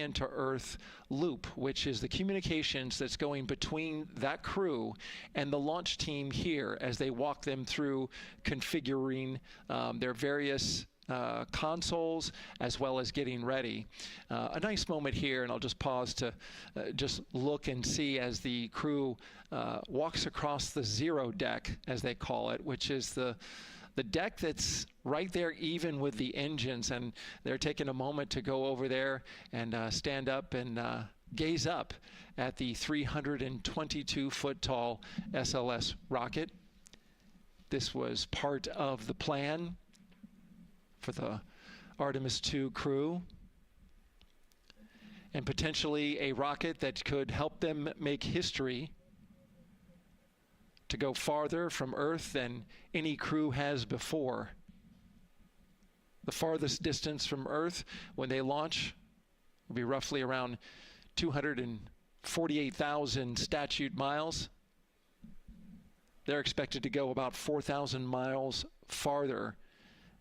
land to Earth loop, which is the communications that's going between that crew and the launch team here as they walk them through configuring their various consoles as well as getting ready. A nice moment here, and I'll just pause to just look and see as the crew walks across the zero deck, as they call it, which is the deck that's right there even with the engines, and they're taking a moment to go over there and stand up and gaze up at the 322-foot tall SLS rocket. This was part of the plan for the Artemis II crew, and potentially a rocket that could help them make history to go farther from Earth than any crew has before. The farthest distance from Earth when they launch will be roughly around 248,000 statute miles. They're expected to go about 4,000 miles farther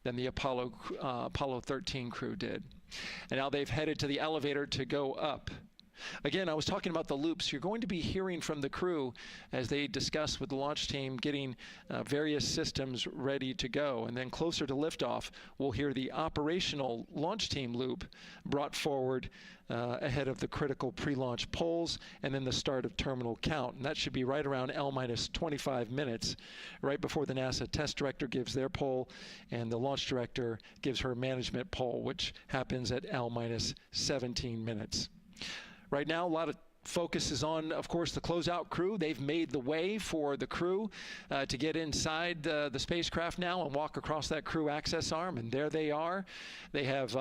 than the Apollo 13 crew did. And now they've headed to the elevator to go up. Again, I was talking about the loops. You're going to be hearing from the crew as they discuss with the launch team getting various systems ready to go. And then closer to liftoff, we'll hear the operational launch team loop brought forward ahead of the critical pre-launch polls and then the start of terminal count. And that should be right around L-25 minutes, right before the NASA test director gives their poll and the launch director gives her management poll, which happens at L-17 minutes. Right now, a lot of focus is on, of course, the closeout crew. They've made the way for the crew to get inside the spacecraft now and walk across that crew access arm, and there they are. They have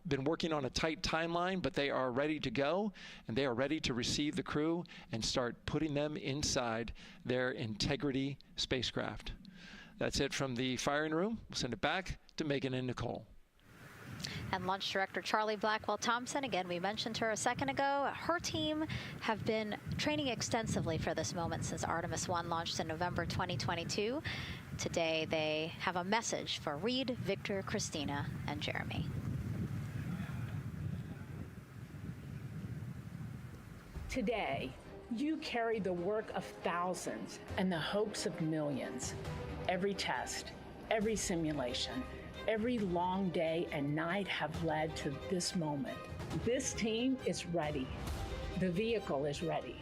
been working on a tight timeline, but they are ready to go, and they are ready to receive the crew and start putting them inside their Integrity spacecraft. That's it from the firing room. We'll send it back to Megan and Nicole. And Launch Director Charlie Blackwell-Thompson, again, we mentioned her a second ago. Her team have been training extensively for this moment since Artemis I launched in November 2022. Today, they have a message for Reed, Victor, Christina, and Jeremy. Today, you carry the work of thousands and the hopes of millions. Every test, every simulation, every long day and night have led to this moment. This team is ready. The vehicle is ready,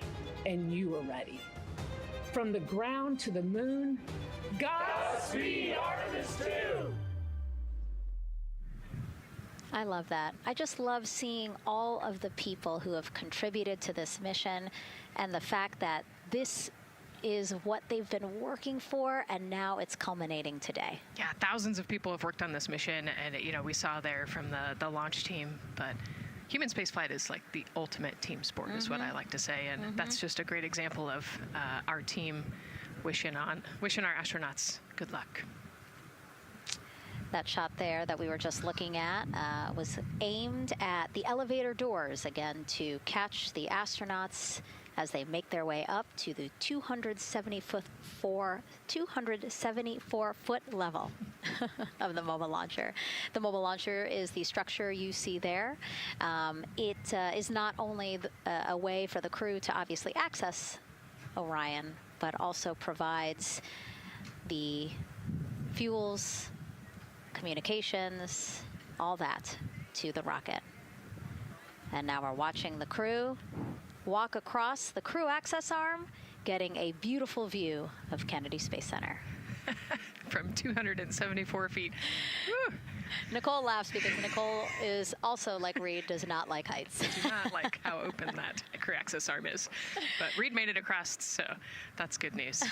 and you are ready. From the ground to the moon, Godspeed, Artemis II! I love that. I just love seeing all of the people who have contributed to this mission and the fact that this is what they've been working for, and now it's culminating today. Yeah, thousands of people have worked on this mission, and we saw there from the launch team, but human spaceflight is like the ultimate team sport, is what I like to say, and that's just a great example of our team wishing our astronauts good luck. That shot there that we were just looking at was aimed at the elevator doors, again, to catch the astronauts as they make their way up to the 274-foot level of the mobile launcher. The mobile launcher is the structure you see there. It is not only a way for the crew to obviously access Orion, but also provides the fuels, communications, all that to the rocket. And now we're watching the crew walk across the crew access arm, getting a beautiful view of Kennedy Space Center. From 274 feet. Woo. Nicole laughs because Nicole is also, like Reed, does not like heights. I do not like how open that crew access arm is. But Reed made it across, so that's good news.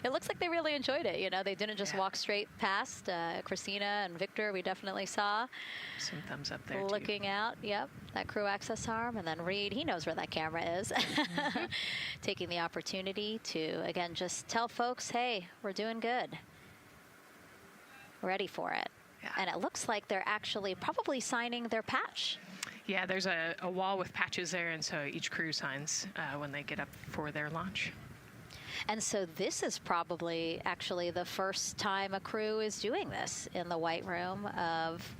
It looks like they really enjoyed it. You know, they didn't just walk straight past. Christina and Victor, we definitely saw. Some thumbs up there, looking out, yep, that crew access arm. And then Reed, he knows where that camera is. Taking the opportunity to, again, just tell folks, hey, we're doing good. Ready for it. Yeah. And it looks like they're actually probably signing their patch. Yeah, there's a wall with patches there, and so each crew signs when they get up for their launch. And so this is probably actually the first time a crew is doing this in the White Room of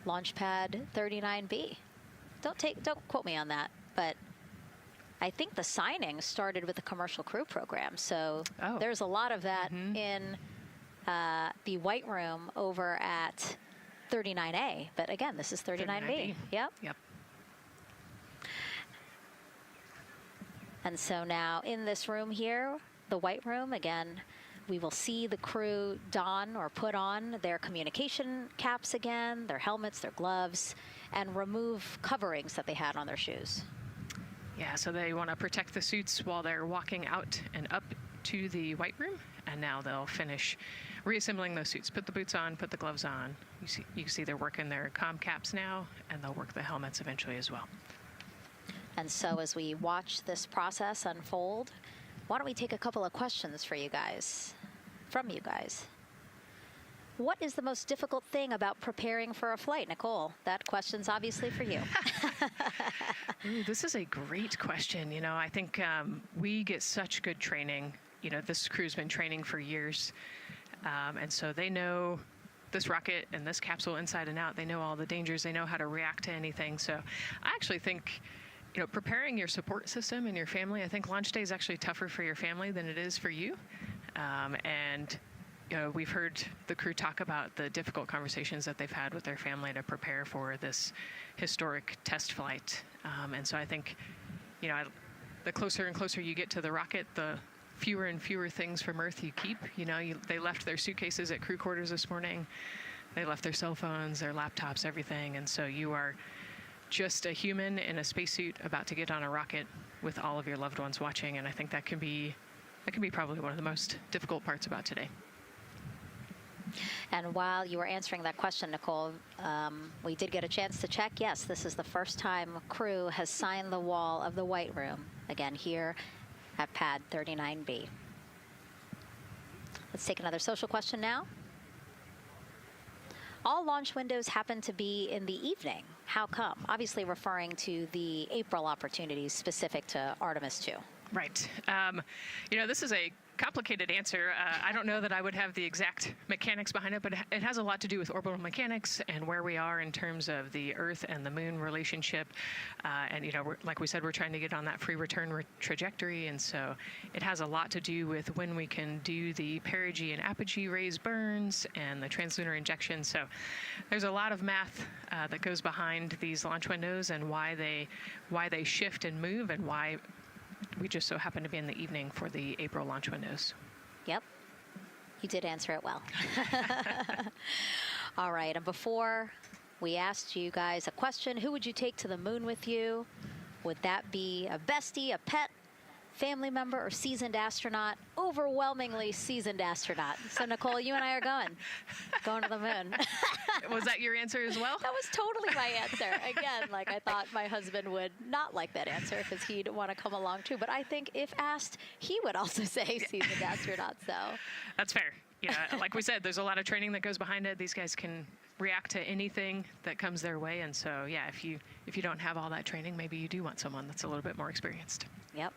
Launch Pad 39B. don't quote me on that, but I think the signing started with the commercial crew program. So there's a lot of that in the White Room over at 39A. But again, this is 39B. Yep. And so now in this room here, the White Room, again, we will see the crew don or put on their communication caps again, their helmets, their gloves, and remove coverings that they had on their shoes. Yeah, so they want to protect the suits while they're walking out and up to the White Room, and now they'll finish reassembling those suits. Put the boots on, put the gloves on. You can see they're working their comm caps now, and they'll work the helmets eventually as well. And so as we watch this process unfold, why don't we take a couple of questions from you guys? What is the most difficult thing about preparing for a flight? Nicole, that question's obviously for you. Ooh, this is a great question. You know, I think we get such good training. You know, this crew's been training for years. And so they know this rocket and this capsule inside and out. They know all the dangers. They know how to react to anything. So I actually think, you know, preparing your support system and your family, I think launch day is actually tougher for your family than it is for you. And you know, we've heard the crew talk about the difficult conversations that they've had with their family to prepare for this historic test flight. And so I think, you know, the closer and closer you get to the rocket, the fewer and fewer things from Earth you keep. You know, they left their suitcases at crew quarters this morning. They left their cell phones, their laptops, everything. And so you are just a human in a spacesuit about to get on a rocket with all of your loved ones watching. And I think that can be probably one of the most difficult parts about today. And while you were answering that question, Nicole, we did get a chance to check. Yes, this is the first time crew has signed the wall of the White Room, again here at pad 39B. Let's take another social question now. All launch windows happen to be in the evening. How come? Obviously referring to the April opportunities specific to Artemis II. Right. You know, this is a complicated answer. I don't know that I would have the exact mechanics behind it, but it has a lot to do with orbital mechanics and where we are in terms of the Earth and the Moon relationship. And, you know, like we said, we're trying to get on that free return trajectory. And so it has a lot to do with when we can do the perigee and apogee raised burns and the translunar injection. So there's a lot of math that goes behind these launch windows and why they shift and move and why we just so happen to be in the evening for the April launch windows. Yep. You did answer it well. All right. And before we asked you guys a question, who would you take to the moon with you? Would that be a bestie, a pet, family member, or seasoned astronaut? Overwhelmingly seasoned astronaut. So, Nicole, you and I are going to the moon. Was that your answer as well? That was totally my answer. Again, like I thought my husband would not like that answer because he'd want to come along too. But I think if asked, he would also say seasoned astronaut. So that's fair. Yeah, like we said, there's a lot of training that goes behind it. These guys can react to anything that comes their way. And so, yeah, if you don't have all that training, maybe you do want someone that's a little bit more experienced. Yep.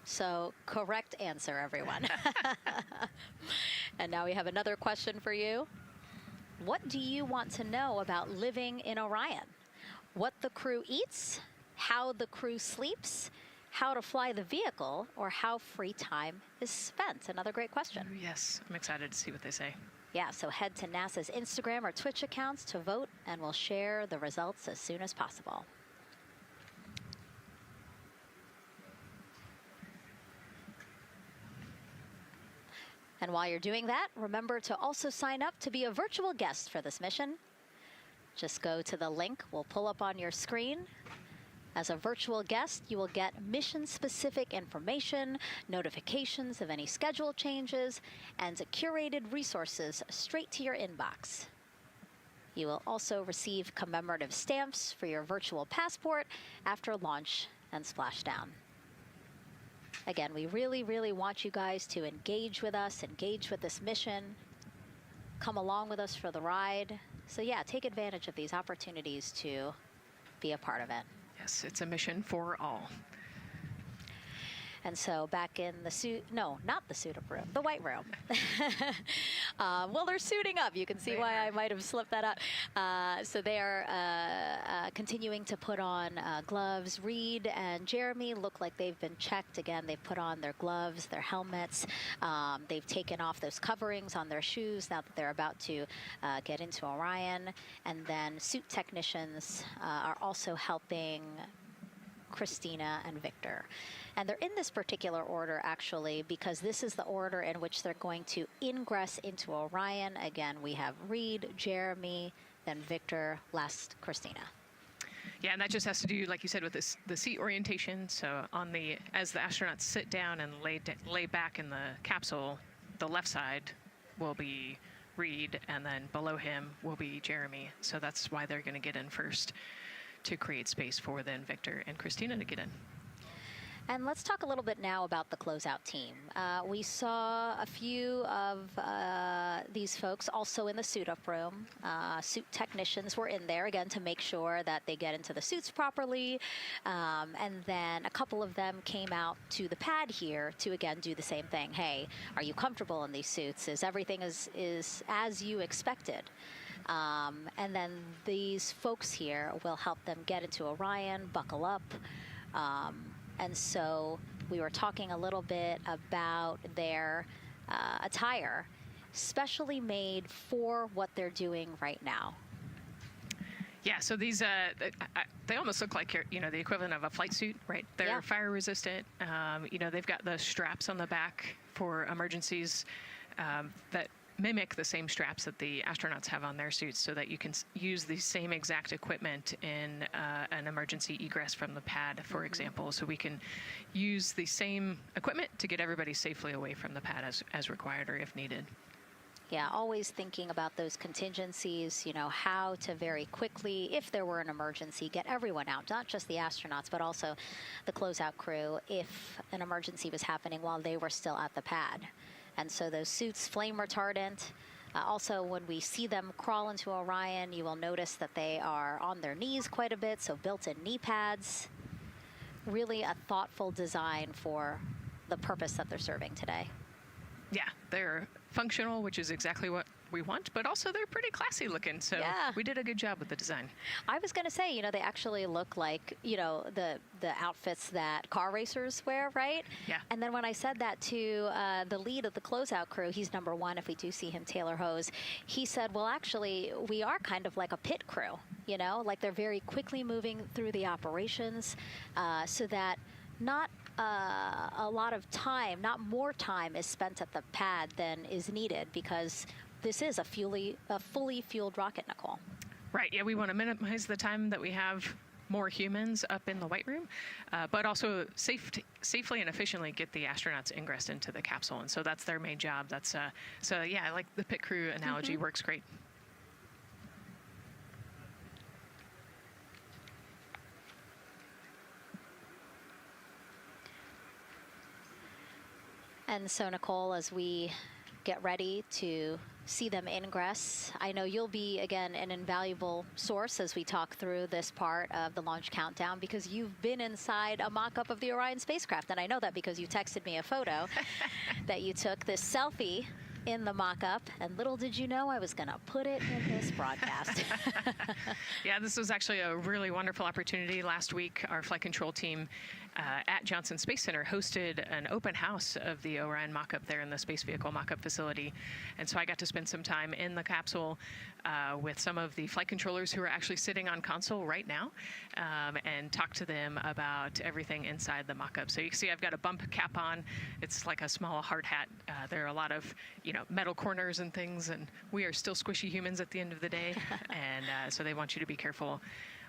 So correct answer, everyone. And now we have another question for you. What do you want to know about living in Orion? What the crew eats, how the crew sleeps, how to fly the vehicle, or how free time is spent? Another great question. Yes, I'm excited to see what they say. Yeah, so head to NASA's Instagram or Twitch accounts to vote, and we'll share the results as soon as possible. And while you're doing that, remember to also sign up to be a virtual guest for this mission. Just go to the link we'll pull up on your screen. As a virtual guest, you will get mission-specific information, notifications of any schedule changes, and curated resources straight to your inbox. You will also receive commemorative stamps for your virtual passport after launch and splashdown. Again, we really, really want you guys to engage with us, engage with this mission, come along with us for the ride. So yeah, take advantage of these opportunities to be a part of it. Yes, it's a mission for all. And so back in the suit, no, not the suit-up room, the white room. Well, they're suiting up. You can see why I might have slipped that up. So they are continuing to put on gloves. Reed and Jeremy look like they've been checked. Again, they've put on their gloves, their helmets. They've taken off those coverings on their shoes now that they're about to get into Orion. And then suit technicians are also helping Christina and Victor. And they're in this particular order, actually, because this is the order in which they're going to ingress into Orion. Again, we have Reed, Jeremy, then Victor, last Christina. Yeah, and that just has to do, like you said, with the seat orientation. So as the astronauts sit down and lay back in the capsule, the left side will be Reed, and then below him will be Jeremy. So that's why they're going to get in first, to create space for then Victor and Christina to get in. And let's talk a little bit now about the closeout team. We saw a few of these folks also in the suit-up room. Suit technicians were in there, again, to make sure that they get into the suits properly. And then a couple of them came out to the pad here to, again, do the same thing. Hey, are you comfortable in these suits? Is everything is as you expected? And then these folks here will help them get into Orion, buckle up. And so we were talking a little bit about their attire, specially made for what they're doing right now. Yeah, so these, they almost look like, the equivalent of a flight suit, right? They're fire resistant. They've got the straps on the back for emergencies that mimic the same straps that the astronauts have on their suits, so that you can use the same exact equipment in an emergency egress from the pad, for example. So we can use the same equipment to get everybody safely away from the pad as required or if needed. Yeah, always thinking about those contingencies, how to very quickly, if there were an emergency, get everyone out, not just the astronauts, but also the closeout crew if an emergency was happening while they were still at the pad. And so those suits, flame retardant. Also, when we see them crawl into Orion, you will notice that they are on their knees quite a bit, so built-in knee pads. Really a thoughtful design for the purpose that they're serving today. Yeah, they're functional, which is exactly what we want, but also they're pretty classy looking. So we did a good job with the design. I was going to say, they actually look like, the outfits that car racers wear, right? Yeah. And then when I said that to the lead of the closeout crew, he's number one if we do see him, Taylor Hose, he said, well, actually, we are kind of like a pit crew, like they're very quickly moving through the operations so that not a lot of time, not more time is spent at the pad than is needed, because this is a fully fueled rocket, Nicole. Right. Yeah, we want to minimize the time that we have more humans up in the white room, but also safely and efficiently get the astronauts ingressed into the capsule. And so that's their main job. That's I like the pit crew analogy. Works great. And so, Nicole, as we get ready to see them ingress, I know you'll be, again, an invaluable source as we talk through this part of the launch countdown, because you've been inside a mock-up of the Orion spacecraft. And I know that because you texted me a photo that you took, this selfie in the mock-up, and little did you know I was going to put it in this broadcast. Yeah, this was actually a really wonderful opportunity. Last week, our flight control team at Johnson Space Center hosted an open house of the Orion mock-up there in the space vehicle mock-up facility. And so I got to spend some time in the capsule with some of the flight controllers who are actually sitting on console right now and talk to them about everything inside the mock-up. So you can see I've got a bump cap on. It's like a small hard hat. There are a lot of metal corners and things, and we are still squishy humans at the end of the day. And so they want you to be careful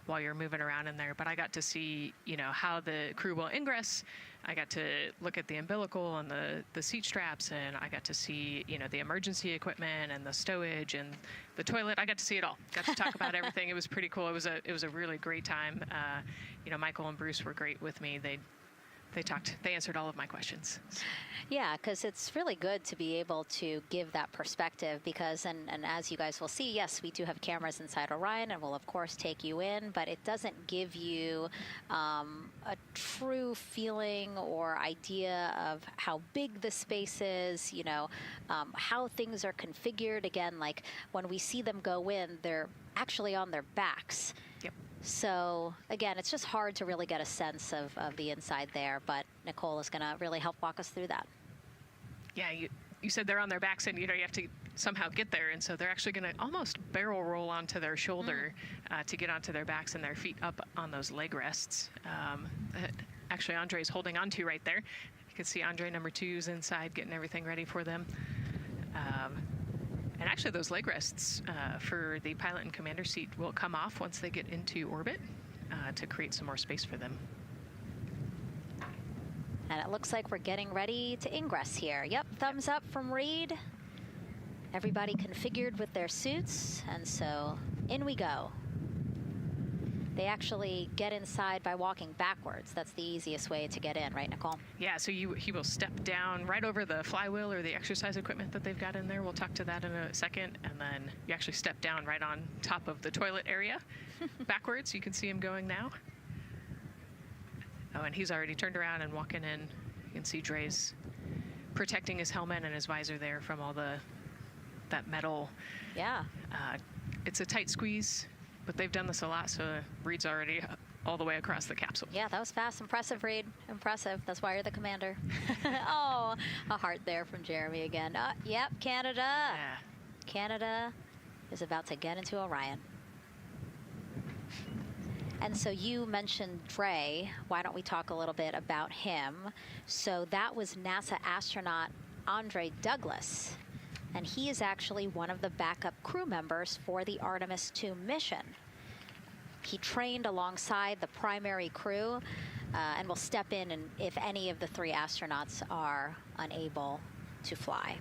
while you're moving around in there. But I got to see, how the crew will ingress. I got to look at the umbilical and the seat straps, and I got to see, the emergency equipment and the stowage and the toilet. I got to see it all. Got to talk about everything. It was pretty cool. It was a really great time. Michael and Bruce were great with me. They They answered all of my questions. Yeah, because it's really good to be able to give that perspective because, and as you guys will see, yes, we do have cameras inside Orion and we'll, of course, take you in, but it doesn't give you a true feeling or idea of how big the space is, you know, how things are configured. Again, like when we see them go in, they're actually on their backs. Yep. So, again, it's just hard to really get a sense of the inside there, but Nicole is going to really help walk us through that. Yeah, you said they're on their backs and, you know, you have to somehow get there. And so they're actually going to almost barrel roll onto their shoulder to get onto their backs and their feet up on those leg rests. That actually, Andre's holding onto right there. You can see Andre number 2's inside getting everything ready for them. And actually, those leg rests for the pilot and commander seat will come off once they get into orbit to create some more space for them. And it looks like we're getting ready to ingress here. Yep, thumbs up from Reed. Everybody configured with their suits, and so in we go. They actually get inside by walking backwards. That's the easiest way to get in, right, Nicole? Yeah, so he will step down right over the flywheel or the exercise equipment that they've got in there. We'll talk to that in a second. And then you actually step down right on top of the toilet area backwards. You can see him going now. Oh, and he's already turned around and walking in. You can see Dre's protecting his helmet and his visor there from all that metal. Yeah. It's a tight squeeze, but they've done this a lot, so Reed's already all the way across the capsule. Yeah, that was fast. Impressive, Reed. Impressive. That's why you're the commander. Oh, a heart there from Jeremy again. Yep, Canada. Yeah. Canada is about to get into Orion. And so you mentioned Dre. Why don't we talk a little bit about him? So that was NASA astronaut Andre Douglas. And he is actually one of the backup crew members for the Artemis II mission. He trained alongside the primary crew and will step in if any of the 3 astronauts are unable to fly.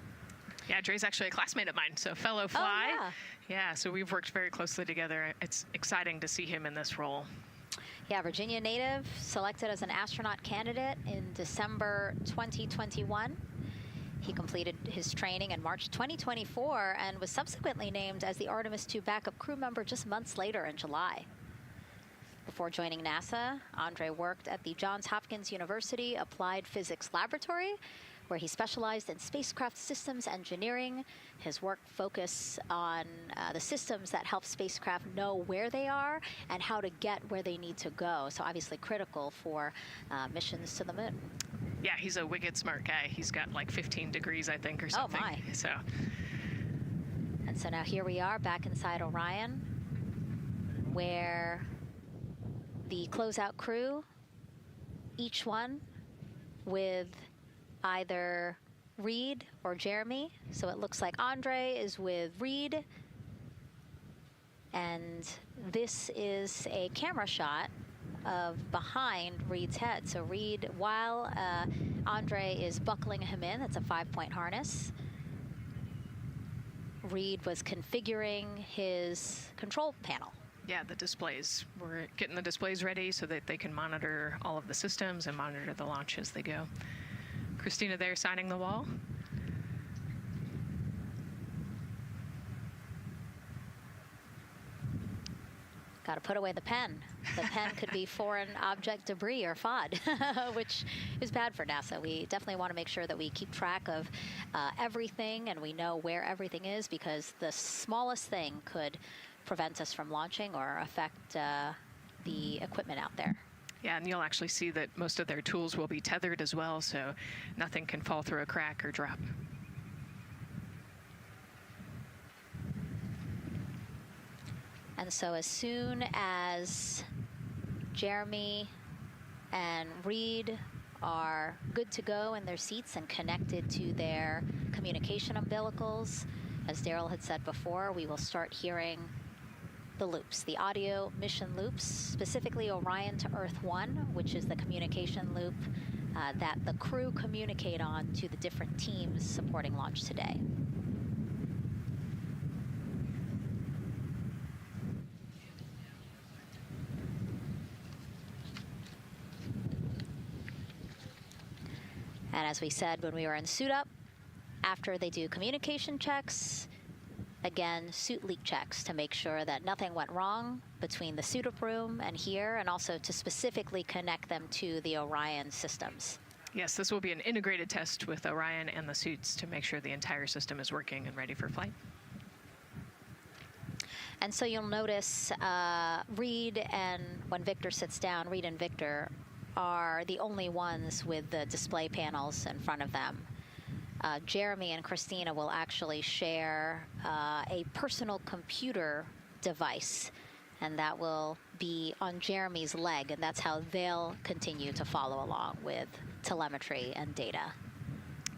Yeah, Dre's actually a classmate of mine, so fellow fly. Oh, yeah. Yeah, so we've worked very closely together. It's exciting to see him in this role. Yeah, Virginia native, selected as an astronaut candidate in December 2021. He completed his training in March 2024 and was subsequently named as the Artemis II backup crew member just months later in July. Before joining NASA, Andre worked at the Johns Hopkins University Applied Physics Laboratory, where he specialized in spacecraft systems engineering. His work focused on the systems that help spacecraft know where they are and how to get where they need to go. So obviously critical for missions to the moon. Yeah, he's a wicked smart guy. He's got like 15 degrees, I think, or something. Oh, my. So. And so now here we are back inside Orion, where the closeout crew, each one with either Reed or Jeremy. So it looks like Andre is with Reed. And this is a camera shot of behind Reed's head. So Reed, while Andre is buckling him in, that's a 5-point harness, Reed was configuring his control panel. Yeah, the displays. We're getting the displays ready so that they can monitor all of the systems and monitor the launch as they go. Christina there signing the wall. Got to put away the pen. The pen could be foreign object debris or FOD, which is bad for NASA. We definitely want to make sure that we keep track of everything and we know where everything is, because the smallest thing could prevent us from launching or affect the equipment out there. Yeah, and you'll actually see that most of their tools will be tethered as well, so nothing can fall through a crack or drop. And so as soon as Jeremy and Reed are good to go in their seats and connected to their communication umbilicals, as Daryl had said before, we will start hearing the loops, the audio mission loops, specifically Orion to Earth 1, which is the communication loop that the crew communicate on to the different teams supporting launch today. And as we said when we were in suit up, after they do communication checks, again, suit leak checks to make sure that nothing went wrong between the suit up room and here, and also to specifically connect them to the Orion systems. Yes, this will be an integrated test with Orion and the suits to make sure the entire system is working and ready for flight. And so you'll notice Reed and when Victor sits down, Reed and Victor are the only ones with the display panels in front of them. Jeremy and Christina will actually share a personal computer device, and that will be on Jeremy's leg, and that's how they'll continue to follow along with telemetry and data.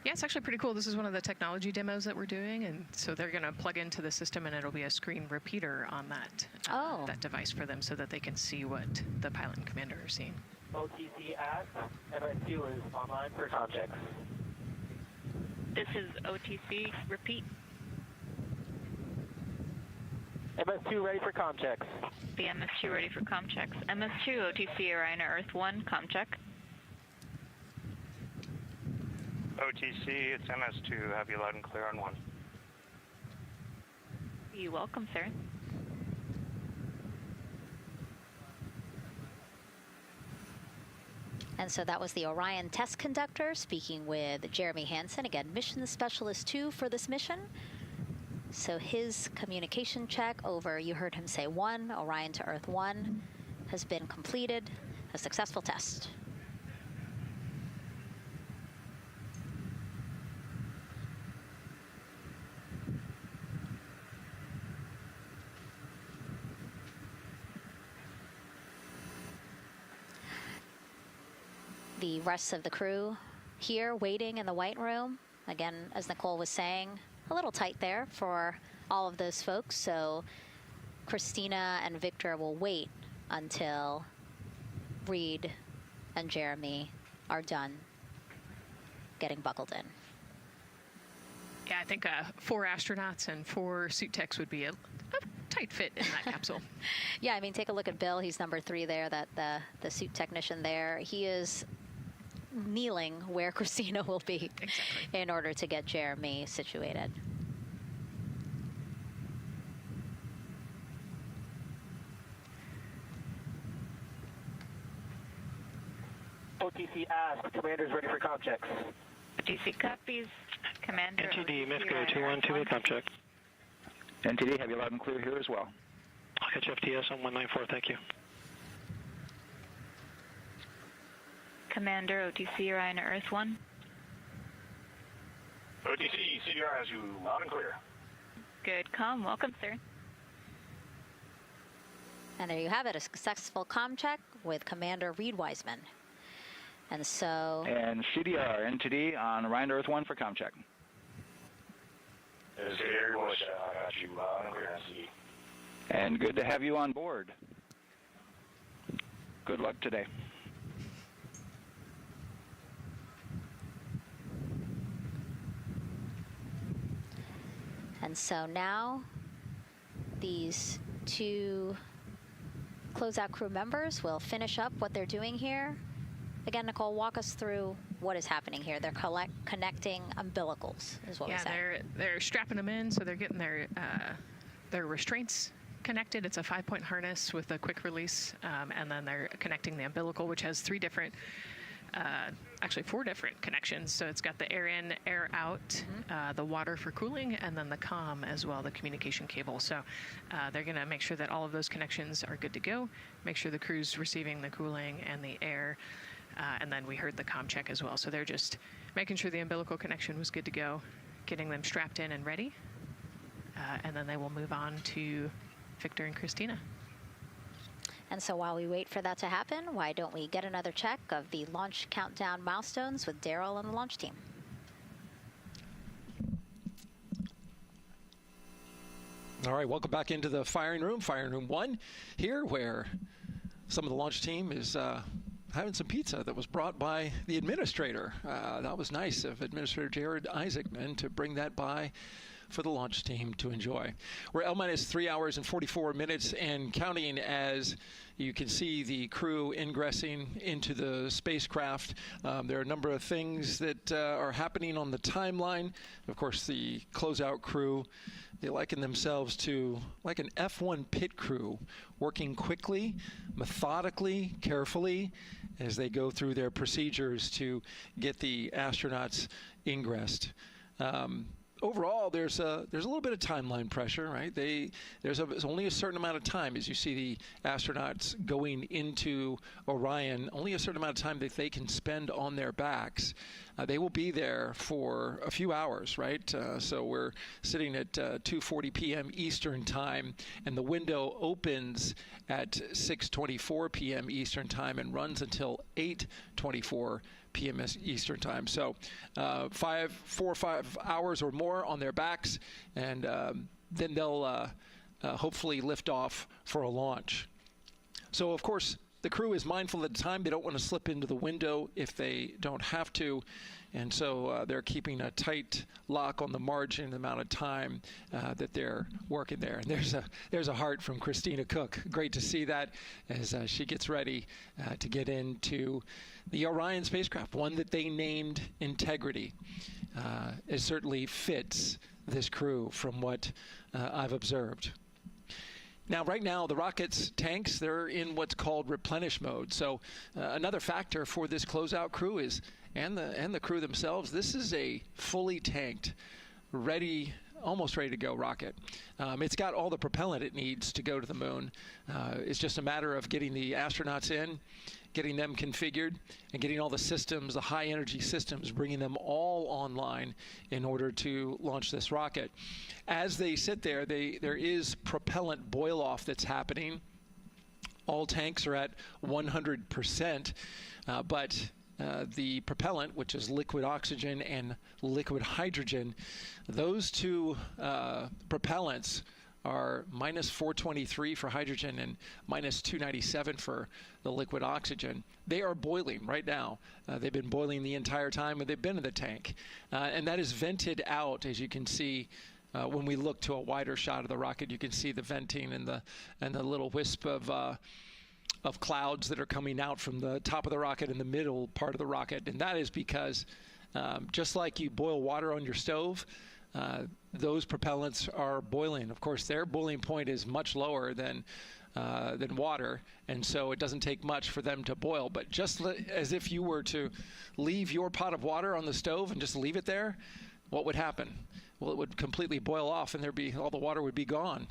Yeah, it's actually pretty cool. This is one of the technology demos that we're doing, and so they're going to plug into the system, and it'll be a screen repeater on that device for them, so that they can see what the pilot and commander are seeing. OTC ask, MS2 is online for context. This is OTC. Repeat. MS2 ready for comm checks. The MS2 ready for comm checks. MS2, OTC, Orion Earth 1, comm check. OTC, it's MS2. Have you loud and clear on 1. You're welcome, sir. And so that was the Orion test conductor speaking with Jeremy Hansen, again, mission specialist 2 for this mission. So his communication check over, you heard him say 1, Orion to Earth 1, has been completed, a successful test. The rest of the crew here waiting in the white room. Again, as Nicole was saying, a little tight there for all of those folks. So Christina and Victor will wait until Reed and Jeremy are done getting buckled in. Yeah, I think 4 astronauts and 4 suit techs would be a tight fit in that capsule. Yeah, I mean, take a look at Bill. He's number 3 there, that the suit technician there. He is kneeling where Christina will be in order to get Jeremy situated. OTC ask, commander's ready for comm checks. OTC copies. Commander. NTD, Misco 212, comm check. NTD, have you loud and clear here as well. I'll catch FTS on 194, thank you. Commander, OTC, Orion Earth 1. OTC, CDR has you loud and clear. Good comm. Welcome, sir. And there you have it, a successful comm check with Commander Reed Wiseman. And so... And CDR, NTD on Orion Earth 1 for comm check. I got you loud and clear, NTD. And good to have you on board. Good luck today. And so now these 2 closeout crew members will finish up what they're doing here. Again, Nicole, walk us through what is happening here. They're connecting umbilicals, is what we said. Yeah, they're strapping them in, so they're getting their restraints connected. It's a 5-point harness with a quick release, and then they're connecting the umbilical, which has 3 different, actually 4 different connections. So it's got the air in, air out, the water for cooling, and then the comm as well, the communication cable. So they're going to make sure that all of those connections are good to go, make sure the crew's receiving the cooling and the air, and then we heard the comm check as well. So they're just making sure the umbilical connection was good to go, getting them strapped in and ready, and then they will move on to Victor and Christina. And so while we wait for that to happen, why don't we get another check of the launch countdown milestones with Daryl and the launch team? All right, welcome back into the firing room 1 here, where some of the launch team is having some pizza that was brought by the administrator. That was nice of Administrator Jared Isaacman to bring that by for the launch team to enjoy. We're L-minus 3 hours and 44 minutes and counting as you can see the crew ingressing into the spacecraft. There are a number of things that are happening on the timeline. Of course, the closeout crew, they liken themselves to like an F1 pit crew, working quickly, methodically, carefully, as they go through their procedures to get the astronauts ingressed. Overall, there's a little bit of timeline pressure, right? There's only a certain amount of time as you see the astronauts going into Orion. Only a certain amount of time that they can spend on their backs. They will be there for a few hours, right? So we're sitting at 2:40 p.m. Eastern time, and the window opens at 6:24 p.m. Eastern time and runs until 8:24 p.m. Eastern time. So 4 or 5 hours or more on their backs, and then they'll hopefully lift off for a launch. So, of course, the crew is mindful at the time. They don't want to slip into the window if they don't have to. And so they're keeping a tight lock on the margin, the amount of time that they're working there. And there's a heart from Christina Cook. Great to see that as she gets ready to get into the Orion spacecraft, one that they named Integrity. It certainly fits this crew from what I've observed. Now, right now, the rocket's tanks, they're in what's called replenish mode. So another factor for this closeout crew is, and the crew themselves, this is a fully tanked, almost ready to go rocket. It's got all the propellant it needs to go to the moon. It's just a matter of getting the astronauts in, getting them configured, and getting all the systems, the high energy systems, bringing them all online in order to launch this rocket. As they sit there, there is propellant boil off that's happening. All tanks are at 100%, but the propellant, which is liquid oxygen and liquid hydrogen, those two propellants are minus 423 for hydrogen and minus 297 for the liquid oxygen. They are boiling right now. They've been boiling the entire time they've been in the tank. And that is vented out, as you can see. When we look to a wider shot of the rocket, you can see the venting and the little wisp of clouds that are coming out from the top of the rocket and the middle part of the rocket. And that is because just like you boil water on your stove, those propellants are boiling. Of course, their boiling point is much lower than water, and so it doesn't take much for them to boil. But just as if you were to leave your pot of water on the stove and just leave it there, what would happen? Well, it would completely boil off, and all the water would be gone.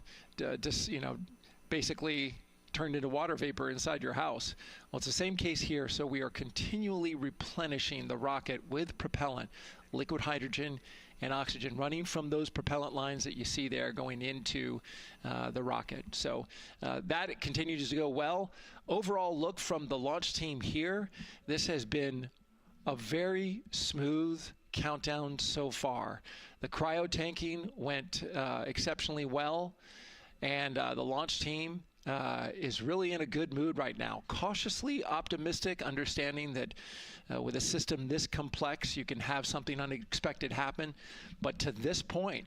Basically turned into water vapor inside your house. Well, it's the same case here. So we are continually replenishing the rocket with propellant, liquid hydrogen and oxygen, running from those propellant lines that you see there going into the rocket. So that continues to go well. Overall look from the launch team here, this has been a very smooth countdown so far. The cryo tanking went exceptionally well, and the launch team is really in a good mood right now. Cautiously optimistic, understanding that with a system this complex, you can have something unexpected happen. But to this point,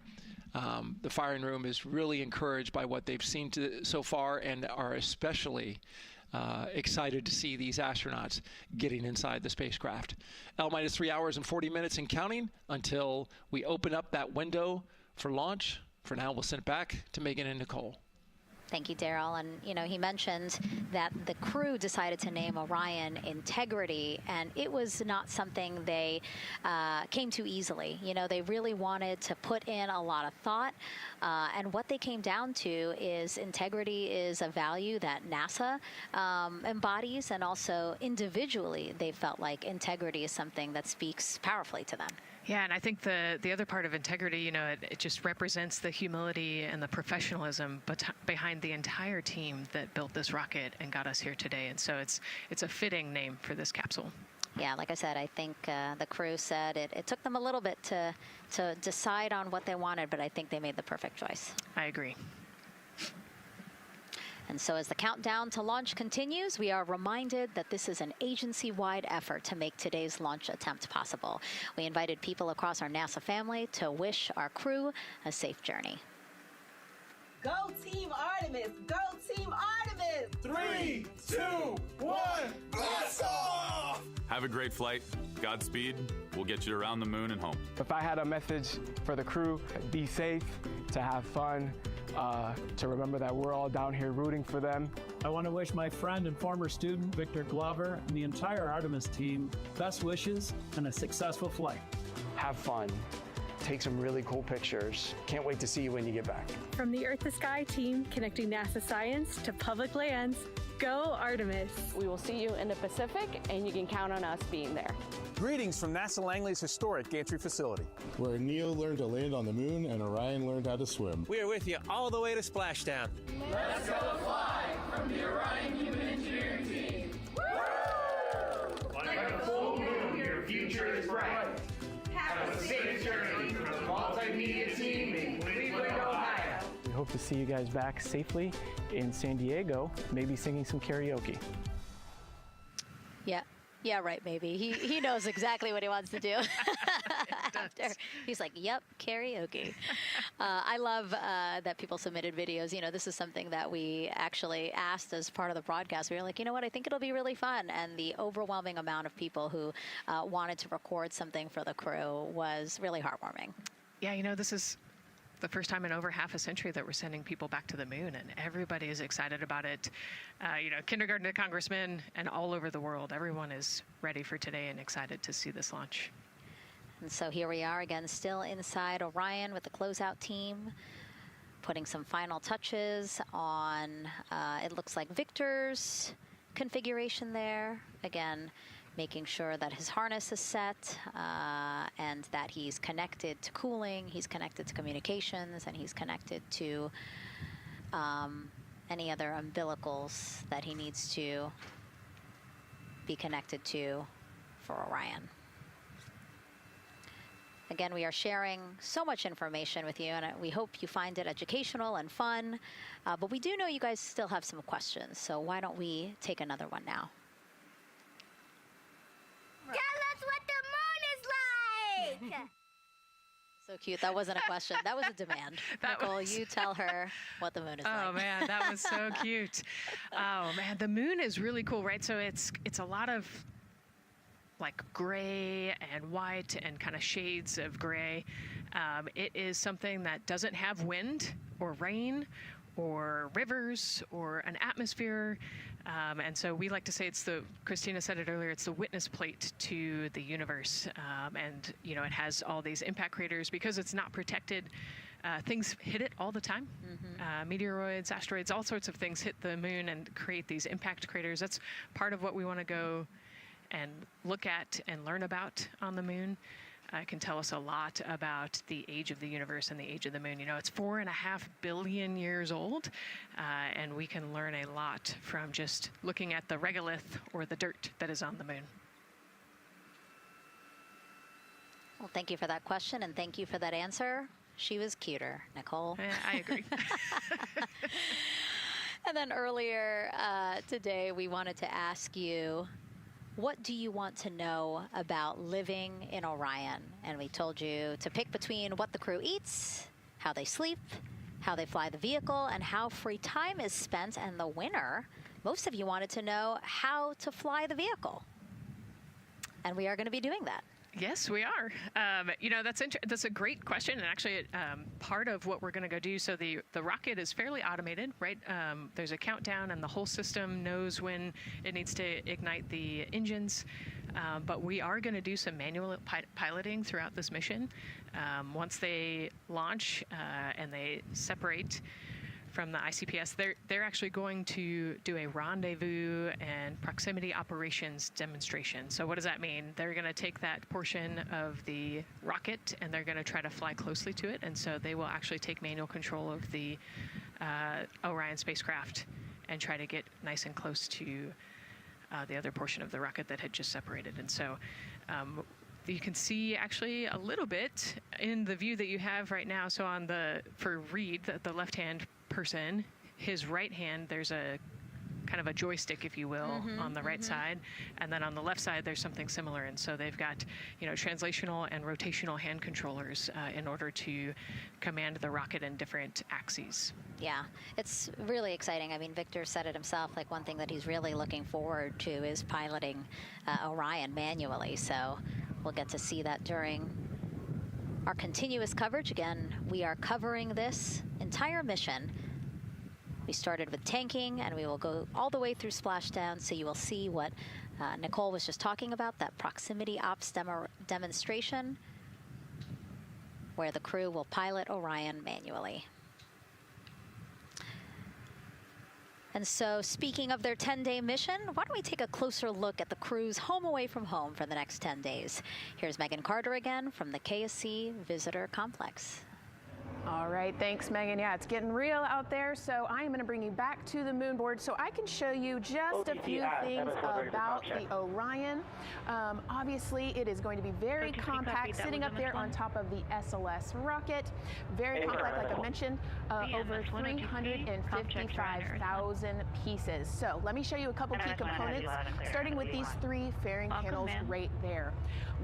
the firing room is really encouraged by what they've seen so far, and are especially excited to see these astronauts getting inside the spacecraft. L-minus 3 hours and 40 minutes and counting until we open up that window for launch. For now, we'll send it back to Megan and Nicole. Thank you, Daryl. And, he mentioned that the crew decided to name Orion Integrity, and it was not something they came to easily. They really wanted to put in a lot of thought, and what they came down to is integrity is a value that NASA embodies, and also individually they felt like integrity is something that speaks powerfully to them. Yeah, and I think the other part of integrity, it just represents the humility and the professionalism behind the entire team that built this rocket and got us here today. And so it's a fitting name for this capsule. Yeah, like I said, I think the crew said it took them a little bit to decide on what they wanted, but I think they made the perfect choice. I agree. And so as the countdown to launch continues, we are reminded that this is an agency-wide effort to make today's launch attempt possible. We invited people across our NASA family to wish our crew a safe journey. Go Team Artemis! Go Team Artemis! 3, 2, 1, blast off! Have a great flight. Godspeed. We'll get you around the moon and home. If I had a message for the crew, be safe, to have fun, to remember that we're all down here rooting for them. I want to wish my friend and former student, Victor Glover, and the entire Artemis team best wishes and a successful flight. Have fun. Take some really cool pictures. Can't wait to see you when you get back. From the Earth to Sky team, connecting NASA science to public lands, go Artemis. We will see you in the Pacific, and you can count on us being there. Greetings from NASA Langley's historic gantry facility, where Neil learned to land on the moon and Orion learned how to swim. We are with you all the way to splashdown. Let's go fly from the Orion Human Engineering team. Woo! Like a full moon, your future is bright. Have a safe journey from the multimedia team in Cleveland, Ohio. We hope to see you guys back safely in San Diego, maybe singing some karaoke. Yeah, right, maybe. He knows exactly what he wants to do. After he's like, yep, karaoke. I love that people submitted videos. You know, this is something that we actually asked as part of the broadcast. We were like, you know what, I think it'll be really fun. And the overwhelming amount of people who wanted to record something for the crew was really heartwarming. Yeah, you know, this is the first time in over half a century that we're sending people back to the moon, and everybody is excited about it. You know, kindergarten to congressmen and all over the world, everyone is ready for today and excited to see this launch. And so here we are again, still inside Orion with the closeout team, putting some final touches on, it looks like Victor's configuration there. Again, making sure that his harness is set and that he's connected to cooling, he's connected to communications, and he's connected to any other umbilicals that he needs to be connected to for Orion. Again, we are sharing so much information with you, and we hope you find it educational and fun. But we do know you guys still have some questions, so why don't we take another one now? Tell us what the moon is like! So cute. That wasn't a question. That was a demand. Nicole, you tell her what the moon is like. Oh, man, that was so cute. Oh, man, the moon is really cool, right? So it's a lot of like gray and white and kind of shades of gray. It is something that doesn't have wind or rain or rivers or an atmosphere. And so we like to say Christina said it earlier, it's the witness plate to the universe. And, you know, it has all these impact craters because it's not protected. Things hit it all the time. Mm-hmm. Meteoroids, asteroids, all sorts of things hit the moon and create these impact craters. That's part of what we want to go and look at and learn about on the moon. It can tell us a lot about the age of the universe and the age of the moon. You know, it's 4.5 billion years old, and we can learn a lot from just looking at the regolith or the dirt that is on the moon. Well, thank you for that question, and thank you for that answer. She was cuter, Nicole. I agree. And then earlier today, we wanted to ask you, what do you want to know about living in Orion? And we told you to pick between what the crew eats, how they sleep, how they fly the vehicle, and how free time is spent. And the winner, most of you wanted to know how to fly the vehicle. And we are going to be doing that. Yes, we are. You know, that's a great question, and actually part of what we're going to go do. So the rocket is fairly automated, right? There's a countdown, and the whole system knows when it needs to ignite the engines. But we are going to do some manual piloting throughout this mission. Once they launch and they separate from the ICPS, they're actually going to do a rendezvous and proximity operations demonstration. So what does that mean? They're going to take that portion of the rocket and they're going to try to fly closely to it. And so they will actually take manual control of the Orion spacecraft and try to get nice and close to the other portion of the rocket that had just separated. And so you can see actually a little bit in the view that you have right now. So for Reed, the left-hand person, his right hand, there's a kind of a joystick, if you will, on the right side, and then on the left side there's something similar. And so they've got, you know, translational and rotational hand controllers in order to command the rocket in different axes. Yeah, it's really exciting. I mean, Victor said it himself, like one thing that he's really looking forward to is piloting Orion manually. So we'll get to see that during our continuous coverage. Again, we are covering this entire mission. We started with tanking, and we will go all the way through splashdown, so you will see what Nicole was just talking about, that proximity ops demonstration, where the crew will pilot Orion manually. And so, speaking of their 10-day mission, why don't we take a closer look at the crew's home away from home for the next 10 days. Here's Megan Carter again from the KSC Visitor Complex. All right, thanks, Megan. Yeah, it's getting real out there, so I am going to bring you back to the moon board so I can show you just a few things about the Orion. Obviously, it is going to be very compact, sitting up there on top of the SLS rocket. Very compact, like I mentioned, over 355,000 pieces. So let me show you a couple key components, starting with these three fairing panels right there.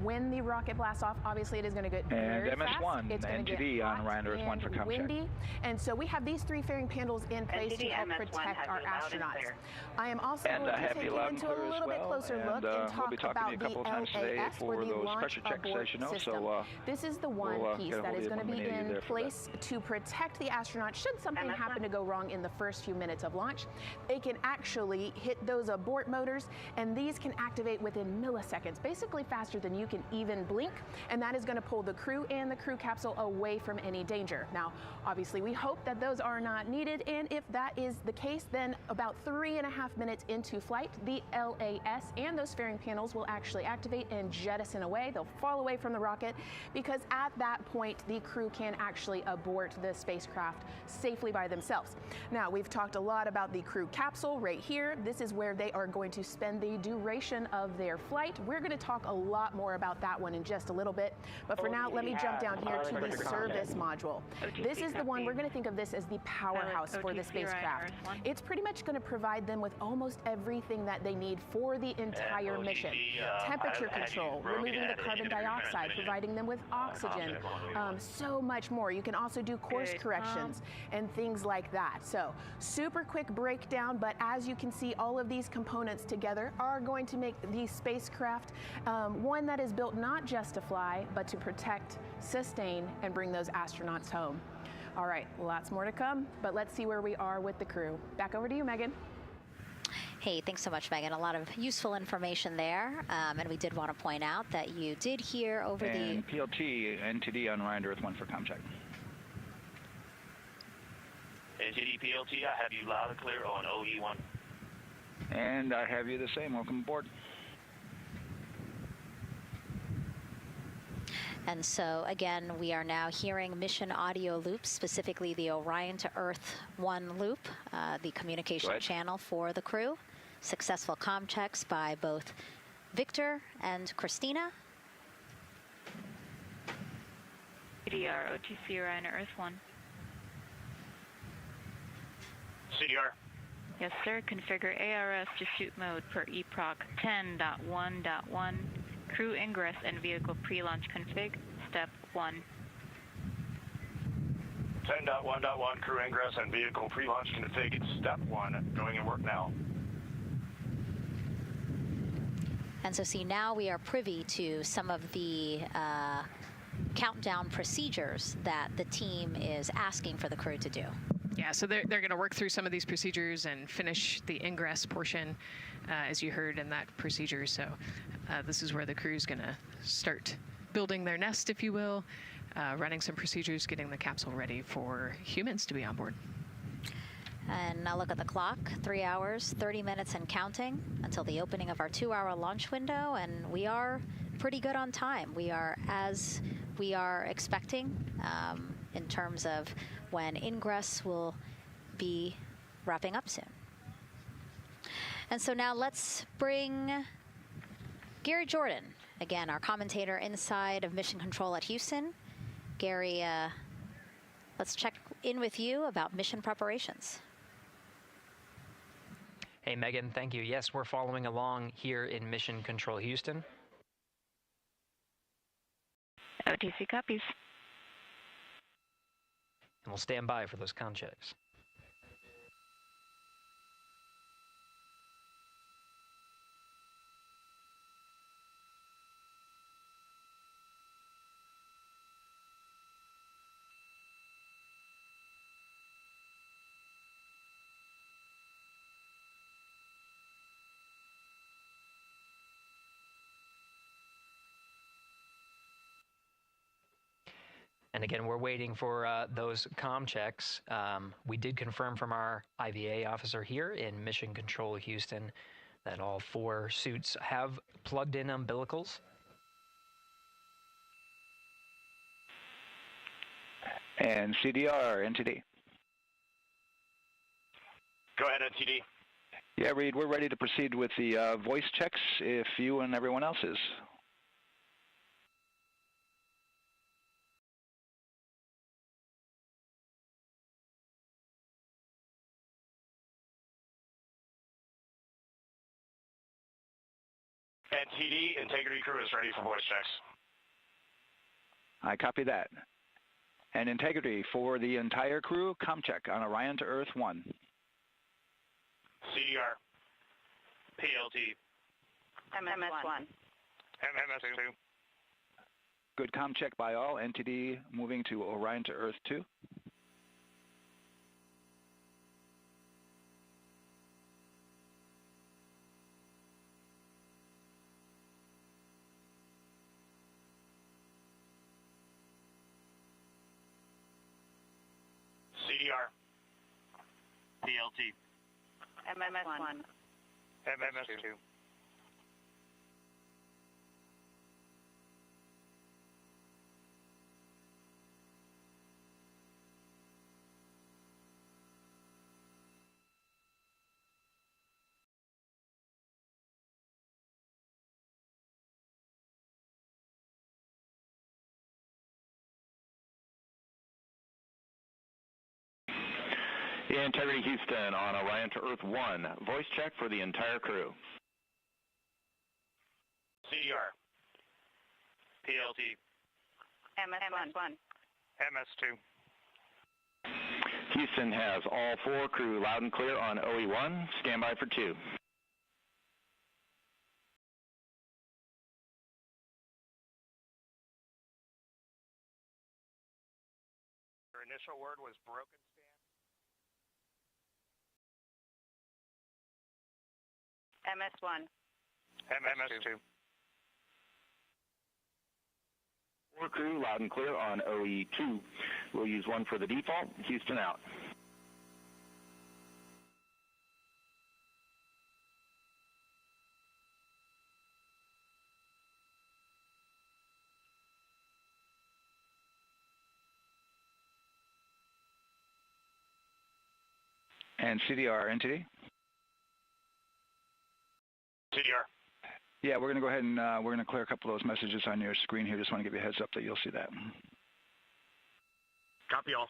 When the rocket blasts off, obviously it is going to get very fast. MS1 It's going to get NTD on Orion Earth 1 for ComCheck. windy, and so we have these three fairing panels in place to help protect our astronauts. I am also going to take you into a little bit closer look and talk about the LAS, or the Launch Abort System. This is the one piece that is going to be in place to protect the astronauts should something happen to go wrong in the first few minutes of launch. They can actually hit those abort motors, and these can activate within milliseconds, basically faster than you can even blink, and that is going to pull the crew and the crew capsule away from any danger. Now, obviously, we hope that those are not needed, and if that is the case, then about 3.5 minutes into flight, the LAS and those fairing panels will actually activate and jettison away. They'll fall away from the rocket, because at that point, the crew can actually abort the spacecraft safely by themselves. Now, we've talked a lot about the crew capsule right here. This is where they are going to spend the duration of their flight. We're going to talk a lot more about that one in just a little bit, but for now, let me jump down here to the service module. This is the one, we're going to think of this as the powerhouse for the spacecraft. It's pretty much going to provide them with almost everything that they need for the entire mission. Temperature control, removing the carbon dioxide, providing them with oxygen, so much more. You can also do course corrections and things like that. So, super quick breakdown, but as you can see, all of these components together are going to make the spacecraft one that is built not just to fly, but to protect, sustain, and bring those astronauts home. All right, lots more to come, but let's see where we are with the crew. Back over to you, Megan. Hey, thanks so much, Megan. A lot of useful information there, and we did want to point out that you did hear over and the PLT NTD on Orion Earth 1 for ComCheck. NTD PLT, I have you loud and clear on OE1. And I have you the same. Welcome aboard. And so, again, we are now hearing mission audio loops, specifically the Orion to Earth 1 loop, the communication channel for the crew. Successful comm checks by both Victor and Christina. CDR, OTC Orion to Earth 1. CDR. Yes, sir. Configure ARS to shoot mode per EPROC 10.1.1. Crew ingress and vehicle pre-launch config, step 1. 10.1.1 crew ingress and vehicle pre-launch config, step 1. Going in work now. And so see, now we are privy to some of the countdown procedures that the team is asking for the crew to do. Yeah, so they're going to work through some of these procedures and finish the ingress portion, as you heard in that procedure. So this is where the crew is going to start building their nest, if you will, running some procedures, getting the capsule ready for humans to be on board. And now look at the clock, 3 hours, 30 minutes and counting until the opening of our 2-hour launch window, and we are pretty good on time. We are as we are expecting in terms of when ingress will be wrapping up soon. And so now let's bring Gary Jordan, again, our commentator inside of Mission Control at Houston. Gary, let's check in with you about mission preparations. Hey, Megan, thank you. Yes, we're following along here in Mission Control Houston. OTC copies. And we'll stand by for those con checks. And again, we're waiting for those comm checks. We did confirm from our IVA officer here in Mission Control Houston that all 4 suits have plugged in umbilicals. And CDR, NTD. Go ahead, NTD. Yeah, Reed, we're ready to proceed with the voice checks if you and everyone else is. NTD, Integrity Crew is ready for voice checks. I copy that. And Integrity for the entire crew, comm check on Orion to Earth 1. CDR. PLT. MS1. MS2. Good comm check by all. NTD moving to Orion to Earth 2. CDR. PLT. MS1. MS2. Integrity Houston on Orion to Earth 1. Voice check for the entire crew. CDR. PLT. MS1. MS2. Houston has all 4 crew loud and clear on OE1. Stand by for 2. Your initial word was broken. MS1. MS2. 4 crew loud and clear on OE2. We'll use 1 for the default. Houston out. And CDR, NTD? CDR. Yeah, we're going to go ahead and we're going to clear a couple of those messages on your screen here. Just want to give you a heads up that you'll see that. Copy all.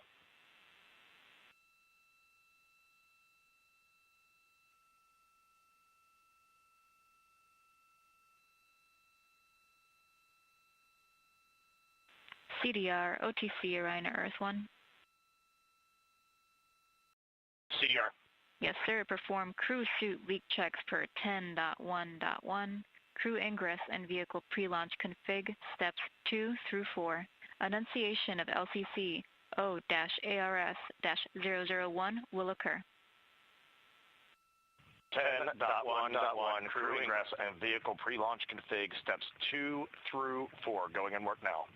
CDR, OTC, Orion to Earth 1. CDR. Yes, sir. Perform crew suit leak checks per 10.1.1. Crew ingress and vehicle pre-launch config steps 2 through 4. Annunciation of LCC O-ARS-001 will occur. 10.1.1 crew ingress and vehicle pre-launch config steps 2 through 4. Going in work now.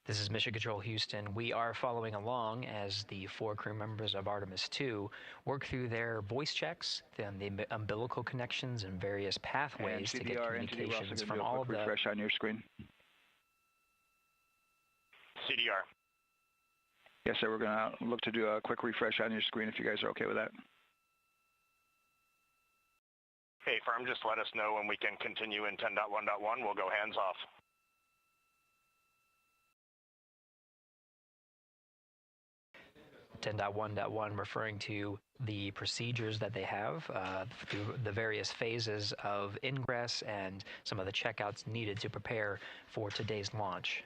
This is Mission Control Houston. We are following along as the 4 crew members of Artemis II work through their voice checks, then the umbilical connections and various pathways to get communications from all of the... refresh on your screen. CDR. Yes, sir. We're going to look to do a quick refresh on your screen if you guys are okay with that. Okay, firm, just let us know when we can continue in 10.1.1. We'll go hands off. .1.1 referring to the procedures that they have through the various phases of ingress and some of the checkouts needed to prepare for today's launch.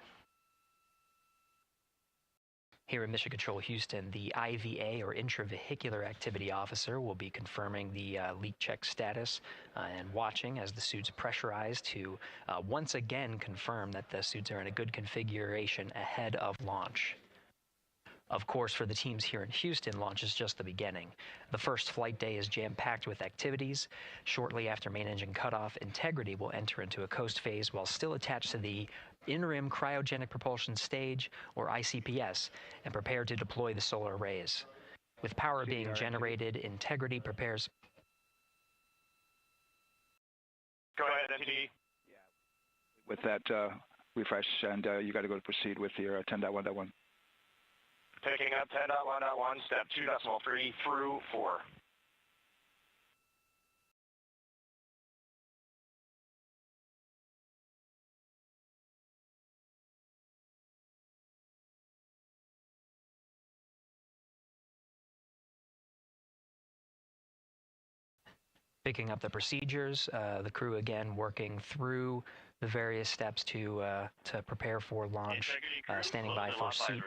Here in Mission Control Houston, the IVA, or Intravehicular Activity Officer, will be confirming the leak check status and watching as the suits pressurize to once again confirm that the suits are in a good configuration ahead of launch. Of course, for the teams here in Houston, launch is just the beginning. The first flight day is jam-packed with activities. Shortly after main engine cutoff, Integrity will enter into a coast phase while still attached to the in-rim cryogenic propulsion stage, or ICPS, and prepare to deploy the solar arrays. With power being generated, Integrity prepares. Go ahead, NTD. With that refresh, and you got to go to proceed with your 10.1.1. Picking up 10.1.1, step 2.3 through 4. Picking up the procedures, the crew again working through the various steps to prepare for launch, standing by for suit.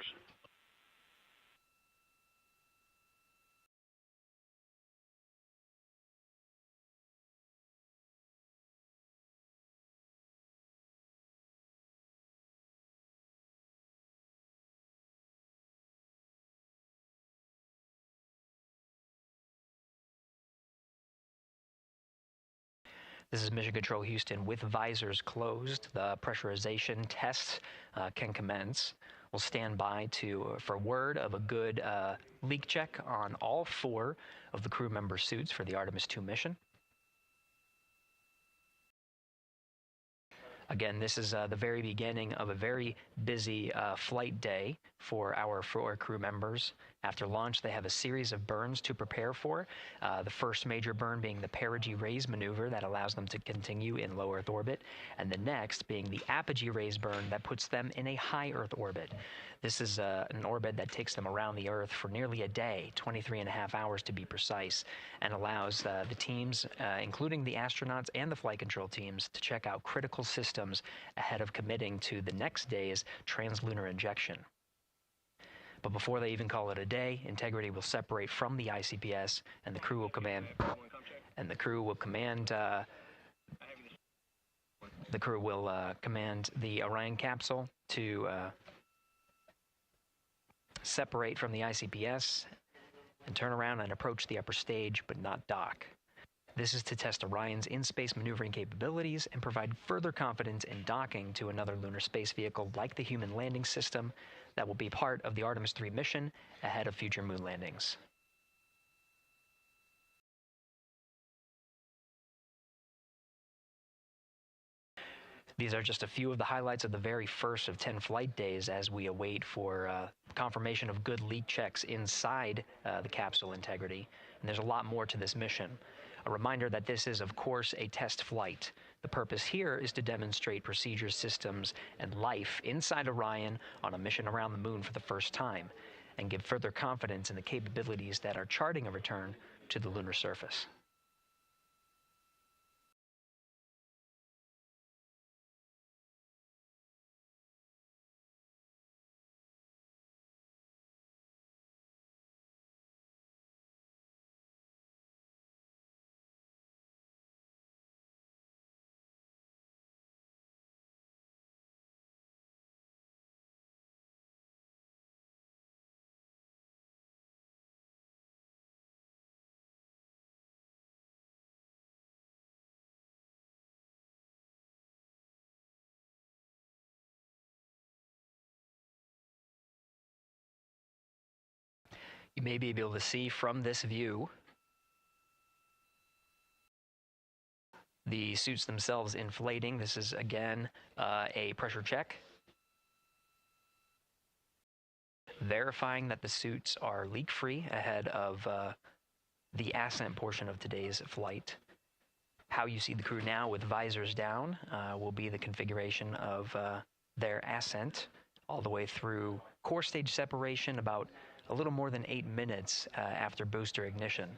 This is Mission Control Houston with visors closed. The pressurization tests can commence. We'll stand by for word of a good leak check on all 4 of the crew member suits for the Artemis II mission. Again, this is the very beginning of a very busy flight day for our 4 crew members. After launch, they have a series of burns to prepare for. The first major burn being the perigee raise maneuver that allows them to continue in low Earth orbit, and the next being the apogee raise burn that puts them in a high Earth orbit. This is an orbit that takes them around the Earth for nearly a day, 23.5 hours to be precise, and allows the teams, including the astronauts and the flight control teams, to check out critical systems ahead of committing to the next day's translunar injection. But before they even call it a day, Integrity will separate from the ICPS, and the crew will command. Command the Orion capsule to separate from the ICPS and turn around and approach the upper stage, but not dock. This is to test Orion's in-space maneuvering capabilities and provide further confidence in docking to another lunar space vehicle like the Human Landing System that will be part of the Artemis III mission ahead of future moon landings. These are just a few of the highlights of the very first of 10 flight days as we await for confirmation of good leak checks inside the capsule Integrity. And there's a lot more to this mission. A reminder that this is, of course, a test flight. The purpose here is to demonstrate procedures, systems, and life inside Orion on a mission around the moon for the first time, and give further confidence in the capabilities that are charting a return to the lunar surface. You may be able to see from this view the suits themselves inflating. This is, again, a pressure check, verifying that the suits are leak-free ahead of the ascent portion of today's flight. How you see the crew now with visors down will be the configuration of their ascent all the way through core stage separation about a little more than 8 minutes after booster ignition.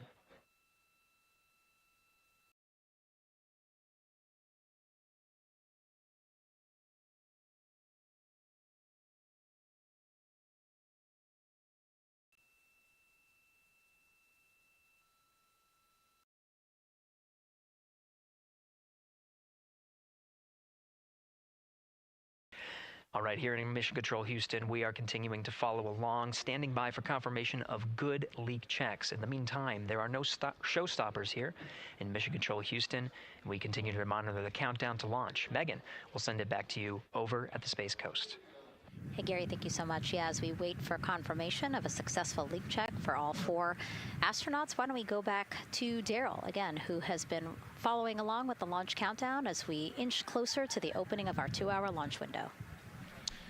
All right, here in Mission Control Houston, we are continuing to follow along, standing by for confirmation of good leak checks. In the meantime, there are no showstoppers here in Mission Control Houston, and we continue to monitor the countdown to launch. Megan, we'll send it back to you over at the Space Coast. Hey, Gary, thank you so much. Yeah, as we wait for confirmation of a successful leak check for all 4 astronauts, why don't we go back to Daryl, again, who has been following along with the launch countdown as we inch closer to the opening of our 2-hour launch window.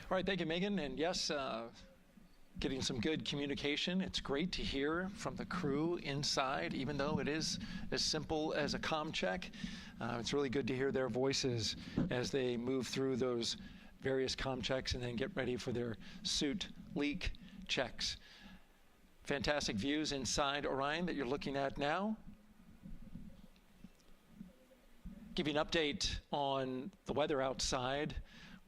All right, thank you, Megan. And yes, getting some good communication. It's great to hear from the crew inside, even though it is as simple as a comm check. It's really good to hear their voices as they move through those various comm checks and then get ready for their suit leak checks. Fantastic views inside Orion that you're looking at now. Give you an update on the weather outside.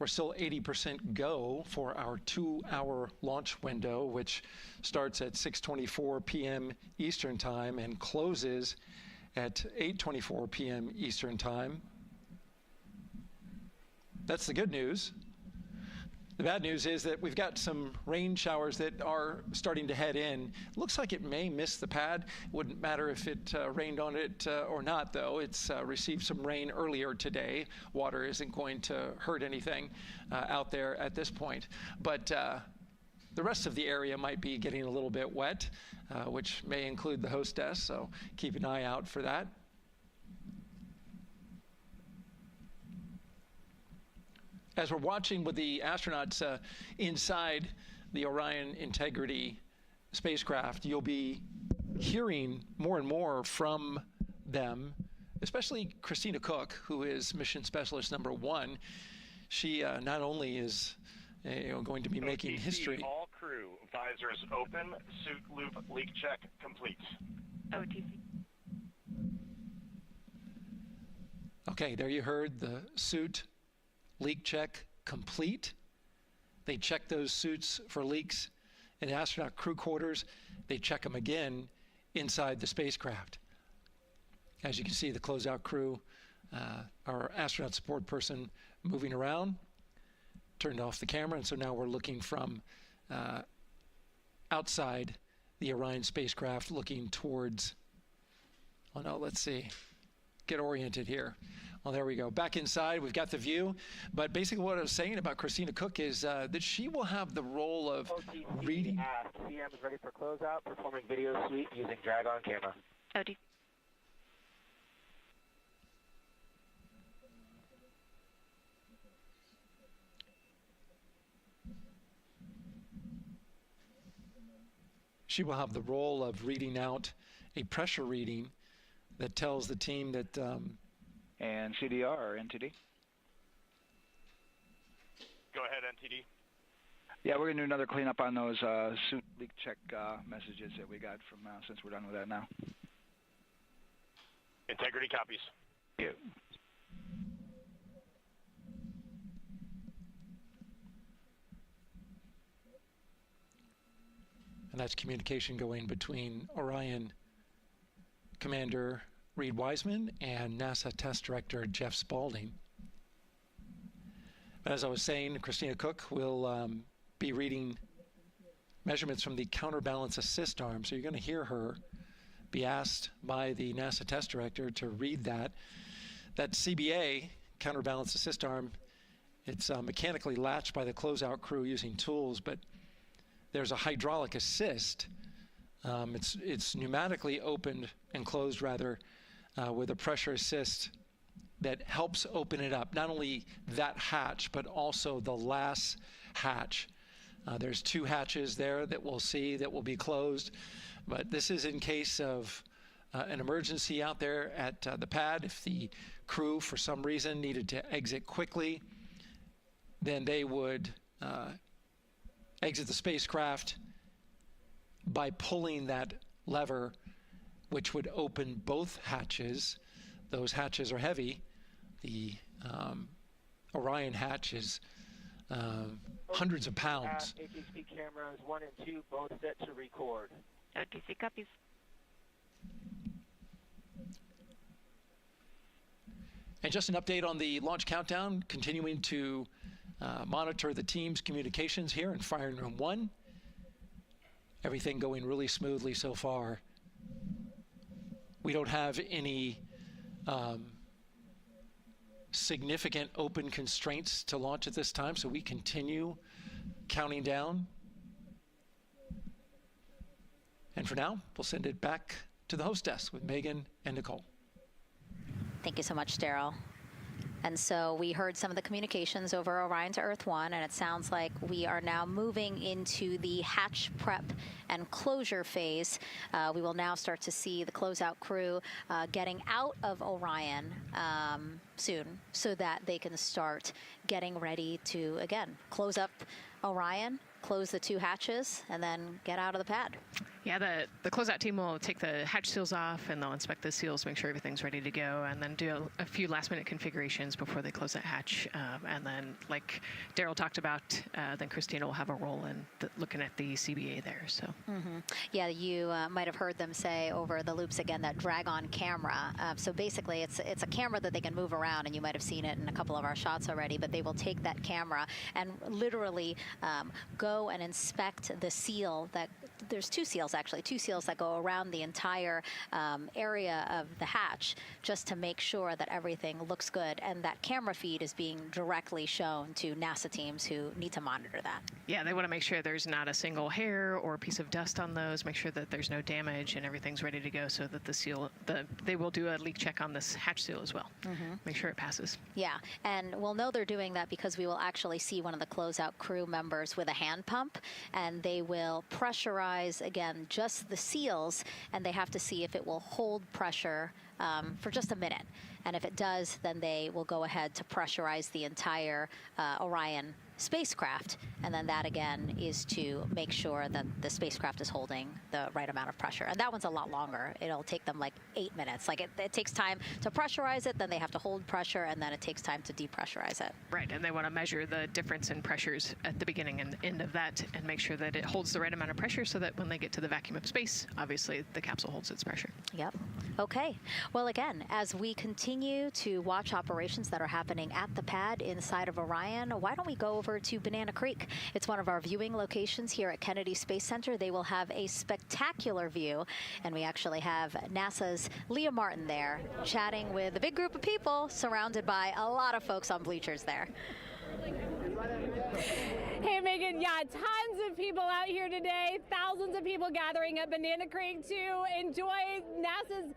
We're still 80% go for our 2-hour launch window, which starts at 6:24 p.m. Eastern Time and closes at 8:24 p.m. Eastern Time. That's the good news. The bad news is that we've got some rain showers that are starting to head in. Looks like it may miss the pad. Wouldn't matter if it rained on it or not, though. It's received some rain earlier today. Water isn't going to hurt anything out there at this point. But the rest of the area might be getting a little bit wet, which may include the hostess, so keep an eye out for that. As we're watching with the astronauts inside the Orion Integrity spacecraft, you'll be hearing more and more from them, especially Christina Cook, who is Mission Specialist number 1. She not only is going to be making history. All crew, visors open, suit loop leak check complete. OTC. Okay, there you heard the suit leak check complete. They check those suits for leaks in astronaut crew quarters. They check them again inside the spacecraft. As you can see, the closeout crew, our astronaut support person moving around, turned off the camera, and so now we're looking from outside the Orion spacecraft looking towards, oh no, let's see, get oriented here. Well, there we go. Back inside, we've got the view. But basically what I was saying about Christina Cook is that she will have the role of reading. CM is ready for closeout, performing video sweep using drag-on camera. OTC. She will have the role of reading out a pressure reading that tells the team that and CDR or NTD? Go ahead, NTD. Yeah, we're going to do another cleanup on those suit leak check messages that we got from since we're done with that now. Integrity copies. Yeah. And that's communication going between Orion Commander Reed Wiseman and NASA Test Director Jeff Spaulding. But as I was saying, Christina Cook will be reading measurements from the counterbalance assist arm. So you're going to hear her be asked by the NASA Test Director to read that. That CBA, counterbalance assist arm, it's mechanically latched by the closeout crew using tools, but there's a hydraulic assist. It's pneumatically opened and closed, rather, with a pressure assist that helps open it up. Not only that hatch, but also the last hatch. There's 2 hatches there that we'll see that will be closed, but this is in case of an emergency out there at the pad. If the crew, for some reason, needed to exit quickly, then they would exit the spacecraft by pulling that lever, which would open both hatches. Those hatches are heavy. The Orion hatch is hundreds of pounds. HHP cameras 1 and 2 both set to record. OTC copies. And just an update on the launch countdown, continuing to monitor the team's communications here in Firing Room 1. Everything going really smoothly so far. We don't have any significant open constraints to launch at this time, so we continue counting down. And for now, we'll send it back to the host desk with Megan and Nicole. Thank you so much, Daryl. And so we heard some of the communications over Orion to Earth 1, and it sounds like we are now moving into the hatch prep and closure phase. We will now start to see the closeout crew getting out of Orion soon so that they can start getting ready to, again, close up Orion, close the 2 hatches, and then get out of the pad. Yeah, the closeout team will take the hatch seals off, and they'll inspect the seals, make sure everything's ready to go, and then do a few last-minute configurations before they close that hatch. And then, like Daryl talked about, then Christina will have a role in looking at the CBA there. So. Yeah, you might have heard them say over the loops again that drag-on camera. So basically, it's a camera that they can move around, and you might have seen it in a couple of our shots already. But they will take that camera and literally go and inspect the seal that. There's 2 seals, actually, 2 seals that go around the entire area of the hatch just to make sure that everything looks good. And that camera feed is being directly shown to NASA teams who need to monitor that. Yeah, they want to make sure there's not a single hair or a piece of dust on those, make sure that there's no damage and everything's ready to go so that the seal, they will do a leak check on this hatch seal as well. Make sure it passes. Yeah, and we'll know they're doing that because we will actually see one of the closeout crew members with a hand pump, and they will pressurize, again, just the seals, and they have to see if it will hold pressure for just a minute. And if it does, then they will go ahead to pressurize the entire Orion spacecraft. And then that, again, is to make sure that the spacecraft is holding the right amount of pressure. And that one's a lot longer. It'll take them like 8 minutes. Like it takes time to pressurize it, then they have to hold pressure, and then it takes time to depressurize it. Right, and they want to measure the difference in pressures at the beginning and end of that and make sure that it holds the right amount of pressure so that when they get to the vacuum of space, obviously the capsule holds its pressure. Yep. Okay. Well, again, as we continue to watch operations that are happening at the pad inside of Orion, why don't we go over to Banana Creek? It's one of our viewing locations here at Kennedy Space Center. They will have a spectacular view, and we actually have NASA's Leah Martin there chatting with a big group of people surrounded by a lot of folks on bleachers there. Hey, Megan, yeah, tons of people out here today, thousands of people gathering at Banana Creek to enjoy NASA's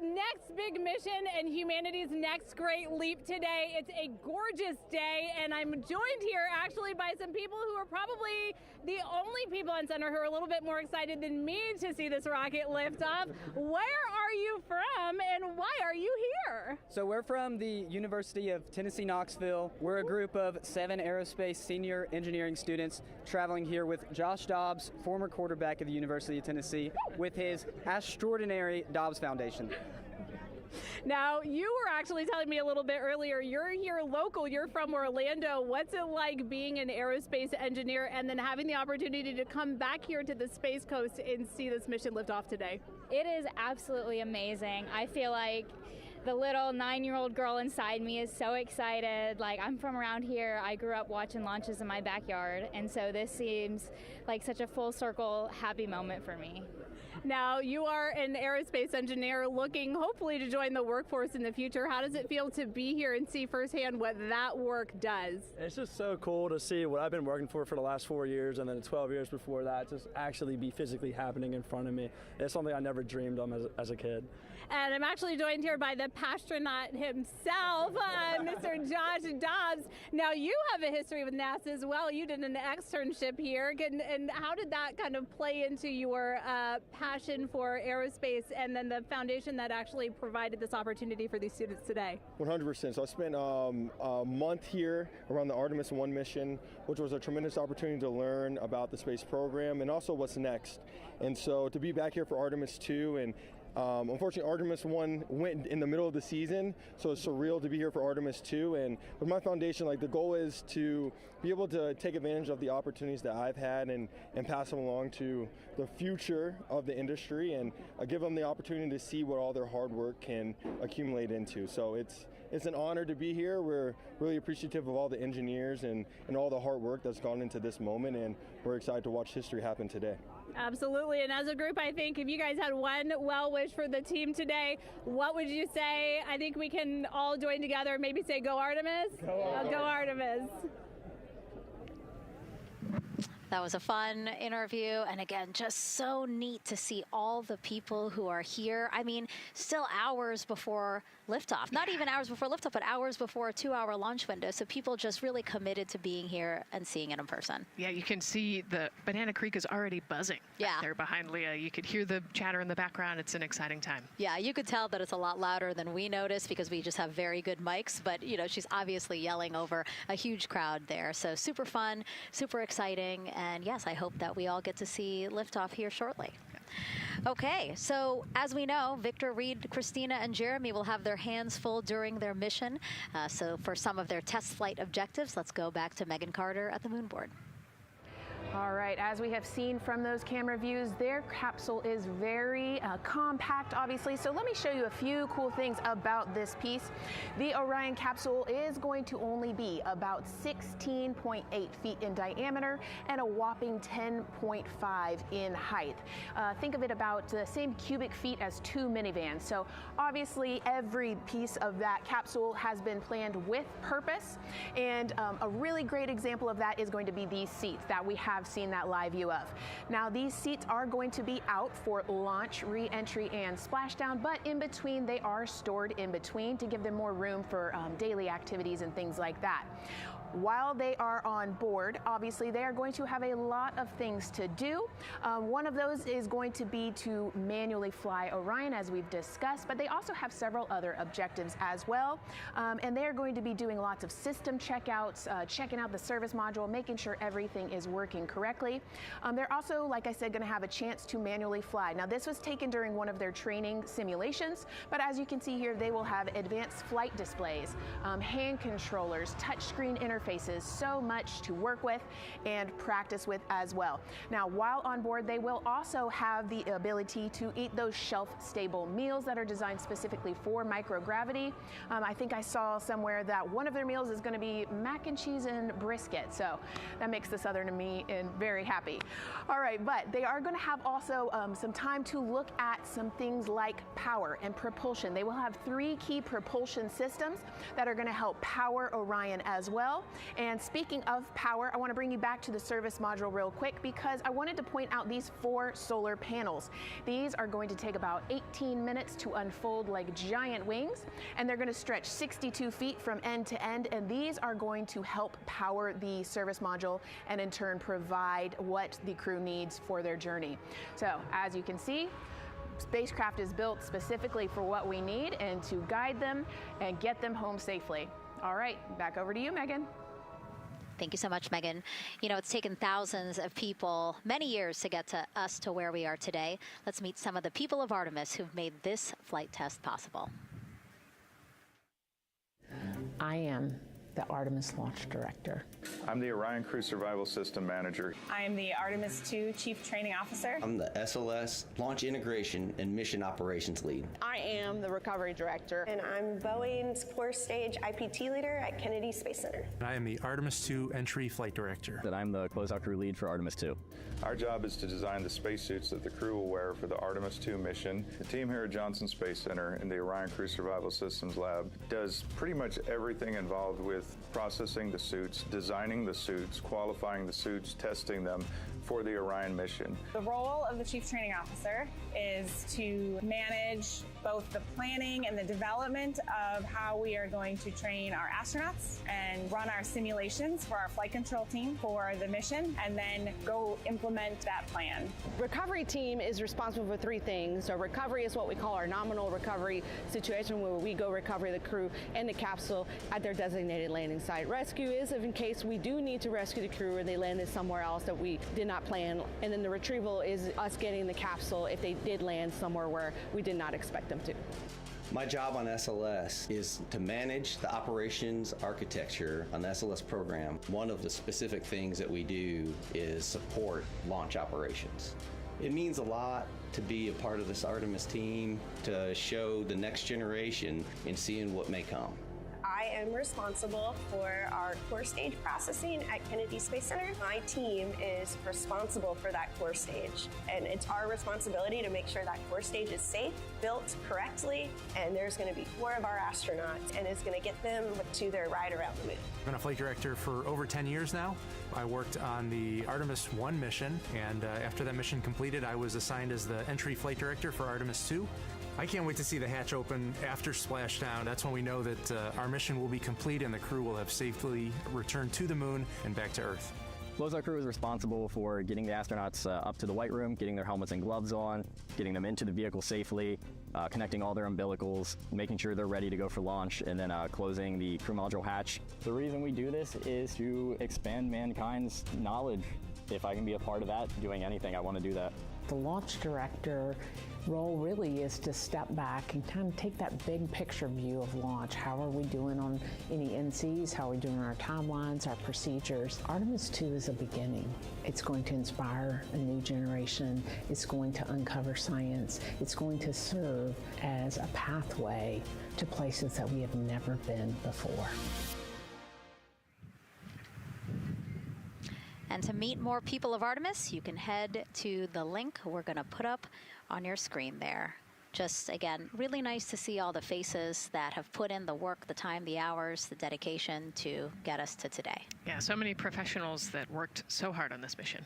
next big mission and humanity's next great leap today. It's a gorgeous day, and I'm joined here actually by some people who are probably the only people on center who are a little bit more excited than me to see this rocket lift off. Where are you from, and why are you here? So we're from the University of Tennessee, Knoxville. We're a group of 7 aerospace senior engineering students traveling here with Josh Dobbs, former quarterback of the University of Tennessee, with his extraordinary Dobbs Foundation. Now, you were actually telling me a little bit earlier, you're here local, you're from Orlando. What's it like being an aerospace engineer and then having the opportunity to come back here to the Space Coast and see this mission lift off today? It is absolutely amazing. I feel like the little 9-year-old girl inside me is so excited. Like, I'm from around here. I grew up watching launches in my backyard, and so this seems like such a full circle happy moment for me. Now, you are an aerospace engineer looking hopefully to join the workforce in the future. How does it feel to be here and see firsthand what that work does? It's just so cool to see what I've been working for the last 4 years and then 12 years before that just actually be physically happening in front of me. It's something I never dreamed of as a kid. And I'm actually joined here by the pastronaut himself, Mr. Josh Dobbs. Now, you have a history with NASA as well. You did an externship here. And how did that kind of play into your past passion for aerospace and then the foundation that actually provided this opportunity for these students today? 100%. So I spent a month here around the Artemis I mission, which was a tremendous opportunity to learn about the space program and also what's next. And so to be back here for Artemis II, and unfortunately, Artemis I went in the middle of the season, so it's surreal to be here for Artemis II. And with my foundation, like, the goal is to be able to take advantage of the opportunities that I've had and pass them along to the future of the industry and give them the opportunity to see what all their hard work can accumulate into. So it's an honor to be here. We're really appreciative of all the engineers and all the hard work that's gone into this moment, and we're excited to watch history happen today. Absolutely, and as a group, I think if you guys had one well wish for the team today, what would you say? I think we can all join together and maybe say, go Artemis? Go Artemis. That was a fun interview, and again, just so neat to see all the people who are here. I mean, still hours before liftoff. Not even hours before liftoff, but hours before a 2-hour launch window. So people just really committed to being here and seeing it in person. Yeah, you can see the Banana Creek is already buzzing. Yeah. There behind Leah. You could hear the chatter in the background. It's an exciting time. Yeah, you could tell that it's a lot louder than we noticed because we just have very good mics, but you know, she's obviously yelling over a huge crowd there. So super fun, super exciting, and yes, I hope that we all get to see liftoff here shortly. Okay, so as we know, Victor, Reed, Christina, and Jeremy will have their hands full during their mission. So for some of their test flight objectives, let's go back to Megan Carter at the moonboard. All right, as we have seen from those camera views, their capsule is very compact, obviously. So let me show you a few cool things about this piece. The Orion capsule is going to only be about 16.8 feet in diameter and a whopping 10.5 in height. Think of it about the same cubic feet as 2 minivans. So obviously every piece of that capsule has been planned with purpose. And a really great example of that is going to be these seats that we have seen that live view of. Now these seats are going to be out for launch, re-entry, and splashdown, but in between they are stored in between to give them more room for daily activities and things like that. While they are on board, obviously they are going to have a lot of things to do. One of those is going to be to manually fly Orion, as we've discussed, but they also have several other objectives as well. And they're going to be doing lots of system checkouts, checking out the service module, making sure everything is working correctly. They're also, like I said, going to have a chance to manually fly. Now this was taken during one of their training simulations, but as you can see here, they will have advanced flight displays, hand controllers, touchscreen interfaces, so much to work with and practice with as well. Now, while on board, they will also have the ability to eat those shelf-stable meals that are designed specifically for microgravity. I think I saw somewhere that one of their meals is going to be mac and cheese and brisket, so that makes the Southern in me very happy. All right, but they are going to have also some time to look at some things like power and propulsion. They will have 3 key propulsion systems that are going to help power Orion as well. And speaking of power, I want to bring you back to the service module real quick because I wanted to point out these 4 solar panels. These are going to take about 18 minutes to unfold like giant wings, and they're going to stretch 62 feet from end to end, and these are going to help power the service module and in turn provide what the crew needs for their journey. So as you can see, spacecraft is built specifically for what we need and to guide them and get them home safely. All right, back over to you, Megan. Thank you so much, Megan. You know, it's taken thousands of people many years to get to us to where we are today. Let's meet some of the people of Artemis who've made this flight test possible. I am the Artemis Launch Director. I'm the Orion Crew Survival System Manager. I am the Artemis II Chief Training Officer. I'm the SLS Launch Integration and Mission Operations Lead. I am the Recovery Director. And I'm Boeing's Core Stage IPT Leader at Kennedy Space Center. And I am the Artemis II Entry Flight Director. And I'm the Closeout Crew Lead for Artemis II. Our job is to design the spacesuits that the crew will wear for the Artemis II mission. The team here at Johnson Space Center in the Orion Crew Survival Systems Lab does pretty much everything involved with with processing the suits, designing the suits, qualifying the suits, testing them for the Orion mission. The role of the Chief Training Officer is to manage both the planning and the development of how we are going to train our astronauts and run our simulations for our flight control team for the mission, and then go implement that plan. Recovery team is responsible for three things. So recovery is what we call our nominal recovery situation, where we go recover the crew and the capsule at their designated landing site. Rescue is in case we do need to rescue the crew or they landed somewhere else that we did not plan. And then the retrieval is us getting the capsule if they did land somewhere where we did not expect them to. My job on SLS is to manage the operations architecture on the SLS program. One of the specific things that we do is support launch operations. It means a lot to be a part of this Artemis team, to show the next generation in seeing what may come. I am responsible for our core stage processing at Kennedy Space Center. My team is responsible for that core stage, and it's our responsibility to make sure that core stage is safe, built correctly, and there's going to be 4 of our astronauts, and it's going to get them to their ride around the moon. I've been a flight director for over 10 years now. I worked on the Artemis I mission, and after that mission completed, I was assigned as the entry flight director for Artemis II. I can't wait to see the hatch open after splashdown. That's when we know that our mission will be complete and the crew will have safely returned to the moon and back to Earth. Flowzone crew is responsible for getting the astronauts up to the White Room, getting their helmets and gloves on, getting them into the vehicle safely, connecting all their umbilicals, making sure they're ready to go for launch, and then closing the crew module hatch. The reason we do this is to expand mankind's knowledge. If I can be a part of that, doing anything, I want to do that. The launch director role really is to step back and kind of take that big picture view of launch. How are we doing on any NCs? How are we doing on our timelines, our procedures? Artemis II is a beginning. It's going to inspire a new generation. It's going to uncover science. It's going to serve as a pathway to places that we have never been before. And to meet more people of Artemis, you can head to the link we're going to put up on your screen there. Just, again, really nice to see all the faces that have put in the work, the time, the hours, the dedication to get us to today. Yeah, so many professionals that worked so hard on this mission.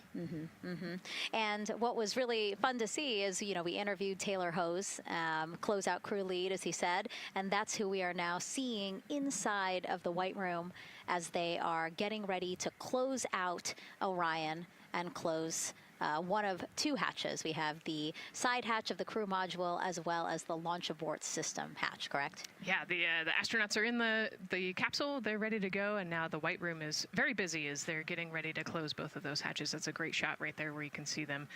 And what was really fun to see is, you know, we interviewed Taylor Hose, closeout crew lead, as he said, and that's who we are now seeing inside of the White Room as they are getting ready to close out Orion and close one of 2 hatches. We have the side hatch of the crew module as well as the launch abort system hatch, correct? Yeah, the astronauts are in the capsule. They're ready to go, and now the White Room is very busy as they're getting ready to close both of those hatches. That's a great shot right there where you can see them.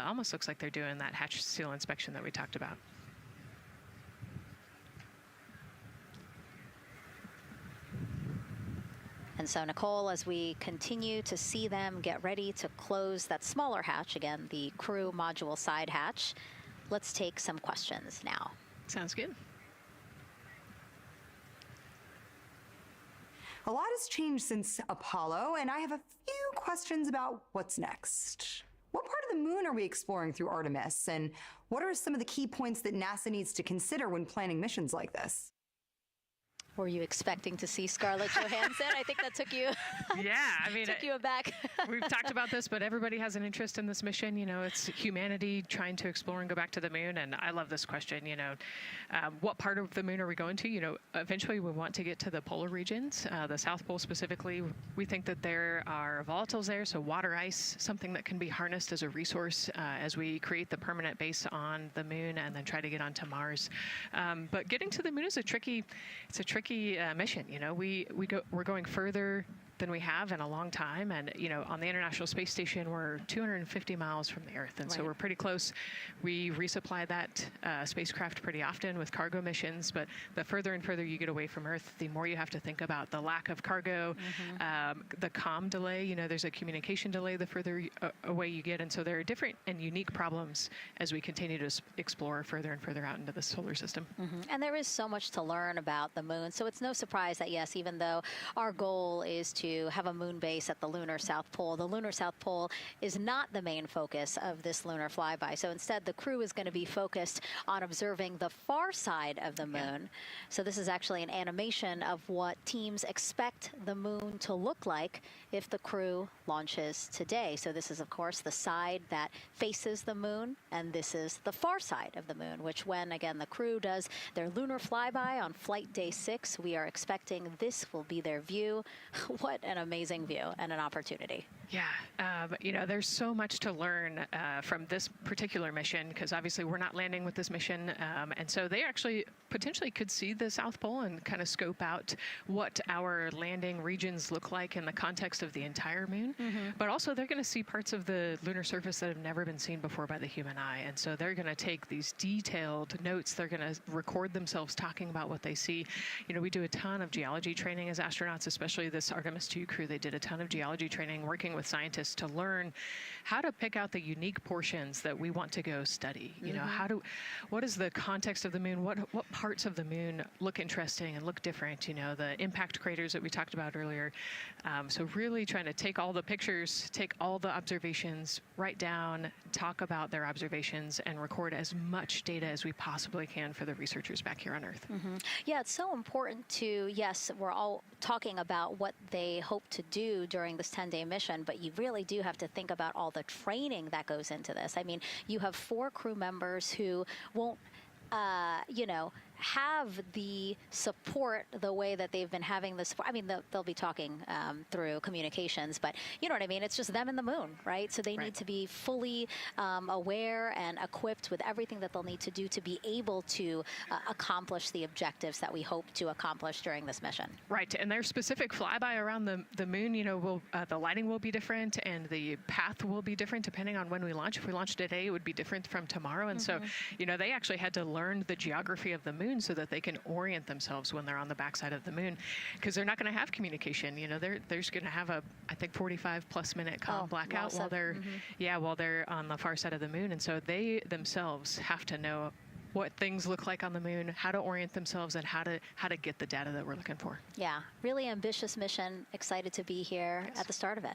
Almost looks like they're doing that hatch seal inspection that we talked about. And so, Nicole, as we continue to see them get ready to close that smaller hatch, again, the crew module side hatch, let's take some questions now. Sounds good. A lot has changed since Apollo, and I have a few questions about what's next. What part of the moon are we exploring through Artemis, and what are some of the key points that NASA needs to consider when planning missions like this? Were you expecting to see Scarlett Johansson? I think that took you. Yeah, I mean, took you aback. We've talked about this, but everybody has an interest in this mission. You know, it's humanity trying to explore and go back to the moon. And I love this question. You know, what part of the moon are we going to? You know, eventually we want to get to the polar regions, the South Pole specifically. We think that there are volatiles there, so water ice, something that can be harnessed as a resource as we create the permanent base on the moon and then try to get onto Mars. But getting to the moon is a tricky mission. You know, we're going further than we have in a long time, and you know, on the International Space Station we're 250 miles from the Earth, and so we're pretty close. We resupply that spacecraft pretty often with cargo missions, but the further and further you get away from Earth, the more you have to think about the lack of cargo, the comm delay. You know, there's a communication delay the further away you get, and so there are different and unique problems as we continue to explore further and further out into the solar system. And there is so much to learn about the moon, so it's no surprise that yes, even though our goal is to to have a moon base at the lunar South Pole. The lunar South Pole is not the main focus of this lunar flyby. So instead, the crew is going to be focused on observing the far side of the moon. So this is actually an animation of what teams expect the moon to look like if the crew launches today. So this is, of course, the side that faces the moon, and this is the far side of the moon, which when, again, the crew does their lunar flyby on flight day 6, we are expecting this will be their view. What an amazing view and an opportunity. Yeah, you know, there's so much to learn from this particular mission, because obviously we're not landing with this mission, and so they actually potentially could see the South Pole and kind of scope out what our landing regions look like in the context of the entire moon. But also they're going to see parts of the lunar surface that have never been seen before by the human eye, and so they're going to take these detailed notes. They're going to record themselves talking about what they see. You know, we do a ton of geology training as astronauts, especially this Artemis II crew. They did a ton of geology training working with scientists to learn how to pick out the unique portions that we want to go study. You know, what is the context of the moon? What parts of the moon look interesting and look different? You know, the impact craters that we talked about earlier. So really trying to take all the pictures, take all the observations, write down, talk about their observations, and record as much data as we possibly can for the researchers back here on Earth. Yeah, it's so important to, yes, we're all talking about what they hope to do during this 10-day mission, but you really do have to think about all the training that goes into this. I mean, you have 4 crew members who won't, you know, have the support the way that they've been having this. I mean, they'll be talking through communications, but you know what I mean? It's just them and the moon, right? So they need to be fully aware and equipped with everything that they'll need to do to be able to accomplish the objectives that we hope to accomplish during this mission. Right, and their specific flyby around the moon, you know, the lighting will be different and the path will be different depending on when we launch. If we launch today, it would be different from tomorrow. And so, you know, they actually had to learn the geography of the moon so that they can orient themselves when they're on the backside of the moon, because they're not going to have communication. You know, they're going to have a, I think, 45+ minute comm blackout while they're while they're on the far side of the moon. And so they themselves have to know what things look like on the moon, how to orient themselves, and how to get the data that we're looking for. Yeah, really ambitious mission. Excited to be here at the start of it.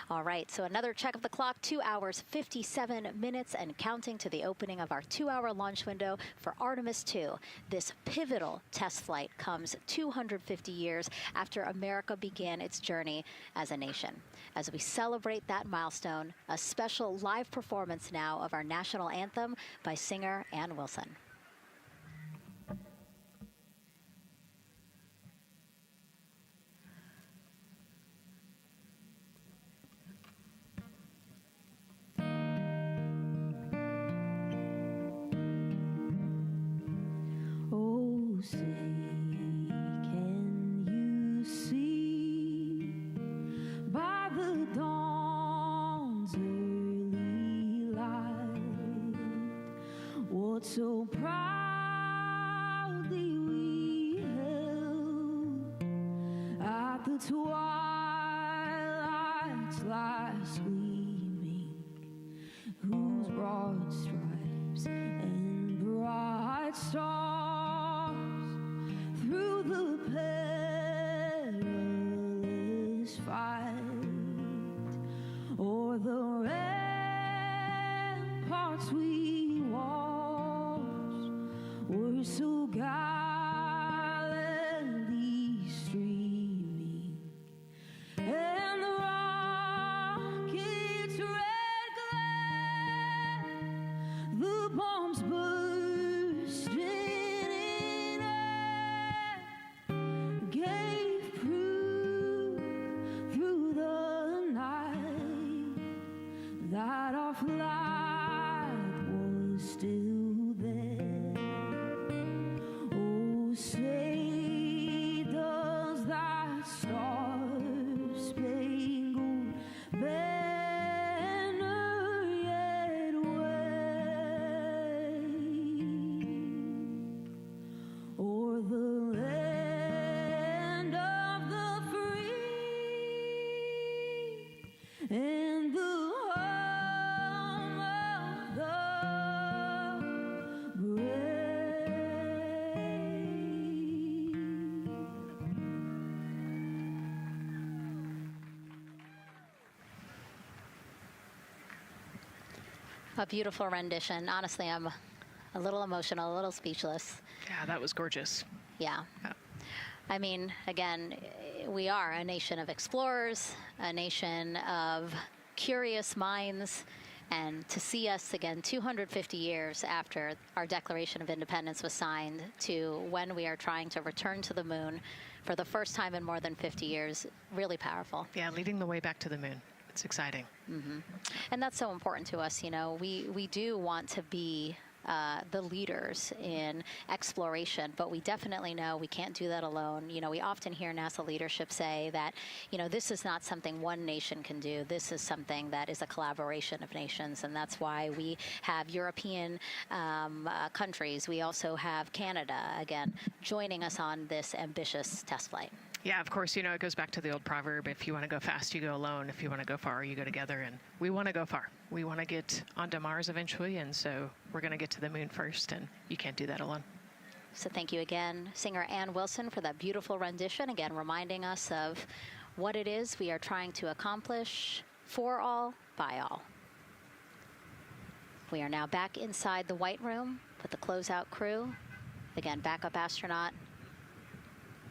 All right, so another check of the clock, 2 hours, 57 minutes and counting to the opening of our 2-hour launch window for Artemis II. This pivotal test flight comes 250 years after America began its journey as a nation. As we celebrate that milestone, a special live performance now of our national anthem by singer Ann Wilson. Say, can you see by the dawn's early light what so proudly we held at the twilight's last gleaming, whose broad stripes and bright stars through the perilous fight, o'er the ramparts we watched, were so gallantly streaming, and the rocket's red glare, the bombs bursting in air, gave proof through the night that our flag was still there. Oh, say does that star-spangled banner yet wave o'er the land of the free and the home A beautiful rendition. Honestly, I'm a little emotional, a little speechless. Yeah, that was gorgeous. Yeah. I mean, again, we are a nation of explorers, a nation of curious minds, and to see us again 250 years after our Declaration of Independence was signed to when we are trying to return to the moon for the first time in more than 50 years, really powerful. Yeah, leading the way back to the moon. It's exciting. Mm-hmm. And that's so important to us. You know, we do want to be the leaders in exploration, but we definitely know we can't do that alone. You know, we often hear NASA leadership say that, you know, this is not something one nation can do. This is something that is a collaboration of nations, and that's why we have European countries. We also have Canada, again, joining us on this ambitious test flight. Yeah, of course, you know, it goes back to the old proverb, if you want to go fast, you go alone. If you want to go far, you go together. And we want to go far. We want to get onto Mars eventually, and so we're going to get to the moon first, and you can't do that alone. So thank you again, singer Ann Wilson, for that beautiful rendition, again reminding us of what it is we are trying to accomplish for all, by all. We are now back inside the White Room with the closeout crew. Again, backup astronaut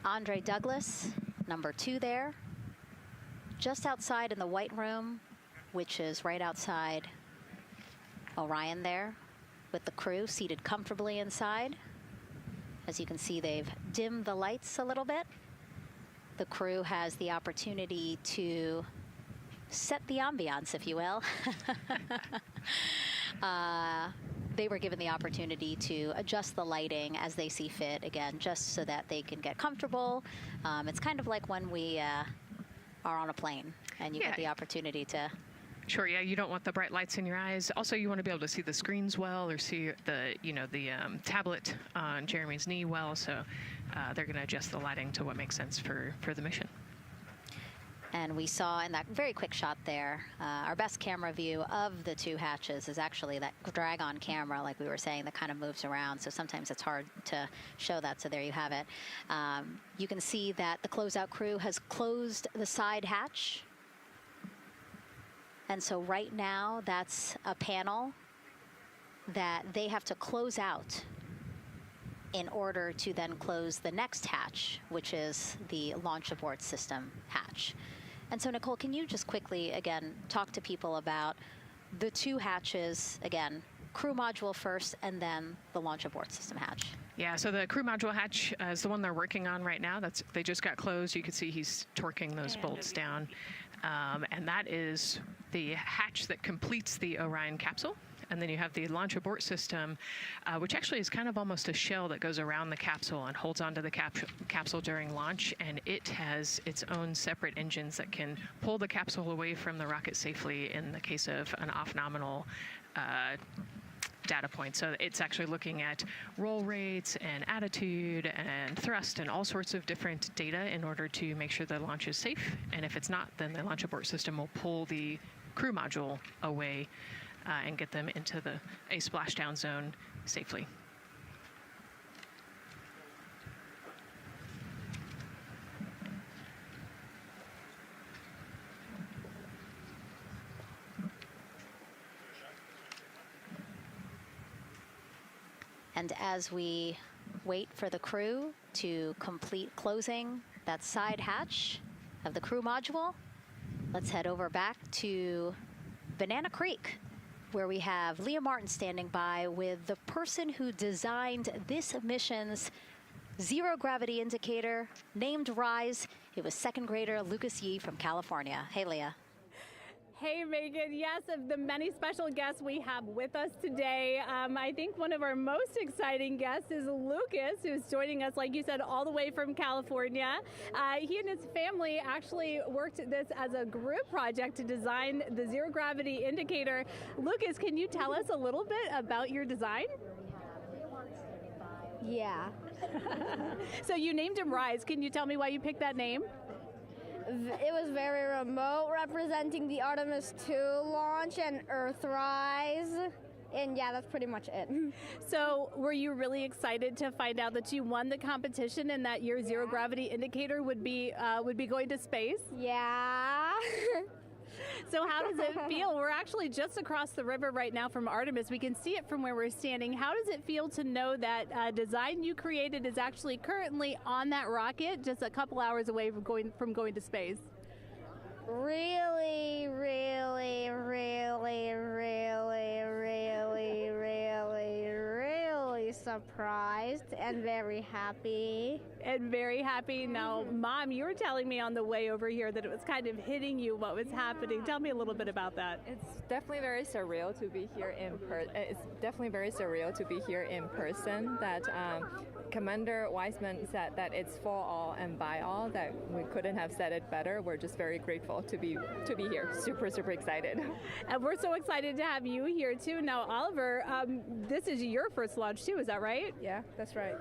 Andre Douglas, number 2 there, just outside in the White Room, which is right outside Orion there, with the crew seated comfortably inside. As you can see, they've dimmed the lights a little bit. The crew has the opportunity to set the ambiance, if you will. They were given the opportunity to adjust the lighting as they see fit, again, just so that they can get comfortable. It's kind of like when we are on a plane and you get the opportunity to... Sure, yeah, you don't want the bright lights in your eyes. Also, you want to be able to see the screens well, or see the, you know, the tablet on Jeremy's knee well, so they're going to adjust the lighting to what makes sense for the mission. And we saw in that very quick shot there, our best camera view of the 2 hatches is actually that drag-on camera, like we were saying, that kind of moves around. So sometimes it's hard to show that. So there you have it. You can see that the closeout crew has closed the side hatch. And so right now, that's a panel that they have to close out in order to then close the next hatch, which is the launch abort system hatch. And so, Nicole, can you just quickly, again, talk to people about the 2 hatches, again, crew module first, and then the launch abort system hatch? Yeah, so the crew module hatch is the one they're working on right now. They just got closed. You can see he's torquing those bolts down. And that is the hatch that completes the Orion capsule. And then you have the launch abort system, which actually is kind of almost a shell that goes around the capsule and holds onto the capsule during launch. And it has its own separate engines that can pull the capsule away from the rocket safely in the case of an off-nominal data point. So it's actually looking at roll rates and attitude and thrust and all sorts of different data in order to make sure the launch is safe. And if it's not, then the launch abort system will pull the crew module away and get them into a splashdown zone safely. And as we wait for the crew to complete closing that side hatch of the crew module, let's head over back to Banana Creek, where we have Leah Martin standing by with the person who designed this mission's zero gravity indicator, named RISE. It was 2nd grader Lucas Yee from California. Hey, Leah. Hey, Megan. Yes, of the many special guests we have with us today, I think one of our most exciting guests is Lucas, who's joining us, like you said, all the way from California. He and his family actually worked this as a group project to design the zero gravity indicator. Lucas, can you tell us a little bit about your design? Yeah. So you named him RISE. Can you tell me why you picked that name? It was very remote, representing the Artemis II launch and Earthrise. And yeah, that's pretty much it. So were you really excited to find out that you won the competition and that your zero gravity indicator would be going to space? Yeah. So how does it feel? We're actually just across the river right now from Artemis. We can see it from where we're standing. How does it feel to know that design you created is actually currently on that rocket just a couple hours away from going to space? Really, really, really, really, really, really, really surprised and very happy. And very happy. Now, Mom, you were telling me on the way over here that it was kind of hitting you what was happening. Tell me a little bit about that. It's definitely very surreal to be here in person. That Commander Weissman said that it's for all and by all. That we couldn't have said it better. We're just very grateful to be here. Super, super excited. And we're so excited to have you here too. Now, Oliver, this is your first launch too. Is that right? Yeah, that's right.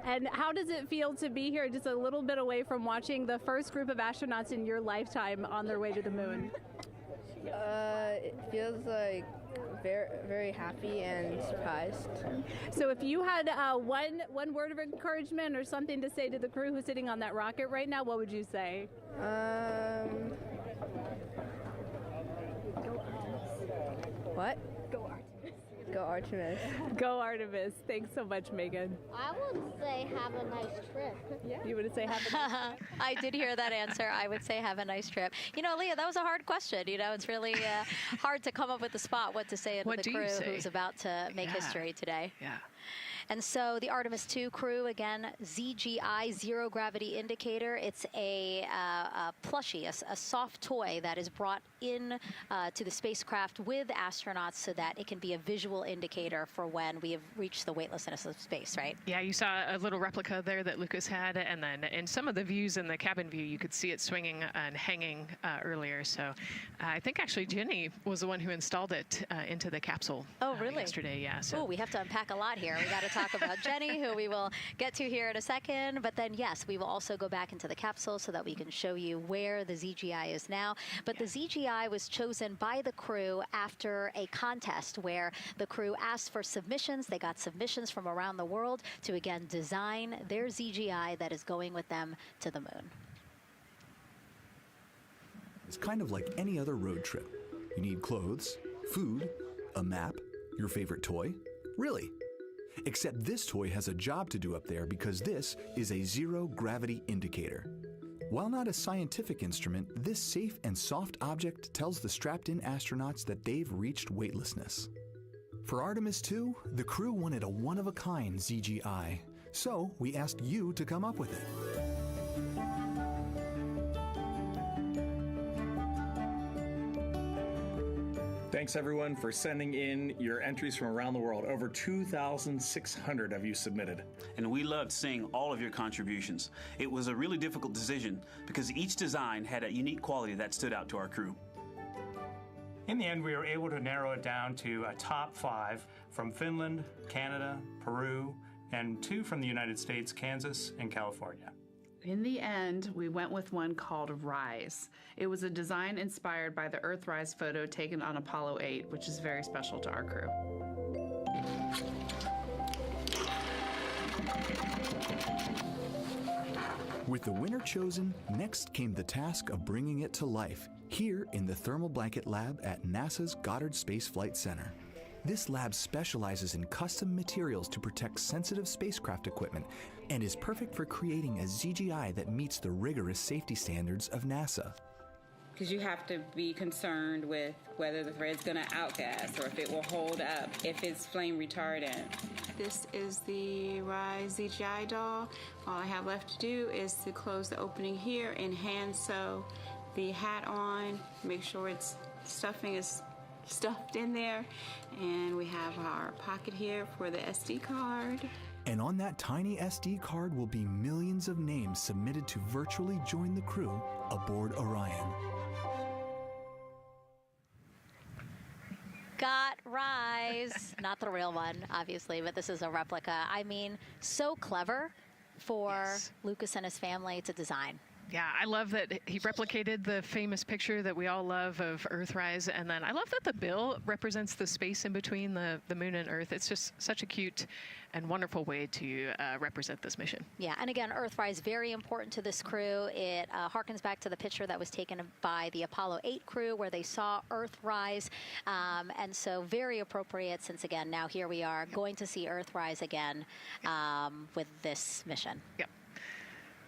And how does it feel to be here just a little bit away from watching the first group of astronauts in your lifetime on their way to the moon? It feels like very, very happy and surprised. So if you had one word of encouragement or something to say to the crew who's sitting on that rocket right now, what would you say? What? Go Artemis. Go Artemis. Go Artemis. Thanks so much, Megan. I would say have a nice trip. Yeah. You would say have a nice trip? I did hear that answer. I would say have a nice trip. You know, Leah, that was a hard question. You know, it's really hard to come up with the spot what to say to the crew who's about to make history today. Yeah. And so the Artemis II crew, again, ZGI, Zero Gravity Indicator. It's a plushie, a soft toy that is brought in to the spacecraft with astronauts so that it can be a visual indicator for when we have reached the weightlessness of space, right? Yeah, you saw a little replica there that Lucas had, and then in some of the views in the cabin view, you could see it swinging and hanging earlier. So I think actually Jenny was the one who installed it into the capsule. Oh, really? Yesterday, yeah. So. Oh, we have to unpack a lot here. We got to talk about Jenny, who we will get to here in a second. But then, yes, we will also go back into the capsule so that we can show you where the ZGI is now. But the ZGI was chosen by the crew after a contest where the crew asked for submissions. They got submissions from around the world to, again, design their ZGI that is going with them to the moon. It's kind of like any other road trip. You need clothes, food, a map, your favorite toy. Really. Except this toy has a job to do up there because this is a zero-gravity indicator. While not a scientific instrument, this safe and soft object tells the strapped-in astronauts that they've reached weightlessness. For Artemis II, the crew wanted a one-of-a-kind ZGI, so we asked you to come up with it. Thanks everyone for sending in your entries from around the world. Over 2,600 of you submitted. And we loved seeing all of your contributions. It was a really difficult decision because each design had a unique quality that stood out to our crew. In the end, we were able to narrow it down to a top 5 from Finland, Canada, Peru, and 2 from the United States, Kansas, and California. In the end, we went with one called Rise. It was a design inspired by the Earthrise photo taken on Apollo 8, which is very special to our crew. With the winner chosen, next came the task of bringing it to life here in the Thermal Blanket Lab at NASA's Goddard Space Flight Center. This lab specializes in custom materials to protect sensitive spacecraft equipment and is perfect for creating a ZGI that meets the rigorous safety standards of NASA. Because you have to be concerned with whether the thread's going to outgas or if it will hold up, if it's flame retardant. This is the Rise ZGI doll. All I have left to do is to close the opening here and hand sew the hat on, make sure its stuffing is stuffed in there, and we have our pocket here for the SD card. And on that tiny SD card will be millions of names submitted to virtually join the crew aboard Orion. Got Rise. Not the real one, obviously, but this is a replica. I mean, so clever for Lucas and his family to design. Yeah, I love that he replicated the famous picture that we all love of Earthrise, and then I love that the bill represents the space in between the moon and Earth. It's just such a cute and wonderful way to represent this mission. Yeah, and again, Earthrise, very important to this crew. It harkens back to the picture that was taken by the Apollo 8 crew where they saw Earthrise, and so very appropriate since, again, now here we are going to see Earthrise again with this mission. Yep.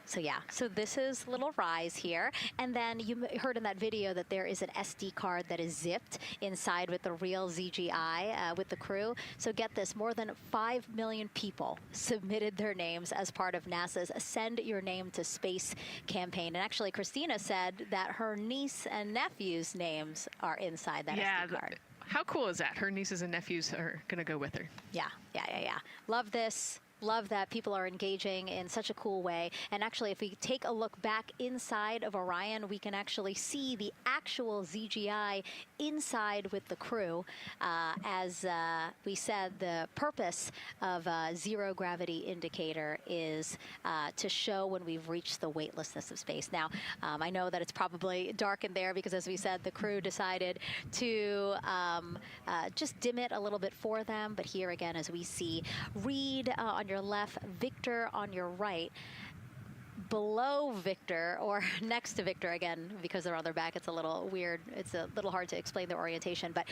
So yeah, so this is little Rise here. And then you heard in that video that there is an SD card that is zipped inside with the real ZGI with the crew. So get this, more than 5 million people submitted their names as part of NASA's Send Your Name to Space campaign. And actually, Christina said that her niece and nephew's names are inside that SD card. How cool is that? Her nieces and nephews are going to go with her. Yeah. Love this. Love that people are engaging in such a cool way. And actually, if we take a look back inside of Orion, we can actually see the actual ZGI inside with the crew. As we said, the purpose of a zero gravity indicator is to show when we've reached the weightlessness of space. Now, I know that it's probably dark in there because, as we said, the crew decided to just dim it a little bit for them. But here again, as we see, Reed on your left, Victor on your right. Below Victor, or next to Victor, again, because they're on their back, it's a little weird. It's a little hard to explain their orientation. But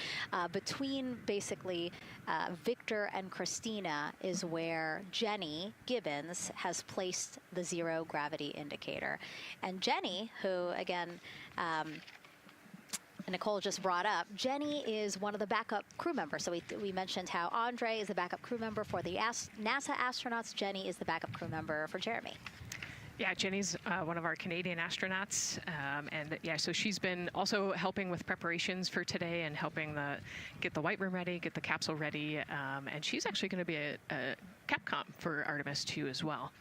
between basically Victor and Christina is where Jenny Gibbons has placed the zero gravity indicator. And Jenny, who, again, Nicole just brought up, Jenny is one of the backup crew members. So we mentioned how Andre is the backup crew member for the NASA astronauts. Jenny is the backup crew member for Jeremy. Yeah, Jenny's one of our Canadian astronauts, and yeah, so she's been also helping with preparations for today and helping get the White Room ready, get the capsule ready, and she's actually going to be a Capcom for Artemis II as well.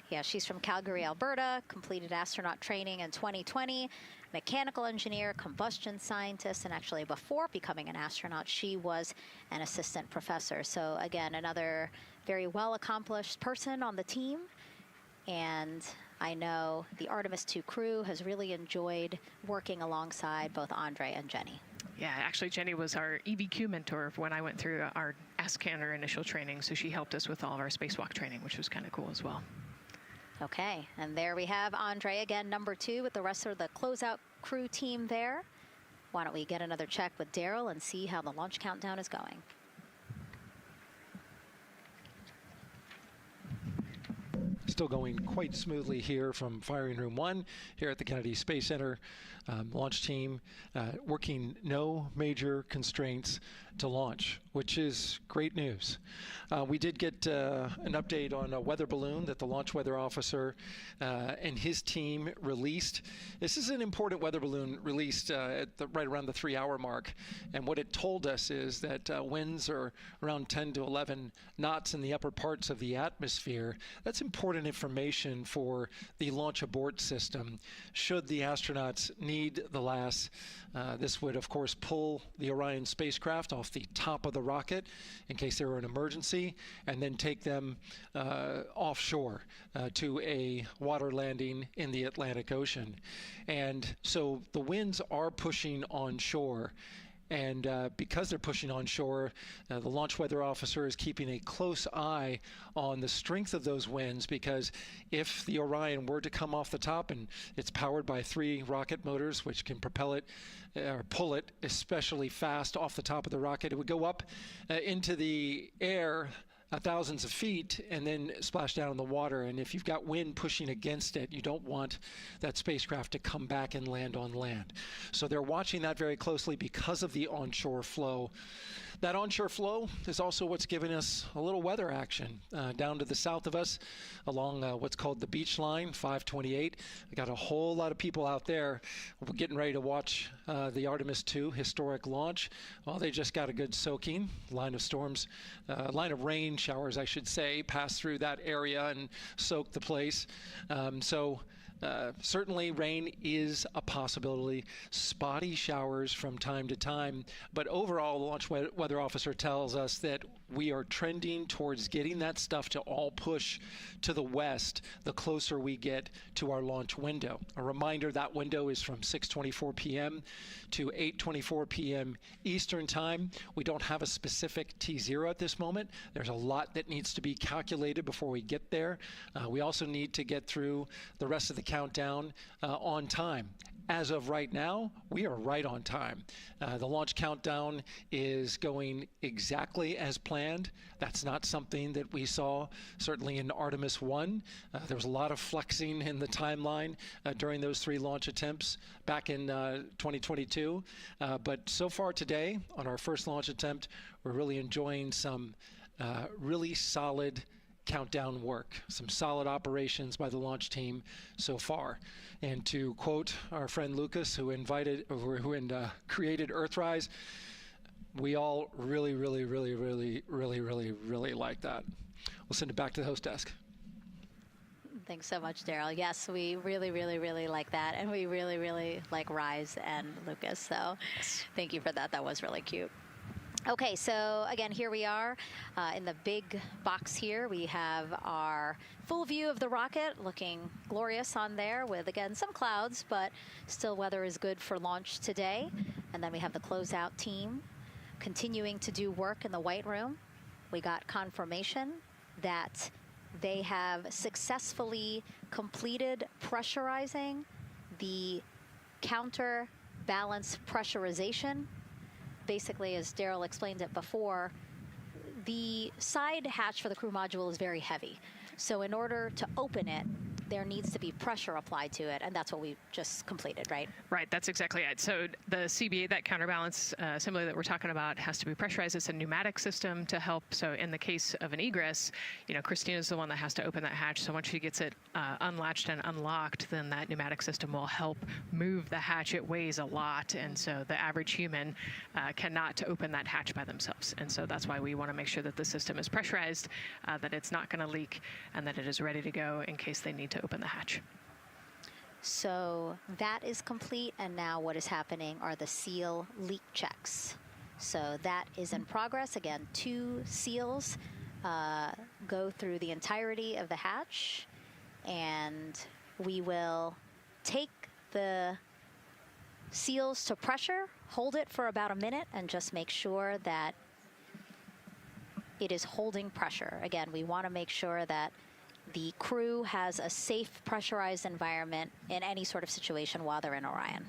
Yeah, she's from Calgary, Alberta, completed astronaut training in 2020, mechanical engineer, combustion scientist, and actually before becoming an astronaut, she was an assistant professor. So again, another very well-accomplished person on the team. And I know the Artemis II crew has really enjoyed working alongside both Andre and Jenny. Yeah, actually, Jenny was our EVQ mentor when I went through our AskCanner initial training, so she helped us with all of our spacewalk training, which was kind of cool as well. Okay, and there we have Andre again, number 2, with the rest of the closeout crew team there. Why don't we get another check with Daryl and see how the launch countdown is going. Still going quite smoothly here from Firing Room 1 here at the Kennedy Space Center. Launch team working no major constraints to launch, which is great news. We did get an update on a weather balloon that the launch weather officer and his team released. This is an important weather balloon released at right around the 3-hour mark. And what it told us is that winds are around 10 to 11 knots in the upper parts of the atmosphere. That's important information for the launch abort system should the astronauts need the LAS. This would, of course, pull the Orion spacecraft off the top of the rocket in case there were an emergency, and then take them offshore to a water landing in the Atlantic Ocean. And so the winds are pushing onshore. And because they're pushing onshore, the launch weather officer is keeping a close eye on the strength of those winds, because if the Orion were to come off the top, and it's powered by 3 rocket motors which can propel it or pull it especially fast off the top of the rocket, it would go up into the air thousands of feet and then splash down in the water. And if you've got wind pushing against it, you don't want that spacecraft to come back and land on land. So they're watching that very closely because of the onshore flow. That onshore flow is also what's giving us a little weather action down to the south of us along what's called the beach line, 528. We got a whole lot of people out there. We're getting ready to watch the Artemis II historic launch. Well, they just got a good soaking. Line of rain showers, I should say, passed through that area and soaked the place. Certainly rain is a possibility, spotty showers from time to time, but overall the launch weather officer tells us that we are trending towards getting that stuff to all push to the west the closer we get to our launch window. A reminder, that window is from 6:24 p.m. to 8:24 p.m. Eastern Time. We don't have a specific T0 at this moment. There's a lot that needs to be calculated before we get there. We also need to get through the rest of the countdown on time. As of right now, we are right on time. The launch countdown is going exactly as planned. That's not something that we saw certainly in Artemis I. There was a lot of flexing in the timeline during those 3 launch attempts back in 2022. But so far today, on our first launch attempt, we're really enjoying some really solid countdown work, some solid operations by the launch team so far. And to quote our friend Lucas, who created Earthrise, we all really like that. We'll send it back to the host desk. Thanks so much, Daryl. Yes, we really like that, and we really like Rise and Lucas. So thank you for that. That was really cute. Okay, so again, here we are in the big box here. We have our full view of the rocket, looking glorious on there with, again, some clouds, but still weather is good for launch today. And then we have the closeout team continuing to do work in the White Room. We got confirmation that they have successfully completed pressurizing the counterbalance pressurization. Basically, as Daryl explained it before, the side hatch for the crew module is very heavy. So in order to open it, there needs to be pressure applied to it, and that's what we just completed, right? Right, that's exactly it. So the CBA, that counterbalance assembly that we're talking about, has to be pressurized. It's a pneumatic system to help. So in the case of an egress, Christina's the one that has to open that hatch. So once she gets it unlatched and unlocked, then that pneumatic system will help move the hatch. It weighs a lot, and so the average human cannot open that hatch by themselves. And so that's why we want to make sure that the system is pressurized, that it's not going to leak, and that it is ready to go in case they need to open the hatch. So that is complete, and now what is happening are the seal leak checks. So that is in progress. Again, 2 seals go through the entirety of the hatch, and we will take the seals to pressure, hold it for about a minute, and just make sure that it is holding pressure. Again, we want to make sure that the crew has a safe, pressurized environment in any sort of situation while they're in Orion.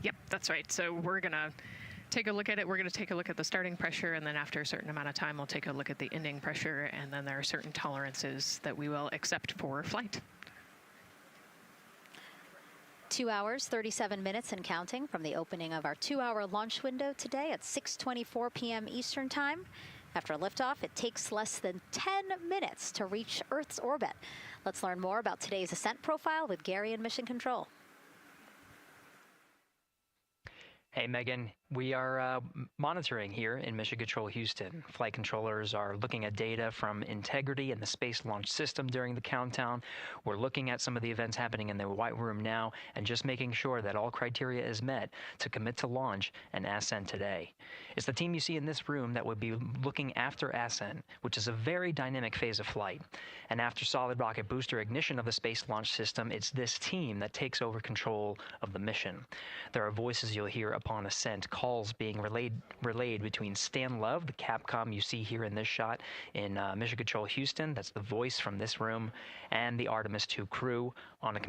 Yep, that's right. So we're going to take a look at it. We're going to take a look at the starting pressure, and then after a certain amount of time, we'll take a look at the ending pressure, and then there are certain tolerances that we will accept for flight. 2 hours, 37 minutes and counting from the opening of our 2-hour launch window today at 6:24 p.m. Eastern Time. After liftoff, it takes less than 10 minutes to reach Earth's orbit. Let's learn more about today's ascent profile with Gary in Mission Control. Hey, Megan. We are monitoring here in Mission Control Houston. Flight controllers are looking at data from integrity in the Space Launch System during the countdown. We're looking at some of the events happening in the White Room now and just making sure that all criteria is met to commit to launch and ascent today. It's the team you see in this room that would be looking after ascent, which is a very dynamic phase of flight. And after solid rocket booster ignition of the Space Launch System, it's this team that takes over control of the mission. There are voices you'll hear upon ascent, calls being relayed between Stan Love, the Capcom you see here in this shot in Mission Control Houston, that's the voice from this room, and the Artemis II crew on a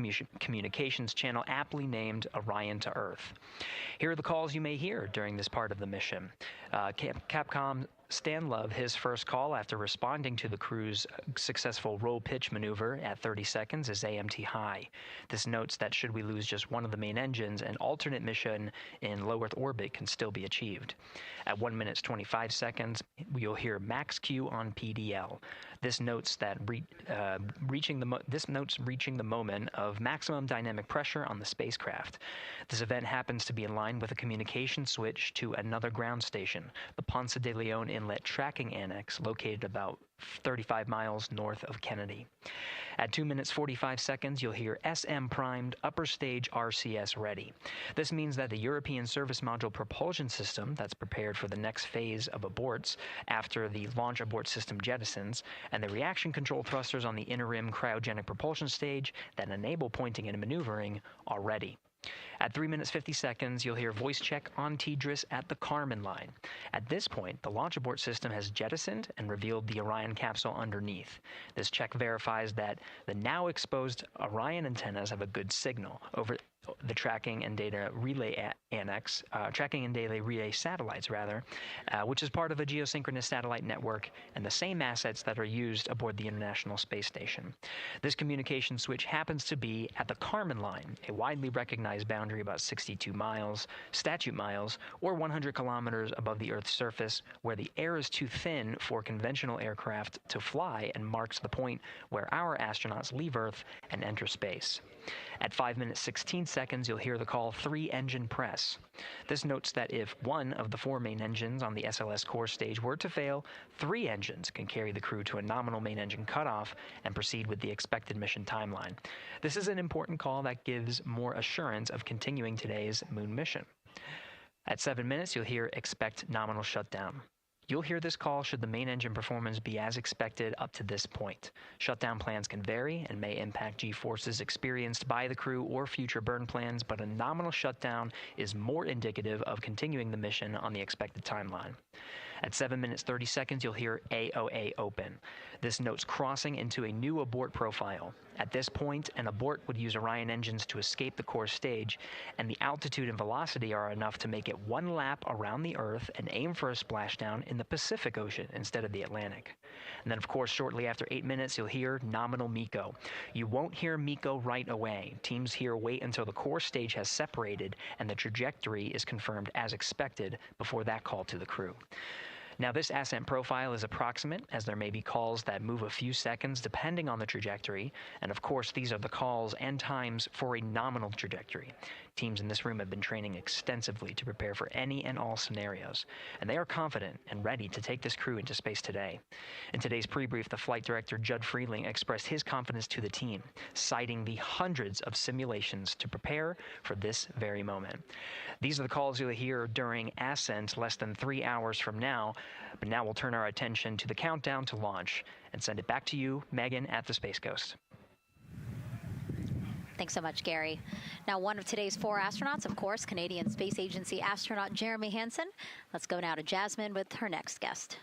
communications channel aptly named Orion to Earth. Here are the calls you may hear during this part of the mission. Capcom Stan Love, his first call after responding to the crew's successful roll pitch maneuver at 30 seconds is AMT high. This notes that should we lose just one of the main engines, an alternate mission in low Earth orbit can still be achieved. At 1 minute 25 seconds, you'll hear max Q on PDL. This notes that reaching the moment of maximum dynamic pressure on the spacecraft. This event happens to be in line with a communication switch to another ground station, the Ponce de Leon Inlet Tracking Annex located about 35 miles north of Kennedy. At 2 minutes 45 seconds, you'll hear SM primed, upper stage RCS ready. This means that the European Service Module propulsion system that's prepared for the next phase of aborts after the launch abort system jettisons, and the reaction control thrusters on the inner rim cryogenic propulsion stage that enable pointing and maneuvering are ready. At 3 minutes 50 seconds, you'll hear voice check on TDRS at the Kármán line. At this point, the launch abort system has jettisoned and revealed the Orion capsule underneath. This check verifies that the now exposed Orion antennas have a good signal over the tracking and data relay annex, tracking and data relay satellites, which is part of a geosynchronous satellite network and the same assets that are used aboard the International Space Station. This communication switch happens to be at the Kármán line, a widely recognized boundary about 62 miles, statute miles, or 100 kilometers above the Earth's surface, where the air is too thin for conventional aircraft to fly and marks the point where our astronauts leave Earth and enter space. At 5 minutes 16 seconds, you'll hear the call 3-engine press. This notes that if one of the 4 main engines on the SLS core stage were to fail, 3 engines can carry the crew to a nominal main engine cutoff and proceed with the expected mission timeline. This is an important call that gives more assurance of continuing today's moon mission. At 7 minutes, you'll hear expect nominal shutdown. You'll hear this call should the main engine performance be as expected up to this point. Shutdown plans can vary and may impact G-forces experienced by the crew or future burn plans, but a nominal shutdown is more indicative of continuing the mission on the expected timeline. At 7 minutes 30 seconds, you'll hear AOA open. This notes crossing into a new abort profile. At this point, an abort would use Orion engines to escape the core stage, and the altitude and velocity are enough to make it 1 lap around the Earth and aim for a splashdown in the Pacific Ocean instead of the Atlantic. And then, of course, shortly after 8 minutes, you'll hear nominal MECO. You won't hear MECO right away. Teams here wait until the core stage has separated and the trajectory is confirmed as expected before that call to the crew. Now, this ascent profile is approximate, as there may be calls that move a few seconds depending on the trajectory, and of course these are the calls and times for a nominal trajectory. Teams in this room have been training extensively to prepare for any and all scenarios, and they are confident and ready to take this crew into space today. In today's pre-brief, the flight director Judd Freeling expressed his confidence to the team, citing the hundreds of simulations to prepare for this very moment. These are the calls you'll hear during ascent less than 3 hours from now, but now we'll turn our attention to the countdown to launch and send it back to you, Megan, at the Space Coast. Thanks so much, Gary. Now, one of today's 4 astronauts, of course, Canadian Space Agency astronaut Jeremy Hansen. Let's go now to Jasmine with her next guest.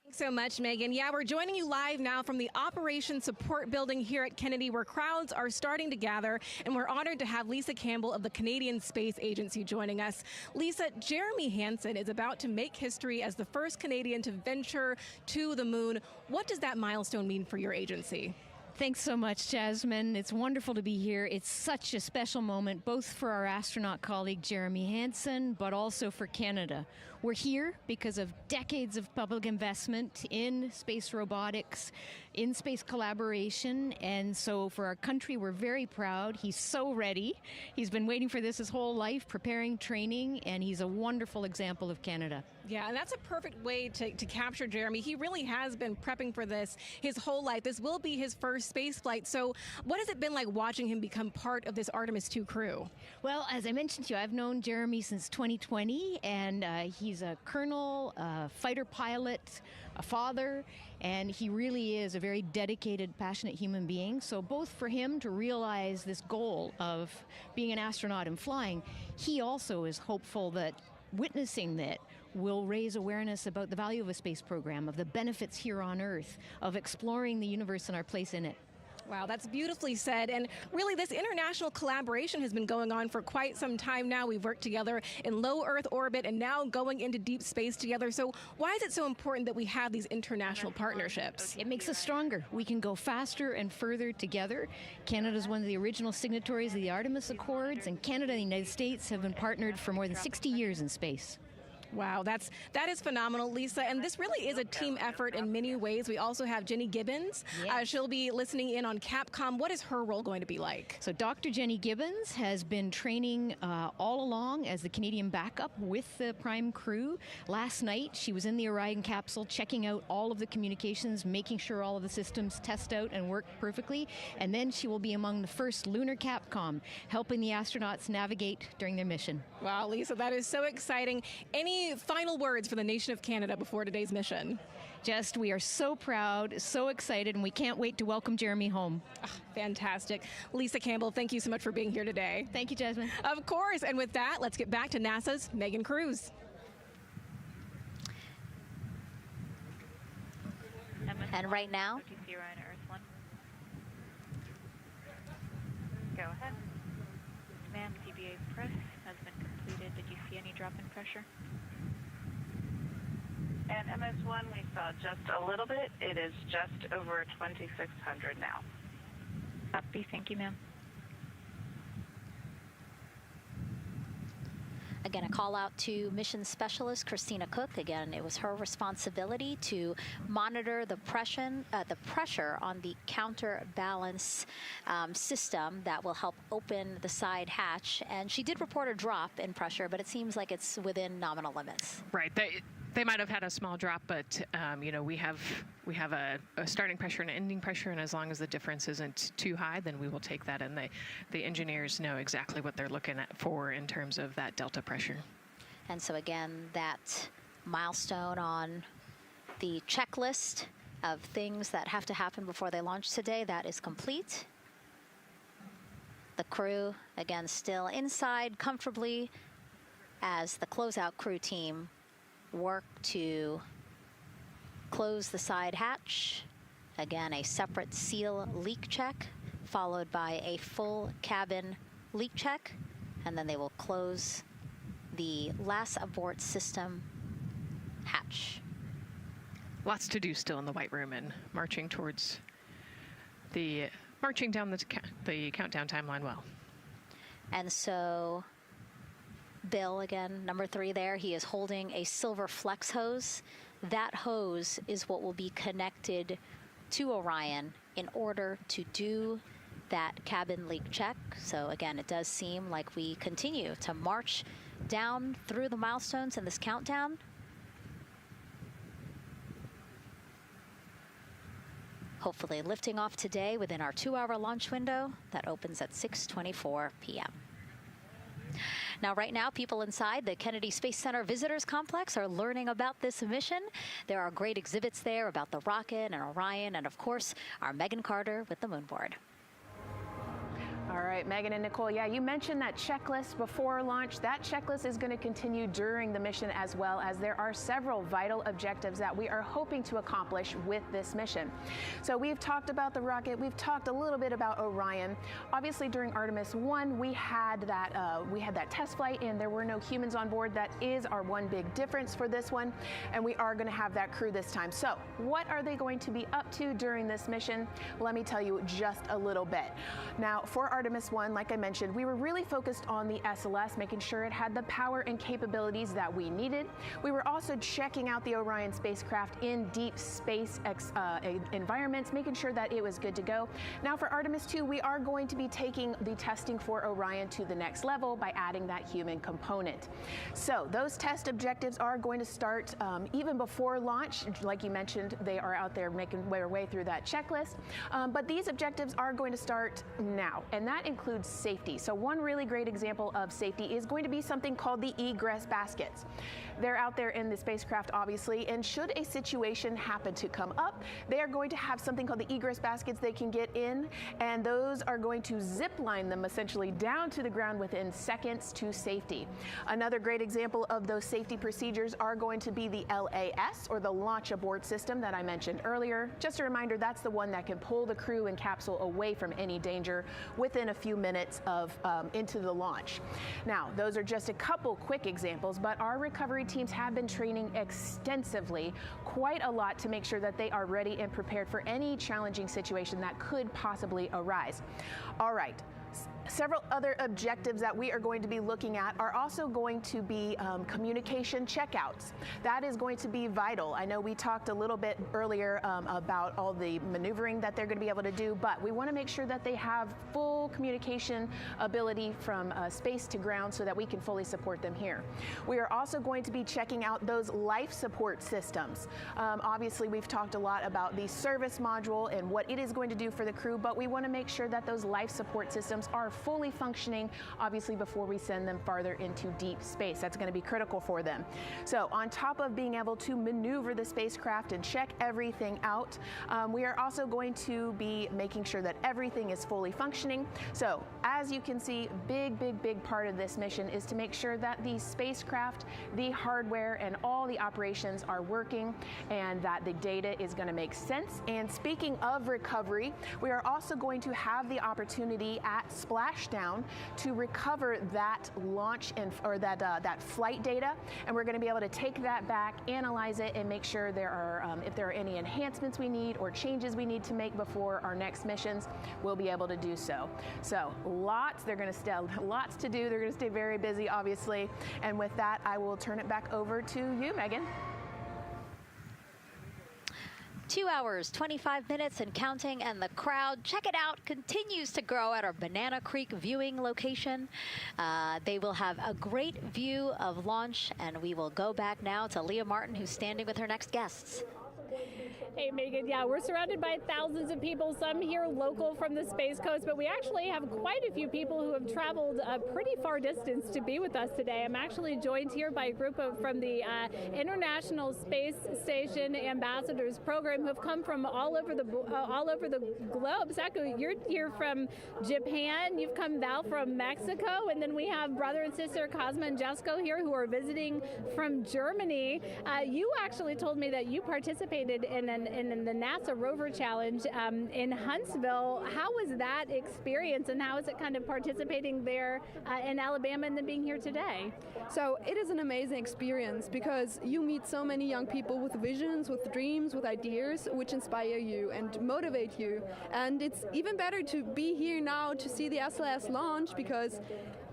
Thanks so much, Megan. Yeah, we're joining you live now from the Operations Support Building here at Kennedy, where crowds are starting to gather, and we're honored to have Lisa Campbell of the Canadian Space Agency joining us. Lisa, Jeremy Hansen is about to make history as the first Canadian to venture to the moon. What does that milestone mean for your agency? Thanks so much, Jasmine. It's wonderful to be here. It's such a special moment, both for our astronaut colleague Jeremy Hansen, but also for Canada. We're here because of decades of public investment in space robotics, in space collaboration, and so for our country, we're very proud. He's so ready. He's been waiting for this his whole life, preparing, training, and he's a wonderful example of Canada. Yeah, and that's a perfect way to capture Jeremy. He really has been prepping for this his whole life. This will be his first space flight. So what has it been like watching him become part of this Artemis II crew? Well, as I mentioned to you, I've known Jeremy since 2020, and he's a colonel, a fighter pilot, a father, and he really is a very dedicated, passionate human being. So both for him to realize this goal of being an astronaut and flying, he also is hopeful that witnessing that will raise awareness about the value of a space program, of the benefits here on Earth, of exploring the universe and our place in it. Wow, that's beautifully said. And really, this international collaboration has been going on for quite some time now. We've worked together in low Earth orbit and now going into deep space together. So why is it so important that we have these international partnerships? It makes us stronger. We can go faster and further together. Canada is one of the original signatories of the Artemis Accords, and Canada and the United States have been partnered for more than 60 years in space. Wow, that is phenomenal, Lisa. And this really is a team effort in many ways. We also have Jenny Gibbons. Yes. She'll be listening in on Capcom. What is her role going to be like? So Dr. Jenny Gibbons has been training all along as the Canadian backup with the Prime crew. Last night, she was in the Orion capsule checking out all of the communications, making sure all of the systems test out and work perfectly. And then she will be among the first lunar Capcom, helping the astronauts navigate during their mission. Wow, Lisa, that is so exciting. Any final words for the nation of Canada before today's mission? Just, we are so proud, so excited, and we can't wait to welcome Jeremy home. Fantastic. Lisa Campbell, thank you so much for being here today. Thank you, Jasmine. Of course. And with that, let's get back to NASA's Megan Cruz. And right now, go ahead. Ma'am, CBA press has been completed. Did you see any drop in pressure? And MS1, we saw just a little bit. It is just over 2,600 now. Copy. Thank you, ma'am. again, a call out to mission specialist Christina Cook. Again, it was her responsibility to monitor the pressure on the counterbalance system that will help open the side hatch. And she did report a drop in pressure, but it seems like it's within nominal limits. Right. They might have had a small drop, but you know, we have a starting pressure and an ending pressure, and as long as the difference isn't too high, then we will take that. And the engineers know exactly what they're looking for in terms of that delta pressure. And so again, that milestone on the checklist of things that have to happen before they launch today, that is complete. The crew, again, still inside comfortably as the closeout crew team work to close the side hatch. Again, a separate seal leak check, followed by a full cabin leak check, and then they will close the last abort system hatch. Lots to do still in the White Room and marching down the countdown timeline well. And so Bill, again, number 3 there, he is holding a silver flex hose. That hose is what will be connected to Orion in order to do that cabin leak check. So again, it does seem like we continue to march down through the milestones in this countdown. Hopefully lifting off today within our 2-hour launch window that opens at 6:24 p.m. Now, right now, people inside the Kennedy Space Center Visitors Complex are learning about this mission. There are great exhibits there about the rocket and Orion, and of course, our Megan Carter with the moon board. All right, Megan and Nicole, yeah, you mentioned that checklist before launch. That checklist is going to continue during the mission, as well as there are several vital objectives that we are hoping to accomplish with this mission. So we've talked about the rocket. We've talked a little bit about Orion. Obviously, during Artemis I, we had that test flight, and there were no humans on board. That is our one big difference for this one, and we are going to have that crew this time. So what are they going to be up to during this mission? Let me tell you just a little bit. Now, for Artemis I, like I mentioned, we were really focused on the SLS, making sure it had the power and capabilities that we needed. We were also checking out the Orion spacecraft in deep space environments, making sure that it was good to go. Now for Artemis II, we are going to be taking the testing for Orion to the next level by adding that human component. So those test objectives are going to start even before launch. Like you mentioned, they are out there making their way through that checklist. But these objectives are going to start now, and that includes safety. So one really great example of safety is going to be something called the egress baskets. They're out there in the spacecraft, obviously, and should a situation happen to come up, they are going to have something called the egress baskets they can get in, and those are going to zip line them essentially down to the ground within seconds to safety. Another great example of those safety procedures are going to be the LAS, or the launch abort system that I mentioned earlier. Just a reminder, that's the one that can pull the crew and capsule away from any danger within a few minutes of into the launch. Now, those are just a couple quick examples, but our recovery teams have been training extensively, quite a lot, to make sure that they are ready and prepared for any challenging situation that could possibly arise. All right. Several other objectives that we are going to be looking at are also going to be communication checkouts. That is going to be vital. I know we talked a little bit earlier about all the maneuvering that they're going to be able to do, but we want to make sure that they have full communication ability from space to ground so that we can fully support them here. We are also going to be checking out those life support systems. Obviously, we've talked a lot about the service module and what it is going to do for the crew, but we want to make sure that those life support systems are fully functioning, obviously, before we send them farther into deep space. That's going to be critical for them. So on top of being able to maneuver the spacecraft and check everything out, we are also going to be making sure that everything is fully functioning. So as you can see, big part of this mission is to make sure that the spacecraft, the hardware, and all the operations are working and that the data is going to make sense. And speaking of recovery, we are also going to have the opportunity at splashdown to recover that launch or that flight data, and we're going to be able to take that back, analyze it, and make sure there are if there are any enhancements we need or changes we need to make before our next missions, we'll be able to do so. So lots to do. They're going to stay very busy, obviously, and with that, I will turn it back over to you, Megan. 2 hours, 25 minutes and counting, and the crowd, check it out, continues to grow at our Banana Creek viewing location. They will have a great view of launch, and we will go back now to Leah Martin, who's standing with her next guests. Hey, Megan. Yeah, we're surrounded by thousands of people, some here local from the Space Coast, but we actually have quite a few people who have traveled a pretty far distance to be with us today. I'm actually joined here by a group from the International Space Station Ambassadors Program who have come from all over the globe. Saku, you're here from Japan. You've come, Val, from Mexico, and then we have brother and sister Cosma and Jesco here who are visiting from Germany. You actually told me that you participated in the NASA Rover Challenge in Huntsville. How was that experience, and how is it kind of participating there in Alabama and then being here today? So it is an amazing experience because you meet so many young people with visions, with dreams, with ideas which inspire you and motivate you. And it's even better to be here now to see the SLS launch because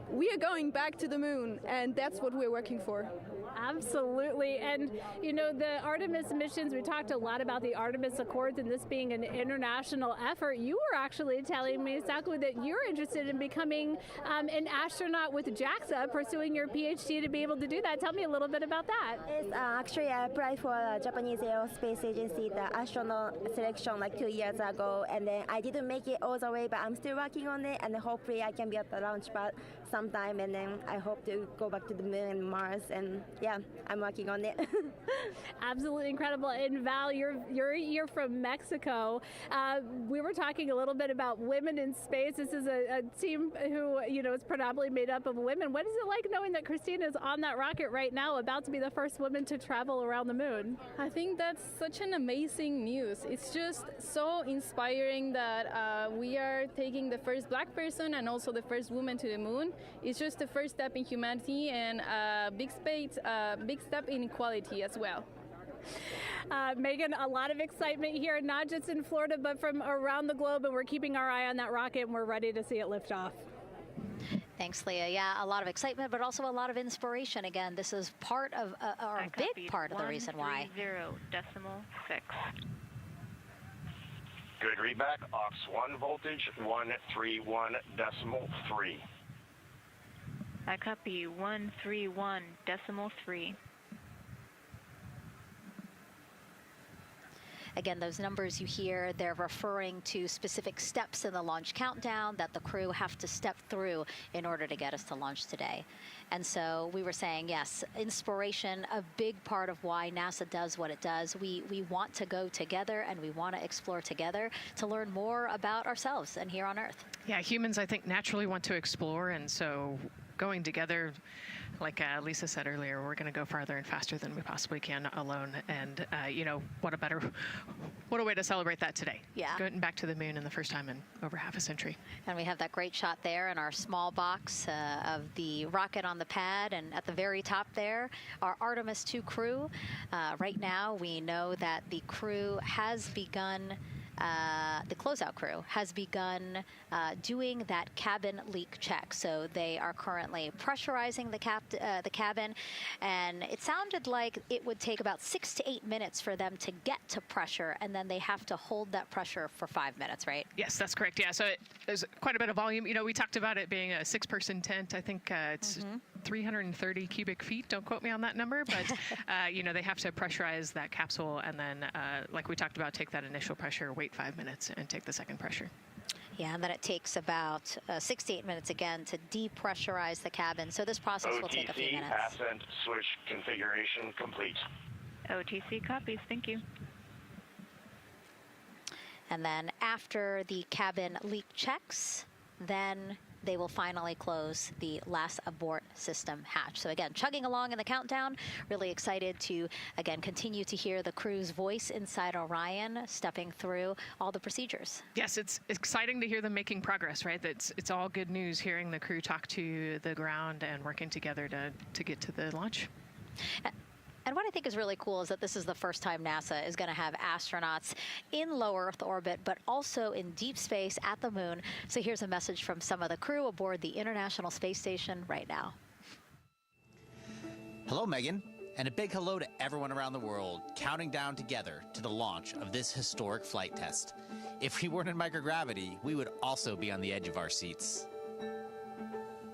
we are going back to the moon, and that's what we're working for. Absolutely. And, you know, the Artemis missions, we talked a lot about the Artemis Accords and this being an international effort. You were actually telling me, Saku, that you're interested in becoming an astronaut with JAXA, pursuing your PhD to be able to do that. Tell me a little bit about that. Yes, actually, I applied for the Japanese Aerospace Agency, the astronaut selection like 2 years ago, and then I didn't make it all the way, but I'm still working on it, and hopefully I can be at the launch pad sometime, and then I hope to go back to the moon and Mars, and yeah, I'm working on it. Absolutely incredible. And Val, you're here from Mexico. We were talking a little bit about women in space. This is a team who, you know, is predominantly made up of women. What is it like knowing that Christina is on that rocket right now, about to be the first woman to travel around the moon? I think that's such an amazing news. It's just so inspiring that we are taking the first black person and also the first woman to the moon. It's just the first step in humanity and a big step in equality as well. Megan, a lot of excitement here, not just in Florida, but from around the globe, and we're keeping our eye on that rocket, and we're ready to see it lift off. Thanks, Leah. Yeah, a lot of excitement, but also a lot of inspiration. Again, this is part of, or a big part of the reason why. 130.6. Good readback. Aux 1 voltage 131.3. I copy 131.3. Again, those numbers you hear, they're referring to specific steps in the launch countdown that the crew have to step through in order to get us to launch today. And so we were saying, yes, inspiration, a big part of why NASA does what it does. We want to go together and we want to explore together to learn more about ourselves and here on Earth. Yeah, humans, I think, naturally want to explore, and so going together, like Lisa said earlier, we're going to go farther and faster than we possibly can alone. And, you know, what a way to celebrate that today. Yeah. Going back to the moon in the first time in over half a century. And we have that great shot there in our small box of the rocket on the pad. And at the very top there, our Artemis II crew. Right now, we know that the crew has begun the closeout crew has begun doing that cabin leak check. So they are currently pressurizing the cabin, and it sounded like it would take about 6 to 8 minutes for them to get to pressure, and then they have to hold that pressure for 5 minutes, right? Yes, that's correct. Yeah, so there's quite a bit of volume. You know, we talked about it being a 6-person tent. I think it's 330 cubic feet. Don't quote me on that number, but you know, they have to pressurize that capsule, and then, like we talked about, take that initial pressure, wait 5 minutes, and take the second pressure. Yeah, and then it takes about 6 to 8 minutes again to depressurize the cabin. So this process will take a few minutes. Ascent switch configuration complete. OTC copies. Thank you. And then after the cabin leak checks, then they will finally close the last abort system hatch. So again, chugging along in the countdown, really excited to, again, continue to hear the crew's voice inside Orion, stepping through all the procedures. Yes, it's exciting to hear them making progress, right? It's all good news hearing the crew talk to the ground and working together to get to the launch. And what I think is really cool is that this is the first time NASA is going to have astronauts in low Earth orbit, but also in deep space at the moon. So here's a message from some of the crew aboard the International Space Station right now. Hello, Megan, and a big hello to everyone around the world counting down together to the launch of this historic flight test. If we weren't in microgravity, we would also be on the edge of our seats.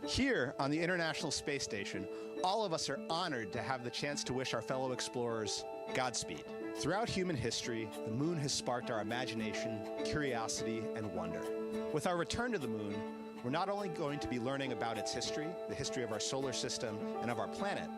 Here on the International Space Station, all of us are honored to have the chance to wish our fellow explorers Godspeed. Throughout human history, the moon has sparked our imagination, curiosity, and wonder. With our return to the moon, we're not only going to be learning about its history, the history of our solar system and of our planet,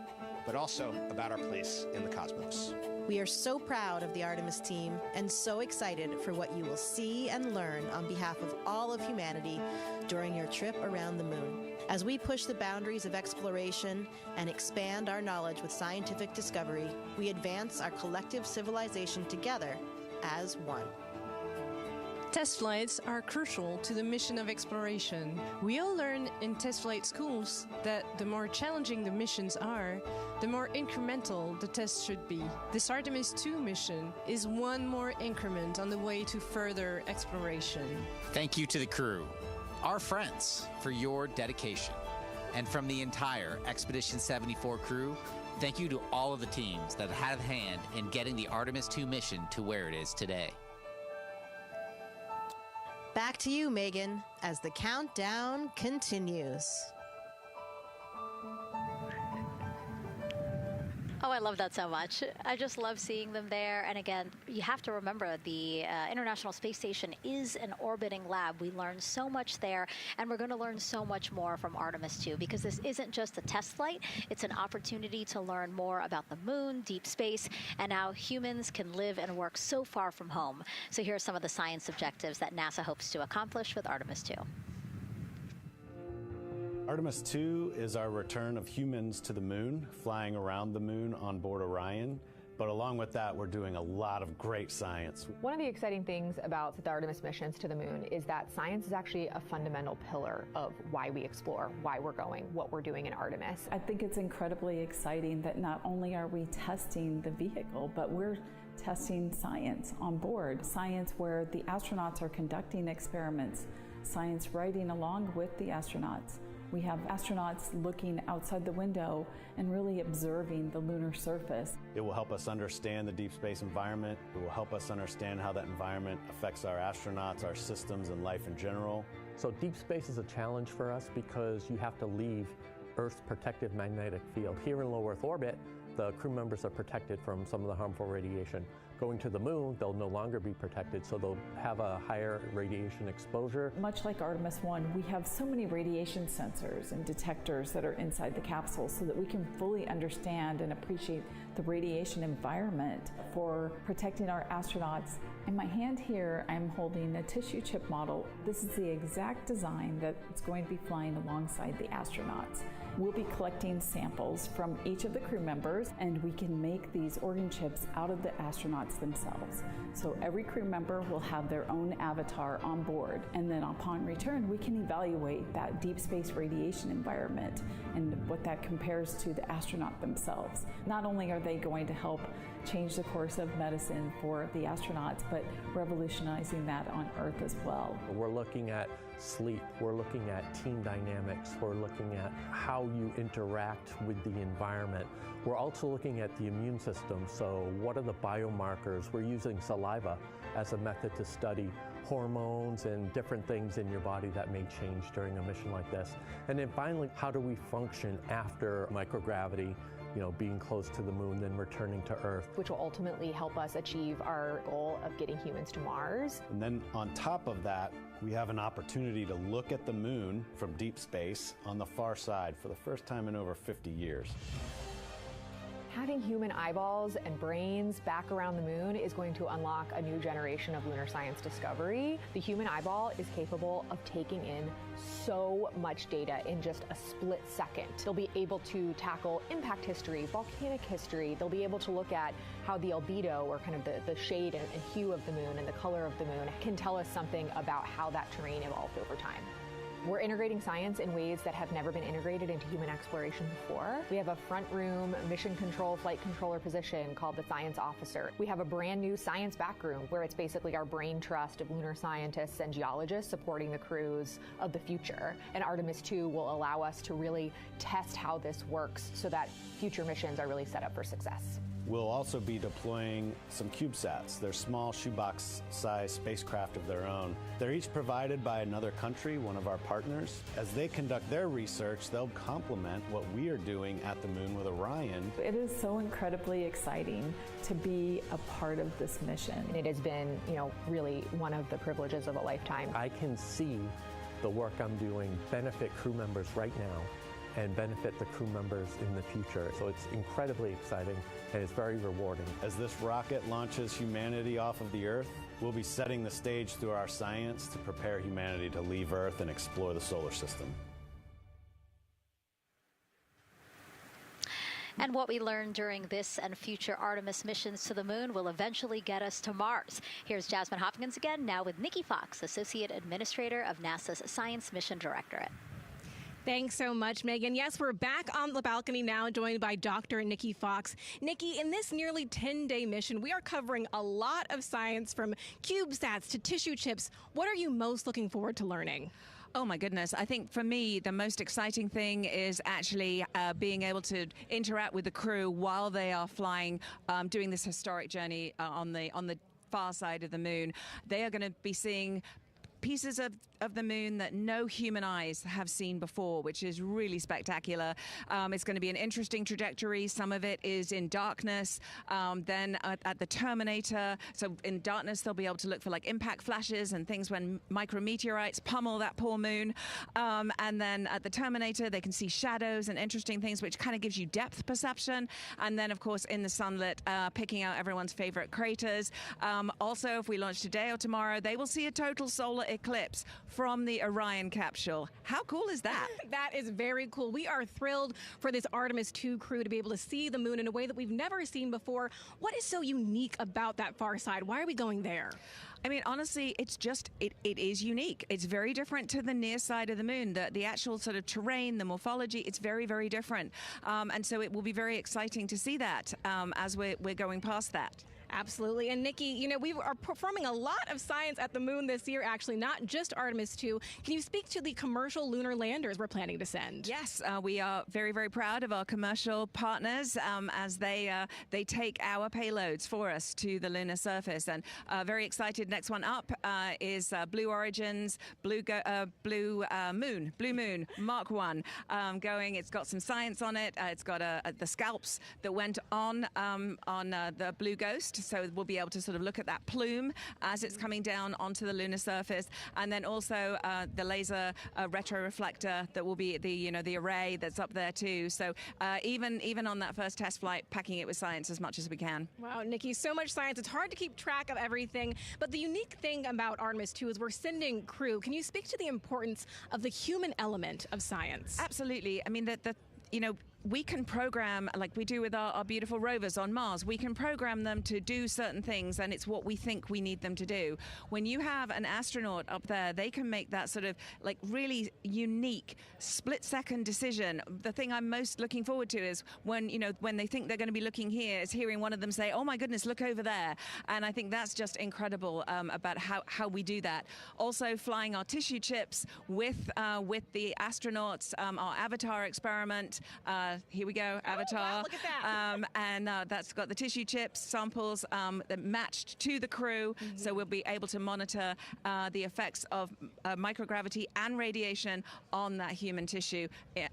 but also about our place in the cosmos. We are so proud of the Artemis team and so excited for what you will see and learn on behalf of all of humanity during your trip around the moon. As we push the boundaries of exploration and expand our knowledge with scientific discovery, we advance our collective civilization together as one. Test flights are crucial to the mission of exploration. We all learn in test flight schools that the more challenging the missions are, the more incremental the tests should be. This Artemis II mission is one more increment on the way to further exploration. Thank you to the crew, our friends, for your dedication. And from the entire Expedition 74 crew, thank you to all of the teams that had a hand in getting the Artemis II mission to where it is today. Back to you, Megan, as the countdown continues. Oh, I love that so much. I just love seeing them there. And again, you have to remember the International Space Station is an orbiting lab. We learn so much there, and we're going to learn so much more from Artemis II, because this isn't just a test flight. It's an opportunity to learn more about the moon, deep space, and how humans can live and work so far from home. So here are some of the science objectives that NASA hopes to accomplish with Artemis II. Artemis II is our return of humans to the moon, flying around the moon on board Orion. But along with that, we're doing a lot of great science. One of the exciting things about the Artemis missions to the moon is that science is actually a fundamental pillar of why we explore, why we're going, what we're doing in Artemis. I think it's incredibly exciting that not only are we testing the vehicle, but we're testing science on board. Science where the astronauts are conducting experiments, science riding along with the astronauts. We have astronauts looking outside the window and really observing the lunar surface. It will help us understand the deep space environment. It will help us understand how that environment affects our astronauts, our systems, and life in general. So deep space is a challenge for us because you have to leave Earth's protective magnetic field. Here in low Earth orbit, the crew members are protected from some of the harmful radiation. Going to the moon, they'll no longer be protected, so they'll have a higher radiation exposure. Much like Artemis I, we have so many radiation sensors and detectors that are inside the capsule so that we can fully understand and appreciate the radiation environment for protecting our astronauts. In my hand here, I'm holding a tissue chip model. This is the exact design that's going to be flying alongside the astronauts. We'll be collecting samples from each of the crew members, and we can make these organ chips out of the astronauts themselves. So every crew member will have their own avatar on board, and then upon return, we can evaluate that deep space radiation environment and what that compares to the astronaut themselves. Not only are they going to help change the course of medicine for the astronauts, but revolutionizing that on Earth as well. We're looking at sleep, we're looking at team dynamics, we're looking at how you interact with the environment. We're also looking at the immune system, so what are the biomarkers? We're using saliva as a method to study hormones and different things in your body that may change during a mission like this. And then finally, how do we function after microgravity, being close to the moon, then returning to Earth. Which will ultimately help us achieve our goal of getting humans to Mars. And then on top of that, we have an opportunity to look at the moon from deep space on the far side for the first time in over 50 years. Having human eyeballs and brains back around the moon is going to unlock a new generation of lunar science discovery. The human eyeball is capable of taking in so much data in just a split second. They'll be able to tackle impact history, volcanic history. They'll be able to look at how the albedo, or kind of the shade and hue of the moon and the color of the moon, can tell us something about how that terrain evolved over time. We're integrating science in ways that have never been integrated into human exploration before. We have a front room mission control flight controller position called the Science Officer. We have a brand new science back room where it's basically our brain trust of lunar scientists and geologists supporting the crews of the future. And Artemis II will allow us to really test how this works so that future missions are really set up for success. We'll also be deploying some CubeSats. They're small shoebox-sized spacecraft of their own. They're each provided by another country, one of our partners. As they conduct their research, they'll complement what we are doing at the moon with Orion. It is so incredibly exciting to be a part of this mission. It has been, really one of the privileges of a lifetime. I can see the work I'm doing benefit crew members right now and benefit the crew members in the future. So it's incredibly exciting and it's very rewarding. As this rocket launches humanity off of the Earth, we'll be setting the stage through our science to prepare humanity to leave Earth and explore the solar system. And what we learn during this and future Artemis missions to the moon will eventually get us to Mars. Here's Jasmine Hopkins again, now with Nikki Fox, Associate Administrator of NASA's Science Mission Directorate. Thanks so much, Megan. Yes, we're back on the balcony now, joined by Dr. Nikki Fox. Nikki, in this nearly 10-day mission, we are covering a lot of science, from CubeSats to tissue chips. What are you most looking forward to learning? Oh my goodness. I think for me, the most exciting thing is actually being able to interact with the crew while they are flying, doing this historic journey on the far side of the moon. They are going to be seeing pieces of the moon that no human eyes have seen before, which is really spectacular. It's going to be an interesting trajectory. Some of it is in darkness. Then at the Terminator, so in darkness, they'll be able to look for like impact flashes and things when micrometeorites pummel that poor moon. And then at the Terminator, they can see shadows and interesting things, which kind of gives you depth perception. And then, of course, in the sunlit, picking out everyone's favorite craters. Also, if we launch today or tomorrow, they will see a total solar eclipse from the Orion capsule. How cool is that? That is very cool. We are thrilled for this Artemis II crew to be able to see the moon in a way that we've never seen before. What is so unique about that far side? Why are we going there? I mean, honestly, it's just, it is unique. It's very different to the near side of the moon. The actual sort of terrain, the morphology, it's very, very different. And so it will be very exciting to see that as we're going past that. Absolutely. And Nikki, we are performing a lot of science at the moon this year, actually, not just Artemis II. Can you speak to the commercial lunar landers we're planning to send? Yes, we are very, very proud of our commercial partners as they take our payloads for us to the lunar surface. And very excited. Next one up is Blue Origin's Blue Moon Mark 1 going. It's got some science on it. It's got the scalps that went on the Blue Ghost. So we'll be able to sort of look at that plume as it's coming down onto the lunar surface, and then also the laser retroreflector that will be the array that's up there too. So even on that first test flight, packing it with science as much as we can. Wow, Nikki, so much science. It's hard to keep track of everything. But the unique thing about Artemis II is we're sending crew. Can you speak to the importance of the human element of science? Absolutely. I mean, you know, we can program, like we do with our beautiful rovers on Mars, we can program them to do certain things, and it's what we think we need them to do. When you have an astronaut up there, they can make that sort of like really unique split-second decision. The thing I'm most looking forward to is when, you know, when they think they're going to be looking here, is hearing one of them say, "Oh my goodness, look over there." And I think that's just incredible about how we do that. Also, flying our tissue chips with the astronauts, our Avatar experiment. Here we go, Avatar. Wow, look at that. And that's got the tissue chips samples that matched to the crew, so we'll be able to monitor the effects of microgravity and radiation on that human tissue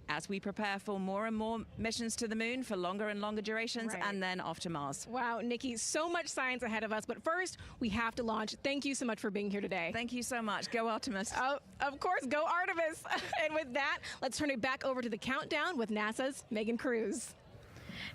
as we prepare for more and more missions to the moon for longer and longer durations, and then off to Mars. Wow, Nikki, so much science ahead of us, but first we have to launch. Thank you so much for being here today. Thank you so much. Go Artemis. Oh, of course, go Artemis. And with that, let's turn it back over to the countdown with NASA's Megan Cruz.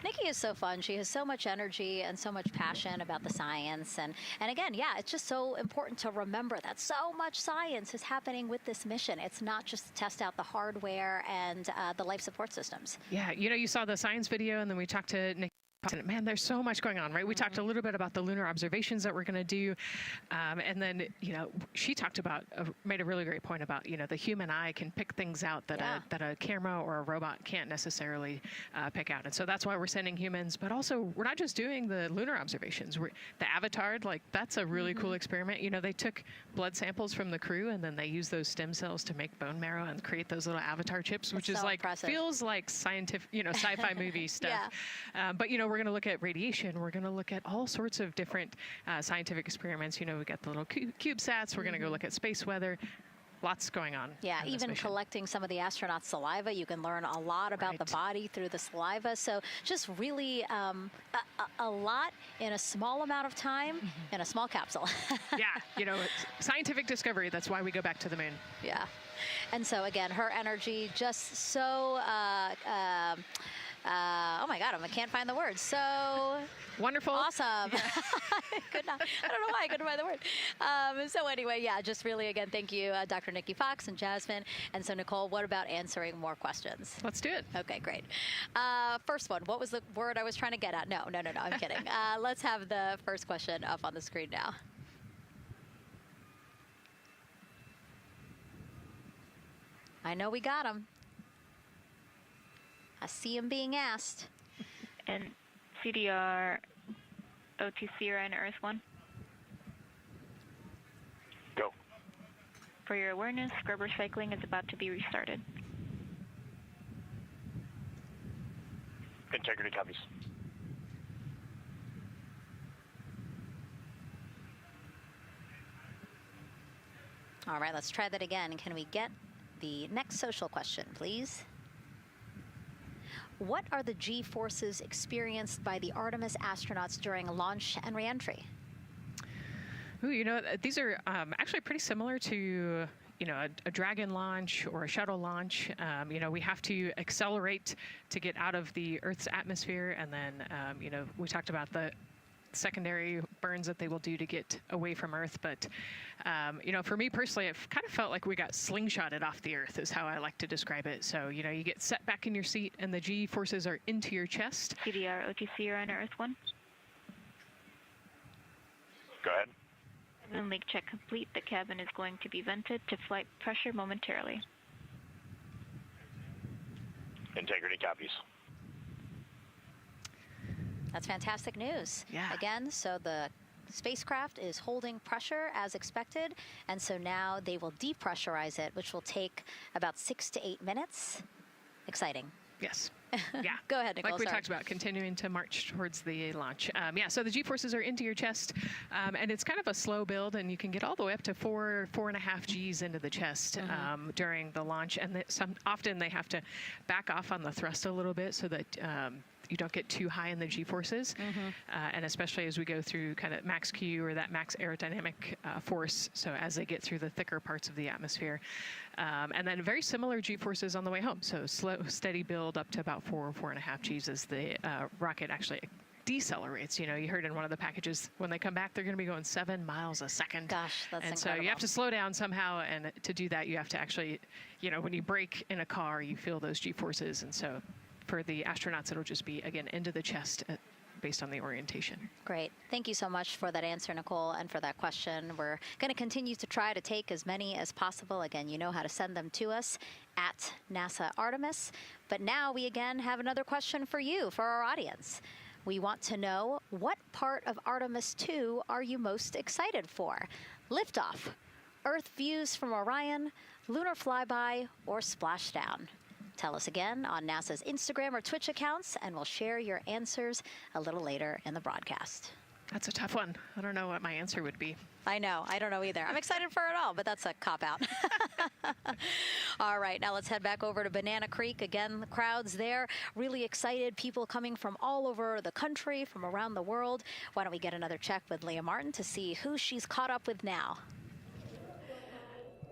Nikki is so fun. She has so much energy and so much passion about the science. And again, yeah, it's just so important to remember that so much science is happening with this mission. It's not just to test out the hardware and the life support systems. Yeah, you know, you saw the science video, and then we talked to Nikki. Man, there's so much going on, right? We talked a little bit about the lunar observations that we're going to do. And then, you know, she talked about, made a really great point about, you know, the human eye can pick things out that, that a camera or a robot can't necessarily pick out. And so that's why we're sending humans. But also, we're not just doing the lunar observations. The Avatar, like, that's a really cool experiment. You know, they took blood samples from the crew, and then they used those stem cells to make bone marrow and create those little Avatar chips, which is like, feels like scientific, you know, sci-fi movie stuff. But, you know, we're going to look at radiation. We're going to look at all sorts of different scientific experiments. You know, we got the little CubeSats. We're going to go look at space weather. Lots going on. Yeah, even collecting some of the astronauts' saliva, you can learn a lot about the body through the saliva. So just really a lot in a small amount of time in a small capsule. Yeah, you know, scientific discovery. That's why we go back to the moon. Yeah. And so again, her energy just so oh my God, I can't find the word. So wonderful. Awesome. Yeah. I don't know why I couldn't find the word. So anyway, yeah, just really, again, thank you, Dr. Nikki Fox and Jasmine. And so, Nicole, what about answering more questions? Let's do it. Okay, great. First one, what was the word I was trying to get at? No, I'm kidding. Let's have the first question up on the screen now. I know we got them. I see him being asked. And CDR OTC are in Earth 1. Go. For your awareness, scrubber cycling is about to be restarted. Integrity copies. All right, let's try that again. Can we get the next social question, please? What are the G-forces experienced by the Artemis astronauts during launch and reentry? Ooh, you know, these are actually pretty similar to, you know, a Dragon launch or a shuttle launch. You know, we have to accelerate to get out of the Earth's atmosphere, and then, you know, we talked about the secondary burns that they will do to get away from Earth. But, you know, for me personally, it kind of felt like we got slingshotted off the Earth is how I like to describe it. So, you know, you get set back in your seat and the G forces are into your chest. CDR OTC are on Earth 1. Go ahead. Moon leak check complete. The cabin is going to be vented to flight pressure momentarily. Integrity copies. That's fantastic news. Yeah. Again, so the spacecraft is holding pressure as expected, and so now they will depressurize it, which will take about 6 to 8 minutes. Exciting. Yes. Yeah. Go ahead, Nicole. Like we talked about, continuing to march towards the launch. Yeah, so the G-forces are into your chest, and it's kind of a slow build, and you can get all the way up to 4.5 Gs into the chest during the launch, and often they have to back off on the thrust a little bit so that you don't get too high in the G-forces, and especially as we go through kind of max Q or that max aerodynamic force, so as they get through the thicker parts of the atmosphere. And then very similar G-forces on the way home, so slow, steady build up to about 4.5 Gs as the rocket actually decelerates. You know, you heard in one of the packages, when they come back, they're going to be going 7 miles a second. Gosh, that's and incredible. So you have to slow down somehow, and to do that, you have to actually, you know, when you brake in a car, you feel those G-forces, and so for the astronauts, it'll just be, again, into the chest based on the orientation. Great. Thank you so much for that answer, Nicole, and for that question. We're going to continue to try to take as many as possible. Again, you know how to send them to us at NASA Artemis. But now we again have another question for you, for our audience. We want to know, what part of Artemis II are you most excited for? Liftoff, Earth views from Orion, lunar flyby, or splashdown? Tell us again on NASA's Instagram or Twitch accounts, and we'll share your answers a little later in the broadcast. That's a tough one. I don't know what my answer would be. I know. I don't know either. I'm excited for it all, but that's a cop-out. All right, now let's head back over to Banana Creek. Again, the crowds there, really excited. People coming from all over the country, from around the world. Why don't we get another check with Leah Martin to see who she's caught up with now.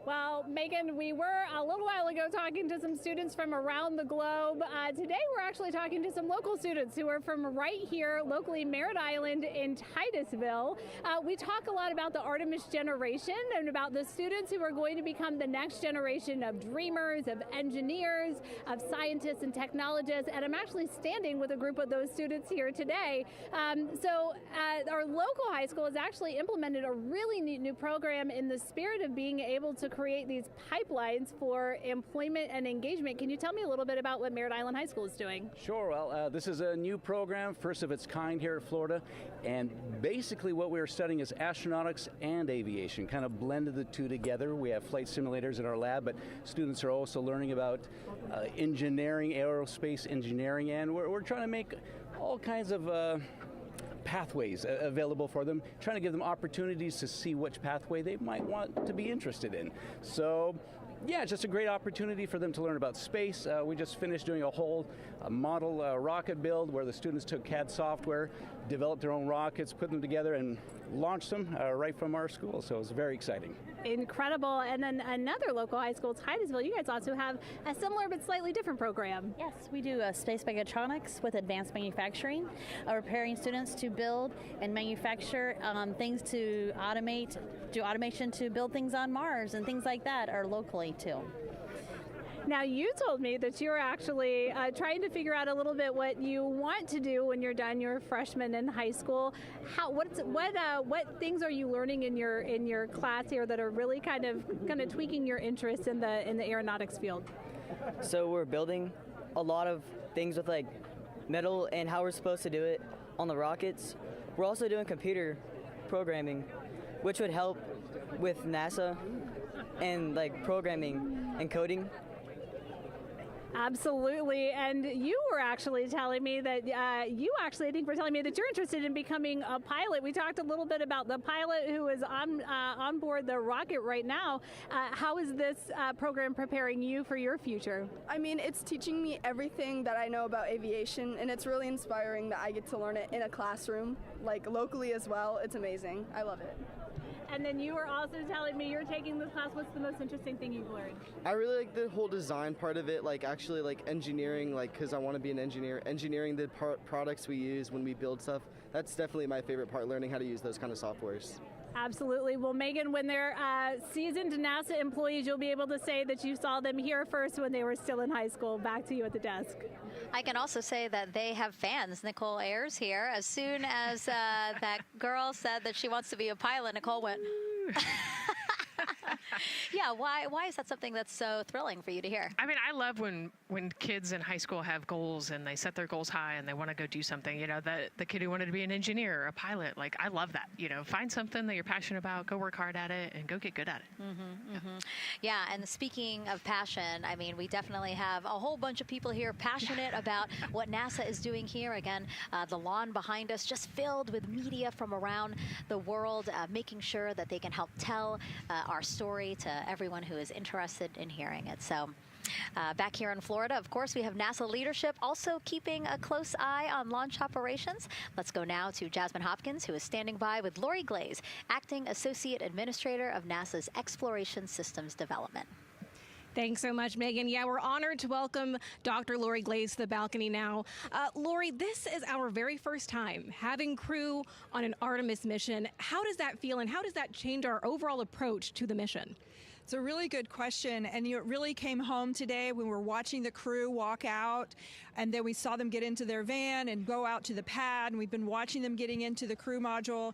Well, Megan, we were a little while ago talking to some students from around the globe. Today, we're actually talking to some local students who are from right here, locally, Merritt Island in Titusville. We talk a lot about the Artemis generation and about the students who are going to become the next generation of dreamers, of engineers, of scientists and technologists. And I'm actually standing with a group of those students here today. Our local high school has actually implemented a really neat new program in the spirit of being able to create these pipelines for employment and engagement. Can you tell me a little bit about what Merritt Island High School is doing? Sure. Well, this is a new program, first of its kind here at Florida, and basically what we're studying is astronautics and aviation, kind of blended the two together. We have flight simulators in our lab, but students are also learning about engineering, aerospace engineering, and we're trying to make all kinds of pathways available for them, trying to give them opportunities to see which pathway they might want to be interested in. So, yeah, it's just a great opportunity for them to learn about space. We just finished doing a whole model rocket build where the students took CAD software, developed their own rockets, put them together, and launched them right from our school. So it was very exciting. Incredible. And then another local high school, Titusville, you guys also have a similar but slightly different program. Yes, we do space mechatronics with advanced manufacturing, preparing students to build and manufacture things to automate, do automation to build things on Mars and things like that, or locally too. Now, you told me that you're actually trying to figure out a little bit what you want to do when you're done your freshman in high school. What things are you learning in your class here that are really kind of tweaking your interest in the aeronautics field? So we're building a lot of things with like metal and how we're supposed to do it on the rockets. We're also doing computer programming, which would help with NASA and like programming and coding. Absolutely. And you were actually telling me that I think were telling me that you're interested in becoming a pilot. We talked a little bit about the pilot who is on board the rocket right now. How is this program preparing you for your future? I mean, it's teaching me everything that I know about aviation, and it's really inspiring that I get to learn it in a classroom, like locally as well. It's amazing. I love it. And then you were also telling me you're taking this class. What's the most interesting thing you've learned? I really like the whole design part of it, like actually like engineering, like because I want to be an engineer. Engineering the products we use when we build stuff. That's definitely my favorite part, learning how to use those kind of softwares. Absolutely. Well, Megan, when they're seasoned NASA employees, you'll be able to say that you saw them here first when they were still in high school. Back to you at the desk. I can also say that they have fans. Nicole Ayers here. As soon as that girl said that she wants to be a pilot, Nicole went, yeah, why is that something that's so thrilling for you to hear? I mean, I love when kids in high school have goals and they set their goals high and they want to go do something. You know, the kid who wanted to be an engineer or a pilot, like, I love that. You know, find something that you're passionate about, go work hard at it, and go get good at it. Yeah, and speaking of passion, I mean, we definitely have a whole bunch of people here passionate about what NASA is doing here. Again, the lawn behind us just filled with media from around the world, making sure that they can help tell our story to everyone who is interested in hearing it. So back here in Florida, of course, we have NASA leadership also keeping a close eye on launch operations. Let's go now to Jasmine Hopkins, who is standing by with Lori Glaze, Acting Associate Administrator of NASA's Exploration Systems Development. Thanks so much, Megan. Yeah, we're honored to welcome Dr. Lori Glaze to the balcony now. Lori, this is our very first time having crew on an Artemis mission. How does that feel, and how does that change our overall approach to the mission? It's a really good question, and it really came home today when we were watching the crew walk out, and then we saw them get into their van and go out to the pad, and we've been watching them getting into the crew module.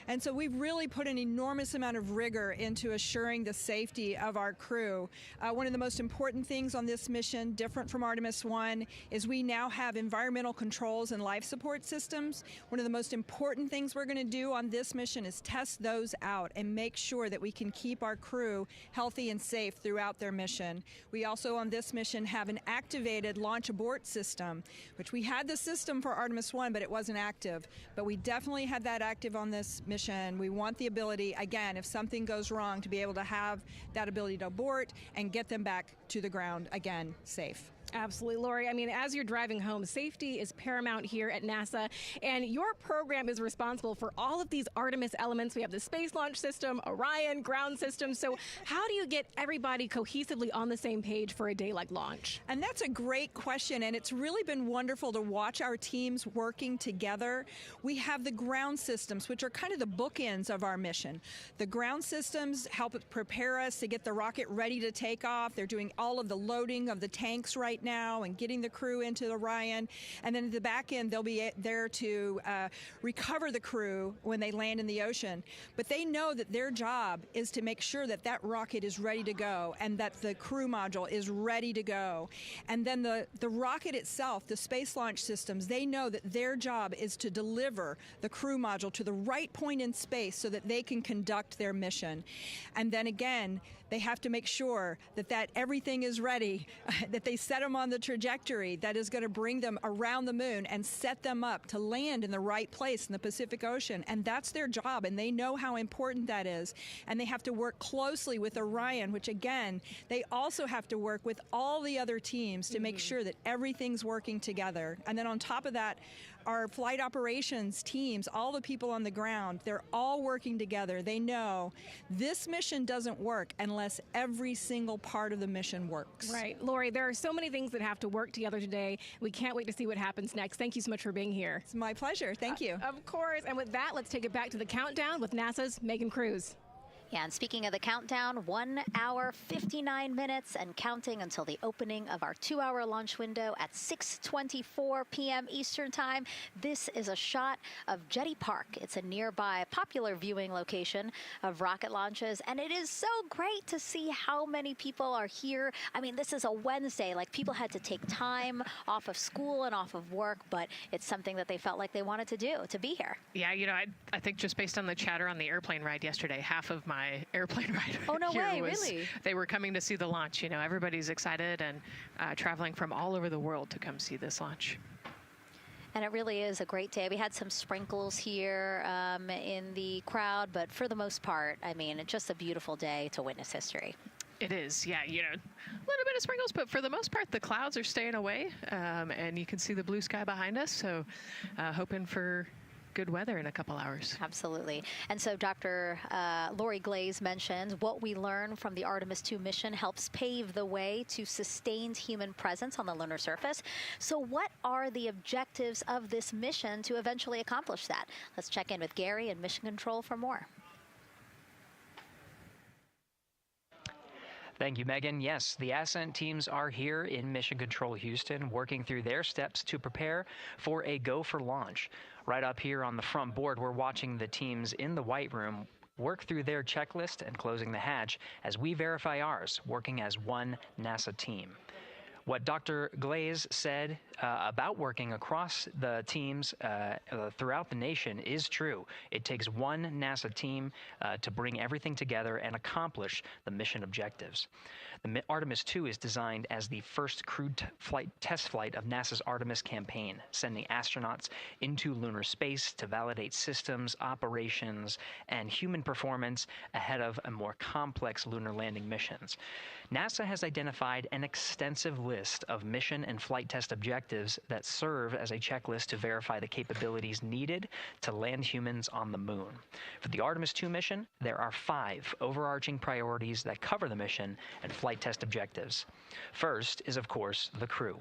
And so we've really put an enormous amount of rigor into assuring the safety of our crew. One of the most important things on this mission, different from Artemis I, is we now have environmental controls and life support systems. One of the most important things we're going to do on this mission is test those out and make sure that we can keep our crew healthy and safe throughout their mission. We also on this mission have an activated launch abort system, which we had the system for Artemis I, but it wasn't active. But we definitely had that active on this mission. We want the ability, again, if something goes wrong, to be able to have that ability to abort and get them back to the ground again, safe. Absolutely, Lori. I mean, as you're driving home, safety is paramount here at NASA, and your program is responsible for all of these Artemis elements. We have the Space Launch System, Orion, ground systems. So how do you get everybody cohesively on the same page for a day like launch? And that's a great question, and it's really been wonderful to watch our teams working together. We have the ground systems, which are kind of the bookends of our mission. The ground systems help prepare us to get the rocket ready to take off. They're doing all of the loading of the tanks right now and getting the crew into Orion. And then at the back end, they'll be there to recover the crew when they land in the ocean. But they know that their job is to make sure that that rocket is ready to go and that the crew module is ready to go. And then the rocket itself, the space launch systems, they know that their job is to deliver the crew module to the right point in space so that they can conduct their mission. And then again, they have to make sure that everything is ready, that they set them on the trajectory that is going to bring them around the moon and set them up to land in the right place in the Pacific Ocean. And that's their job, and they know how important that is. And they have to work closely with Orion, which again, they also have to work with all the other teams to make sure that everything's working together. And then on top of that, our flight operations teams, all the people on the ground, they're all working together. They know this mission doesn't work unless every single part of the mission works. Right. Lori, there are so many things that have to work together today. We can't wait to see what happens next. Thank you so much for being here. It's my pleasure. Thank you. Of course. And with that, let's take it back to the countdown with NASA's Megan Cruz. Yeah, and speaking of the countdown, 1 hour, 59 minutes and counting until the opening of our 2-hour launch window at 6:24 p.m. Eastern Time. This is a shot of Jetty Park. It's a nearby popular viewing location of rocket launches, and it is so great to see how many people are here. I mean, this is a Wednesday. Like, people had to take time off of school and off of work, but it's something that they felt like they wanted to do, to be here. Yeah, you know, I think just based on the chatter on the airplane ride yesterday, half of my airplane ride oh, no here way, was really? They were coming to see the launch. You know, everybody's excited and traveling from all over the world to come see this launch. And it really is a great day. We had some sprinkles here in the crowd, but for the most part, I mean, it's just a beautiful day to witness history. It is, yeah, you know, a little bit of sprinkles, but for the most part, the clouds are staying away, and you can see the blue sky behind us, so hoping for good weather in a couple hours. Absolutely. And so Dr. Lori Glaze mentioned what we learned from the Artemis II mission helps pave the way to sustained human presence on the lunar surface. So what are the objectives of this mission to eventually accomplish that? Let's check in with Gary in Mission Control for more. Thank you, Megan. Yes, the Ascent teams are here in Mission Control Houston, working through their steps to prepare for a go for launch. Right up here on the front board, we're watching the teams in the White Room work through their checklist and closing the hatch as we verify ours, working as one NASA team. What Dr. Glaze said about working across the teams throughout the nation is true. It takes one NASA team to bring everything together and accomplish the mission objectives. The Artemis II is designed as the first crewed test flight of NASA's Artemis campaign, sending astronauts into lunar space to validate systems, operations, and human performance ahead of a more complex lunar landing missions. NASA has identified an extensive list of mission and flight test objectives objectives that serve as a checklist to verify the capabilities needed to land humans on the moon. For the Artemis II mission, there are 5 overarching priorities that cover the mission and flight test objectives. First is, of course, the crew.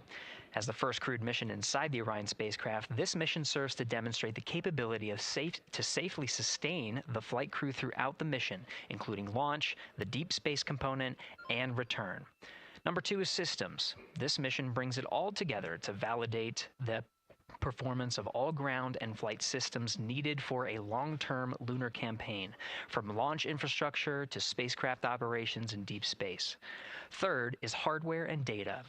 As the first crewed mission inside the Orion spacecraft, this mission serves to demonstrate the capability of safely sustain the flight crew throughout the mission, including launch, the deep space component, and return. Number 2 is systems. This mission brings it all together to validate the performance of all ground and flight systems needed for a long-term lunar campaign, from launch infrastructure to spacecraft operations in deep space. Third is hardware and data.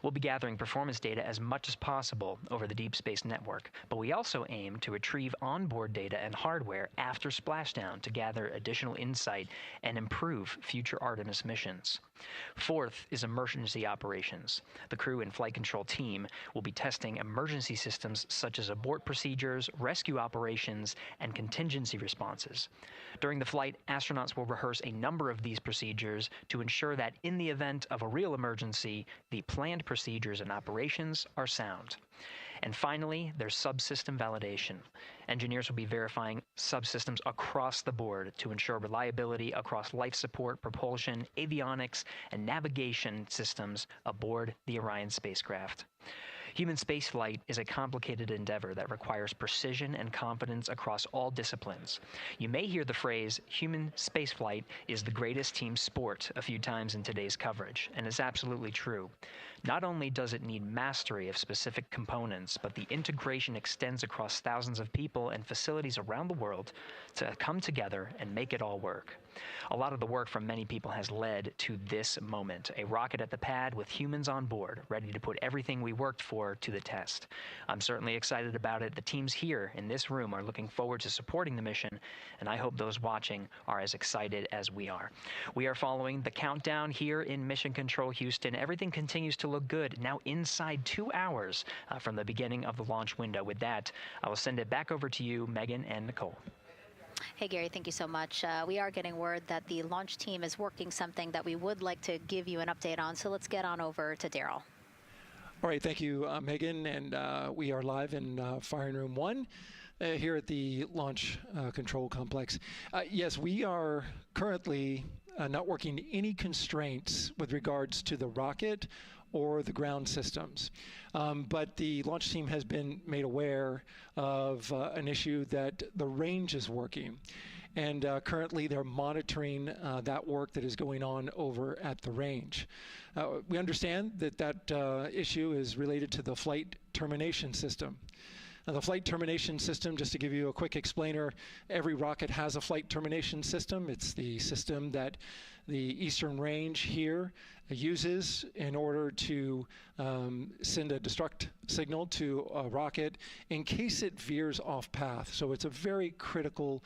We'll be gathering performance data as much as possible over the Deep Space Network, but we also aim to retrieve onboard data and hardware after splashdown to gather additional insight and improve future Artemis missions. Fourth is emergency operations. The crew and flight control team will be testing emergency systems such as abort procedures, rescue operations, and contingency responses. During the flight, astronauts will rehearse a number of these procedures to ensure that in the event of a real emergency, the planned procedures and operations are sound. And finally, there's subsystem validation. Engineers will be verifying subsystems across the board to ensure reliability across life support, propulsion, avionics, and navigation systems aboard the Orion spacecraft. Human spaceflight is a complicated endeavor that requires precision and confidence across all disciplines. You may hear the phrase, human spaceflight is the greatest team sport, a few times in today's coverage, and it's absolutely true. Not only does it need mastery of specific components, but the integration extends across thousands of people and facilities around the world to come together and make it all work. A lot of the work from many people has led to this moment, a rocket at the pad with humans on board, ready to put everything we worked for to the test. I'm certainly excited about it. The teams here in this room are looking forward to supporting the mission, and I hope those watching are as excited as we are. We are following the countdown here in Mission Control Houston. Everything continues to look good, now inside 2 hours from the beginning of the launch window. With that, I will send it back over to you, Megan and Nicole. Hey, Gary, thank you so much. We are getting word that the launch team is working something that we would like to give you an update on, so let's get on over to Daryl. All right, thank you, Megan, and we are live in Firing Room 1 here at the Launch Control Complex. Yes, we are currently not working any constraints with regards to the rocket or the ground systems. But the launch team has been made aware of an issue that the range is working. And currently they're monitoring that work that is going on over at the range. We understand that that issue is related to the flight termination system. Now, the flight termination system, just to give you a quick explainer, every rocket has a flight termination system. It's the system that the Eastern Range here uses in order to send a destruct signal to a rocket in case it veers off path. So it's a very critical,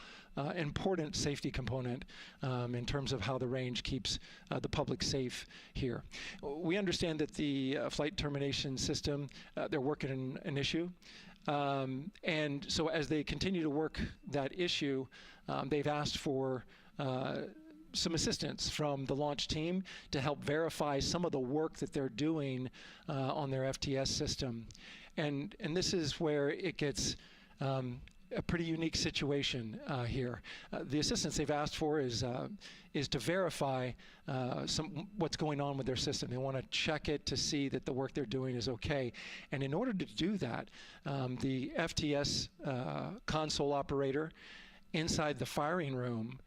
important safety component in terms of how the range keeps the public safe here. We understand that the flight termination system, they're working an issue. And so as they continue to work that issue, they've asked for some assistance from the launch team to help verify some of the work that they're doing on their FTS system. And this is where it gets a pretty unique situation here. The assistance they've asked for is to verify what's going on with their system. They want to check it to see that the work they're doing is okay. And in order to do that, the FTS console operator inside the firing room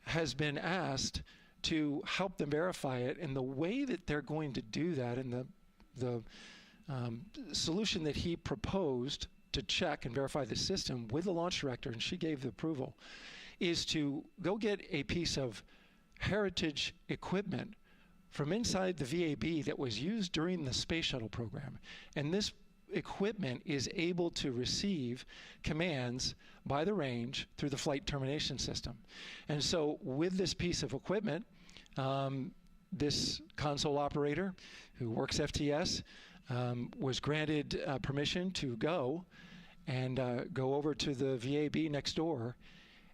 has been asked to help them verify it. And the way that they're going to do that, and the solution that he proposed to check and verify the system with the launch director, and she gave the approval, is to go get a piece of heritage equipment from inside the VAB that was used during the space shuttle program. And this equipment is able to receive commands by the range through the flight termination system. And so with this piece of equipment, this console operator who works FTS was granted permission to go go over to the VAB next door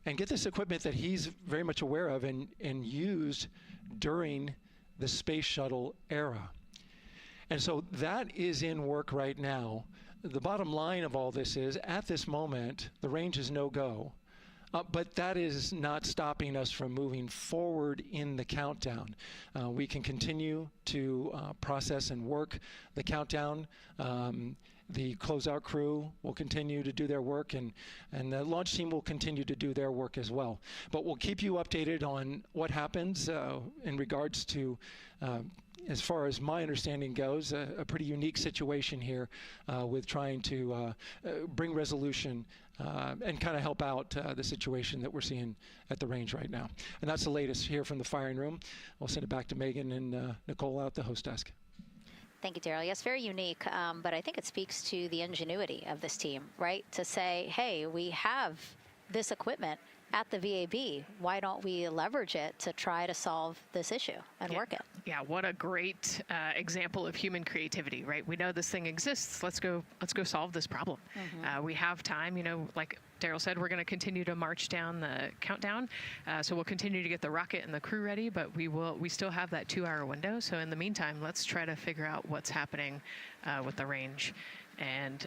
and get this equipment that he's very much aware of and used during the space shuttle era. And so that is in work right now. The bottom line of all this is, at this moment, the range is no-go. But that is not stopping us from moving forward in the countdown. We can continue to process and work the countdown. The closeout crew will continue to do their work, and the launch team will continue to do their work as well. But we'll keep you updated on what happens in regards to, as far as my understanding goes, a pretty unique situation here with trying to bring resolution and kind of help out the situation that we're seeing at the range right now. And that's the latest here from the firing room. I'll send it back to Megan and Nicole out the host desk. Thank you, Daryl. Yes, very unique, but I think it speaks to the ingenuity of this team, right? To say, hey, we have this equipment at the VAB. Why don't we leverage it to try to solve this issue and work it? Yeah, what a great example of human creativity, right? We know this thing exists. Let's go solve this problem. We have time, like Daryl said, we're going to continue to march down the countdown. So we'll continue to get the rocket and the crew ready, but we still have that 2-hour window. So in the meantime, let's try to figure out what's happening with the range. And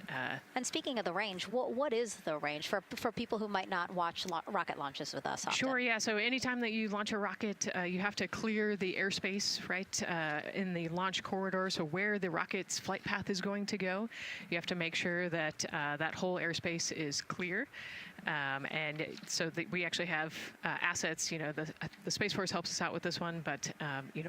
speaking of the range, what is the range for people who might not watch rocket launches with us often? Sure, yeah. So anytime that you launch a rocket, you have to clear the airspace, right, in the launch corridor. So where the rocket's flight path is going to go, you have to make sure that that whole airspace is clear. And so we actually have assets, the Space Force helps us out with this one, but,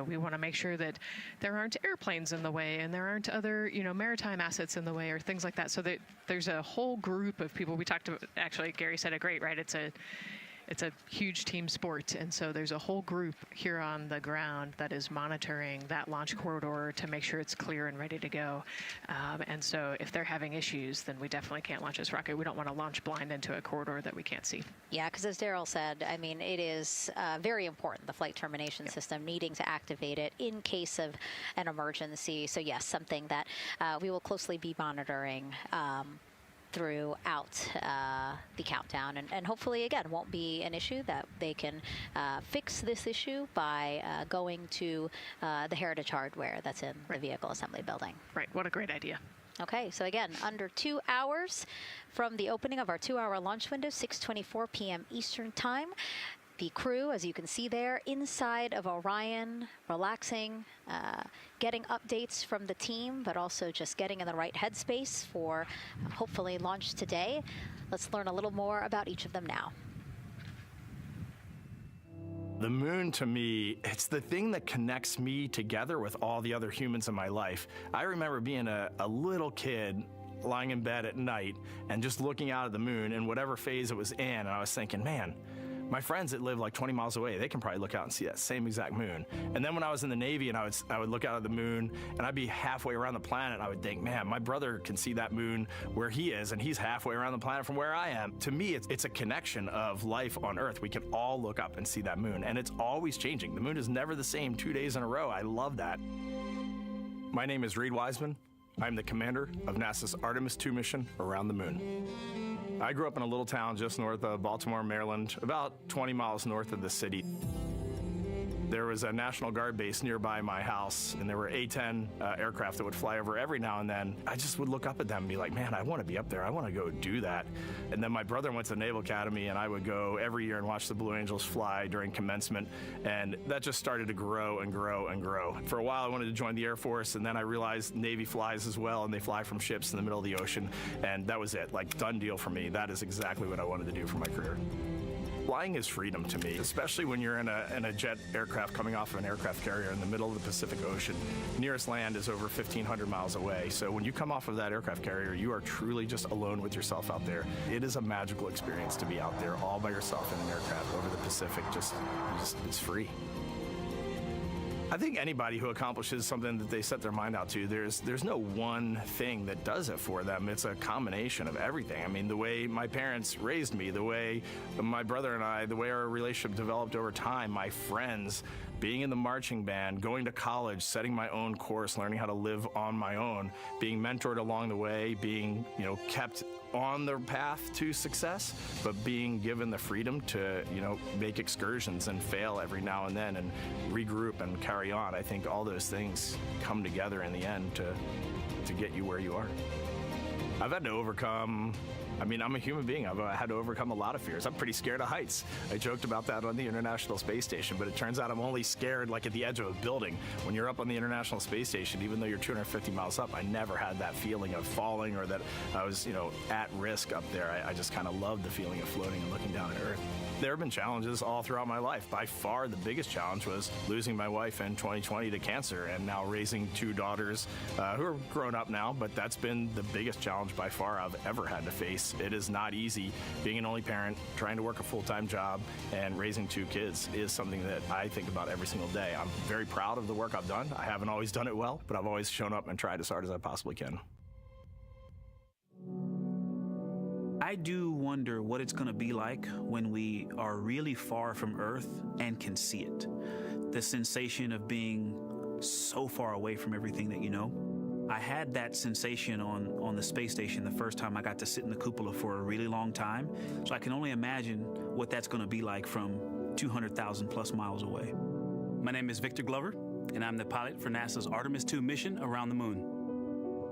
we want to make sure that there aren't airplanes in the way and there aren't other, maritime assets in the way or things like that. So that there's a whole group of people. We talked to, actually, Gary said it great, right? It's a huge team sport, and so there's a whole group here on the ground that is monitoring that launch corridor to make sure it's clear and ready to go. And so if they're having issues, then we definitely can't launch this rocket. We don't want to launch blind into a corridor that we can't see. Yeah, because as Daryl said, I mean, it is very important, the flight termination system, needing to activate it in case of an emergency. So yes, something that we will closely be monitoring throughout the countdown, and hopefully again won't be an issue, that they can fix this issue by going to the heritage hardware that's in the vehicle assembly building. Right, what a great idea. Okay, so again, under 2 hours from the opening of our 2-hour launch window, 6:24 p.m. Eastern Time. The crew, as you can see there, inside of Orion, relaxing, getting updates from the team, but also just getting in the right headspace for hopefully launch today. Let's learn a little more about each of them now. The moon, to me, it's the thing that connects me together with all the other humans in my life. I remember being a little kid lying in bed at night and just looking out at the moon in whatever phase it was in, and I was thinking, man, my friends that live like 20 miles away, they can probably look out and see that same exact moon. And then when I was in the Navy and I would look out at the moon and I'd be halfway around the planet, and I would think, man, my brother can see that moon where he is, and he's halfway around the planet from where I am. To me, it's a connection of life on Earth. We can all look up and see that moon, and it's always changing. The moon is never the same 2 days in a row. I love that. My name is Reed Wiseman. I'm the commander of NASA's Artemis II mission around the moon. I grew up in a little town just north of Baltimore, Maryland, about 20 miles north of the city. There was a National Guard base nearby my house, and there were A-10 aircraft that would fly over every now and then. I just would look up at them and be like, man, I want to be up there. I want to go do that. And then my brother went to the Naval Academy, and I would go every year and watch the Blue Angels fly during commencement, and that just started to grow and grow and grow. For a while, I wanted to join the Air Force, and then I realized Navy flies as well, and they fly from ships in the middle of the ocean, and that was it, like, done deal for me. That is exactly what I wanted to do for my career. Flying is freedom to me, especially when you're in a jet aircraft coming off of an aircraft carrier in the middle of the Pacific Ocean. Nearest land is over 1,500 miles away. So when you come off of that aircraft carrier, you are truly just alone with yourself out there. It is a magical experience to be out there all by yourself in an aircraft over the Pacific. Just it's free. I think anybody who accomplishes something that they set their mind out to, there's no one thing that does it for them. It's a combination of everything. I mean, the way my parents raised me, the way my brother and I, the way our relationship developed over time, my friends, being in the marching band, going to college, setting my own course, learning how to live on my own, being mentored along the way, being, kept on the path to success, but being given the freedom to, make excursions and fail every now and then and regroup and carry on. I think all those things come together in the end to get you where you are. I've had to overcome, I'm a human being. I've had to overcome a lot of fears. I'm pretty scared of heights. I joked about that on the International Space Station, but it turns out I'm only scared like at the edge of a building. When you're up on the International Space Station, even though you're 250 miles up, I never had that feeling of falling or that I was, at risk up there. I just kind of loved the feeling of floating and looking down at Earth. There have been challenges all throughout my life. By far, the biggest challenge was losing my wife in 2020 to cancer and now raising 2 daughters who are grown up now, but that's been the biggest challenge by far I've ever had to face. It is not easy. Being an only parent, trying to work a full-time job, and raising 2 kids is something that I think about every single day. I'm very proud of the work I've done. I haven't always done it well, but I've always shown up and tried as hard as I possibly can. I do wonder what it's going to be like when we are really far from Earth and can see it. The sensation of being so far away from everything that you know. I had that sensation on the space station the first time I got to sit in the cupola for a really long time. So I can only imagine what that's going to be like from 200,000 plus miles away. My name is Victor Glover, and I'm the pilot for NASA's Artemis II mission around the moon.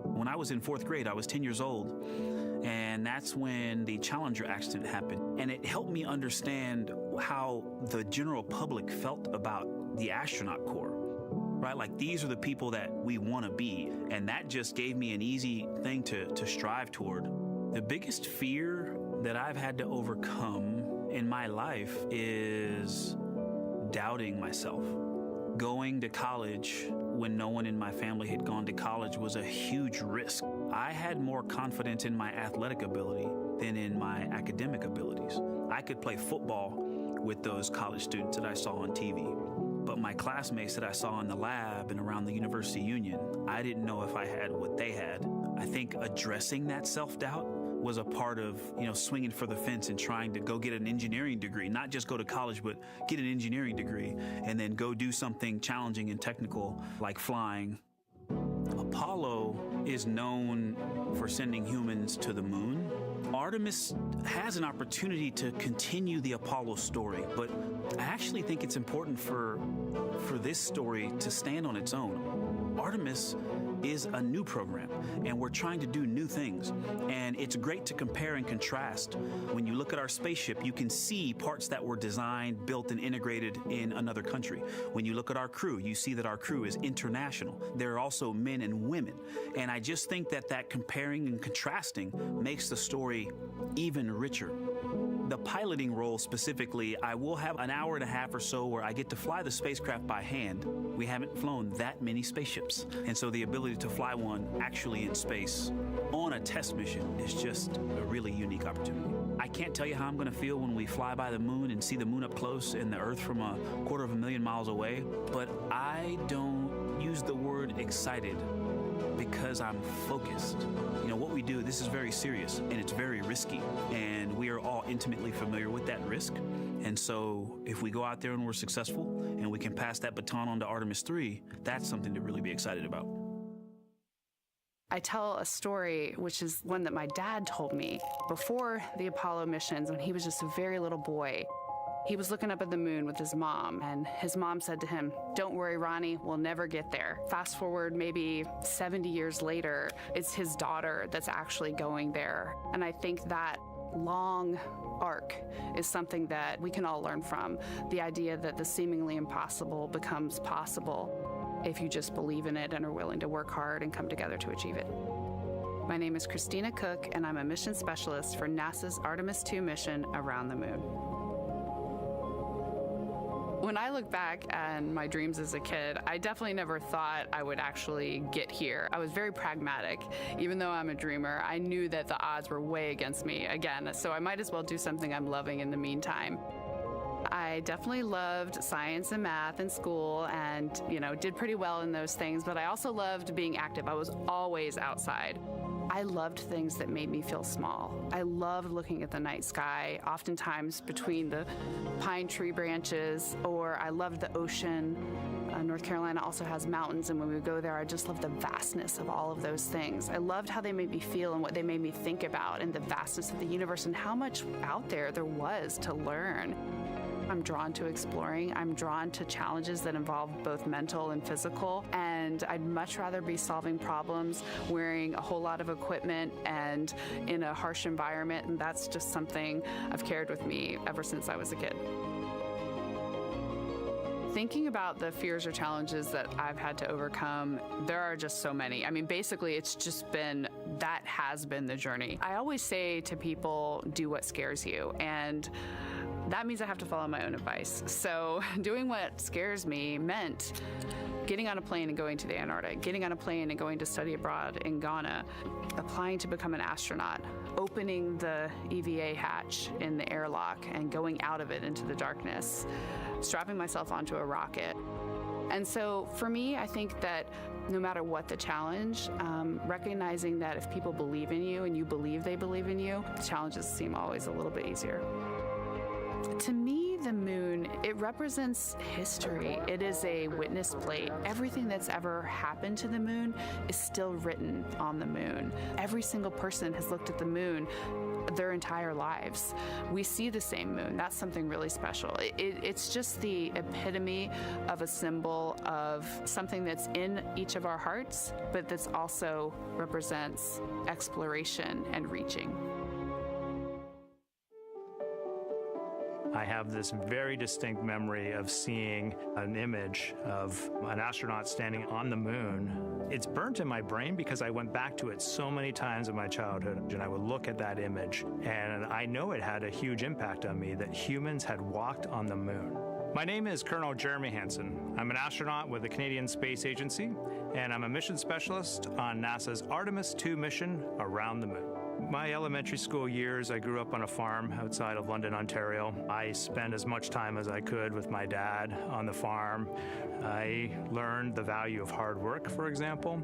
When I was in 4th grade, I was 10 years old, and that's when the Challenger accident happened. And it helped me understand how the general public felt about the astronaut corps, right? Like, these are the people that we want to be, and that just gave me an easy thing to strive toward. The biggest fear that I've had to overcome in my life is doubting myself. Going to college when no one in my family had gone to college was a huge risk. I had more confidence in my athletic ability than in my academic abilities. I could play football with those college students that I saw on TV, but my classmates that I saw in the lab and around the University Union, I didn't know if I had what they had. I think addressing that self-doubt was a part of, swinging for the fence and trying to go get an engineering degree, not just go to college, but get an engineering degree and then go do something challenging and technical like flying. Apollo is known for sending humans to the moon. Artemis has an opportunity to continue the Apollo story, but I actually think it's important for this story to stand on its own. Artemis is a new program, and we're trying to do new things. And it's great to compare and contrast. When you look at our spaceship, you can see parts that were designed, built, and integrated in another country. When you look at our crew, you see that our crew is international. There are also men and women. And I just think that comparing and contrasting makes the story even richer. The piloting role specifically, I will have an hour and a half or so where I get to fly the spacecraft by hand. We haven't flown that many spaceships. And so the ability to fly one actually in space on a test mission is just a really unique opportunity. I can't tell you how I'm going to feel when we fly by the moon and see the moon up close and the Earth from 250,000 miles away, but I don't use the word excited because I'm focused. What we do, this is very serious and it's very risky, and we are all intimately familiar with that risk. And so if we go out there and we're successful and we can pass that baton on to Artemis III, that's something to really be excited about. I tell a story, which is one that my dad told me before the Apollo missions when he was just a very little boy. He was looking up at the moon with his mom, and his mom said to him, "Don't worry, Ronnie, we'll never get there." Fast forward maybe 70 years later, it's his daughter that's actually going there. And I think that long arc is something that we can all learn from. The idea that the seemingly impossible becomes possible if you just believe in it and are willing to work hard and come together to achieve it. My name is Christina Cook, and I'm a mission specialist for NASA's Artemis II mission around the moon. When I look back at my dreams as a kid, I definitely never thought I would actually get here. I was very pragmatic. Even though I'm a dreamer, I knew that the odds were way against me again, so I might as well do something I'm loving in the meantime. I definitely loved science and math in school and, did pretty well in those things, but I also loved being active. I was always outside. I loved things that made me feel small. I loved looking at the night sky, oftentimes between the pine tree branches, or I loved the ocean. North Carolina also has mountains, and when we go there, I just loved the vastness of all of those things. I loved how they made me feel and what they made me think about, and the vastness of the universe and how much out there was to learn. I'm drawn to exploring. I'm drawn to challenges that involve both mental and physical, and I'd much rather be solving problems wearing a whole lot of equipment and in a harsh environment, and that's just something I've carried with me ever since I was a kid. Thinking about the fears or challenges that I've had to overcome, there are just so many. I mean, basically, it's just been, that has been the journey. I always say to people, do what scares you, and that means I have to follow my own advice. So doing what scares me meant getting on a plane and going to the Antarctic, getting on a plane and going to study abroad in Ghana, applying to become an astronaut, opening the EVA hatch in the airlock and going out of it into the darkness, strapping myself onto a rocket. And so for me, I think that no matter what the challenge, recognizing that if people believe in you and you believe they believe in you, the challenges seem always a little bit easier. To me, the moon, it represents history. It is a witness plate. Everything that's ever happened to the moon is still written on the moon. Every single person has looked at the moon their entire lives. We see the same moon. That's something really special. It's just the epitome of a symbol of something that's in each of our hearts, but that's also represents exploration and reaching. I have this very distinct memory of seeing an image of an astronaut standing on the moon. It's burnt in my brain because I went back to it so many times in my childhood, and I would look at that image, and I know it had a huge impact on me that humans had walked on the moon. My name is Colonel Jeremy Hansen. I'm an astronaut with the Canadian Space Agency, and I'm a mission specialist on NASA's Artemis II mission around the moon. My elementary school years, I grew up on a farm outside of London, Ontario. I spent as much time as I could with my dad on the farm. I learned the value of hard work, for example.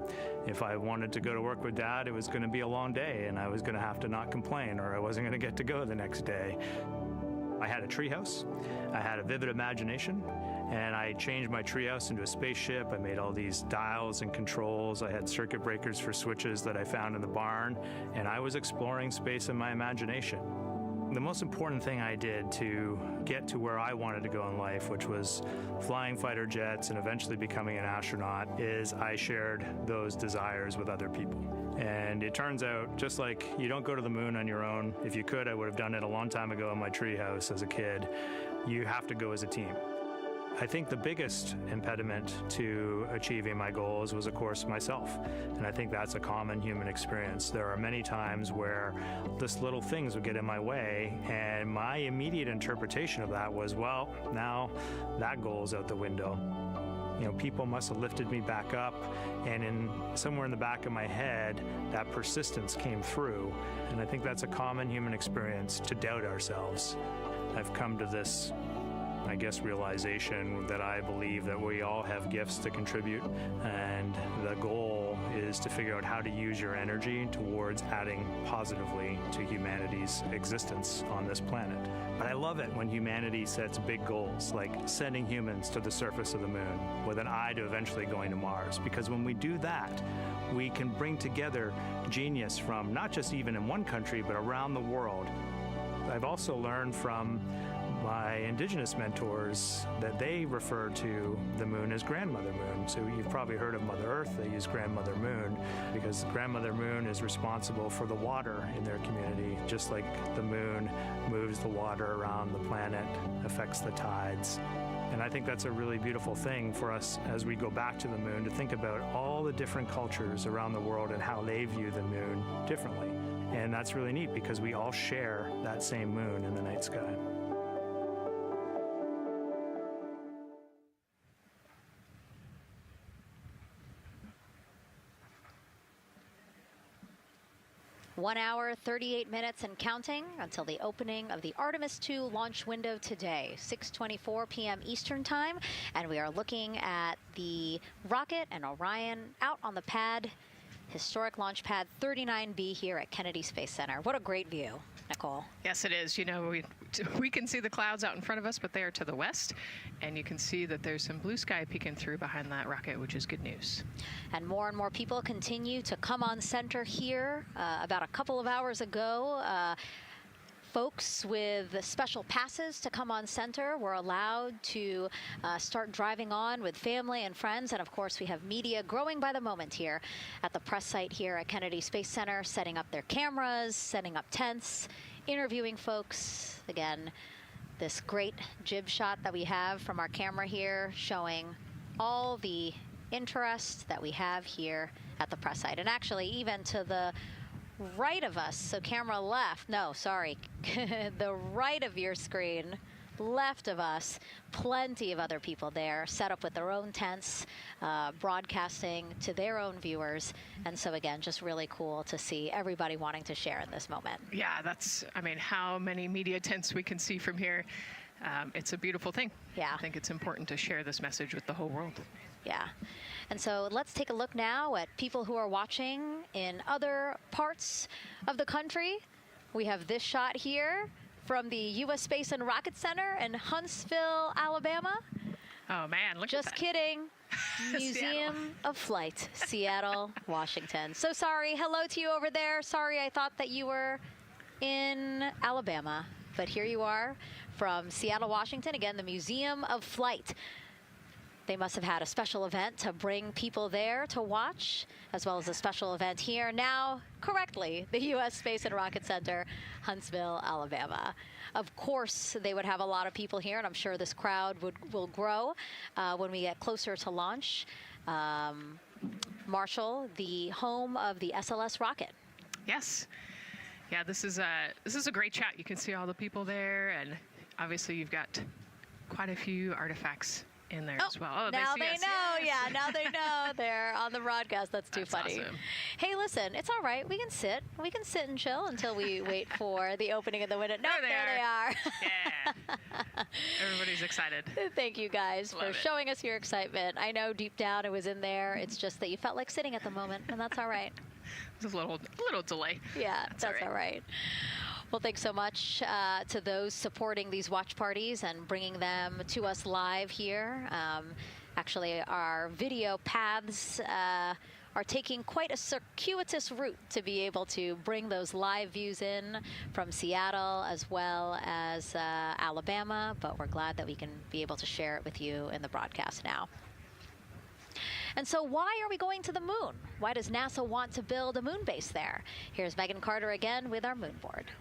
If I wanted to go to work with Dad, it was going to be a long day, and I was going to have to not complain, or I wasn't going to get to go the next day. I had a treehouse. I had a vivid imagination, and I changed my treehouse into a spaceship. I made all these dials and controls. I had circuit breakers for switches that I found in the barn, and I was exploring space in my imagination. The most important thing I did to get to where I wanted to go in life, which was flying fighter jets and eventually becoming an astronaut, is I shared those desires with other people. And it turns out, just like you don't go to the moon on your own, if you could, I would have done it a long time ago in my treehouse as a kid. You have to go as a team. I think the biggest impediment to achieving my goals was, of course, myself. And I think that's a common human experience. There are many times where just little things would get in my way, and my immediate interpretation of that was, well, now that goal's out the window. You know, people must have lifted me back up, and somewhere in the back of my head, that persistence came through. And I think that's a common human experience, to doubt ourselves. I've come to this, I guess, realization that I believe that we all have gifts to contribute, and the goal is to figure out how to use your energy towards adding positively to humanity's existence on this planet. But I love it when humanity sets big goals, like sending humans to the surface of the moon with an eye to eventually going to Mars, because when we do that, we can bring together genius from not just even in one country, but around the world. I've also learned from my indigenous mentors that they refer to the moon as Grandmother Moon. So you've probably heard of Mother Earth. They use Grandmother Moon because Grandmother Moon is responsible for the water in their community, just like the moon moves the water around the planet, affects the tides. And I think that's a really beautiful thing for us as we go back to the moon, to think about all the different cultures around the world and how they view the moon differently. And that's really neat because we all share that same moon in the night sky. One hour, 38 minutes and counting until the opening of the Artemis II launch window today, 6:24 p.m. Eastern Time. And we are looking at the rocket and Orion out on the pad historic launch pad 39B here at Kennedy Space Center. What a great view, Nicole. Yes, it is. You know, we can see the clouds out in front of us, but they are to the west, and you can see that there's some blue sky peeking through behind that rocket, which is good news. And more people continue to come on center here. About a couple of hours ago, folks with special passes to come on center were allowed to start driving on with family and friends. And of course, we have media growing by the moment here at the press site here at Kennedy Space Center, setting up their cameras, setting up tents, interviewing folks. Again, this great jib shot that we have from our camera here showing all the interest that we have here at the press site. And actually, even to the right of us, so camera left, no, sorry, the right of your screen, left of us, plenty of other people there, set up with their own tents, broadcasting to their own viewers. And so again, just really cool to see everybody wanting to share in this moment. Yeah, that's, I mean, how many media tents we can see from here. It's a beautiful thing. Yeah. I think it's important to share this message with the whole world. Yeah. And so let's take a look now at people who are watching in other parts of the country. We have this shot here from the U.S. Space and Rocket Center in Huntsville, Alabama. Oh, man, look Just at that. kidding. Museum of Flight, Seattle, Washington. So sorry. Hello to you over there. Sorry, I thought that you were in Alabama. But here you are from Seattle, Washington. Again, the Museum of Flight. They must have had a special event to bring people there to watch, as well as a special event here. Now, correctly, the U.S. Space and Rocket Center, Huntsville, Alabama. Of course, they would have a lot of people here, and I'm sure this crowd will grow when we get closer to launch. Marshall, the home of the SLS rocket. Yes. Yeah, this is a great shot. You can see all the people there, and obviously you've got quite a few artifacts in there as well. Oh, now they us. know. Yes. Yeah, now they know. They're on the broadcast. That's funny. Awesome. Hey, listen, it's all right. We can sit. We can sit and chill until we wait for the opening of the window. No, there they are. Yeah. Everybody's excited. Thank you guys for showing us your excitement. I know deep down it was in there. It's just that you felt like sitting at the moment, and that's all right. There's a little delay. Yeah, that's all right. Well, thanks so much to those supporting these watch parties and bringing them to us live here. Actually, our video paths are taking quite a circuitous route to be able to bring those live views in from Seattle as well as Alabama, but we're glad that we can be able to share it with you in the broadcast now. And so why are we going to the moon? Why does NASA want to build a moon base there? Here's Megan Carter again with our moon board.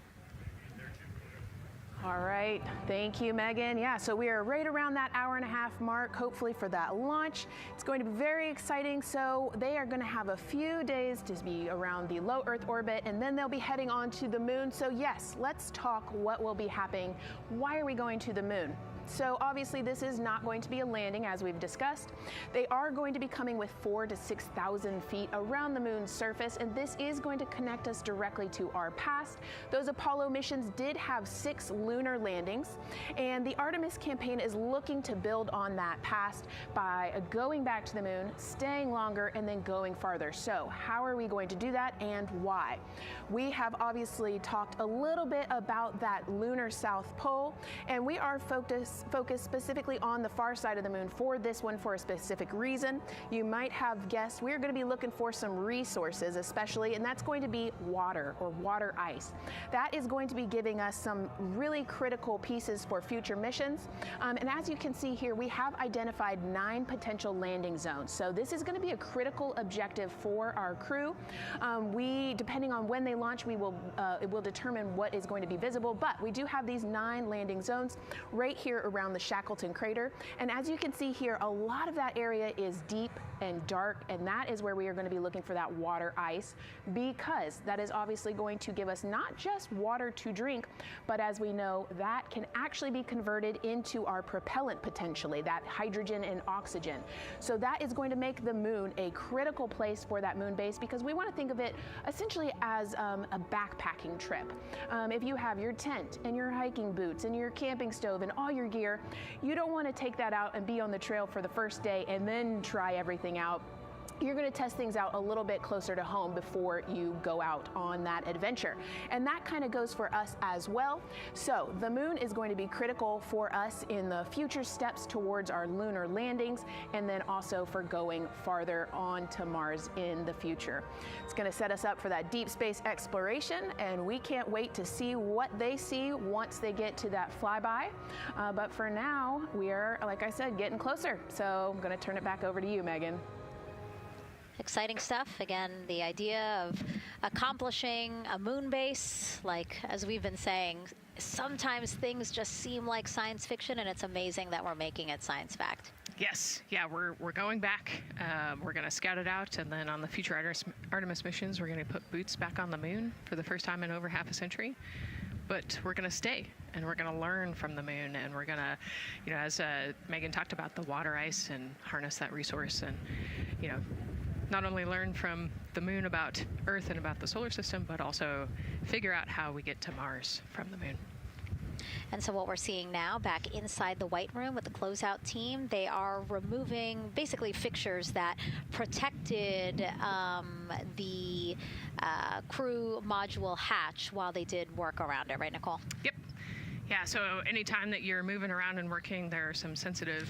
All right, thank you, Megan. Yeah, so we are right around that hour-and-a-half mark, hopefully for that launch. It's going to be very exciting. So they are going to have a few days to be around the low Earth orbit, and then they'll be heading on to the moon. So yes, let's talk what will be happening. Why are we going to the moon? So obviously this is not going to be a landing, as we've discussed. They are going to be coming with 4,000 to 6,000 feet around the moon's surface, and this is going to connect us directly to our past. Those Apollo missions did have 6 lunar landings, and the Artemis campaign is looking to build on that past by going back to the moon, staying longer, and then going farther. So how are we going to do that, and why? We have obviously talked a little bit about that lunar South Pole, and we are focused specifically on the far side of the moon for this one for a specific reason. You might have guessed we're going to be looking for some resources especially, and that's going to be water or water ice. That is going to be giving us some really critical pieces for future missions. And as you can see here, we have identified 9 potential landing zones. So this is going to be a critical objective for our crew. Depending on when they launch, it will determine what is going to be visible, but we do have these 9 landing zones right here around the Shackleton crater. And as you can see here, a lot of that area is deep and dark, and that is where we are going to be looking for that water ice, because that is obviously going to give us not just water to drink, but as we know, that can actually be converted into our propellant potentially, that hydrogen and oxygen. So that is going to make the moon a critical place for that moon base, because we want to think of it essentially as a backpacking trip. If you have your tent and your hiking boots and your camping stove and all your gear, you don't want to take that out and be on the trail for the first day and then try everything out you're going to test things out a little bit closer to home before you go out on that adventure. And that kind of goes for us as well. So the moon is going to be critical for us in the future steps towards our lunar landings, and then also for going farther on to Mars in the future. It's going to set us up for that deep space exploration, and we can't wait to see what they see once they get to that flyby. But for now, we are, like I said, getting closer. So I'm going to turn it back over to you, Megan. Exciting stuff. Again, the idea of accomplishing a moon base, like as we've been saying, sometimes things just seem like science fiction, and it's amazing that we're making it science fact. Yes, yeah, we're going back. We're going to scout it out, and then on the future Artemis missions, we're going to put boots back on the moon for the first time in over half a century. But we're going to stay, and we're going to learn from the moon, and we're going to, you know, as Megan talked about, the water ice, and harness that resource, and, you know, not only learn from the moon about Earth and about the solar system, but also figure out how we get to Mars from the moon. And so what we're seeing now back inside the White Room with the closeout team, they are removing basically fixtures that protected the crew module hatch while they did work around it, right, Nicole? Yep. Yeah, so anytime that you're moving around and working, there are some sensitive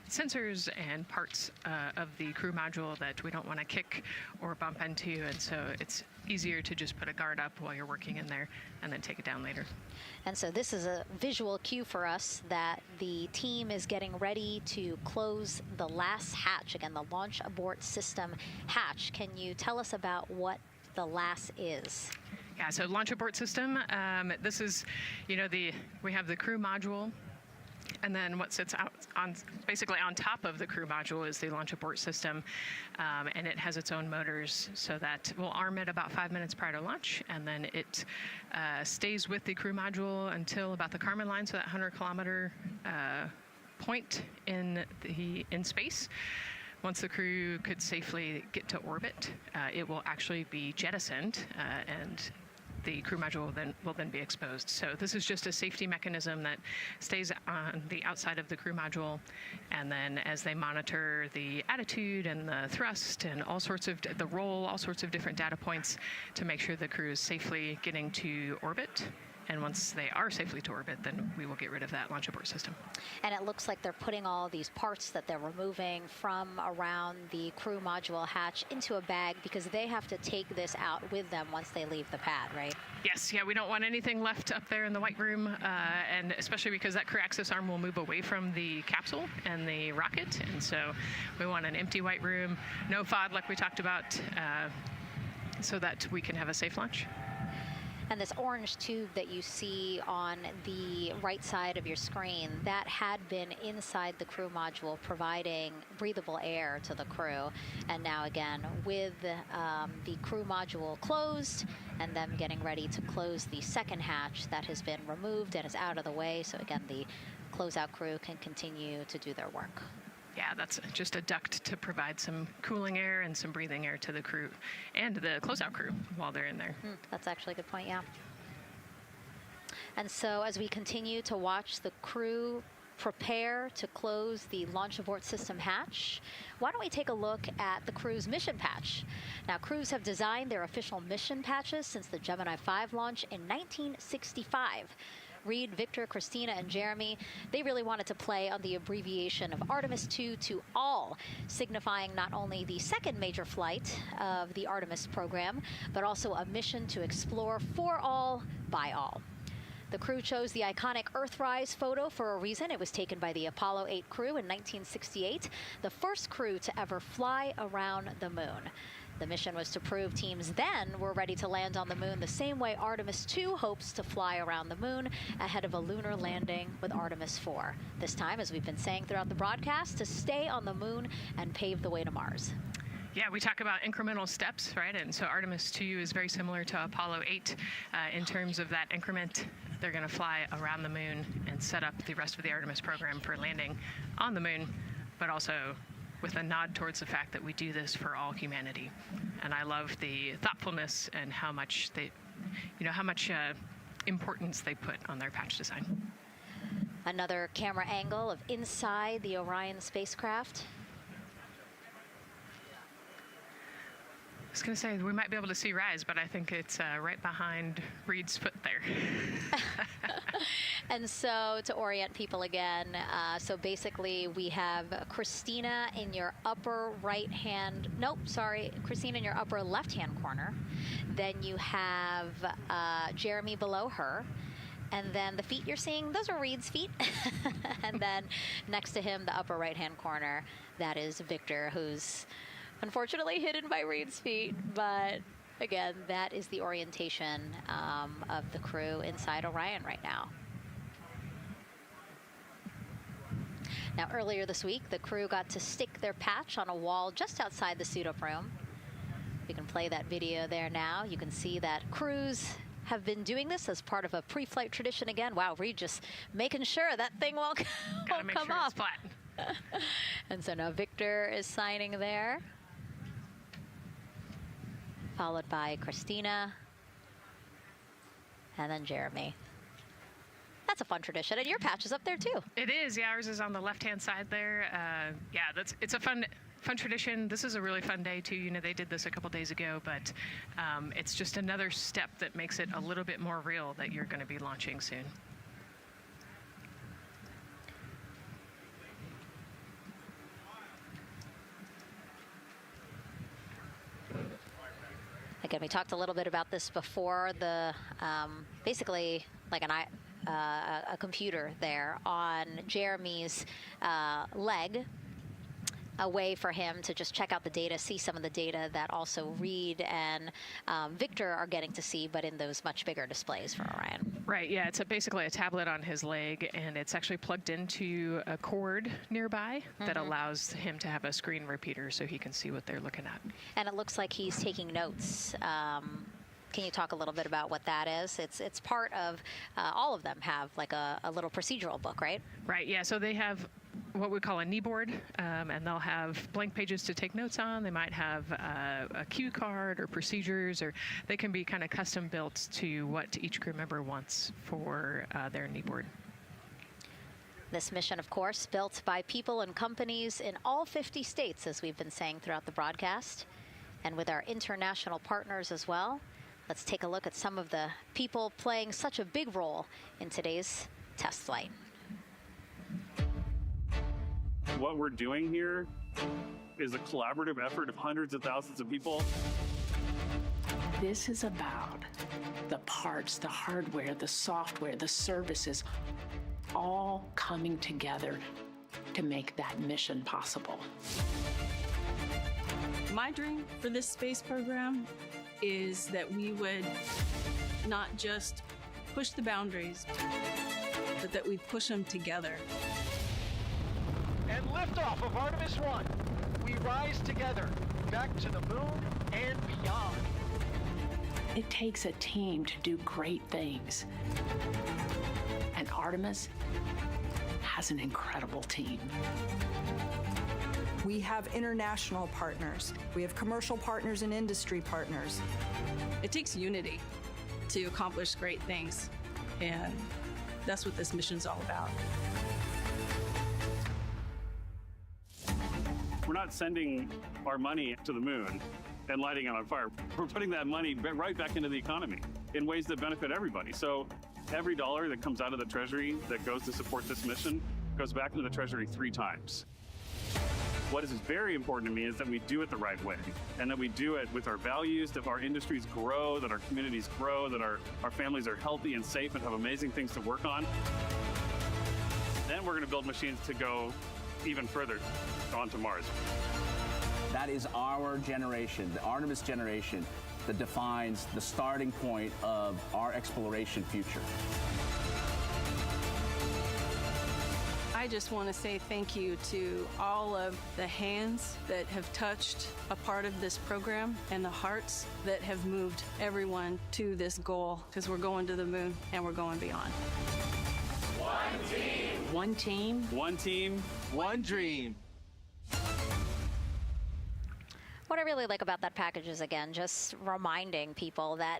sensors and parts of the crew module that we don't want to kick or bump into, and so it's easier to just put a guard up while you're working in there and then take it down later. And so this is a visual cue for us that the team is getting ready to close the last hatch, again, the launch abort system hatch. Can you tell us about what the LAS is? Yeah, so launch abort system, this is, you know, we have the crew module, and then what sits out on basically on top of the crew module is the launch abort system, and it has its own motors, so that we'll arm it about 5 minutes prior to launch, and then it stays with the crew module until about the Kármán line, so that 100-kilometer point in space. Once the crew could safely get to orbit, it will actually be jettisoned, and the crew module will then be exposed. So this is just a safety mechanism that stays on the outside of the crew module, and then as they monitor the attitude and the thrust and all sorts of the roll, all sorts of different data points to make sure the crew is safely getting to orbit. And once they are safely to orbit, then we will get rid of that launch abort system. And it looks like they're putting all these parts that they're removing from around the crew module hatch into a bag, because they have to take this out with them once they leave the pad, right? Yes, yeah, we don't want anything left up there in the White Room, and especially because that crew access arm will move away from the capsule and the rocket, and so we want an empty White Room, no FOD like we talked about, so that we can have a safe launch. And this orange tube that you see on the right side of your screen, that had been inside the crew module providing breathable air to the crew. And now again, with the crew module closed and them getting ready to close the second hatch that has been removed and is out of the way. So again, the closeout crew can continue to do their work. Yeah, that's just a duct to provide some cooling air and some breathing air to the crew and the closeout crew while they're in there. That's actually a good point, yeah. And so as we continue to watch the crew prepare to close the launch abort system hatch, why don't we take a look at the crew's mission patch? Now, crews have designed their official mission patches since the Gemini 5 launch in 1965. Reed, Victor, Christina, and Jeremy, they really wanted to play on the abbreviation of Artemis II to all, signifying not only the second major flight of the Artemis program, but also a mission to explore for all, by all. The crew chose the iconic Earthrise photo for a reason. It was taken by the Apollo 8 crew in 1968, the first crew to ever fly around the moon. The mission was to prove teams then were ready to land on the moon the same way Artemis II hopes to fly around the moon ahead of a lunar landing with Artemis IV. This time, as we've been saying throughout the broadcast, to stay on the moon and pave the way to Mars. Yeah, we talk about incremental steps, right? And so Artemis II is very similar to Apollo 8 in terms of that increment. They're going to fly around the moon and set up the rest of the Artemis program for landing on the moon, but also with a nod towards the fact that we do this for all humanity. And I love the thoughtfulness and how much importance they put on their patch design. Another camera angle of inside the Orion spacecraft. I was going to say, we might be able to see Rise, but I think it's right behind Reed's foot there. And so to orient people again, so basically we have Christina in your upper right hand, Christina in your upper left hand corner. Then you have Jeremy below her. And then the feet you're seeing, those are Reed's feet. And then next to him, the upper right hand corner, that is Victor, who's unfortunately hidden by Reed's feet. But again, that is the orientation of the crew inside Orion right now. Now, earlier this week, the crew got to stick their patch on a wall just outside the suit-up room. We can play that video there now. You can see that crews have been doing this as part of a pre-flight tradition again. Wow, Reed just making sure that thing won't come up. It's flat. And so now Victor is signing there, followed by Christina, and then Jeremy. That's a fun tradition, and your patch is up there too. It is, yeah, ours is on the left-hand side there. Yeah, it's a fun tradition. This is a really fun day too. You know, they did this a couple days ago, but it's just another step that makes it a little bit more real that you're going to be launching soon. Again, we talked a little bit about this before. The basically like a computer there on Jeremy's leg, a way for him to just check out the data, see some of the data that also Reed and Victor are getting to see, but in those much bigger displays for Orion. Right, yeah, it's basically a tablet on his leg, and it's actually plugged into a cord nearby that allows him to have a screen repeater so he can see what they're looking at. And it looks like he's taking notes. Can you talk a little bit about what that is? It's part of, all of them have like a little procedural book, right? Right, yeah, so they have what we call a knee board, and they'll have blank pages to take notes on. They might have a cue card or procedures, or they can be kind of custom built to what each crew member wants for their knee board. This mission, of course, built by people and companies in all 50 states, as we've been saying throughout the broadcast, and with our international partners as well. Let's take a look at some of the people playing such a big role in today's test flight. What we're doing here is a collaborative effort of hundreds of thousands of people. This is about the parts, the hardware, the software, the services, all coming together to make that mission possible. My dream for this space program is that we would not just push the boundaries, but that we push them together. And liftoff of Artemis I. We rise together, back to the moon and beyond. It takes a team to do great things. And Artemis has an incredible team. We have international partners. We have commercial partners and industry partners. It takes unity to accomplish great things, and that's what this mission's all about. We're not sending our money to the moon and lighting it on fire. We're putting that money right back into the economy in ways that benefit everybody. So every dollar that comes out of the Treasury that goes to support this mission goes back into the Treasury 3 times. What is very important to me is that we do it the right way, and that we do it with our values, that our industries grow, that our communities grow, that our families are healthy and safe and have amazing things to work on. Then we're going to build machines to go even further onto Mars. That is our generation, the Artemis generation, that defines the starting point of our exploration future. I just want to say thank you to all of the hands that have touched a part of this program and the hearts that have moved everyone to this goal, because we're going to the moon and we're going beyond. One team. One team. One team. One dream. What I really like about that package is, again, just reminding people that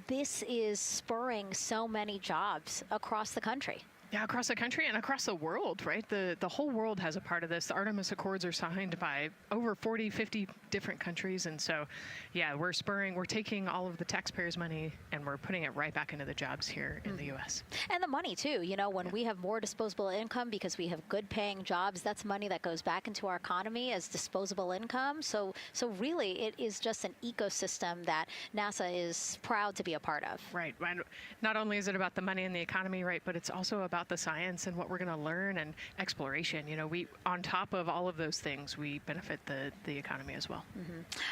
this is spurring so many jobs across the country. Yeah, across the country and across the world, right? The whole world has a part of this. The Artemis Accords are signed by over 40, 50 different countries. And so, yeah, we're taking all of the taxpayers' money and we're putting it right back into the jobs here in the U.S. And the money, too. You know, when we have more disposable income because we have good paying jobs, that's money that goes back into our economy as disposable income. So really, it is just an ecosystem that NASA is proud to be a part of. Right. Not only is it about the money and the economy, right, but it's also about the science and what we're going to learn and exploration. You know, on top of all of those things, we benefit the economy as well.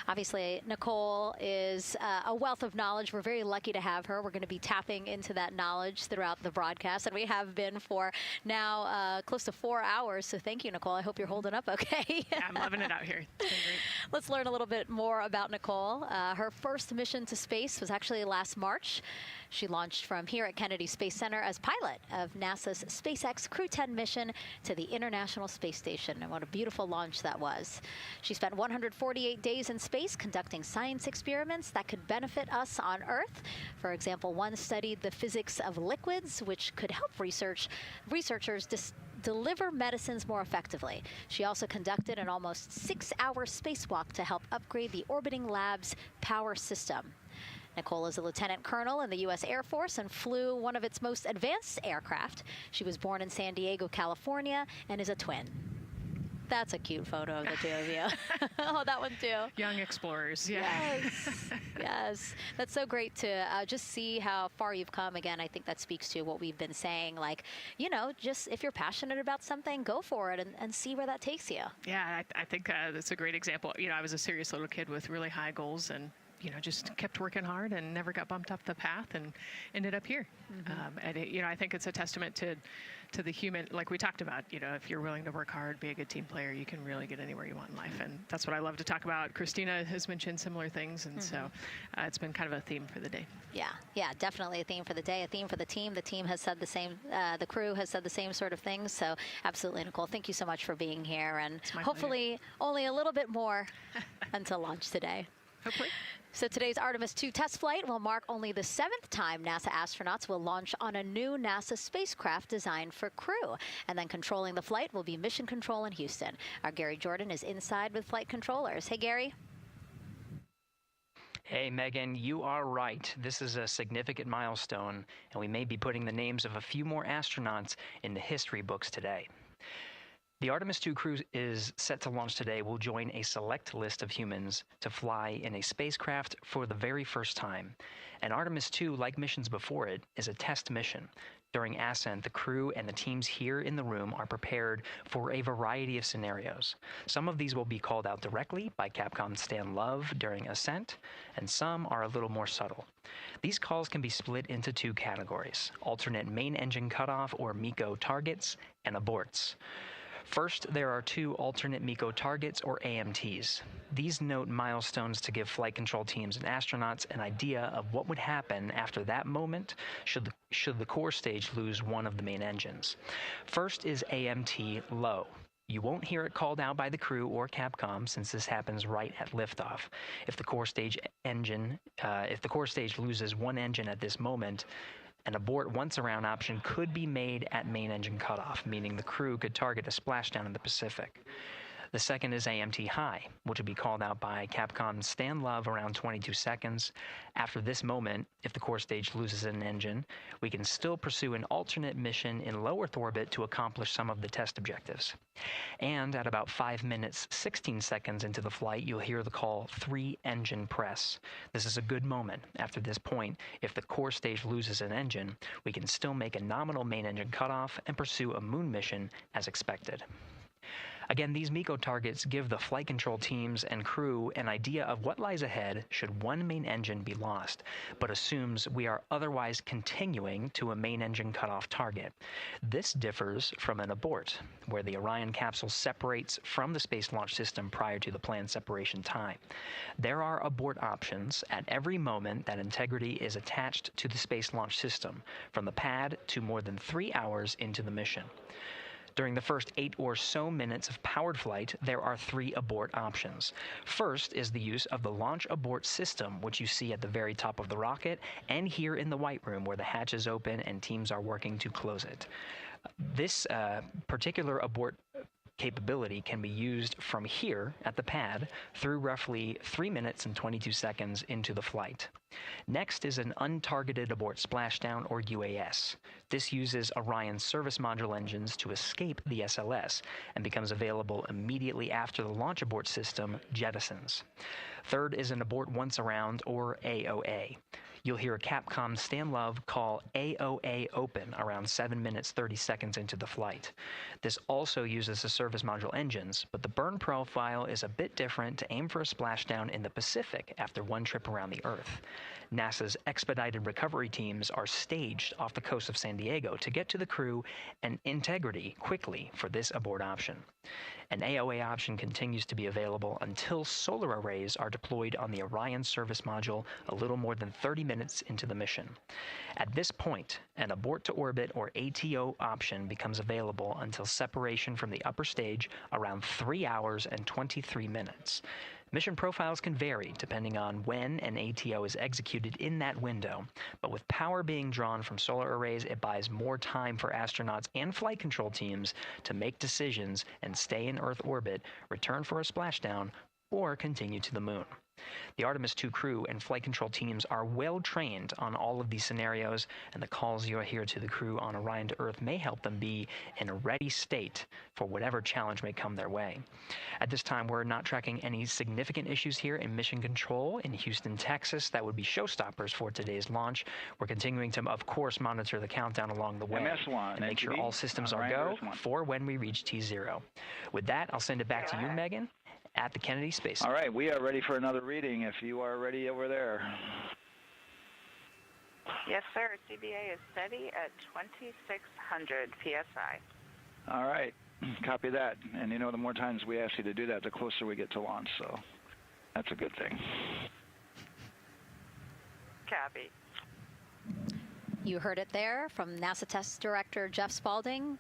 Obviously, Nicole is a wealth of knowledge. We're very lucky to have her. We're going to be tapping into that knowledge throughout the broadcast, and we have been for now close to 4 hours. So thank you, Nicole. I hope you're holding up okay. Yeah, I'm loving it out here. It's been great. Let's learn a little bit more about Nicole. Her first mission to space was actually last March. She launched from here at Kennedy Space Center as pilot of NASA's SpaceX Crew 10 mission to the International Space Station. And what a beautiful launch that was. She spent 148 days in space conducting science experiments that could benefit us on Earth. For example, one studied the physics of liquids, which could help researchers deliver medicines more effectively. She also conducted an almost 6-hour spacewalk to help upgrade the orbiting lab's power system. Nicole is a lieutenant colonel in the U.S. Air Force and flew one of its most advanced aircraft. She was born in San Diego, California, and is a twin. That's a cute photo of the two of you. Oh, that one too. Young explorers, yeah. Yes, yes. That's so great to just see how far you've come. Again, I think that speaks to what we've been saying. Like, you know, just if you're passionate about something, go for it and see where that takes you. Yeah, I think that's a great example. You know, I was a serious little kid with really high goals and, you know, just kept working hard and never got bumped off the path and ended up here. And, you know, I think it's a testament to the human, like we talked about, you know, if you're willing to work hard, be a good team player, you can really get anywhere you want in life. And that's what I love to talk about. Christina has mentioned similar things. And so it's been kind of a theme for the day. Yeah, definitely a theme for the day, a theme for the team. The team has said the same, the crew has said the same sort of things. So absolutely, Nicole, thank you so much for being here. And hopefully only a little bit more until launch today. Hopefully. So today's Artemis II test flight will mark only the 7th time NASA astronauts will launch on a new NASA spacecraft designed for crew. And then controlling the flight will be Mission Control in Houston. Our Gary Jordan is inside with flight controllers. Hey, Gary. Hey, Megan, you are right. This is a significant milestone, and we may be putting the names of a few more astronauts in the history books today. The Artemis II crew is set to launch today will join a select list of humans to fly in a spacecraft for the very first time. And Artemis II, like missions before it, is a test mission. During ascent, the crew and the teams here in the room are prepared for a variety of scenarios. Some of these will be called out directly by Capcom Stan Love during ascent, and some are a little more subtle. These calls can be split into 2 categories: alternate main engine cutoff or MECO targets and aborts. First, there are 2 alternate MECO targets, or AMTs. These note milestones to give flight control teams and astronauts an idea of what would happen after that moment should the core stage lose one of the main engines. First is AMT low. You won't hear it called out by the crew or Capcom since this happens right at liftoff. If the core stage loses one engine at this moment, an abort once around option could be made at main engine cutoff, meaning the crew could target a splashdown in the Pacific. The second is AMT high, which would be called out by Capcom's Stan Love around 22 seconds. After this moment, if the core stage loses an engine, we can still pursue an alternate mission in low Earth orbit to accomplish some of the test objectives. And at about 5 minutes, 16 seconds into the flight, you'll hear the call 3-engine press. This is a good moment. After this point, if the core stage loses an engine, we can still make a nominal main engine cutoff and pursue a moon mission as expected. Again, these MECO targets give the flight control teams and crew an idea of what lies ahead should one main engine be lost, but assumes we are otherwise continuing to a main engine cutoff target. This differs from an abort, where the Orion capsule separates from the Space Launch System prior to the planned separation time. There are abort options at every moment that integrity is attached to the Space Launch System, from the pad to more than 3 hours into the mission. During the first 8 or so minutes of powered flight, there are 3 abort options. First is the use of the launch abort system, which you see at the very top of the rocket and here in the White Room where the hatch is open and teams are working to close it. This particular abort capability can be used from here at the pad through roughly 3 minutes and 22 seconds into the flight. Next is an untargeted abort splashdown, or UAS. This uses Orion's service module engines to escape the SLS and becomes available immediately after the launch abort system jettisons. Third is an abort once around, or AOA. You'll hear a Capcom Stan Love call AOA open around 7 minutes 30 seconds into the flight. This also uses the service module engines, but the burn profile is a bit different to aim for a splashdown in the Pacific after one trip around the Earth. NASA's expedited recovery teams are staged off the coast of San Diego to get to the crew and integrity quickly for this abort option. An AOA option continues to be available until solar arrays are deployed on the Orion service module a little more than 30 minutes into the mission. At this point, an abort to orbit, or ATO option, becomes available until separation from the upper stage around 3 hours and 23 minutes. Mission profiles can vary depending on when an ATO is executed in that window, but with power being drawn from solar arrays, it buys more time for astronauts and flight control teams to make decisions and stay in Earth orbit, return for a splashdown, or continue to the moon. The Artemis II crew and flight control teams are well trained on all of these scenarios, and the calls you'll hear to the crew on Orion to Earth may help them be in a ready state for whatever challenge may come their way. At this time, we're not tracking any significant issues here in mission control in Houston, Texas. That would be showstoppers for today's launch. We're continuing to, of course, monitor the countdown along the way and make sure all systems are go for when we reach T0. With that, I'll send it back to you, Megan, at the Kennedy Space Center. All right, we are ready for another reading if you are ready over there. Yes, sir. CBA is steady at 2,600 PSI. All right, copy that. And you know, the more times we ask you to do that, the closer we get to launch, so that's a good thing. Copy. You heard it there from NASA Test Director Jeff Spaulding.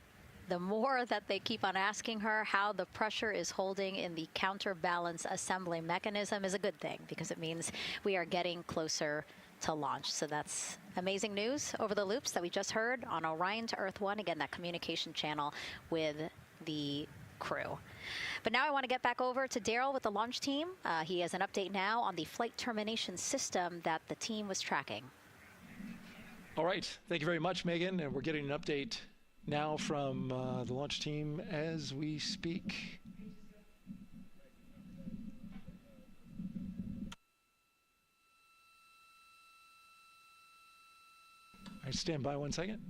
The more that they keep on asking her how the pressure is holding in the counterbalance assembly mechanism is a good thing, because it means we are getting closer to launch. So that's amazing news over the loops that we just heard on Orion to Earth 1. Again, that communication channel with the crew. But now I want to get back over to Daryl with the launch team. He has an update now on the flight termination system that the team was tracking. All right. Thank you very much, Megan. And we're getting an update now from the launch team as we speak. All right, stand by 1 second.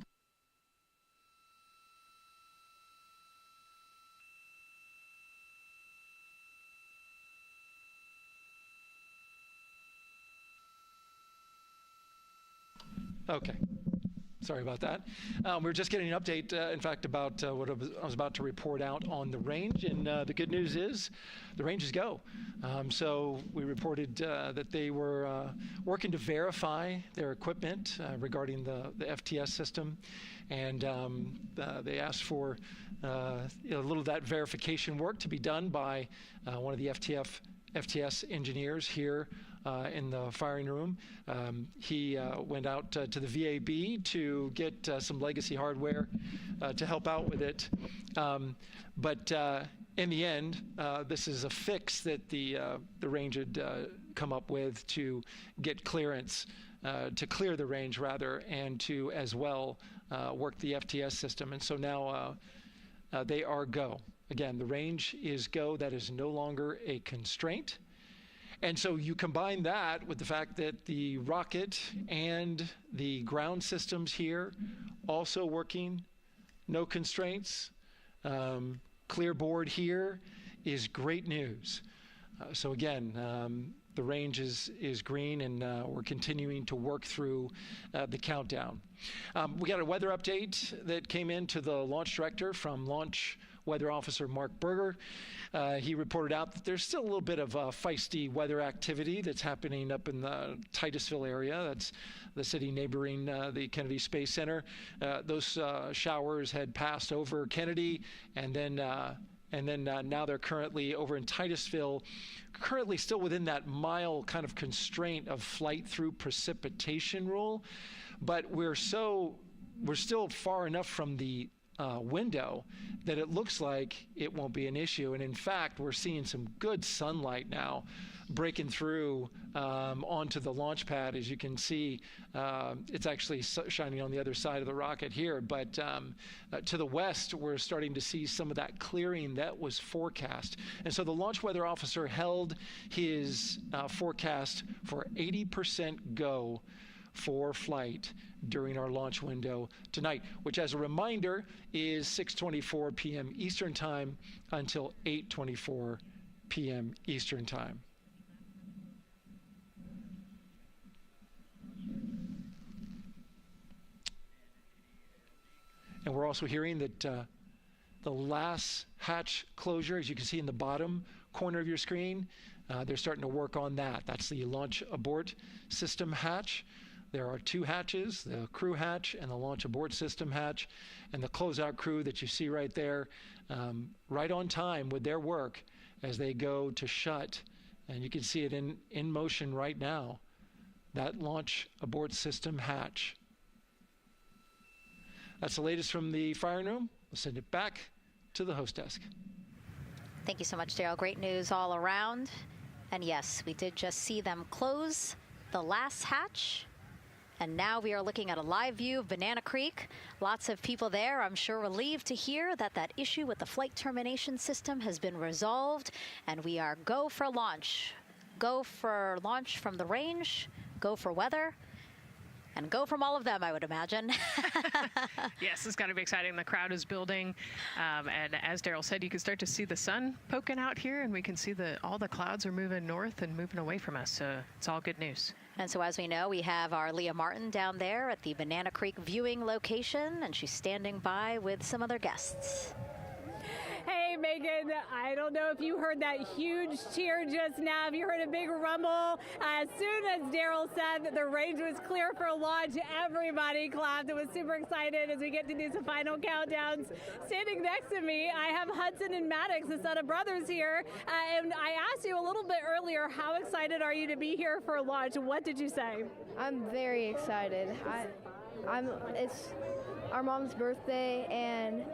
Okay. Sorry about that. We're just getting an update, in fact, about what I was about to report out on the range. And the good news is the range is go. So we reported that they were working to verify their equipment regarding the FTS system. And they asked for a little of that verification work to be done by one of the FTS engineers here in the firing room. He went out to the VAB to get some legacy hardware to help out with it. But in the end, this is a fix that the range had come up with to get clearance, to clear the range rather, and to as well work the FTS system. And so now they are go. Again, the range is go. That is no longer a constraint. And so you combine that with the fact that the rocket and the ground systems here also working, no constraints, clear board here is great news. So again, the range is green, and we're continuing to work through the countdown. We got a weather update that came in to the launch director from Launch Weather Officer Mark Berger. He reported out that there's still a little bit of feisty weather activity that's happening up in the Titusville area. That's the city neighboring the Kennedy Space Center. Those showers had passed over Kennedy, and then now they're currently over in Titusville, currently still within that mile kind of constraint of flight through precipitation rule. But we're still far enough from the window that it looks like it won't be an issue. And in fact, we're seeing some good sunlight now breaking through onto the launch pad. As you can see, it's actually shining on the other side of the rocket here. But to the west, we're starting to see some of that clearing that was forecast. And so the launch weather officer held his forecast for 80% go for flight during our launch window tonight, which, as a reminder, is 6:24 p.m. Eastern Time until 8:24 p.m. Eastern Time. And we're also hearing that the last hatch closure, as you can see in the bottom corner of your screen, they're starting to work on that. That's the launch abort system hatch. There are two hatches, the crew hatch and the launch abort system hatch, and the closeout crew that you see right there, right on time with their work as they go to shut. And you can see it in motion right now, that launch abort system hatch. That's the latest from the firing room. We'll send it back to the host desk. Thank you so much, Daryl. Great news all around. And yes, we did just see them close the last hatch. And now we are looking at a live view of Banana Creek. Lots of people there, I'm sure, relieved to hear that that issue with the flight termination system has been resolved. And we are go for launch. Go for launch from the range, go for weather, and go from all of them, I would imagine. Yes, it's got to be exciting. The crowd is building. And as Daryl said, you can start to see the sun poking out here, and we can see all the clouds are moving north and moving away from us. So it's all good news. And so as we know, we have our Leah Martin down there at the Banana Creek viewing location, and she's standing by with some other guests. Hey, Megan, I don't know if you heard that huge cheer just now. If you heard a big rumble, as soon as Daryl said that the range was clear for launch, everybody clapped. It was super excited as we get to do some final countdowns. Standing next to me, I have Hudson and Maddox, the son of brothers here. And I asked you a little bit earlier, how excited are you to be here for launch? What did you say? I'm very excited. It's our mom's birthday, and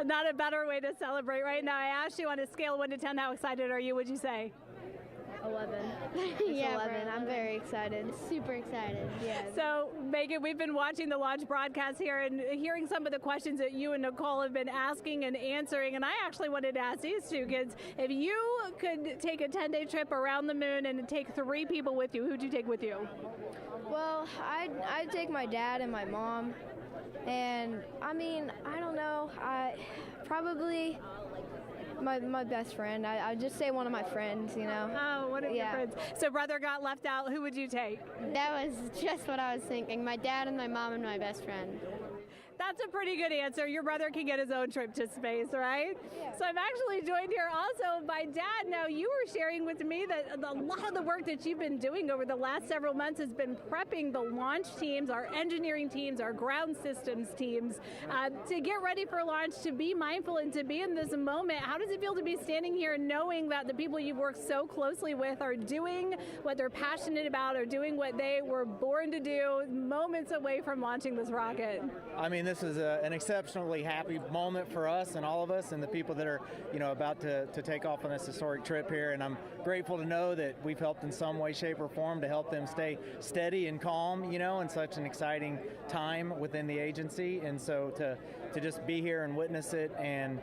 not a better way to celebrate right now. I asked you on a scale of 1 to 10, how excited are you? Would you say? 11. Yeah, 11. I'm very excited. Super excited. Yeah. So, Megan, we've been watching the launch broadcast here and hearing some of the questions that you and Nicole have been asking and answering. And I actually wanted to ask these two kids, if you could take a 10-day trip around the moon and take 3 people with you, who'd you take with you? Well, I'd take my dad and my mom. And I mean, I don't know. Probably my best friend. I'd just say one of my friends, Oh, one of your friends. So brother got left out. Who would you take? That was just what I was thinking. My dad and my mom and my best friend. That's a pretty good answer. Your brother can get his own trip to space, right? Yeah. So I'm actually joined here also by Dad. Now, you were sharing with me that a lot of the work that you've been doing over the last several months has been prepping the launch teams, our engineering teams, our ground systems teams, to get ready for launch, to be mindful and to be in this moment. How does it feel to be standing here knowing that the people you've worked so closely with are doing what they're passionate about, or doing what they were born to do, moments away from launching this rocket? I mean, this is an exceptionally happy moment for us and all of us and the people that are, about to take off on this historic trip here. And I'm grateful to know that we've helped in some way, shape, or form to help them stay steady and calm, in such an exciting time within the agency. And so to just be here and witness it and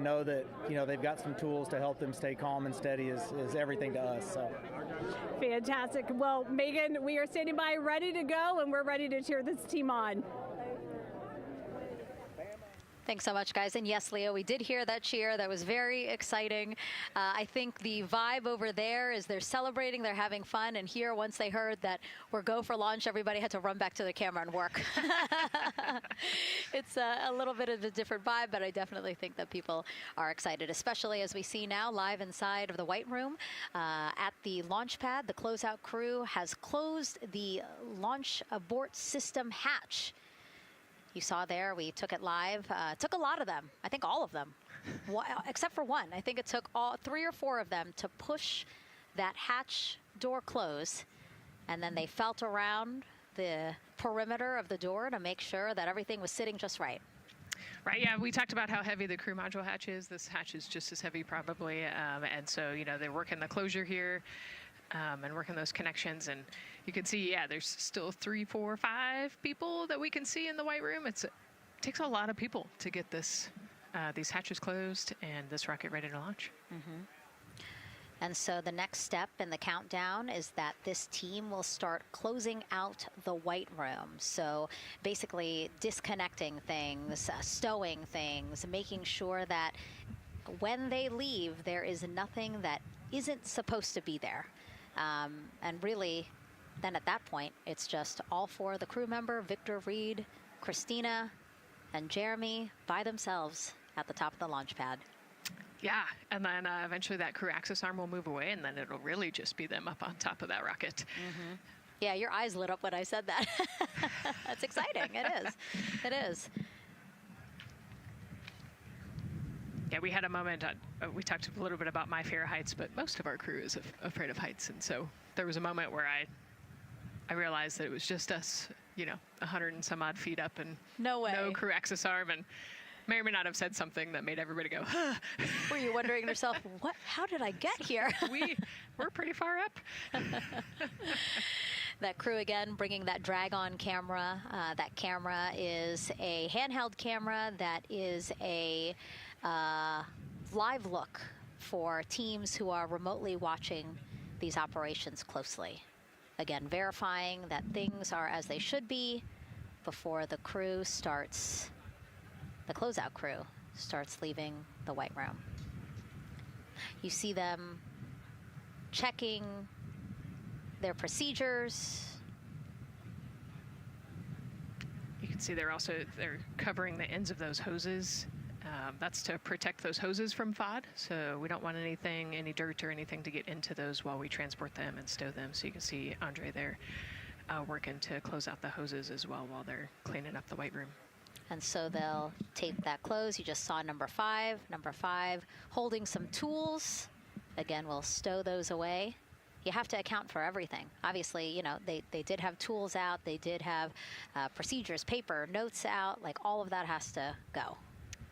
know that, they've got some tools to help them stay calm and steady is everything to us. So. Fantastic. Well, Megan, we are standing by ready to go, and we're ready to cheer this team on. Thanks so much, guys. And yes, Leo, we did hear that cheer. That was very exciting. I think the vibe over there is they're celebrating, they're having fun. And here, once they heard that we're go for launch, everybody had to run back to the camera and work. It's a little bit of a different vibe, but I definitely think that people are excited, especially as we see now live inside of the White Room at the launch pad. The closeout crew has closed the launch abort system hatch. You saw there, we took it live. Took a lot of them, I think all of them, except for one. I think it took 3 or 4 of them to push that hatch door close. And then they felt around the perimeter of the door to make sure that everything was sitting just right. Right, yeah, we talked about how heavy the crew module hatch is. This hatch is just as heavy probably, and so, they're working the closure here and working those connections, and you can see, there's still 3, 4, 5 people that we can see in the white room. It takes a lot of people to get these hatches closed and this rocket ready to launch. Mm-hmm. And so the next step in the countdown is that this team will start closing out the white room. So basically disconnecting things, stowing things, making sure that when they leave, there is nothing that isn't supposed to be there. And really, then at that point, it's just all 4 of the crew member, Victor, Reed, Christina, and Jeremy by themselves at the top of the launch pad. Yeah, and then eventually that crew access arm will move away, and then it'll really just be them up on top of that rocket. Mm-hmm. Yeah, your eyes lit up when I said that. That's exciting. It is. It is. Yeah, we had a moment, we talked a little bit about my fear of heights, but most of our crew is afraid of heights. And so there was a moment where I realized that it was just us, 100 and some odd feet up and no crew access arm, and may or may not have said something that made everybody go, huh. Were you wondering to yourself, how did I get here? We're pretty far up. That crew again bringing that drag-on camera. That camera is a handheld camera that is a live look for teams who are remotely watching these operations closely. Again, verifying that things are as they should be before the crew starts. The closeout crew starts leaving the white room. You see them checking their procedures. You can see they're covering the ends of those hoses. That's to protect those hoses from FOD. So we don't want any dirt or anything to get into those while we transport them and stow them. So you can see Andre there working to close out the hoses as well while they're cleaning up the white room. And so they'll tape that close. You just saw number 5. Number 5 holding some tools. Again, we'll stow those away. You have to account for everything. Obviously, they did have tools out. They did have procedures, paper, notes out. Like all of that has to go.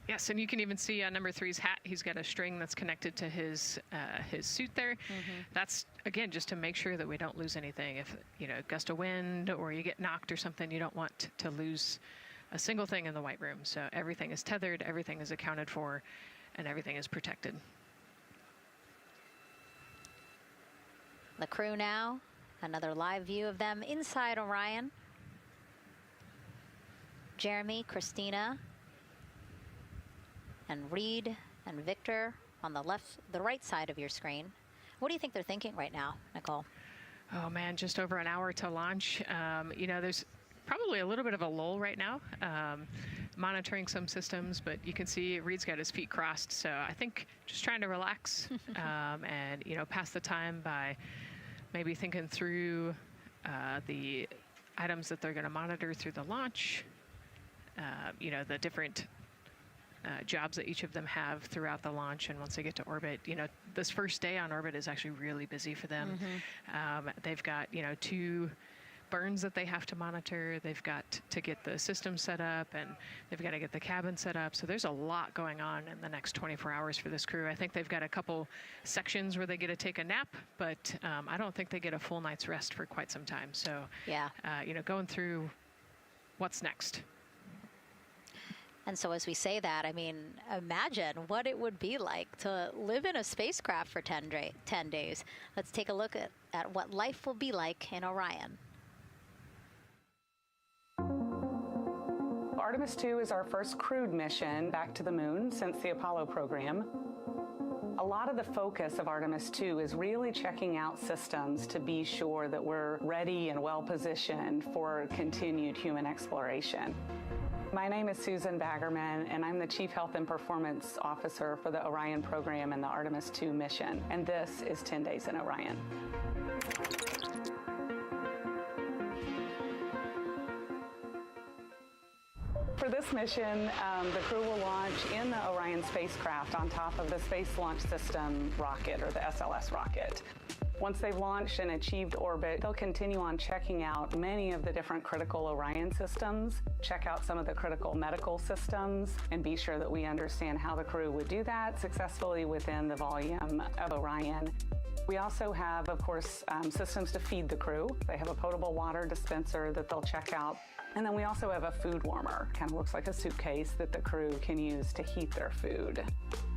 Yes, and you can even see on number 3's hat, he's got a string that's connected to his suit there. Mm-hmm. That's, again, just to make sure that we don't lose anything. If, a gust of wind or you get knocked or something, you don't want to lose a single thing in the white room. So everything is tethered, everything is accounted for, and everything is protected. The crew now, another live view of them inside Orion. Jeremy, Christina, and Reed and Victor on the right side of your screen. What do you think they're thinking right now, Nicole? Oh man, just over an hour to launch. There's probably a little bit of a lull right now, monitoring some systems, but you can see Reed's got his feet crossed. So I think just trying to relax and, pass the time by maybe thinking through the items that they're going to monitor through the launch, the different jobs that each of them have throughout the launch. And once they get to orbit, this first day on orbit is actually really busy for them. Mm-hmm. They've got, 2 burns that they have to monitor. They've got to get the system set up, and they've got to get the cabin set up. So there's a lot going on in the next 24 hours for this crew. I think they've got a couple sections where they get to take a nap, but I don't think they get a full night's rest for quite some time. So, yeah, going through what's next. And so as we say that, imagine what it would be like to live in a spacecraft for 10 days. Let's take a look at what life will be like in Orion. Artemis II is our first crewed mission back to the moon since the Apollo program. A lot of the focus of Artemis II is really checking out systems to be sure that we're ready and well positioned for continued human exploration. My name is Susan Baggerman, and I'm the Chief Health and Performance Officer for the Orion program and the Artemis II mission. And this is 10 Days in Orion. For this mission, the crew will launch in the Orion spacecraft on top of the Space Launch System rocket, or the SLS rocket. Once they've launched and achieved orbit, they'll continue on checking out many of the different critical Orion systems, check out some of the critical medical systems, and be sure that we understand how the crew would do that successfully within the volume of Orion. We also have, of course, systems to feed the crew. They have a potable water dispenser that they'll check out. And then we also have a food warmer, kind of looks like a suitcase that the crew can use to heat their food.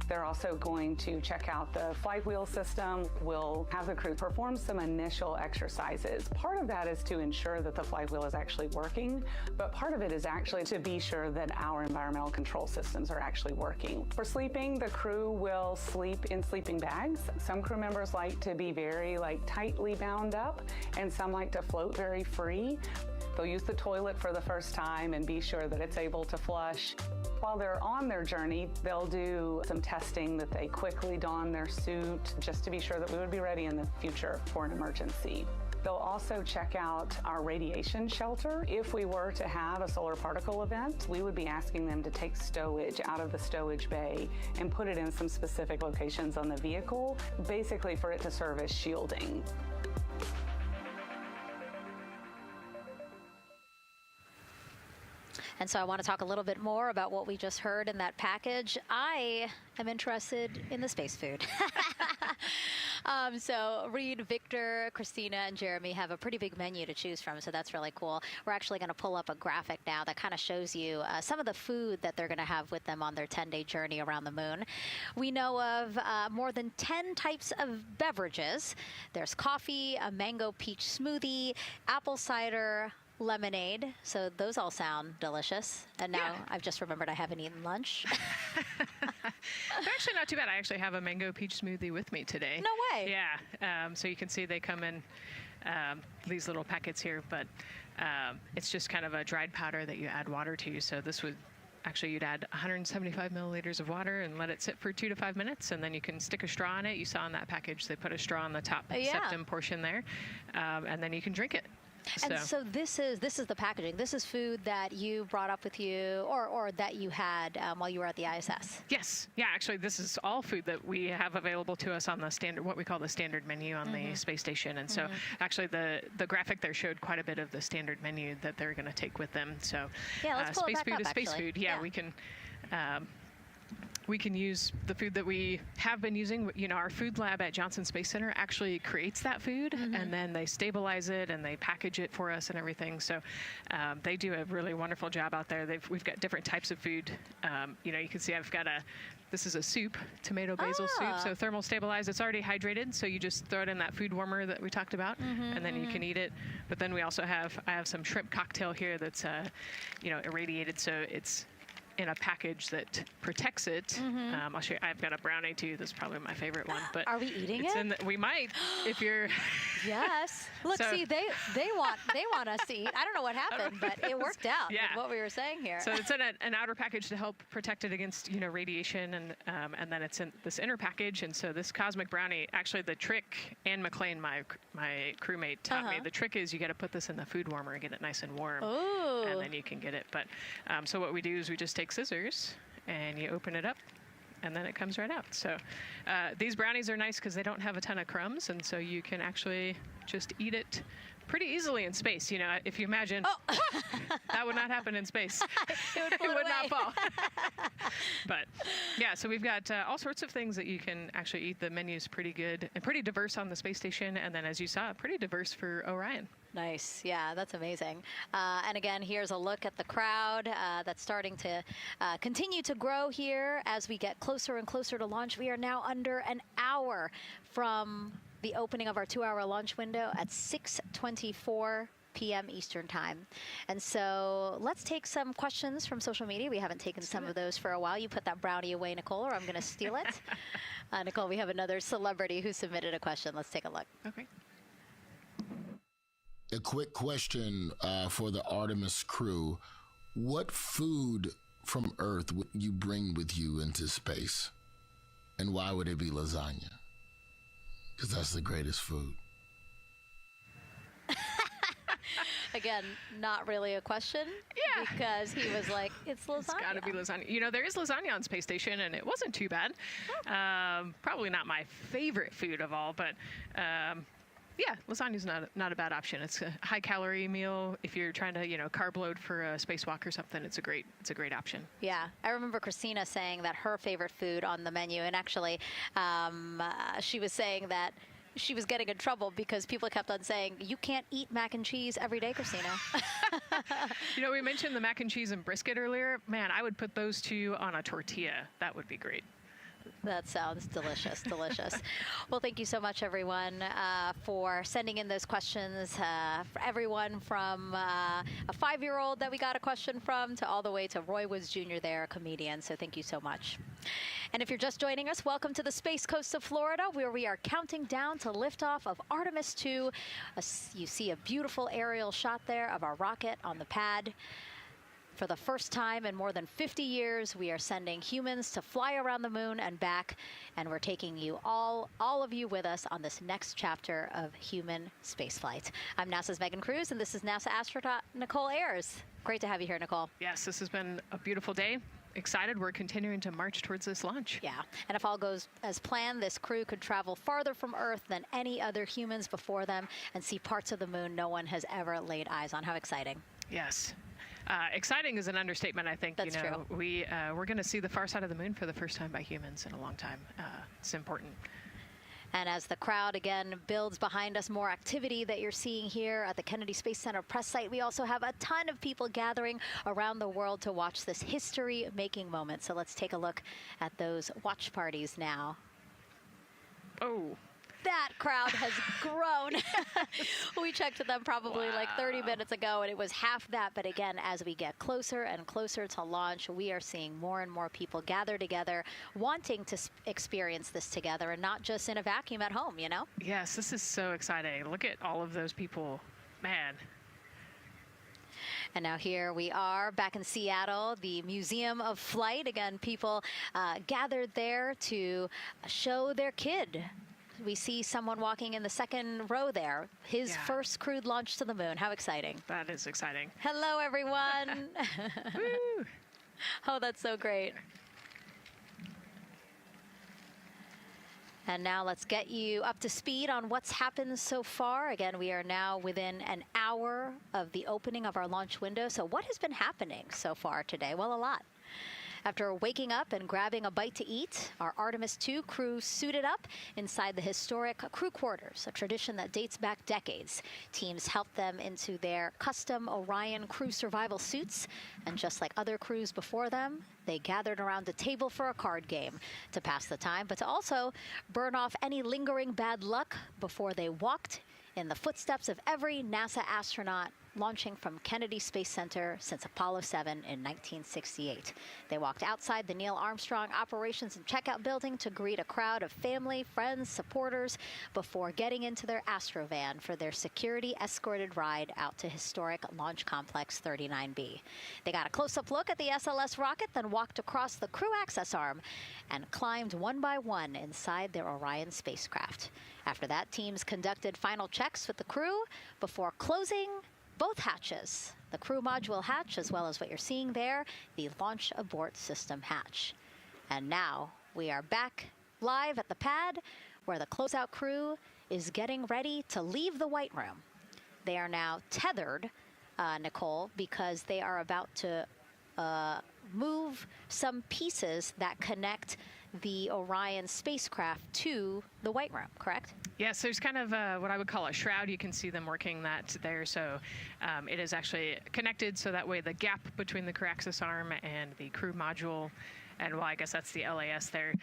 They're also going to check out the flywheel system. We'll have the crew perform some initial exercises. Part of that is to ensure that the flywheel is actually working, but part of it is actually to be sure that our environmental control systems are actually working. For sleeping, the crew will sleep in sleeping bags. Some crew members like to be very tightly bound up, and some like to float very free. They'll use the toilet for the first time and be sure that it's able to flush. While they're on their journey, they'll do some testing that they quickly don their suit just to be sure that we would be ready in the future for an emergency. They'll also check out our radiation shelter. If we were to have a solar particle event, we would be asking them to take stowage out of the stowage bay and put it in some specific locations on the vehicle, basically for it to serve as shielding. And so I want to talk a little bit more about what we just heard in that package. I am interested in the space food. So Reed, Victor, Christina, and Jeremy have a pretty big menu to choose from, so that's really cool. We're actually going to pull up a graphic now that kind of shows you some of the food that they're going to have with them on their 10-day journey around the moon. We know of more than 10 types of beverages. There's coffee, a mango peach smoothie, apple cider, lemonade. So those all sound delicious. And now I've just remembered I haven't eaten lunch. They're actually not too bad. I actually have a mango peach smoothie with me today. No way. Yeah. So you can see they come in these little packets here, but it's just kind of a dried powder that you add water to. So this would actually, you'd add 175 milliliters of water and let it sit for 2 to 5 minutes, and then you can stick a straw in it. You saw in that package they put a straw on the top septum portion there, and then you can drink it. And so this is the packaging. This is food that you brought up with you, or that you had while you were at the ISS. Yes. Yeah. Actually, this is all food that we have available to us on the standard, what we call the standard menu on the space station. And so, actually, the graphic there showed quite a bit of the standard menu that they're going to take with them. So, let's pull space it back food up, is space food. Yeah, we can use the food that we have been using. You know, our food lab at Johnson Space Center actually creates that food, and then they stabilize it and they package it for us and everything. So they do a really wonderful job out there. We've got different types of food. You know, you can see I've got this is a soup, tomato basil soup, so thermal stabilized. It's already hydrated, so you just throw it in that food warmer that we talked about, and then you can eat it. But then we also I have some shrimp cocktail here that's, you know, irradiated, so it's in a package that protects it. I'll show you. I've got a brownie too. That's probably my favorite one. But are we eating it? We might, if you're. Yes. Look, see, they want us to eat. I don't know what happened, but it worked out. Yeah. With what we were saying here. So it's in an outer package to help protect it against, you know, radiation, and then it's in this inner package. And so this cosmic brownie, actually, the trick, Anne McLean, my crewmate, taught me. The trick is you got to put this in the food warmer and get it nice and warm, and then you can get it. But so what we do is we just take scissors and you open it up, and then it comes right out. So these brownies are nice because they don't have a ton of crumbs, and so you can actually just eat it pretty easily in space. You know, if you imagine, that would not happen in space. It would not fall. But yeah, so we've got all sorts of things that you can actually eat. The menu's pretty good and pretty diverse on the space station, and then as you saw, pretty diverse for Orion. Nice. Yeah, that's amazing. And again, here's a look at the crowd that's starting to continue to grow here as we get closer and closer to launch. We are now under an hour from the opening of our 2-hour launch window at 6:24 p.m. Eastern Time. And so let's take some questions from social media. We haven't taken some of those for a while. You put that brownie away, Nicole, or I'm going to steal it. Nicole, we have another celebrity who submitted a question. Let's take a look. Okay. A quick question for the Artemis crew. What food from Earth would you bring with you into space? And why would it be lasagna? Because that's the greatest food. Again, not really a question. Yeah. Because he was like, it's lasagna. It's got to be lasagna. You know, there is lasagna on Space Station, and it wasn't too bad. Probably not my favorite food of all, but yeah, lasagna's not a bad option. It's a high-calorie meal. If you're trying to, carb load for a spacewalk or something, it's a great option. Yeah, I remember Christina saying that her favorite food on the menu, and actually, she was saying that she was getting in trouble because people kept on saying, you can't eat mac and cheese every day, Christina. We mentioned the mac and cheese and brisket earlier. Man, I would put those two on a tortilla. That would be great. That sounds delicious, delicious. Well, thank you so much, everyone, for sending in those questions. For everyone from a 5-year-old that we got a question from to all the way to Roy Woods Jr. there, a comedian. So thank you so much. And if you're just joining us, welcome to the Space Coast of Florida, where we are counting down to liftoff of Artemis II. You see a beautiful aerial shot there of our rocket on the pad. For the first time in more than 50 years, we are sending humans to fly around the moon and back, and we're taking you all of you with us on this next chapter of human spaceflight. I'm NASA's Megan Cruz, and this is NASA astronaut Nicole Ayers. Great to have you here, Nicole. Yes, this has been a beautiful day. Excited. We're continuing to march towards this launch. Yeah, and if all goes as planned, this crew could travel farther from Earth than any other humans before them and see parts of the moon no one has ever laid eyes on. How exciting. Yes. Exciting is an understatement, I think. That's true. We're going to see the far side of the moon for the first time by humans in a long time. It's important. And as the crowd again builds behind us, more activity that you're seeing here at the Kennedy Space Center press site. We also have a ton of people gathering around the world to watch this history-making moment. So let's take a look at those watch parties now. Oh. That crowd has grown. We checked them probably like 30 minutes ago, and it was half that. But again, as we get closer and closer to launch, we are seeing more and more people gather together, wanting to experience this together and not just in a vacuum at home, Yes, this is so exciting. Look at all of those people. Man. And now here we are back in Seattle, the Museum of Flight. Again, people gathered there to show their kid. We see someone walking in the second row there. His first crewed launch to the moon. How exciting. That is exciting. Hello, everyone. Woo. Oh, that's so great. And now let's get you up to speed on what's happened so far. Again, we are now within an hour of the opening of our launch window. So what has been happening so far today? Well, a lot. After waking up and grabbing a bite to eat, our Artemis II crew suited up inside the historic crew quarters, a tradition that dates back decades. Teams helped them into their custom Orion crew survival suits, and just like other crews before them, they gathered around a table for a card game to pass the time, but to also burn off any lingering bad luck before they walked in the footsteps of every NASA astronaut launching from Kennedy Space Center since Apollo 7 in 1968. They walked outside the Neil Armstrong Operations and Checkout Building to greet a crowd of family, friends, supporters before getting into their Astrovan for their security-escorted ride out to historic Launch Complex 39B. They got a close-up look at the SLS rocket, then walked across the crew access arm and climbed one by one inside their Orion spacecraft. After that, teams conducted final checks with the crew before closing both hatches, the crew module hatch, as well as what you're seeing there, the launch abort system hatch. And now we are back live at the pad where the closeout crew is getting ready to leave the White Room. They are now tethered, Nicole, because they are about to move some pieces that connect the Orion spacecraft to the White Room, correct? Yes, there's kind of what I would call a shroud. You can see them working that there. So it is actually connected so that way the gap between the crew access arm and the crew module, and well, I guess that's the LAS there,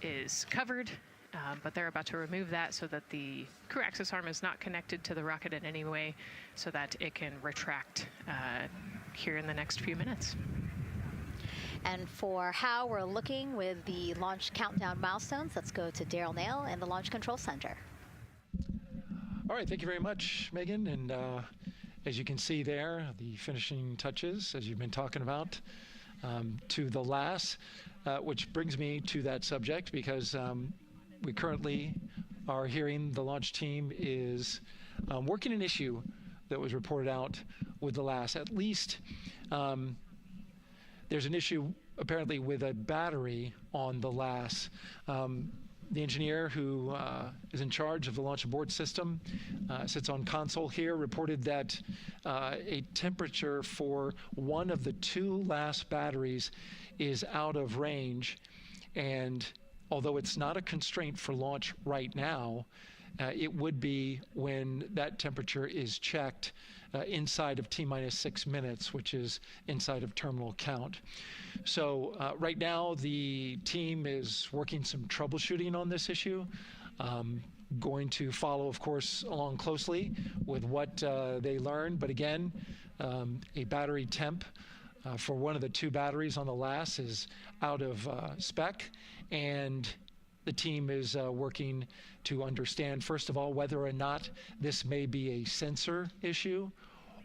is covered. But they're about to remove that so that the crew access arm is not connected to the rocket in any way so that it can retract here in the next few minutes. And for how we're looking with the launch countdown milestones, let's go to Daryl Nail in the Launch Control Center. All right, thank you very much, Megan. And as you can see there, the finishing touches, as you've been talking about, to the LAS, which brings me to that subject because we currently are hearing the launch team is working an issue that was reported out with the LAS. At least there's an issue apparently with a battery on the LAS. The engineer who is in charge of the launch abort system sits on console here, reported that a temperature for one of the 2 LAS batteries is out of range. And although it's not a constraint for launch right now, it would be when that temperature is checked inside of T-minus 6 minutes, which is inside of terminal count. So right now, the team is working some troubleshooting on this issue. Going to follow, of course, along closely with what they learn. But again, a battery temp for one of the 2 batteries on the LAS is out of spec, and the team is working to understand, first of all, whether or not this may be a sensor issue,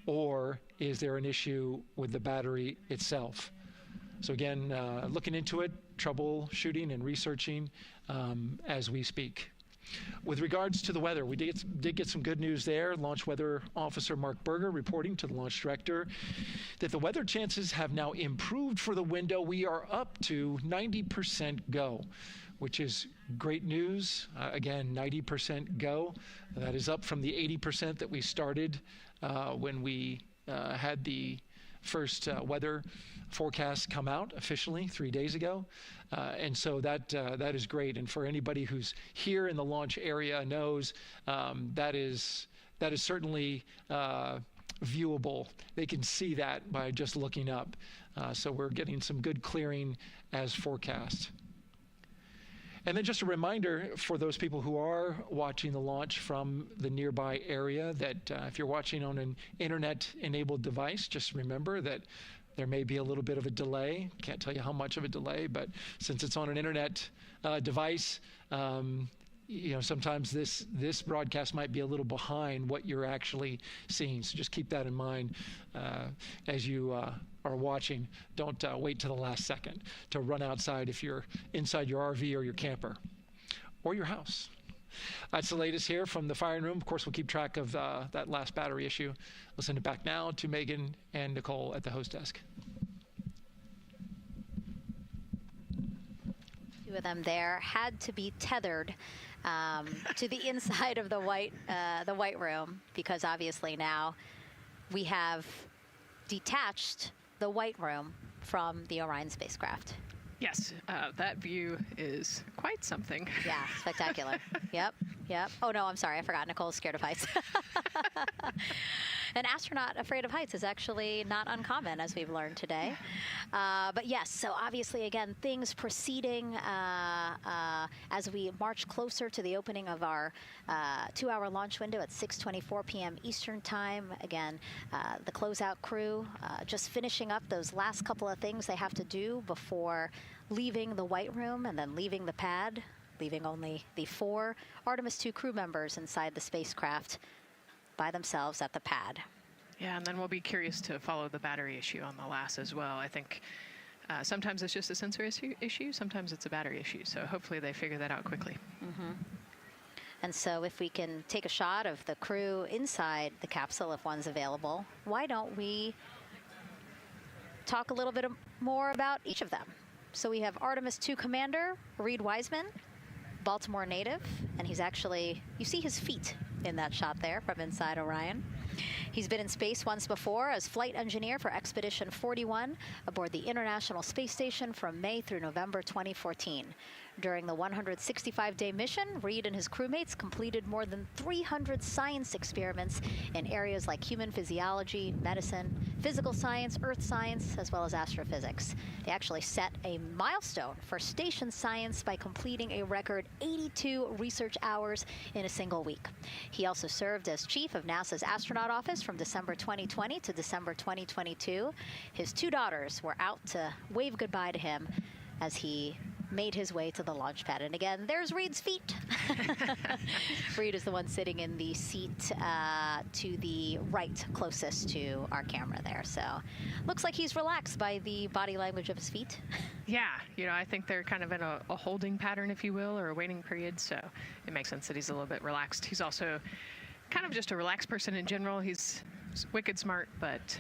or is there an issue with the battery itself. So again, looking into it, troubleshooting and researching as we speak. With regards to the weather, we did get some good news there. Launch Weather Officer Mark Berger reporting to the launch director that the weather chances have now improved for the window. We are up to 90% go, which is great news. Again, 90% go. That is up from the 80% that we started when we had the first weather forecast come out officially 3 days ago. And so that is great. And for anybody who's here in the launch area knows that is certainly viewable. They can see that by just looking up. So we're getting some good clearing as forecast. And then just a reminder for those people who are watching the launch from the nearby area that if you're watching on an internet-enabled device, just remember that there may be a little bit of a delay. Can't tell you how much of a delay, but since it's on an internet device, sometimes this broadcast might be a little behind what you're actually seeing. So just keep that in mind as you are watching. Don't wait to the last second to run outside if you're inside your RV or your camper or your house. That's the latest here from the firing room. Of course, we'll keep track of that last battery issue. We'll send it back now to Megan and Nicole at the host desk. 2 of them there had to be tethered to the inside of the white room, because obviously now we have detached the white room from the Orion spacecraft. Yes, that view is quite something. Yeah, spectacular. Yep. Oh, no, I'm sorry. I forgot. Nicole's scared of heights. An astronaut afraid of heights is actually not uncommon, as we've learned today. But yes, so obviously, again, things proceeding as we march closer to the opening of our 2-hour launch window at 6:24 p.m. Eastern Time. Again, the closeout crew just finishing up those last couple of things they have to do before leaving the white room and then leaving the pad, leaving only the 4 Artemis II crew members inside the spacecraft by themselves at the pad. Yeah, and then we'll be curious to follow the battery issue on the LAS as well. I think sometimes it's just a sensor issue, sometimes it's a battery issue. So hopefully they figure that out quickly. Mm-hmm. And so if we can take a shot of the crew inside the capsule, if one's available, why don't we talk a little bit more about each of them? So we have Artemis II Commander Reed Wiseman, Baltimore native, and he's actually, you see his feet in that shot there from inside Orion. He's been in space once before as flight engineer for Expedition 41 aboard the International Space Station from May through November 2014. During the 165-day mission, Reed and his crewmates completed more than 300 science experiments in areas like human physiology, medicine, physical science, earth science, as well as astrophysics. They actually set a milestone for station science by completing a record 82 research hours in a single week. He also served as chief of NASA's astronaut office from December 2020 to December 2022. His 2 daughters were out to wave goodbye to him as he made his way to the launch pad. And again, there's Reed's feet. Reed is the one sitting in the seat to the right, closest to our camera there. So looks like he's relaxed by the body language of his feet. Yeah, I think they're kind of in a holding pattern, if you will, or a waiting period. So it makes sense that he's a little bit relaxed. He's also kind of just a relaxed person in general. He's wicked smart, but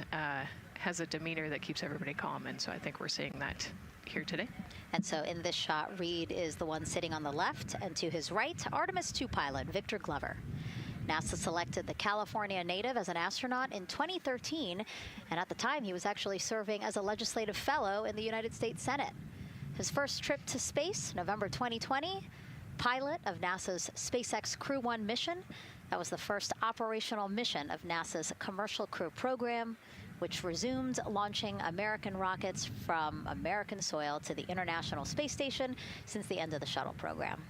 has a demeanor that keeps everybody calm, and so I think we're seeing that here today. And so in this shot, Reed is the one sitting on the left, and to his right, Artemis II pilot Victor Glover. NASA selected the California native as an astronaut in 2013, and at the time he was actually serving as a legislative fellow in the United States Senate. His first trip to space, November 2020, pilot of NASA's SpaceX Crew 1 mission. That was the first operational mission of NASA's Commercial Crew program, which resumed launching American rockets from American soil to the International Space Station since the end of the shuttle program.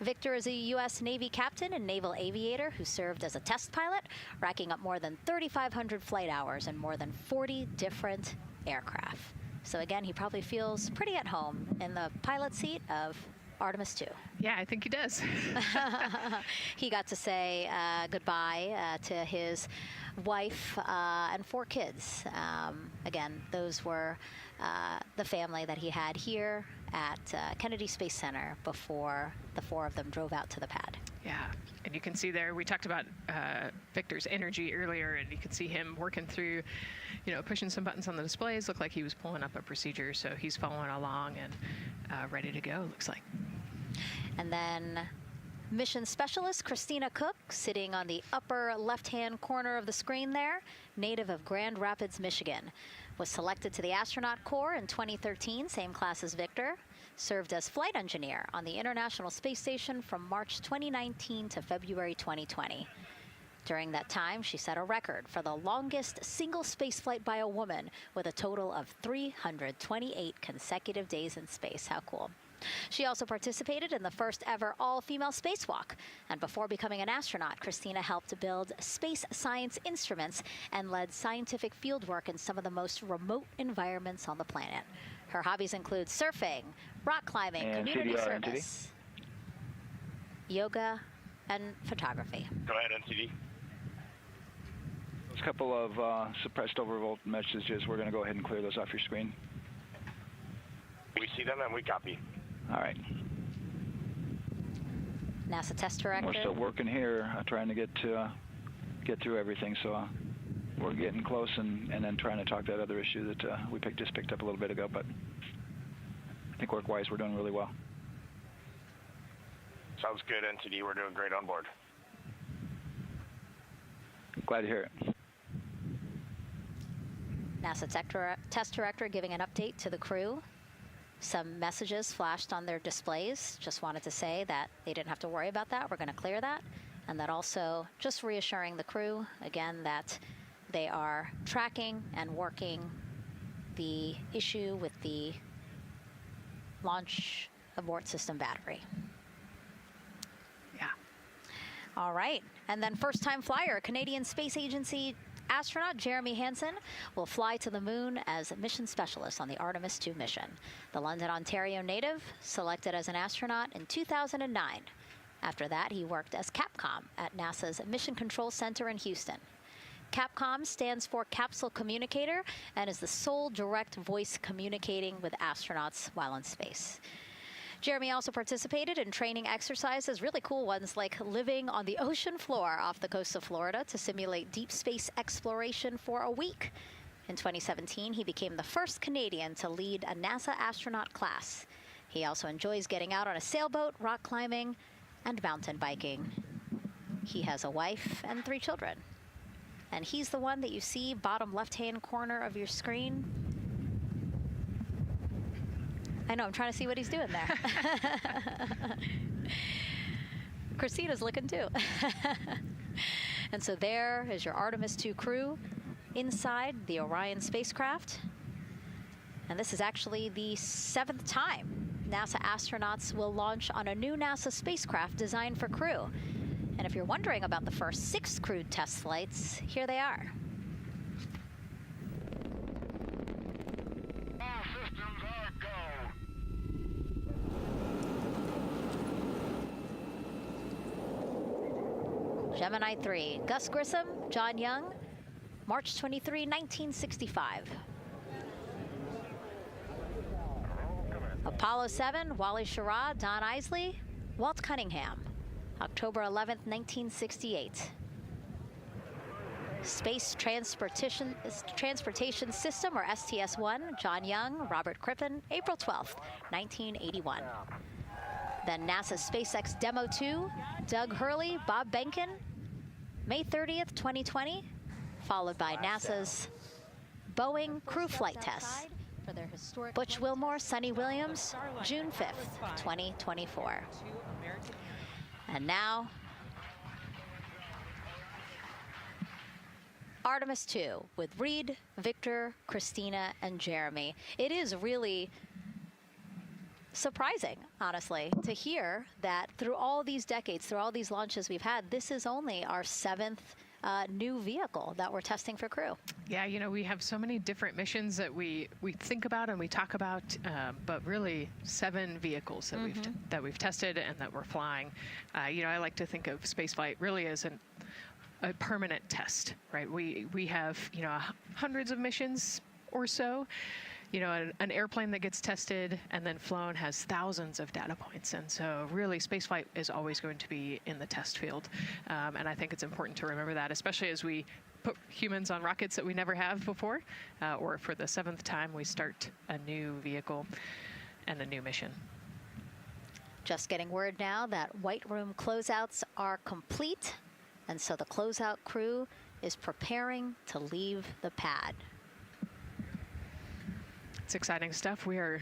Victor is a U.S. Navy captain and naval aviator who served as a test pilot, racking up more than 3,500 flight hours in more than 40 different aircraft. So again, he probably feels pretty at home in the pilot seat of Artemis II. Yeah, I think he does. He got to say goodbye to his wife and 4 kids. Again, those were the family that he had here at Kennedy Space Center before the 4 of them drove out to the pad. Yeah, and you can see there, we talked about Victor's energy earlier, and you can see him working through, pushing some buttons on the displays. Looked like he was pulling up a procedure, so he's following along and ready to go, looks like. And then mission specialist Christina Cook, sitting on the upper left-hand corner of the screen there, native of Grand Rapids, Michigan, was selected to the Astronaut Corps in 2013, same class as Victor, served as flight engineer on the International Space Station from March 2019 to February 2020. During that time, she set a record for the longest single spaceflight by a woman with a total of 328 consecutive days in space. How cool. She also participated in the first ever all-female spacewalk. And before becoming an astronaut, Christina helped build space science instruments and led scientific fieldwork in some of the most remote environments on the planet. Her hobbies include surfing, rock climbing, and community CDR, service, yoga, and photography. Go ahead, NCD. Those couple of suppressed overvolt messages, we're going to go ahead and clear those off your screen. We see them and we copy. All right. NASA test director. We're still working here, trying to get through everything. So we're getting close, and then trying to talk that other issue that we just picked up a little bit ago. But I think work-wise, we're doing really well. Sounds good, NCD. We're doing great on board. Glad to hear it. NASA test director giving an update to the crew. Some messages flashed on their displays. Just wanted to say that they didn't have to worry about that. We're going to clear that. And that also just reassuring the crew, again, that they are tracking and working the issue with the launch abort system battery. Yeah. All right. And then first-time flyer, Canadian Space Agency astronaut Jeremy Hansen will fly to the moon as a mission specialist on the Artemis II mission. The London, Ontario native selected as an astronaut in 2009. After that, he worked as Capcom at NASA's Mission Control Center in Houston. Capcom stands for Capsule Communicator and is the sole direct voice communicating with astronauts while in space. Jeremy also participated in training exercises, really cool ones like living on the ocean floor off the coast of Florida to simulate deep space exploration for a week. In 2017, he became the first Canadian to lead a NASA astronaut class. He also enjoys getting out on a sailboat, rock climbing, and mountain biking. He has a wife and 3 children. And he's the one that you see bottom left-hand corner of your screen. I know, I'm trying to see what he's doing there. Christina's looking too. And so there is your Artemis II crew inside the Orion spacecraft. And this is actually the 7th time NASA astronauts will launch on a new NASA spacecraft designed for crew. And if you're wondering about the first 6 crewed test flights, here they are. Gemini 3, Gus Grissom, John Young, March 23, 1965. Apollo 7, Wally Schirra, Don Isley, Walt Cunningham, October 11, 1968. Space Transportation System, or STS-1, John Young, Robert Crippen, April 12th, 1981. Then NASA's SpaceX Demo 2, Doug Hurley, Bob Behnken, May 30th, 2020, followed by NASA's Boeing crew flight tests. Butch Wilmore, Sonny Williams, June 5th, 2024. And now, Artemis II with Reed, Victor, Christina, and Jeremy. It is really surprising, honestly, to hear that through all these decades, through all these launches we've had, this is only our 7th new vehicle that we're testing for crew. Yeah, you know, we have so many different missions that we think about and we talk about, but really 7 vehicles that we've tested and that we're flying. You know, I like to think of spaceflight really as a permanent test, right? We have, you know, hundreds of missions or so. You know, an airplane that gets tested and then flown has thousands of data points. And so really spaceflight is always going to be in the test field. And I think it's important to remember that, especially as we put humans on rockets that we never have before, or for the 7th time we start a new vehicle and a new mission. Just getting word now that White Room closeouts are complete. And so the closeout crew is preparing to leave the pad. It's exciting stuff. We are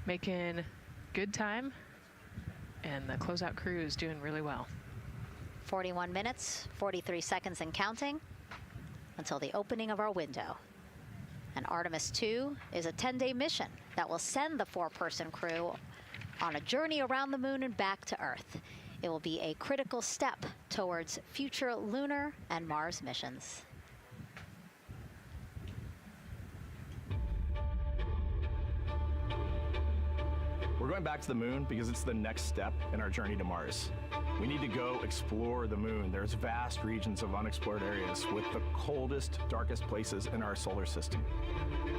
making good time, and the closeout crew is doing really well. 41 minutes, 43 seconds and counting until the opening of our window. And Artemis II is a 10-day mission that will send the 4-person crew on a journey around the moon and back to Earth. It will be a critical step towards future lunar and Mars missions. We're going back to the moon because it's the next step in our journey to Mars. We need to go explore the moon. There's vast regions of unexplored areas with the coldest, darkest places in our solar system.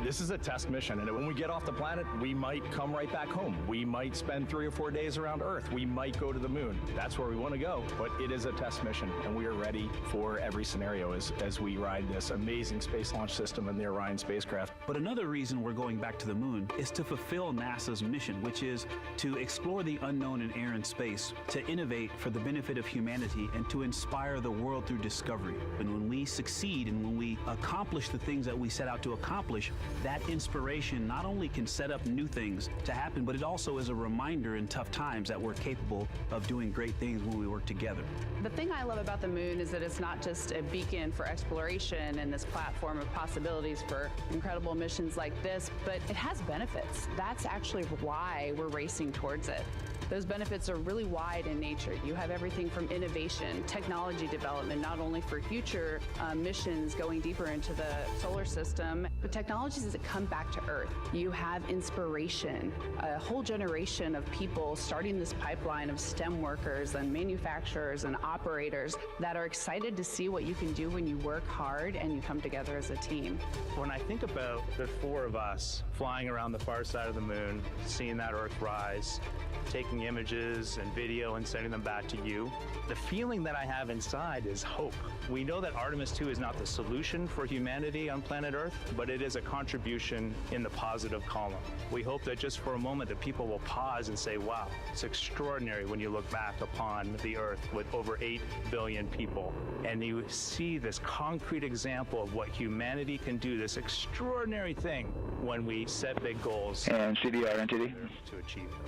This is a test mission, and when we get off the planet, we might come right back home. We might spend 3 or 4 days around Earth. We might go to the moon. That's where we want to go, but it is a test mission, and we are ready for every scenario as we ride this amazing space launch system and the Orion spacecraft. But another reason we're going back to the moon is to fulfill NASA's mission, which is to explore the unknown in air and space, to innovate for the benefit of humanity, and to inspire the world through discovery. And when we succeed and when we accomplish the things that we set out to accomplish, that inspiration not only can set up new things to happen, but it also is a reminder in tough times that we're capable of doing great things when we work together. The thing I love about the moon is that it's not just a beacon for exploration and this platform of possibilities for incredible missions like this, but it has benefits. That's actually why we're racing towards it. Those benefits are really wide in nature. You have everything from innovation, technology development, not only for future missions going deeper into the solar system, but technologies that come back to Earth. You have inspiration, a whole generation of people starting this pipeline of STEM workers and manufacturers and operators that are excited to see what you can do when you work hard and you come together as a team. When I think about the 4 of us flying around the far side of the moon, seeing that Earth rise, taking images and video and sending them back to you, the feeling that I have inside is hope. We know that Artemis II is not the solution for humanity on planet Earth, but it is a contribution in the positive column. We hope that just for a moment that people will pause and say, wow, it's extraordinary when you look back upon the Earth with over 8 billion people, and you see this concrete example of what humanity can do, this extraordinary thing when we set big goals and CDR entity to achieve them.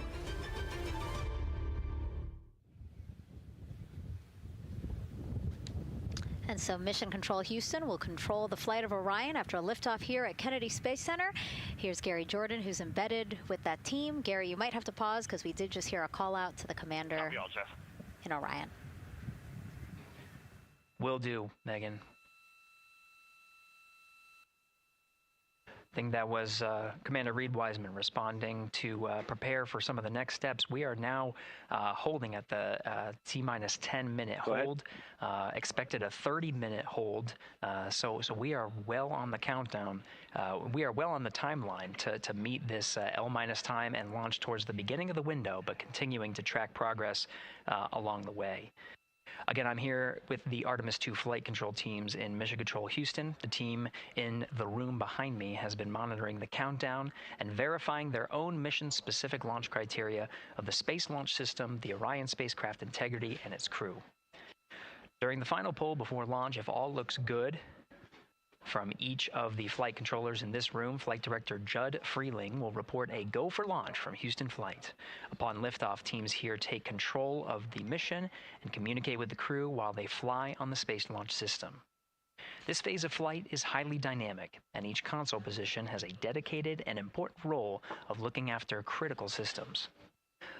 And so Mission Control Houston will control the flight of Orion after a liftoff here at Kennedy Space Center. Here's Gary Jordan, who's embedded with that team. Gary, you might have to pause because we did just hear a call out to the commander Copy all, Jeff. in Orion. Will do, Megan. I think that was Commander Reed Wiseman responding to prepare for some of the next steps. We are now holding at the T-minus 10-minute hold. Expected a 30-minute hold. So we are well on the countdown. We are well on the timeline to meet this L-minus time and launch towards the beginning of the window, but continuing to track progress along the way. Again, I'm here with the Artemis II flight control teams in Mission Control Houston. The team in the room behind me has been monitoring the countdown and verifying their own mission-specific launch criteria of the Space Launch System, the Orion spacecraft integrity, and its crew. During the final poll before launch, if all looks good from each of the flight controllers in this room, Flight Director Judd Freeling will report a go for launch from Houston Flight. Upon liftoff, teams here take control of the mission and communicate with the crew while they fly on the Space Launch System. This phase of flight is highly dynamic, and each console position has a dedicated and important role of looking after critical systems.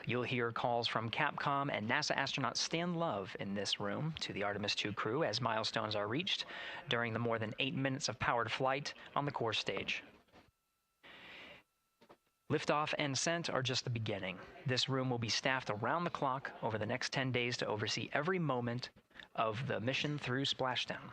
You'll hear calls from Capcom and NASA astronaut Stan Love in this room to the Artemis II crew as milestones are reached during the more than 8 minutes of powered flight on the core stage. Liftoff and ascent are just the beginning. This room will be staffed around the clock over the next 10 days to oversee every moment of the mission through splashdown.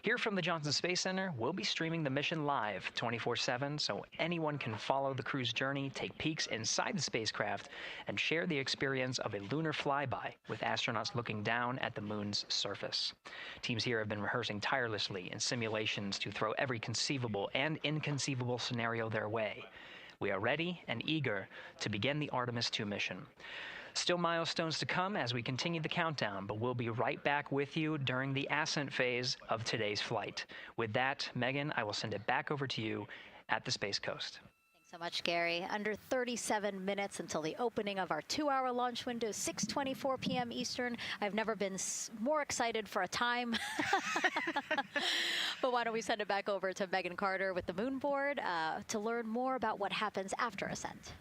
Here from the Johnson Space Center, we'll be streaming the mission live 24/7 so anyone can follow the crew's journey, take peeks inside the spacecraft, and share the experience of a lunar flyby with astronauts looking down at the moon's surface. Teams here have been rehearsing tirelessly in simulations to throw every conceivable and inconceivable scenario their way. We are ready and eager to begin the Artemis II mission. Still milestones to come as we continue the countdown, but we'll be right back with you during the ascent phase of today's flight. With that, Megan, I will send it back over to you at the Space Coast. Thanks so much, Gary. Under 37 minutes until the opening of our 2-hour launch window, 6:24 p.m. Eastern. I've never been more excited for a time. But why don't we send it back over to Megan Carter with the Moon Board to learn more about what happens after ascent.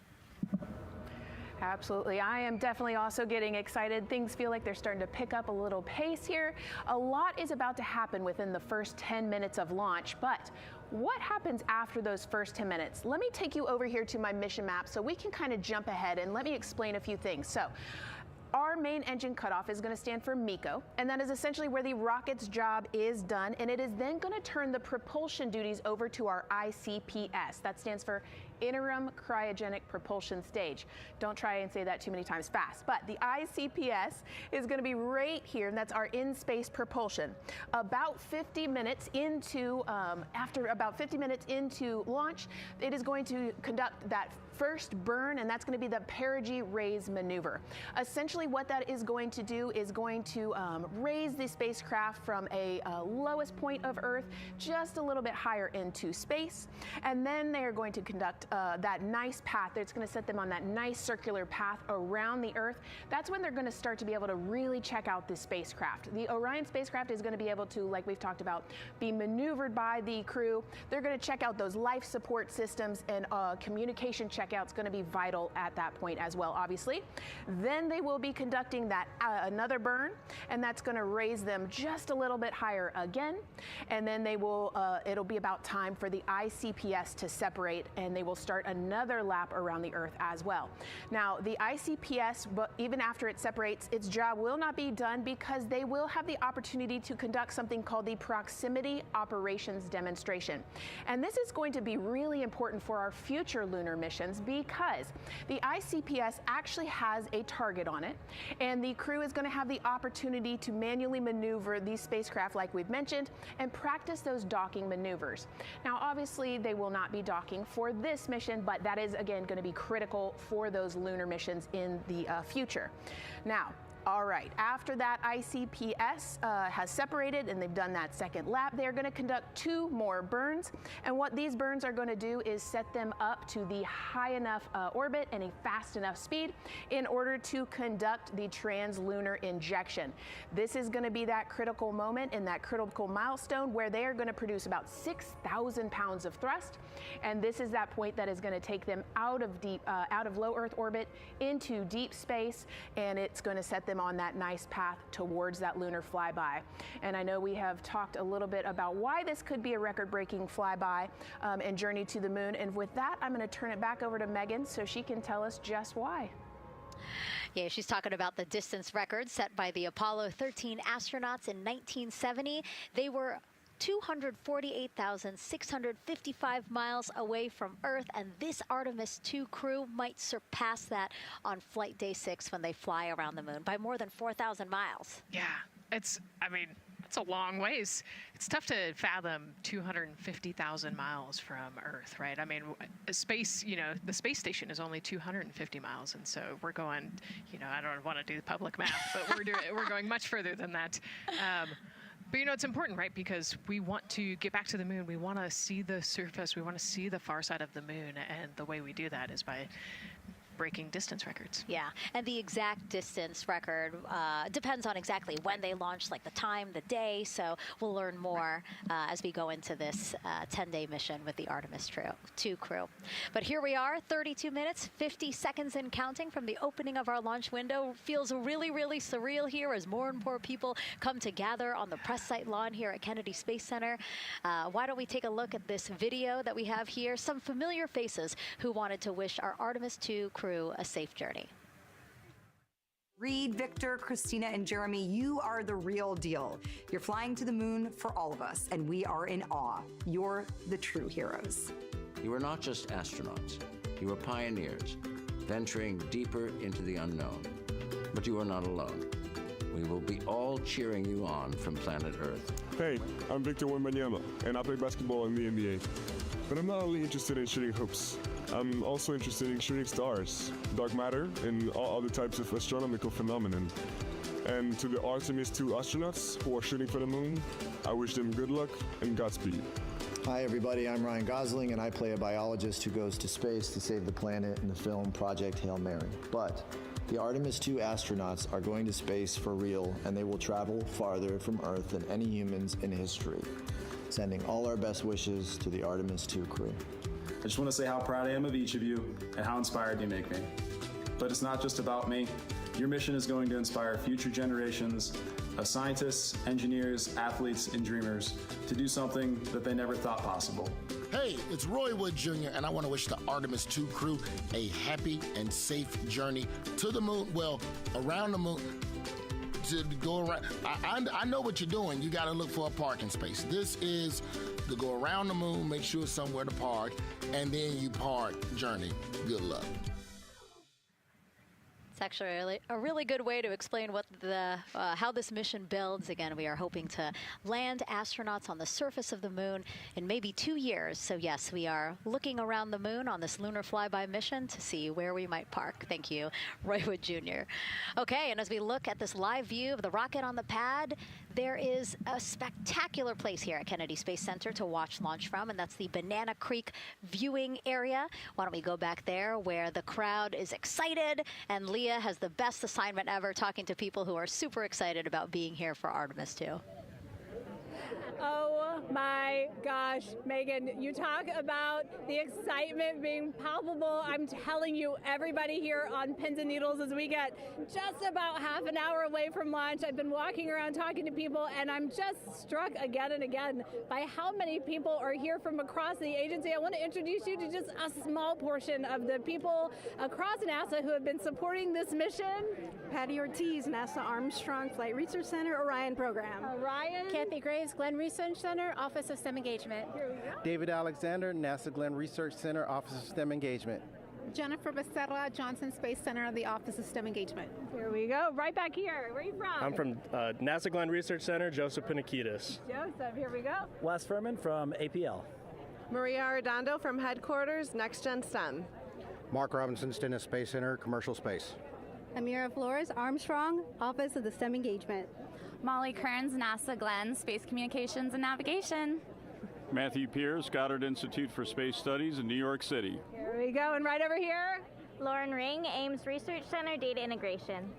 Absolutely. I am definitely also getting excited. Things feel like they're starting to pick up a little pace here. A lot is about to happen within the first 10 minutes of launch, but what happens after those first 10 minutes? Let me take you over here to my mission map so we can kind of jump ahead and let me explain a few things. So, our main engine cutoff is going to stand for MECO, and that is essentially where the rocket's job is done, and it is then going to turn the propulsion duties over to our ICPS. That stands for Interim Cryogenic Propulsion Stage. Don't try and say that too many times fast, but the ICPS is going to be right here, and that's our in-space propulsion. About 50 minutes into, after about 50 minutes into launch, it is going to conduct that first burn, and that's going to be the perigee raise maneuver. Essentially what that is going to do is going to raise the spacecraft from a lowest point of Earth just a little bit higher into space, and then they are going to conduct that nice path that's going to set them on that nice circular path around the Earth. That's when they're going to start to be able to really check out this spacecraft. The Orion spacecraft is going to be able to, like we've talked about, be maneuvered by the crew. They're going to check out those life support systems, and communication checkout's going to be vital at that point as well, obviously. Then they will be conducting that another burn, and that's going to raise them just a little bit higher again. And then they will, it'll be about time for the ICPS to separate, and they will start another lap around the Earth as well. Now, the ICPS, but even after it separates, its job will not be done because they will have the opportunity to conduct something called the Proximity Operations Demonstration. And this is going to be really important for our future lunar missions because the ICPS actually has a target on it, and the crew is going to have the opportunity to manually maneuver these spacecraft like we've mentioned and practice those docking maneuvers. Now, obviously, they will not be docking for this mission, but that is, again, going to be critical for those lunar missions in the future. Now, all right, after that ICPS has separated and they've done that second lap, they're going to conduct 2 more burns. And what these burns are going to do is set them up to the high enough orbit and a fast enough speed in order to conduct the translunar injection. This is going to be that critical moment and that critical milestone where they are going to produce about 6,000 pounds of thrust. And this is that point that is going to take them out of low Earth orbit into deep space, and it's going to set them on that nice path towards that lunar flyby. And I know we have talked a little bit about why this could be a record-breaking flyby and journey to the moon. And with that, I'm going to turn it back over to Megan so she can tell us just why. Yeah, she's talking about the distance record set by the Apollo 13 astronauts in 1970. They were 248,655 miles away from Earth, and this Artemis II crew might surpass that on flight day 6 when they fly around the moon by more than 4,000 miles. Yeah, it's a long ways. It's tough to fathom 250,000 miles from Earth, right? I mean, space, the space station is only 250 miles, and so we're going, I don't want to do the public math, but we're going much further than that. But it's important, right? Because we want to get back to the moon. We want to see the surface. We want to see the far side of the moon, and the way we do that is by breaking distance records. Yeah, and the exact distance record depends on exactly when they launched, like the time, the day. So we'll learn more as we go into this 10-day mission with the Artemis II crew. But here we are, 32 minutes, 50 seconds and counting from the opening of our launch window. Feels really, really surreal here as more and more people come to gather on the press site lawn here at Kennedy Space Center. Why don't we take a look at this video that we have here? Some familiar faces who wanted to wish our Artemis II crew a safe journey. Reed, Victor, Christina, and Jeremy, you are the real deal. You're flying to the moon for all of us, and we are in awe. You're the true heroes. You are not just astronauts. You are pioneers, venturing deeper into the unknown. But you are not alone. We will be all cheering you on from planet Earth. Hey, I'm Victor Wembanyama, and I play basketball in the NBA. But I'm not only interested in shooting hoops. I'm also interested in shooting stars, dark matter, and all other types of astronomical phenomenon. And to the Artemis II astronauts who are shooting for the moon, I wish them good luck and Godspeed. Hi everybody, I'm Ryan Gosling, and I play a biologist who goes to space to save the planet in the film Project Hail Mary. But the Artemis II astronauts are going to space for real, and they will travel farther from Earth than any humans in history. Sending all our best wishes to the Artemis II crew. I just want to say how proud I am of each of you and how inspired you make me. But it's not just about me. Your mission is going to inspire future generations of scientists, engineers, athletes, and dreamers to do something that they never thought possible. Hey, it's Roy Wood Jr., and I want to wish the Artemis II crew a happy and safe journey to the moon, well, around the moon. To go around, I know what you're doing. You got to look for a parking space. This is to go around the moon, make sure it's somewhere to park, and then you park journey. Good luck. It's actually a really good way to explain what how this mission builds. Again, we are hoping to land astronauts on the surface of the moon in maybe 2 years. So yes, we are looking around the moon on this lunar flyby mission to see where we might park. Thank you, Roy Wood Jr. Okay, and as we look at this live view of the rocket on the pad, there is a spectacular place here at Kennedy Space Center to watch launch from, and that's the Banana Creek viewing area. Why don't we go back there where the crowd is excited, and Leah has the best assignment ever, talking to people who are super excited about being here for Artemis II. Oh my gosh, Megan, you talk about the excitement being palpable. I'm telling you, everybody here on pins and needles as we get just about half an hour away from launch. I've been walking around talking to people, and I'm just struck again and again by how many people are here from across the agency. I want to introduce you to just a small portion of the people across NASA who have been supporting this mission. Patty Ortiz, NASA Armstrong Flight Research Center, Orion Program. Orion. Kathy Graves, Glenn Research Center, Office of STEM Engagement. David Alexander, NASA Glenn Research Center, Office of STEM Engagement. Jennifer Becerra, Johnson Space Center, the Office of STEM Engagement. Here we go, right back here. Where are you from? I'm from NASA Glenn Research Center, Joseph Panakitis. Joseph, here we go. Wes Furman from APL. Maria Arredondo from Headquarters, Next Gen STEM. Mark Robinson, Stennis Space Center, Commercial Space. Amira Flores, Armstrong, Office of the STEM Engagement. Molly Kearns, NASA Glenn, Space Communications and Navigation. Matthew Pierce, Goddard Institute for Space Studies in New York City. Here we go, and right over here. Lauren Ring, Ames Research Center, Data Integration.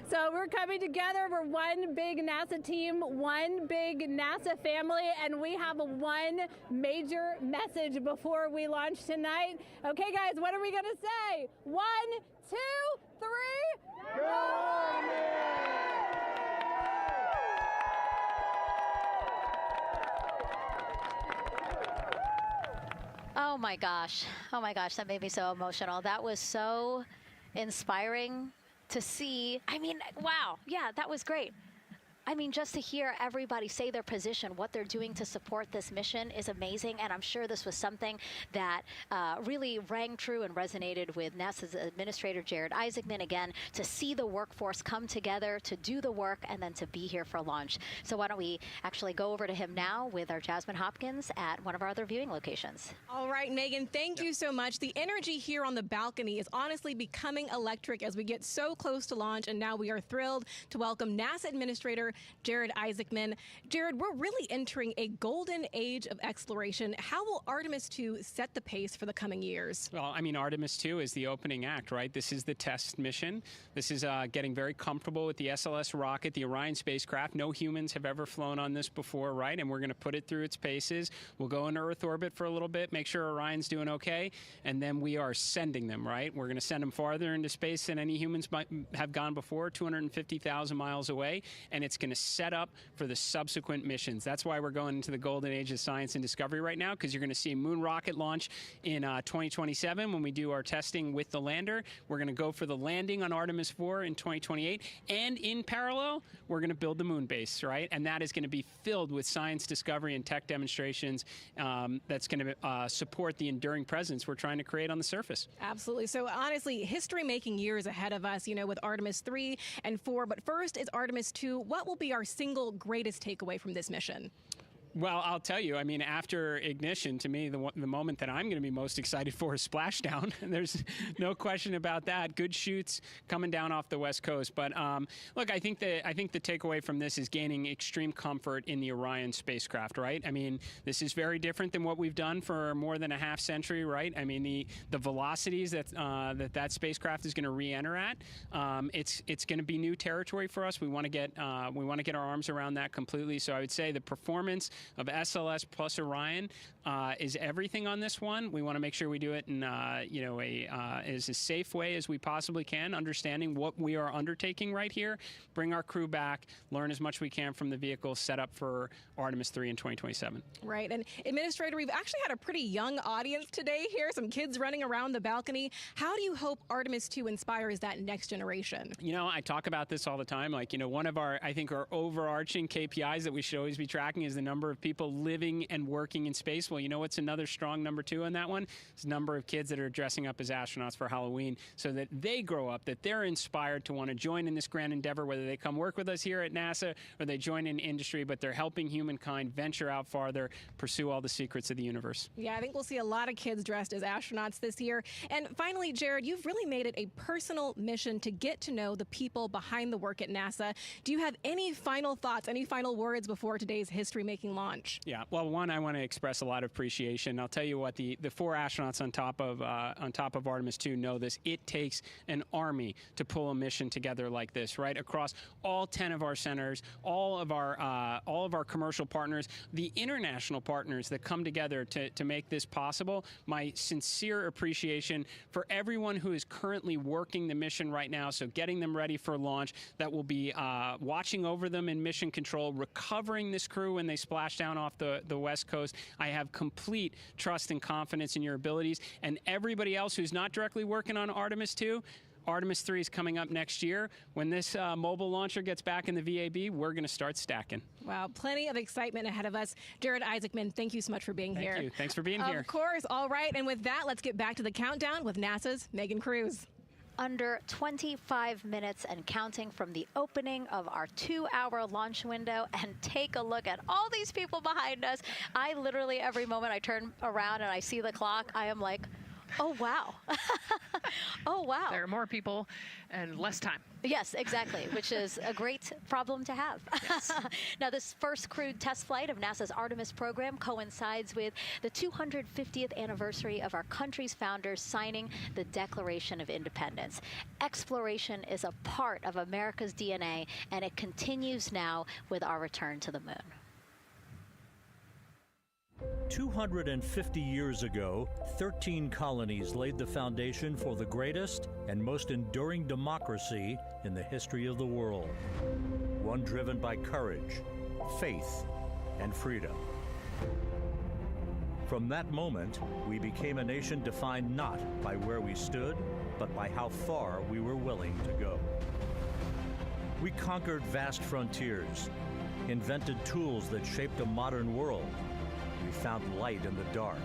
So we're coming together. We're one big NASA team, one big NASA family, and we have one major message before we launch tonight. Okay, guys, what are we going to say? 1, 2, 3, go! Oh my gosh, that made me so emotional. That was so inspiring to see. I mean, wow, yeah, that was great. I mean, just to hear everybody say their position, what they're doing to support this mission is amazing. And I'm sure this was something that really rang true and resonated with NASA's Administrator Jared Isaacman, again, to see the workforce come together to do the work and then to be here for launch. So why don't we actually go over to him now with our Jasmine Hopkins at one of our other viewing locations. All right, Megan, thank you so much. The energy here on the balcony is honestly becoming electric as we get so close to launch, and now we are thrilled to welcome NASA Administrator Jared Isaacman. Jared, we're really entering a golden age of exploration. How will Artemis II set the pace for the coming years? Well, I mean, Artemis II is the opening act, right? This is the test mission. This is getting very comfortable with the SLS rocket, the Orion spacecraft. No humans have ever flown on this before, right? And we're going to put it through its paces. We'll go into Earth orbit for a little bit, make sure Orion's doing okay, and then we are sending them, right? We're going to send them farther into space than any humans might have gone before, 250,000 miles away, and it's going to set up for the subsequent missions. That's why we're going into the golden age of science and discovery right now, because you're going to see moon rocket launch in 2027 when we do our testing with the lander. We're going to go for the landing on Artemis IV in 2028, and in parallel, we're going to build the moon base, right? And that is going to be filled with science discovery and tech demonstrations that's going to support the enduring presence we're trying to create on the surface. Absolutely. So honestly, history-making years ahead of us, you know, with Artemis 3 and 4. But first is Artemis 2. What will be our single greatest takeaway from this mission? Well, I'll tell you, I mean, after ignition, to me, the moment that I'm going to be most excited for is splashdown. There's no question about that. Good shoots coming down off the West Coast. But look, I think the takeaway from this is gaining extreme comfort in the Orion spacecraft, right? I mean, this is very different than what we've done for more than a half century, right? I mean, the velocities that spacecraft is going to re-enter at, it's going to be new territory for us. We want to get our arms around that completely. So I would say the performance of SLS plus Orion is everything on this one. We want to make sure we do it in as a safe way as we possibly can, understanding what we are undertaking right here, bring our crew back, learn as much we can from the vehicle, set up for Artemis 3 in 2027. Right. And Administrator, we've actually had a pretty young audience today here, some kids running around the balcony. How do you hope Artemis 2 inspires that next generation? You know, I talk about this all the time. Like, you know, one of our overarching KPIs that we should always be tracking is the number of people living and working in space. Well, you know what's another strong number 2 on that one? It's the number of kids that are dressing up as astronauts for Halloween, so that they grow up, that they're inspired to want to join in this grand endeavor, whether they come work with us here at NASA or they join in industry, but they're helping humankind venture out farther, pursue all the secrets of the universe. Yeah, I think we'll see a lot of kids dressed as astronauts this year. And finally, Jared, you've really made it a personal mission to get to know the people behind the work at NASA. Do you have any final thoughts, any final words before today's history-making launch? Yeah, well, one, I want to express a lot of appreciation. I'll tell you what, the 4 astronauts on top of Artemis II know this. It takes an army to pull a mission together like this, right? Across all 10 of our centers, all of our commercial partners, the international partners that come together to make this possible. My sincere appreciation for everyone who is currently working the mission right now, so getting them ready for launch, that will be watching over them in mission control, recovering this crew when they splash down off the West Coast. I have complete trust and confidence in your abilities. And everybody else who's not directly working on Artemis II, Artemis 3 is coming up next year. When this mobile launcher gets back in the VAB, we're going to start stacking. Wow, plenty of excitement ahead of us. Jared Isaacman, thank you so much for being here. Thank you. Thanks for being here. Of course. All right. And with that, let's get back to the countdown with NASA's Megan Cruz. Under 25 minutes and counting from the opening of our 2-hour launch window, and take a look at all these people behind us. I literally, every moment I turn around and I see the clock, I am like, oh, wow. Oh, wow. There are more people and less time. Yes, exactly, which is a great problem to have. Yes. Now, this first crewed test flight of NASA's Artemis program coincides with the 250th anniversary of our country's founders signing the Declaration of Independence. Exploration is a part of America's DNA, and it continues now with our return to the moon. 250 years ago, 13 colonies laid the foundation for the greatest and most enduring democracy in the history of the world. One driven by courage, faith, and freedom. From that moment, we became a nation defined not by where we stood, but by how far we were willing to go. We conquered vast frontiers, invented tools that shaped a modern world. We found light in the dark,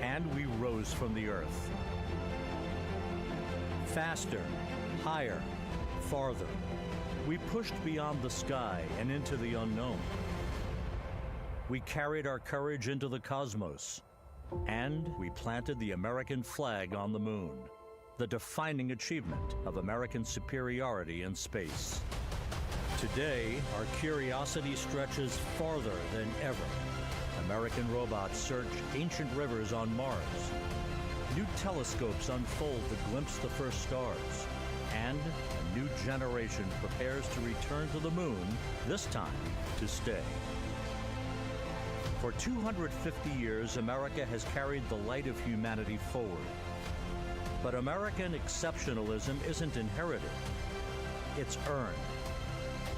and we rose from the earth. Faster, higher, farther. We pushed beyond the sky and into the unknown. We carried our courage into the cosmos, and we planted the American flag on the moon, the defining achievement of American superiority in space. Today, our curiosity stretches farther than ever. American robots search ancient rivers on Mars. New telescopes unfold to glimpse the first stars. And a new generation prepares to return to the moon, this time to stay. For 250 years, America has carried the light of humanity forward. But American exceptionalism isn't inherited, it's earned.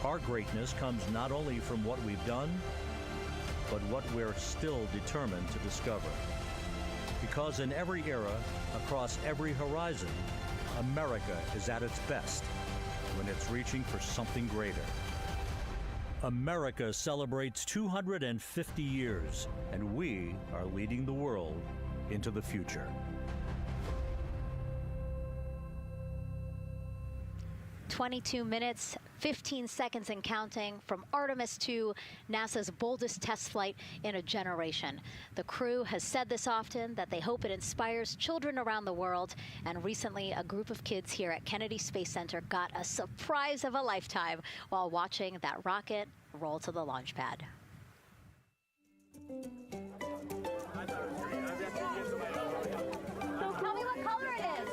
Our greatness comes not only from what we've done, but what we're still determined to discover. Because in every era, across every horizon, America is at its best when it's reaching for something greater. America celebrates 250 years, and we are leading the world into the future. "22 minutes, 15 seconds and counting from Artemis II, NASA's boldest test flight in a generation. The crew has said this often, that they hope it inspires children around the world. And recently, a group of kids here at Kennedy Space Center got a surprise of a lifetime while watching that rocket roll to the launch pad. So tell me what color it is.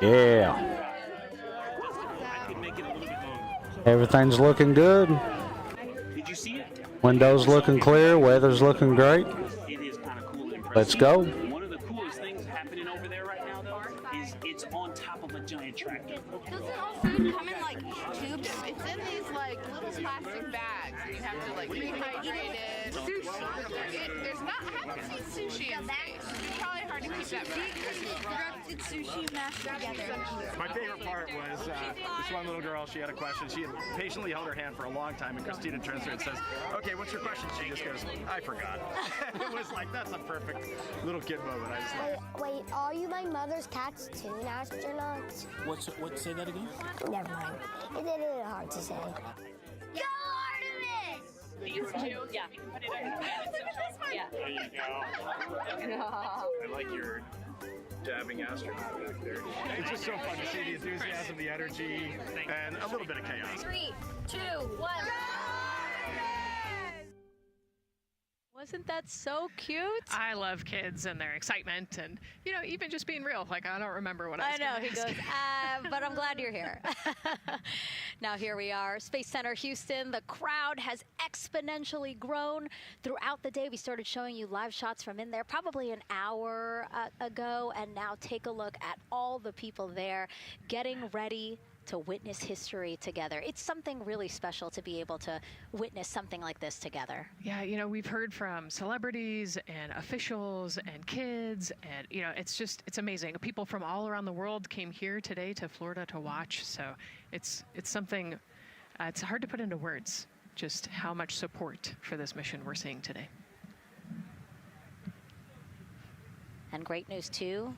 Yeah. Everything's looking good. Did you see it? Windows looking clear. Weather's looking great. It is kind of cool and impressive. Let's go. One of the coolest things happening over there right now, though, is it's on top of a giant tractor. Doesn't all food come in like tubes? It's in these like little plastic bags. You have to like rehydrate it. Sushi. There's not. I haven't seen sushi in space. It's probably hard to keep that back. It's sushi mashed together. My favorite part was this one little girl, she had a question. She had patiently held her hand for a long time, and Christina turns to her and says, "Okay, what's your question?" She just goes, "I forgot." It was like, that's a perfect little kid moment. I just love. Wait, are you my mother's cartoon astronauts? What? Say that again? Never mind. It's a little hard to say. Go Artemis! These two? Yeah. Put it on. Yeah. There you go. I like your dabbing astronaut back there. It's just so fun to see the enthusiasm, the energy, and a little bit of chaos. 3, 2, 1. Wasn't that so cute? I love kids and their excitement and, even just being real. Like, I don't remember what I was know. gonna He ask. goes, but I'm glad you're here. Now here we are, Space Center Houston. The crowd has exponentially grown throughout the day. We started showing you live shots from in there probably an hour ago. And now take a look at all the people there getting ready to witness history together. It's something really special to be able to witness something like this together. Yeah, we've heard from celebrities and officials and kids, and it's amazing. People from all around the world came here today to Florida to watch. So it's something. It's hard to put into words just how much support for this mission we're seeing today. And great news too.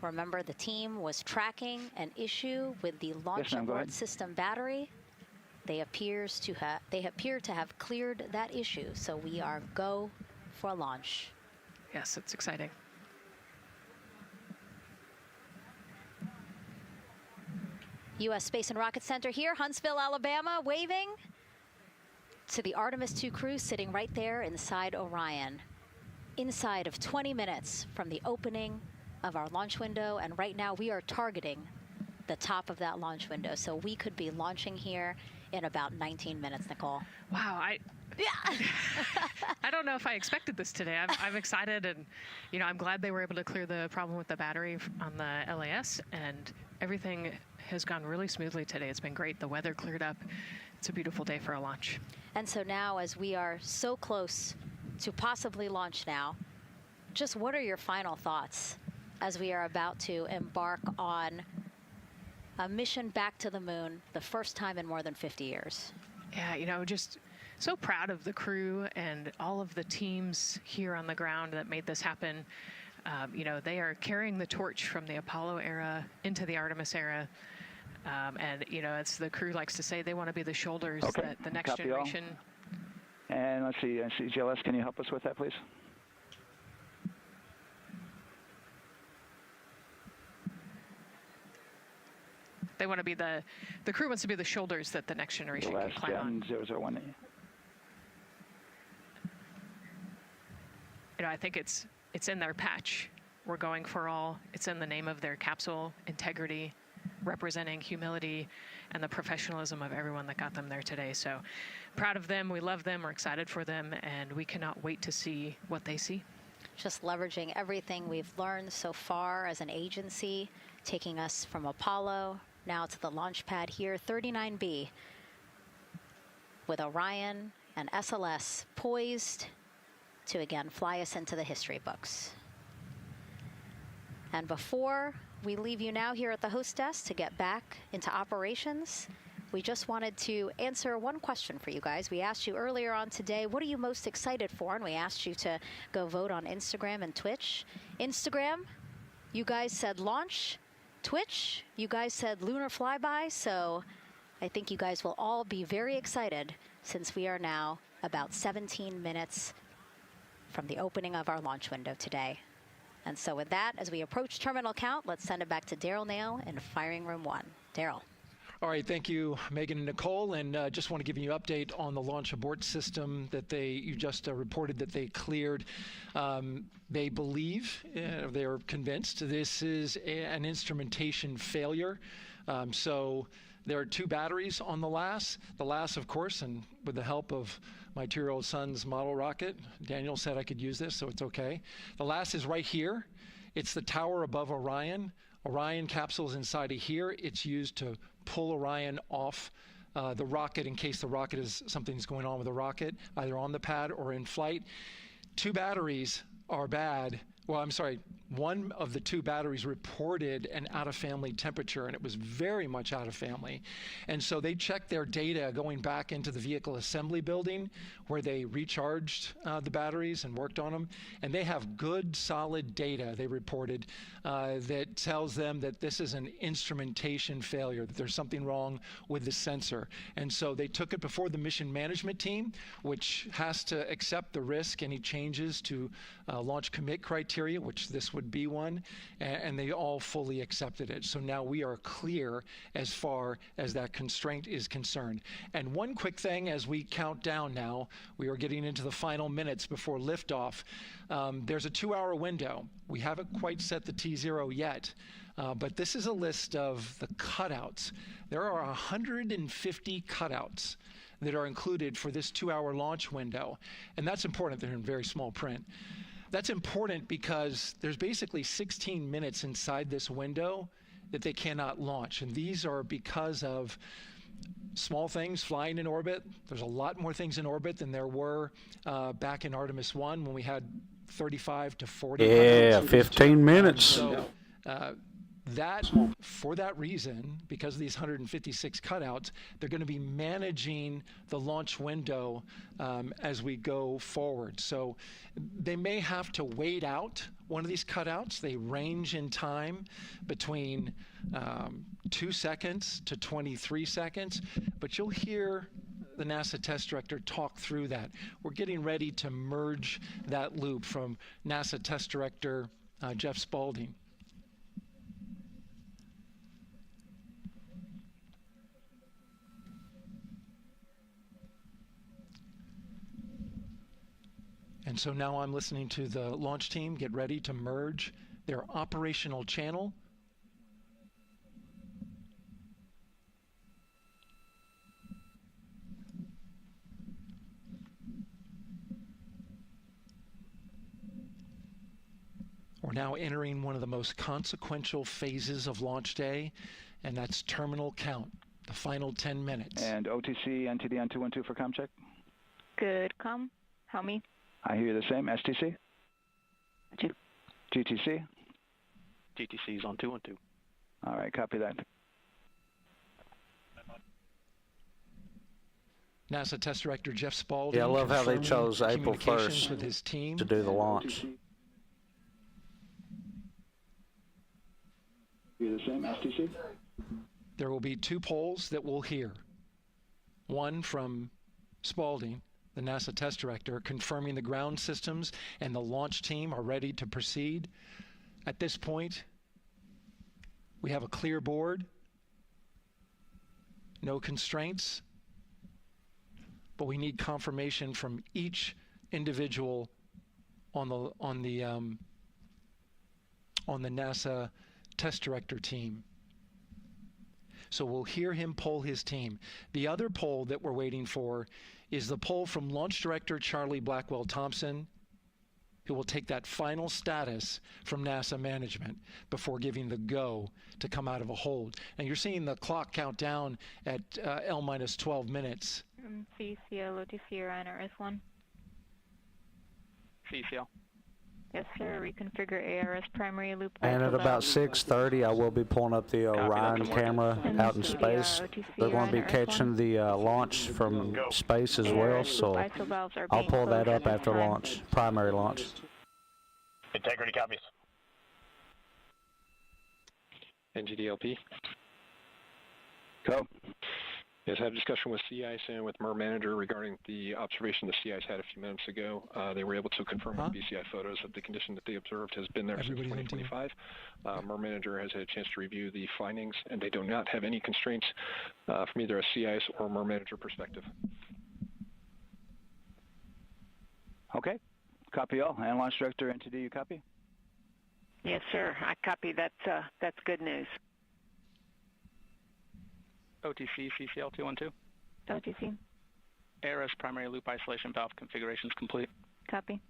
Remember, the team was tracking an issue with the launch abort system battery. They appear to have cleared that issue, so we are go for launch. Yes, it's exciting. U.S. Space and Rocket Center here, Huntsville, Alabama, waving to the Artemis II crew sitting right there inside Orion. Inside of 20 minutes from the opening of our launch window, and right now we are targeting the top of that launch window, so we could be launching here in about 19 minutes, Nicole. Wow, I don't know if I expected this today. I'm excited, and I'm glad they were able to clear the problem with the battery on the LAS, and everything has gone really smoothly today. It's been great. The weather cleared up. It's a beautiful day for a launch. And so now, as we are so close to possibly launch now. Just what are your final thoughts as we are about to embark on a mission back to the moon, the first time in more than 50 years? Yeah, you know, just so proud of the crew and all of the teams here on the ground that made this happen. You know, they are carrying the torch from the Apollo era into the Artemis era. And, you know, as the crew likes to say, they want to be the shoulders that the next generation. And let's see, GLS, can you help us with that, please? They want to be the crew wants to be the shoulders that the next generation can climb on. 001. You know, I think it's in their patch. We're going for all. It's in the name of their capsule, integrity, representing humility and the professionalism of everyone that got them there today. So proud of them. We love them. We're excited for them. And we cannot wait to see what they see. Just leveraging everything we've learned so far as an agency, taking us from Apollo now to the launch pad here, 39B, with Orion and SLS poised to again fly us into the history books. And before we leave you now here at the host desk to get back into operations, we just wanted to answer one question for you guys. We asked you earlier on today, what are you most excited for? And we asked you to go vote on Instagram and Twitch. Instagram, you guys said launch. Twitch, you guys said lunar flyby. So I think you guys will all be very excited since we are now about 17 minutes from the opening of our launch window today. And so with that, as we approach terminal count, let's send it back to Daryl Nail in Firing Room 1. Daryl. All right, thank you, Megan and Nicole. And just want to give you an update on the launch abort system that you just reported that they cleared. They believe, they're convinced, this is an instrumentation failure. So there are 2 batteries on the LAS. The LAS, of course, and with the help of my 2-year-old son's model rocket, Daniel said I could use this, so it's okay. The LAS is right here. It's the tower above Orion. Orion capsule is inside of here. It's used to pull Orion off the rocket in case something's going on with the rocket, either on the pad or in flight. 2 batteries are bad. Well, I'm sorry, one of the 2 batteries reported an out-of-family temperature, and it was very much out of family. And so they checked their data going back into the vehicle assembly building where they recharged the batteries and worked on them. And they have good, solid data, they reported, that tells them that this is an instrumentation failure, that there's something wrong with the sensor. And so they took it before the mission management team, which has to accept the risk, any changes to launch commit criteria, which this would be one, and they all fully accepted it. So now we are clear as far as that constraint is concerned. And one quick thing as we count down now, we are getting into the final minutes before liftoff. There's a 2-hour window. We haven't quite set the T0 yet, but this is a list of the cutouts. There are 150 cutouts that are included for this 2-hour launch window, and that's important. They're in very small print. That's important because there's basically 16 minutes inside this window that they cannot launch. And these are because of small things flying in orbit. There's a lot more things in orbit than there were back in Artemis 1 when we had 35 to 40. Yeah, 15 minutes. So for that reason, because of these 156 cutouts, they're going to be managing the launch window as we go forward. So they may have to wait out one of these cutouts. They range in time between 2 seconds to 23 seconds, but you'll hear the NASA test director talk through that. We're getting ready to merge that loop from NASA test director Jeff Spaulding. And so now I'm listening to the launch team get ready to merge their operational channel. We're now entering one of the most consequential phases of launch day, and that's terminal count, the final 10 minutes. And OTC NTD on 212 for comm check. Good comm. Help me. I hear you the same. STC? GTC? GTC is on 212. All right, copy that. NASA Test Director Jeff Spaulding. Yeah, I love how they confirming chose April communications 1st with his team to do the launch. Hear the same. STC? There will be 2 polls that we'll hear. One from Spaulding, the NASA Test Director, confirming the ground systems and the launch team are ready to proceed. At this point, we have a clear board, no constraints, but we need confirmation from each individual on the NASA Test Director team. So we'll hear him poll his team. The other poll that we're waiting for is the poll from Launch Director Charlie Blackwell Thompson, who will take that final status from NASA management before giving the go to come out of a hold. And you're seeing the clock count down at L-12 minutes. CCL, OTC, or NRS1. CCL. Yes, sir. Reconfigure ARS primary loop. And at about 6:30, I will be pulling up the Orion camera out in space. They're going to be catching the launch from space as well, so I'll pull that up after launch, primary launch. Integrity copies. NGDLP. Go. Yes, I had a discussion with sea ice and with MER manager regarding the observation the sea ice had a few minutes ago. They were able to confirm with BCI photos that the condition that they observed has been there since 2025. MER manager has had a chance to review the findings, and they do not have any constraints from either a sea ice or MER manager perspective. Okay. Copy all. And Launch Director, NTD, you copy? Yes, sir. I copy. That's good news. OTC, CCL 212. OTC. ARS primary loop isolation valve configuration is complete. Copy.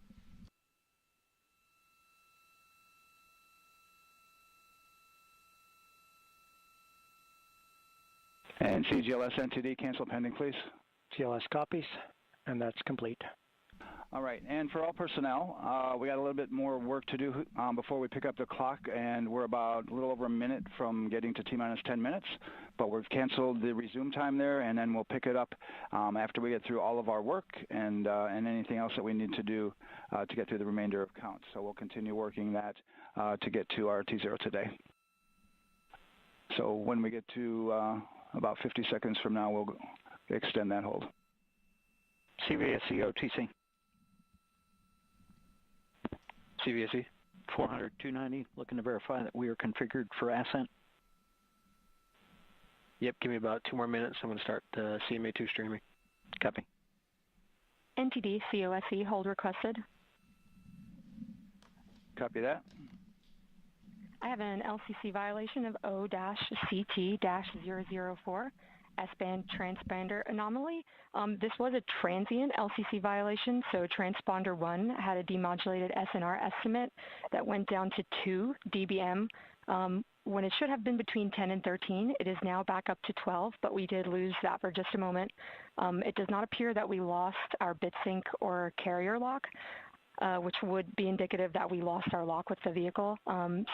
And CGLS NTD, cancel pending, please. GLS copies, and that's complete. All right, and for all personnel, we got a little bit more work to do before we pick up the clock, and we're about a little over a minute from getting to T-minus 10 minutes, but we've canceled the resume time there, and then we'll pick it up after we get through all of our work and anything else that we need to do to get through the remainder of counts. So we'll continue working that to get to our T0 today. So when we get to about 50 seconds from now, we'll extend that hold. CVSC OTC. CVSC? 400, 290, looking to verify that we are configured for ascent. Yep, give me about 2 more minutes. I'm going to start CMA2 streaming. Copy. NTD, COSE, hold requested. Copy that. I have an LCC violation of O-CT-004, S-band transponder anomaly. This was a transient LCC violation, so transponder 1 had a demodulated SNR estimate that went down to 2 dBm when it should have been between 10 and 13. It is now back up to 12, but we did lose that for just a moment. It does not appear that we lost our bit sync or carrier lock, which would be indicative that we lost our lock with the vehicle.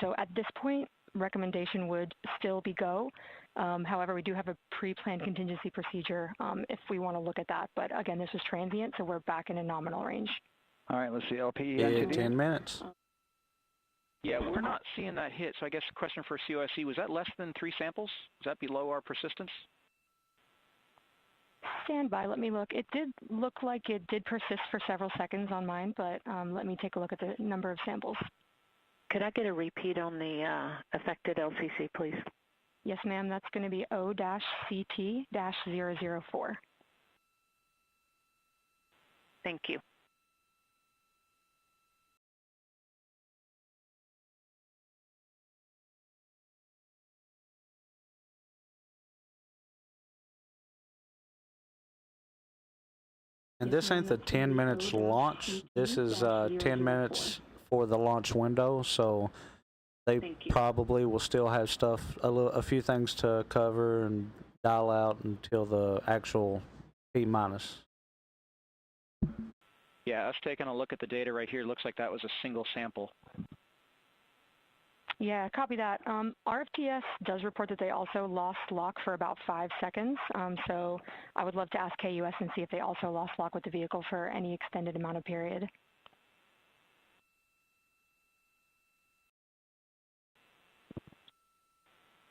So at this point, recommendation would still be go. However, we do have a pre-planned contingency procedure if we want to look at that. But again, this is transient, so we're back in a nominal range. All right, let's see. LPE. Yeah, 10 minutes. Yeah, we're not seeing that hit. So I guess the question for COSE, was that less than 3 samples? Was that below our persistence? Stand by. Let me look. It did look like it did persist for several seconds on mine, but let me take a look at the number of samples. Could I get a repeat on the affected LCC, please? Yes, ma'am. That's going to be O-CT-004. Thank you. And this ain't the 10 minutes launch. This is 10 minutes for the launch window, so they probably will still have stuff, a few things to cover and dial out until the actual T-minus. Yeah, us taking a look at the data right here, looks like that was a single sample. Yeah, copy that. RFTS does report that they also lost lock for about 5 seconds. So I would love to ask KUS and see if they also lost lock with the vehicle for any extended amount of period.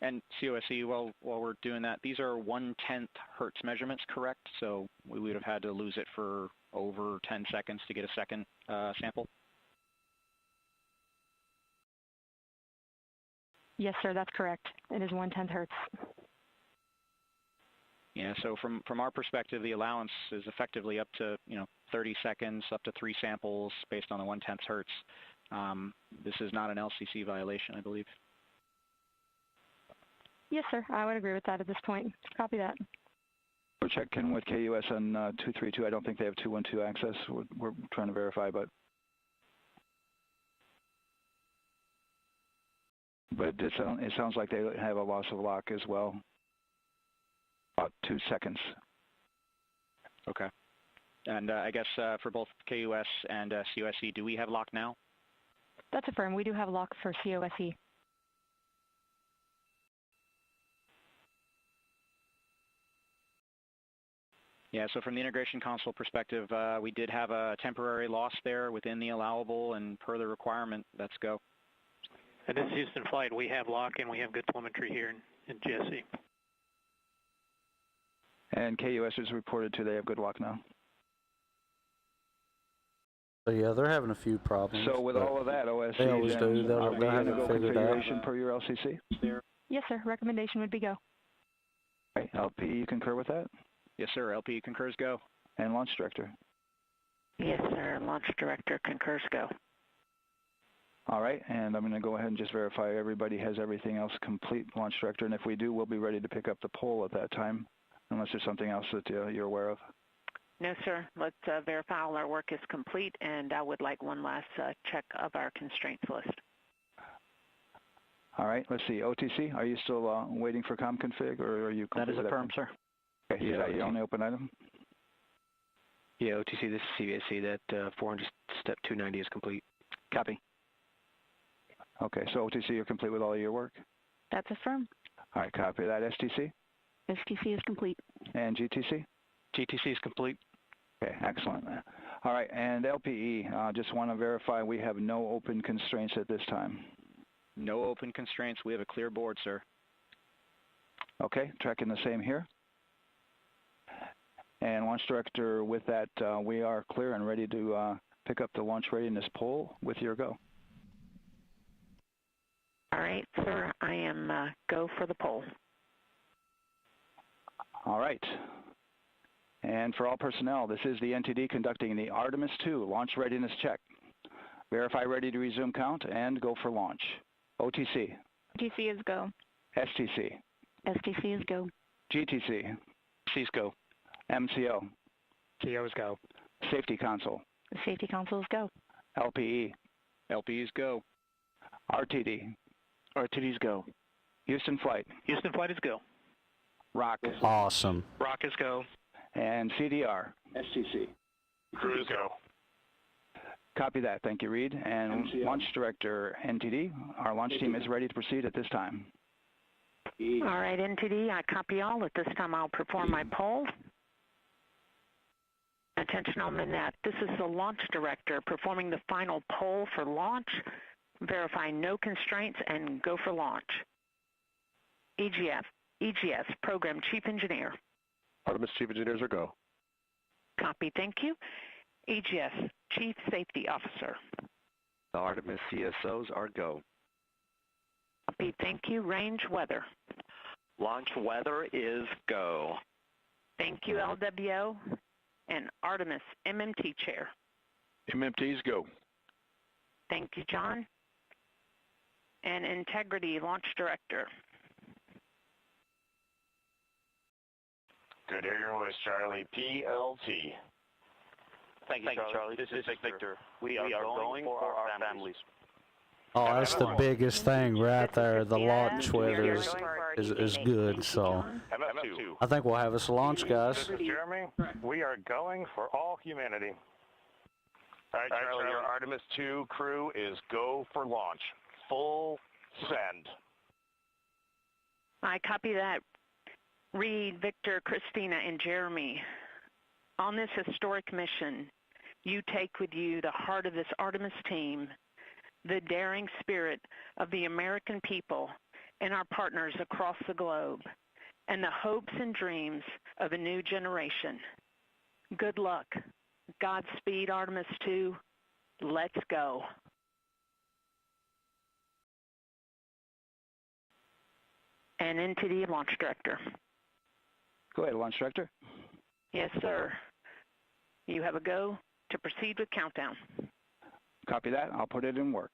And COSE, while we're doing that, these are 1/10 hertz measurements, correct? So we would have had to lose it for over 10 seconds to get a second sample? Yes, sir, that's correct. It is 1/10 hertz. Yeah, so from our perspective, the allowance is effectively up to 30 seconds, up to 3 samples based on the 1/10 hertz. This is not an LCC violation, I believe. Yes, sir, I would agree with that at this point. Copy that. We're checking with KUS on 232. I don't think they have 212 access. We're trying to verify, but it sounds like they have a loss of lock as well. About 2 seconds. Okay. And I guess for both KUS and COSE, do we have lock now? That's affirmed. We do have lock for COSE. Yeah, so from the integration console perspective, we did have a temporary loss there within the allowable, and per the requirement, let's go. And this is Houston Flight. We have lock and we have good telemetry here in GSE. And KUS is reported to they have good lock now. So yeah, they're having a few problems. So with all of that, OSC, they always do. They'll have it figured out. Configuration per your LCC? Yes, sir. Recommendation would be go. Right. LP, you concur with that? Yes, sir. LP concurs go. And launch director? Yes, sir. Launch director concurs go. All right, and I'm going to go ahead and just verify everybody has everything else complete, launch director, and if we do, we'll be ready to pick up the poll at that time, unless there's something else that you're aware of. No, sir. Let's verify all our work is complete, and I would like one last check of our constraints list. All right, let's see. OTC, are you still waiting for ComConfig, or are you? That is affirmed, sir. Okay, yeah, you only open item? Yeah, OTC, this is CVSC. That 400 step 290 is complete. Copy. Okay, so OTC, you're complete with all of your work? That's affirmed. All right, copy that. STC? STC is complete. And GTC? GTC is complete. Okay, excellent. All right, and LPE, just want to verify we have no open constraints at this time. No open constraints. We have a clear board, sir. Okay, tracking the same here. And launch director, with that, we are clear and ready to pick up the launch readiness poll with your go. All right, sir. I am go for the poll. All right. And for all personnel, this is the NTD conducting the Artemis II launch readiness check. Verify ready to resume count and go for launch. OTC. OTC is go. STC. STC is go. GTC. C's go. MCO. CO is go. Safety console. Safety console is go. LPE. LPE's go. RTD. RTD's go. Houston Flight. Houston Flight is go. Rock. Awesome. Rock is go. And CDR. STC. Crew is go. Copy that. Thank you, Reed. And MCO. Launch Director, NTD, our launch team is ready to proceed at this time. All right, NTD, I copy all. At this time, I'll perform my poll. Attention on the net. This is the launch director performing the final poll for launch, verify no constraints, and go for launch. EGS, Program Chief Engineer. Artemis Chief Engineers are go. Copy, thank you. EGS, Chief Safety Officer. The Artemis CSOs are go. Copy, thank you. Range weather. Launch weather is go. Thank you, LWO. And Artemis MMT Chair. MMTs go. Thank you, John. And Integrity Launch Director. Good Airways Charlie, PLT. Thank you, Charlie. This is Victor. We are going for our families. Oh, that's the biggest thing right there. The launch weather is good, so I think we'll have us a launch, guys. This is Jeremy. We are going for all humanity. All right, Charlie, your Artemis II crew is go for launch. Full send. I copy that. Reed, Victor, Christina, and Jeremy, on this historic mission, you take with you the heart of this Artemis team, the daring spirit of the American people and our partners across the globe, and the hopes and dreams of a new generation. Good luck. Godspeed, Artemis II. Let's go. And into the launch director. Go ahead, Launch Director. Yes, sir. You have a go to proceed with countdown. Copy that. I'll put it in work.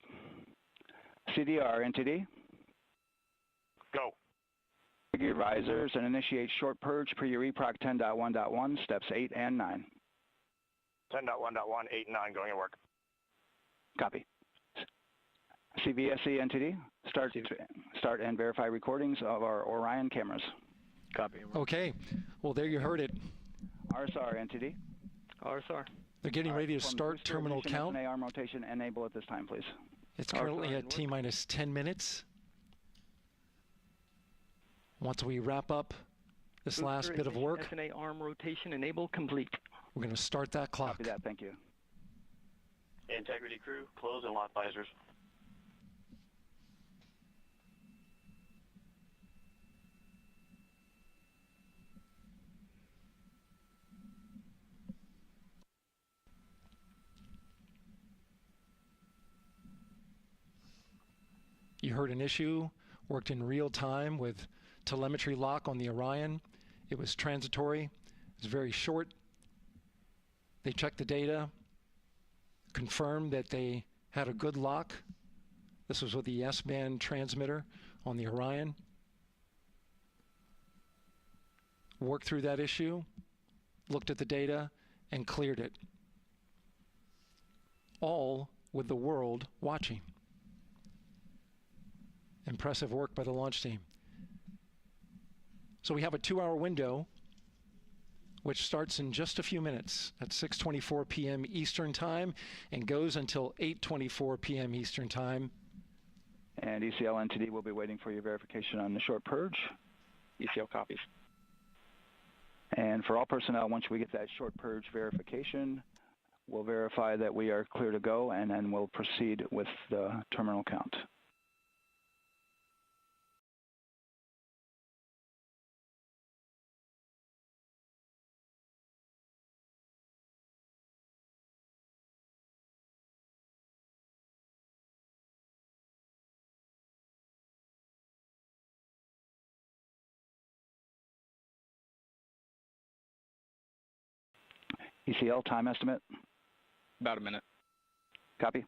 CDR, NTD. Go. Trigger your visors and initiate short purge per your EPROC 10.1.1, steps 8 and 9. 10.1.1, 8 and 9 going to work. Copy. CVSE NTD, start and verify recordings of our Orion cameras. Copy. Okay. Well, there you heard it. RSR NTD. RSR. They're getting ready to start terminal count. arm rotation enable at this time, please. It's currently at T-minus 10 minutes. Once we wrap up this last bit of work, SNA arm rotation enable complete. We're going to start that clock. Copy that. Thank you. Integrity crew, close and lock visors. You heard an issue, worked in real time with telemetry lock on the Orion. It was transitory. It was very short. They checked the data, confirmed that they had a good lock. This was with the S-band transmitter on the Orion. Worked through that issue, looked at the data, and cleared it. All with the world watching. Impressive work by the launch team. So we have a 2-hour window, which starts in just a few minutes at 6:24 p.m. Eastern Time and goes until 8:24 p.m. Eastern Time. And ECL NTD will be waiting for your verification on the short purge. ECL copies. And for all personnel, once we get that short purge verification, we'll verify that we are clear to go, and then we'll proceed with the terminal count. ECL time estimate? About a minute. Copy.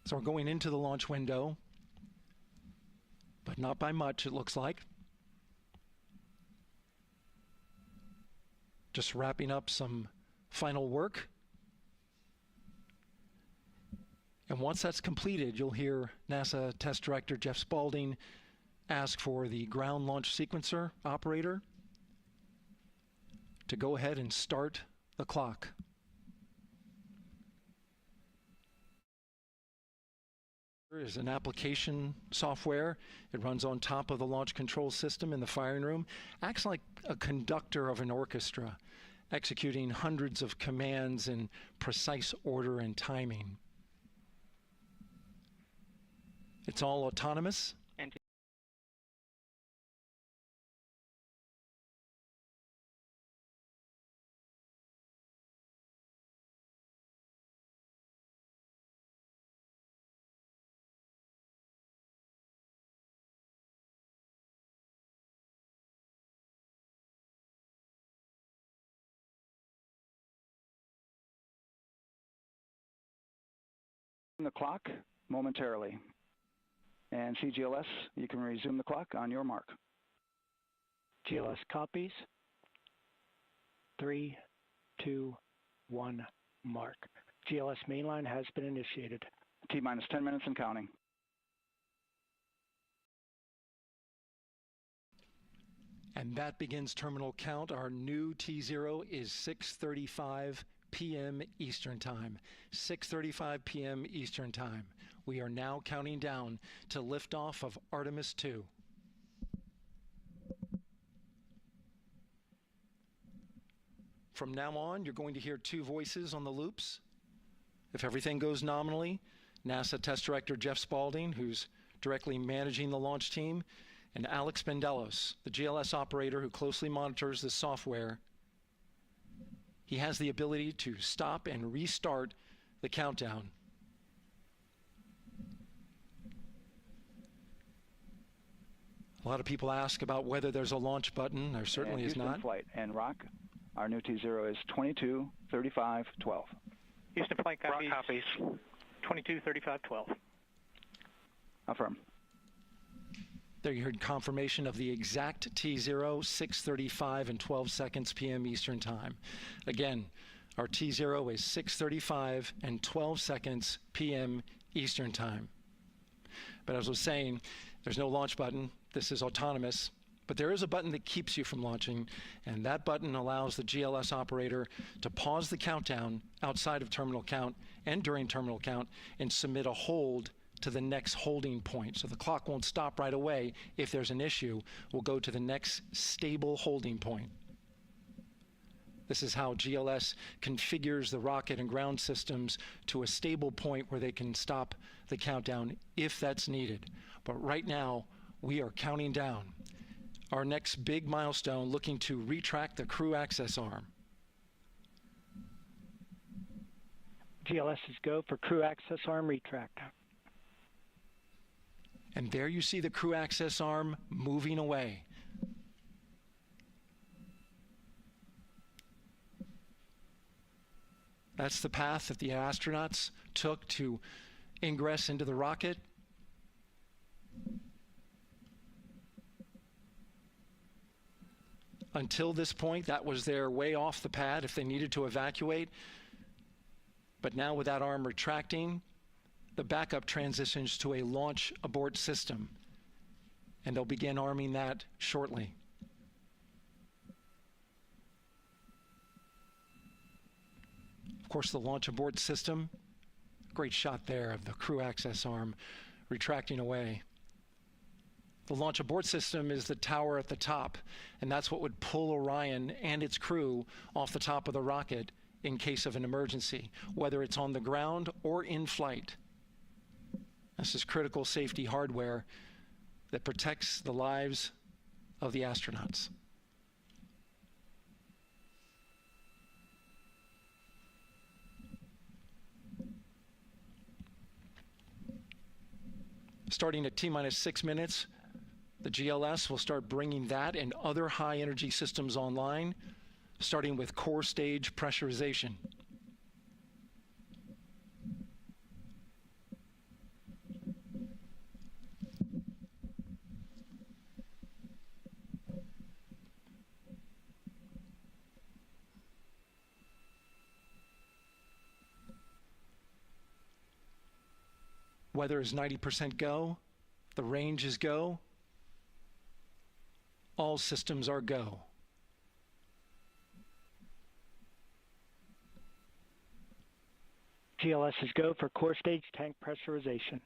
So we're going into the launch window, but not by much, it looks like. Just wrapping up some final work. And once that's completed, you'll hear NASA Test Director Jeff Spaulding ask for the ground launch sequencer operator to go ahead and start the clock. There is an application software. It runs on top of the launch control system in the firing room. Acts like a conductor of an orchestra, executing hundreds of commands in precise order and timing. It's all autonomous. The clock momentarily. And CGLS, you can resume the clock on your mark. GLS copies. 3, 2, 1, mark. GLS mainline has been initiated. T-minus 10 minutes and counting. And that begins terminal count. Our new T0 is 6:35 p.m. Eastern Time. 6:35 p.m. Eastern Time. We are now counting down to liftoff of Artemis II. From now on, you're going to hear two voices on the loops. If everything goes nominally, NASA Test Director Jeff Spaulding, who's directly managing the launch team, and Alex Bendelos, the GLS operator who closely monitors the software. He has the ability to stop and restart the countdown. A lot of people ask about whether there's a launch button. There certainly is not. Flight and Rock, our new T0 is 22:35:12. Houston flight copies. Rock copies. 22:35:12. Affirm. There you heard confirmation of the exact T0, 6:35 and 12 seconds p.m. Eastern Time. Again, our T0 is 6:35 and 12 seconds p.m. Eastern Time. But as I was saying, there's no launch button. This is autonomous. But there is a button that keeps you from launching, and that button allows the GLS operator to pause the countdown outside of terminal count and during terminal count and submit a hold to the next holding point. So the clock won't stop right away. If there's an issue, we'll go to the next stable holding point. This is how GLS configures the rocket and ground systems to a stable point where they can stop the countdown if that's needed. But right now, we are counting down. Our next big milestone, looking to retract the crew access arm. GLS is go for crew access arm retract. And there you see the crew access arm moving away. That's the path that the astronauts took to ingress into the rocket. Until this point, that was their way off the pad if they needed to evacuate. But now with that arm retracting, the backup transitions to a launch abort system, and they'll begin arming that shortly. Of course, the launch abort system, great shot there of the crew access arm retracting away. The launch abort system is the tower at the top, and that's what would pull Orion and its crew off the top of the rocket in case of an emergency, whether it's on the ground or in flight. This is critical safety hardware that protects the lives of the astronauts. Starting at T-minus 6 minutes, the GLS will start bringing that and other high-energy systems online, starting with core stage pressurization. Weather is 90% go. The range is go. All systems are go. GLS is go for core stage tank pressurization.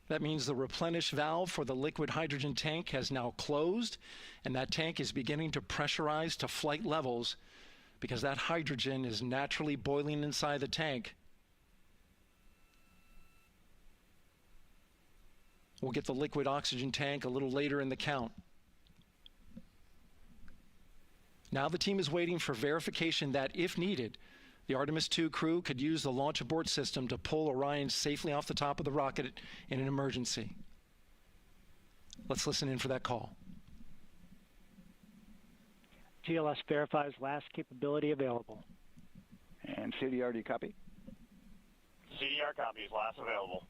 That means the replenish valve for the liquid hydrogen tank has now closed, and that tank is beginning to pressurize to flight levels because that hydrogen is naturally boiling inside the tank. We'll get the liquid oxygen tank a little later in the count. Now the team is waiting for verification that, if needed, the Artemis II crew could use the launch abort system to pull Orion safely off the top of the rocket in an emergency. Let's listen in for that call. GLS verifies last capability available. And CDR, do you copy? CDR copies, last available.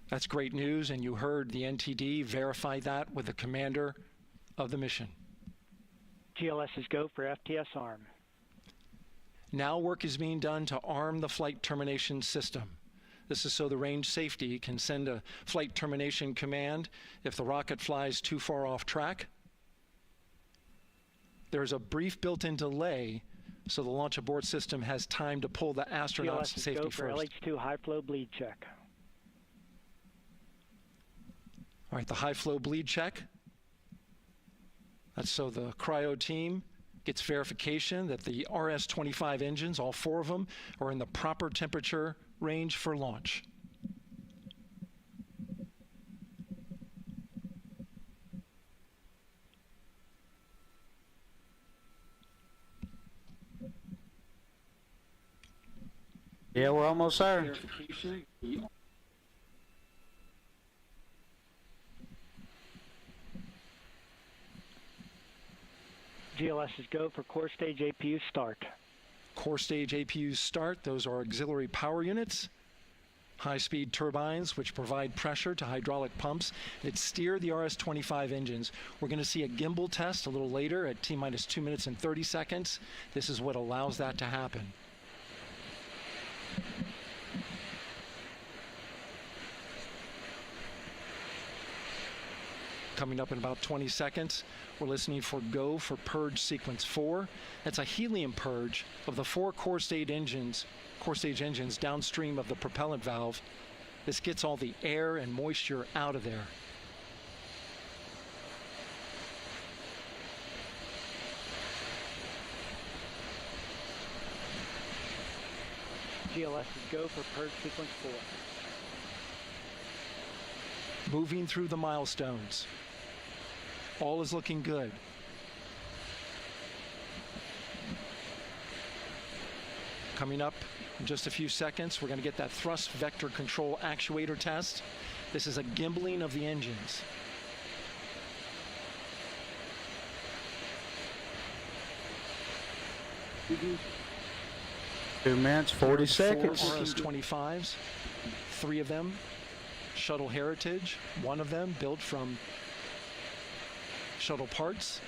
That's great news, and you heard the NTD verify that with the commander of the mission. GLS is go for FTS arm. Now work is being done to arm the flight termination system. This is so the range safety can send a flight termination command if the rocket flies too far off track. There's a brief built-in delay so the launch abort system has time to pull the astronauts to safety first. GLS is go for LH2 high flow bleed check. All right, the high flow bleed check. That's so the cryo team gets verification that the RS-25 engines, all 4 of them, are in the proper temperature range for launch. Yeah, we're almost there. GLS is go for core stage APU start. Core stage APUs start. Those are auxiliary power units, high-speed turbines which provide pressure to hydraulic pumps that steer the RS-25 engines. We're going to see a gimbal test a little later at T-minus 2 minutes and 30 seconds. This is what allows that to happen. Coming up in about 20 seconds, we're listening for go for purge sequence 4. That's a helium purge of the 4 core stage engines downstream of the propellant valve. This gets all the air and moisture out of there. GLS is go for purge sequence 4. Moving through the milestones. All is looking good. Coming up in just a few seconds, we're going to get that thrust vector control actuator test. This is a gimbaling of the engines. Mm-hmm. 2 minutes, 40 seconds. 4 RS-25s, 3 of them Shuttle Heritage, 1 of them built from shuttle parts.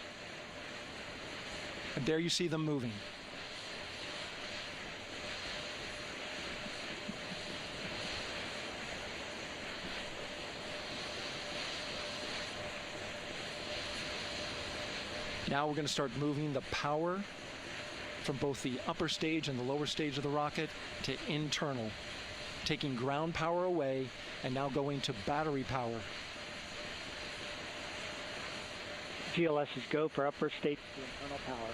And there you see them moving. Now we're going to start moving the power from both the upper stage and the lower stage of the rocket to internal, taking ground power away and now going to battery power. GLS is go for upper stage to internal power.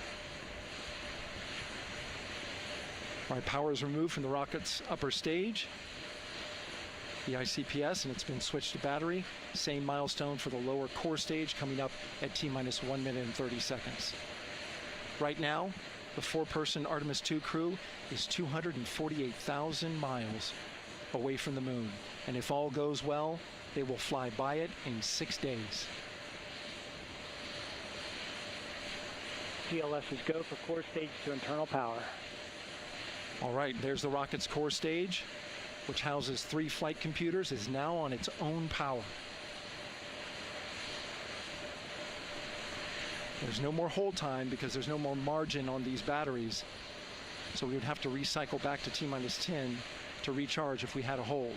All right, power is removed from the rocket's upper stage, the ICPS, and it's been switched to battery. Same milestone for the lower core stage coming up at T-minus 1 minute and 30 seconds. Right now, the 4-person Artemis II crew is 248,000 miles away from the moon. And if all goes well, they will fly by it in 6 days. GLS is go for core stage to internal power. All right, there's the rocket's core stage, which houses 3 flight computers, is now on its own power. There's no more hold time because there's no more margin on these batteries. So we would have to recycle back to T-minus 10 to recharge if we had a hold.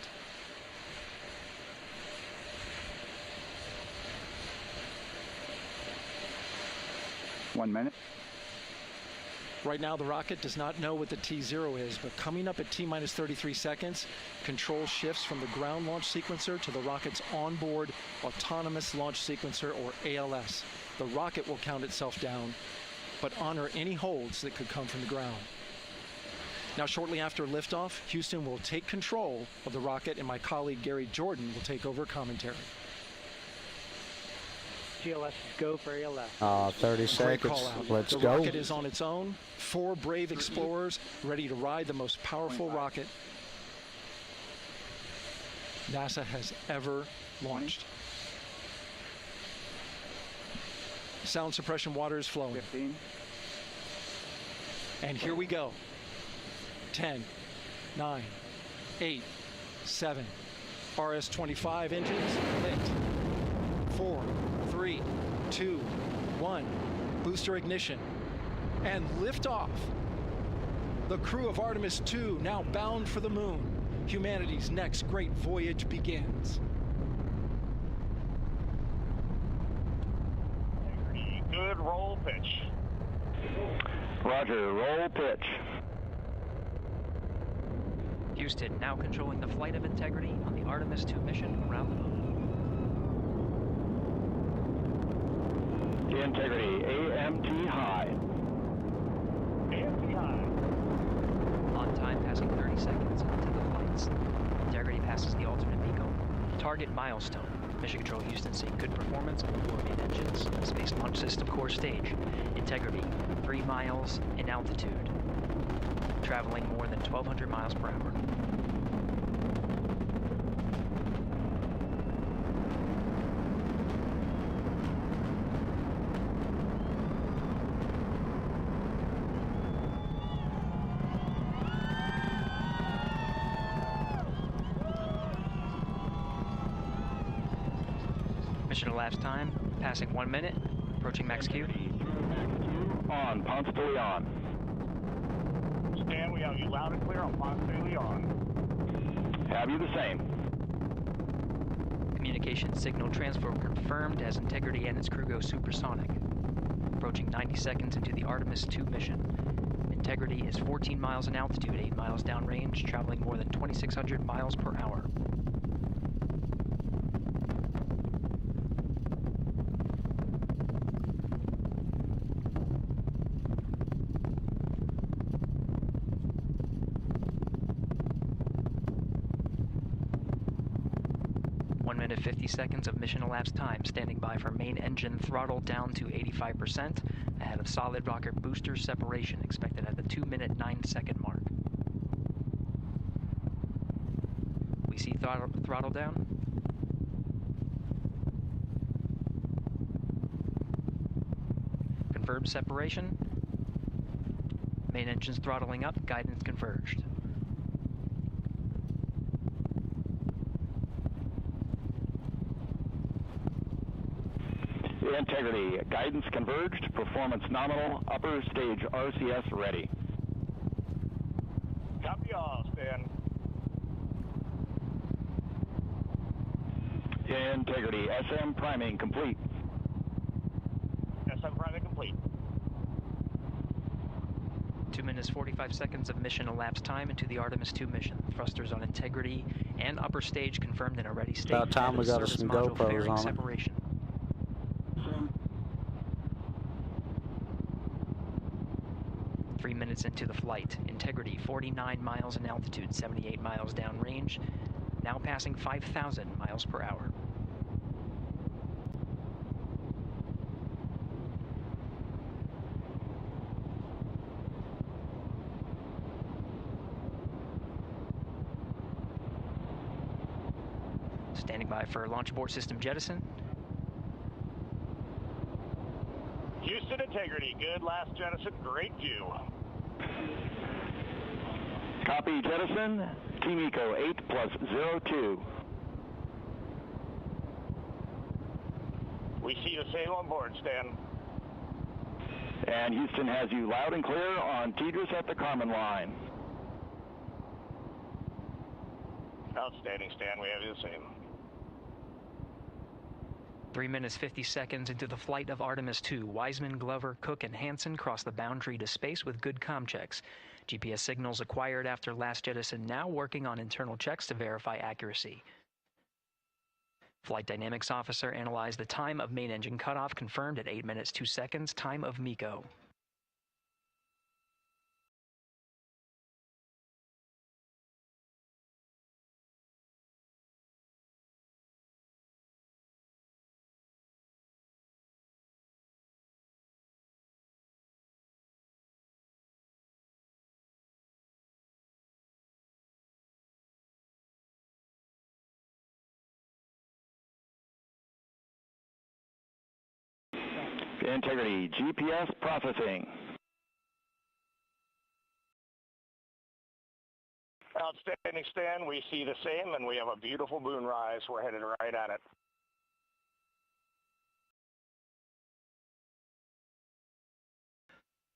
One minute. Right now, the rocket does not know what the T0 is, but coming up at T-minus 33 seconds, control shifts from the ground launch sequencer to the rocket's onboard autonomous launch sequencer, or ALS. The rocket will count itself down, but honor any holds that could come from the ground. Now, shortly after liftoff, Houston will take control of the rocket, and my colleague Gary Jordan will take over commentary. GLS is go for ALS. 30 seconds. Let's go. The rocket is on its own. 4 brave explorers ready to ride the most powerful rocket NASA has ever launched. Sound suppression water is flowing. 15. And here we go. 10, 9, 8, 7. RS-25 engines lit. 4, 3, 2, 1. booster ignition, and liftoff. The crew of Artemis II now bound for the moon. Humanity's next great voyage begins. Good roll pitch. Roger, roll pitch. Houston now controlling the flight of Integrity on the Artemis II mission around the moon. Integrity, AMT high. AMT high. On time, passing 30 seconds into the flights. Integrity passes the alternate MECO. Target milestone. Mission Control Houston seeing good performance on the 4 main engines. Space Launch System core stage. Integrity, 3 miles in altitude. Traveling more than 1,200 miles per hour. Mission elapsed time, passing 1 minute, approaching max Q. On, Ponce de Leon. Stan, we have you loud and clear on Ponce de Leon. Have you the same. Communication signal transfer confirmed as Integrity and its crew go supersonic. Approaching 90 seconds into the Artemis II mission. Integrity is 14 miles in altitude, 8 miles downrange, traveling more than 2,600 miles per hour. Minute 50 seconds of mission elapsed time, standing by for main engine throttle down to 85%, ahead of solid rocket booster separation, expected at the 2-minute 9-second mark. We see throttle down. Confirmed separation. Main engine's throttling up, guidance converged. Integrity, guidance converged, performance nominal, upper stage RCS ready. Copy all, Stan. Integrity, SM priming complete. SM priming complete. 2 minutes 45 seconds of mission elapsed time into the Artemis II mission. Thrusters on Integrity and upper stage confirmed in a ready state. About time we got us some GoPros on it. Separation. 3 minutes into the flight. Integrity, 49 miles in altitude, 78 miles downrange, now passing 5,000 miles per hour. Standing by for launch abort system jettison. Houston Integrity, good last jettison, great view. Copy jettison, Team Eco 8+02. We see the same on board, Stan. And Houston has you loud and clear on Tidris at the Carmen line. Outstanding, Stan, we have you the same. 3 minutes 50 seconds into the flight of Artemis II, Wiseman, Glover, Cook, and Hansen cross the boundary to space with good comm checks. GPS signals acquired after last jettison now working on internal checks to verify accuracy. Flight Dynamics Officer analyzed the time of main engine cutoff, confirmed at 8 minutes 2 seconds, time of MECO. Integrity, GPS processing. Outstanding, Stan. We see the same, and we have a beautiful moonrise. We're headed right at it.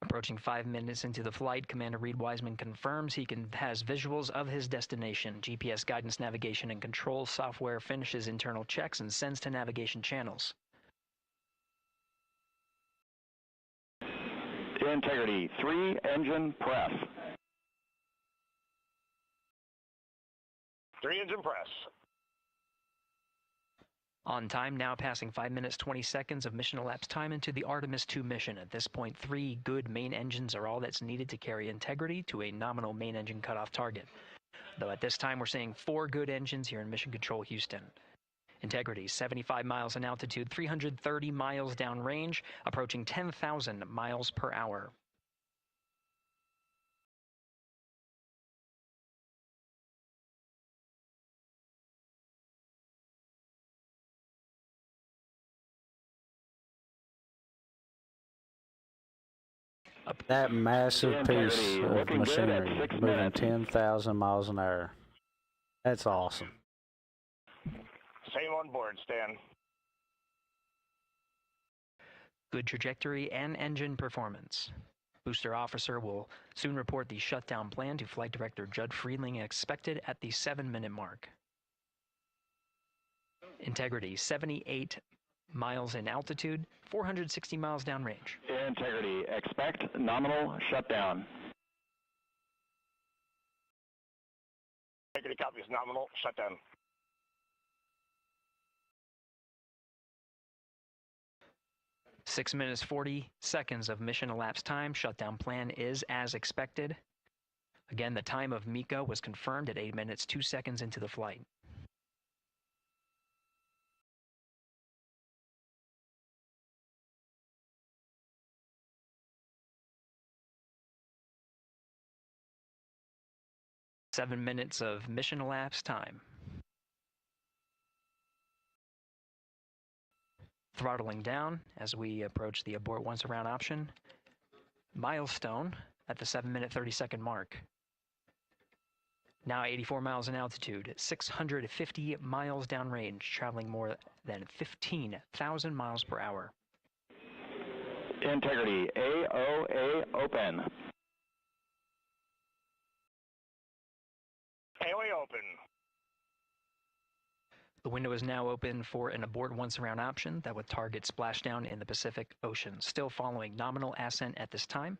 Approaching 5 minutes into the flight, Commander Reed Wiseman confirms he has visuals of his destination. GPS guidance, navigation, and control software finishes internal checks and sends to navigation channels. Integrity, 3 engine press. 3 engine press. On time, now passing 5 minutes 20 seconds of mission elapsed time into the Artemis II mission. At this point, 3 good main engines are all that's needed to carry Integrity to a nominal main engine cutoff target. Though at this time, we're seeing 4 good engines here in Mission Control Houston. Integrity, 75 miles in altitude, 330 miles downrange, approaching 10,000 miles per hour. That massive piece of machinery moving 10,000 miles an hour. That's awesome. Same on board, Stan. Good trajectory and engine performance. Booster officer will soon report the shutdown plan to Flight Director Judd Freeling, expected at the 7-minute mark. Integrity, 78 miles in altitude, 460 miles downrange. Integrity, expect nominal shutdown. Integrity copies, nominal shutdown. Six minutes 40 seconds of mission elapsed time. Shutdown plan is as expected. Again, the time of MECO was confirmed at 8 minutes 2 seconds into the flight. Seven minutes of mission elapsed time. Throttling down as we approach the abort once around option. Milestone at the 7-minute 30-second mark. Now 84 miles in altitude, 650 miles downrange, traveling more than 15,000 miles per hour. Integrity, AOA open. AOA open. The window is now open for an abort once around option that would target splashdown in the Pacific Ocean. Still following nominal ascent at this time.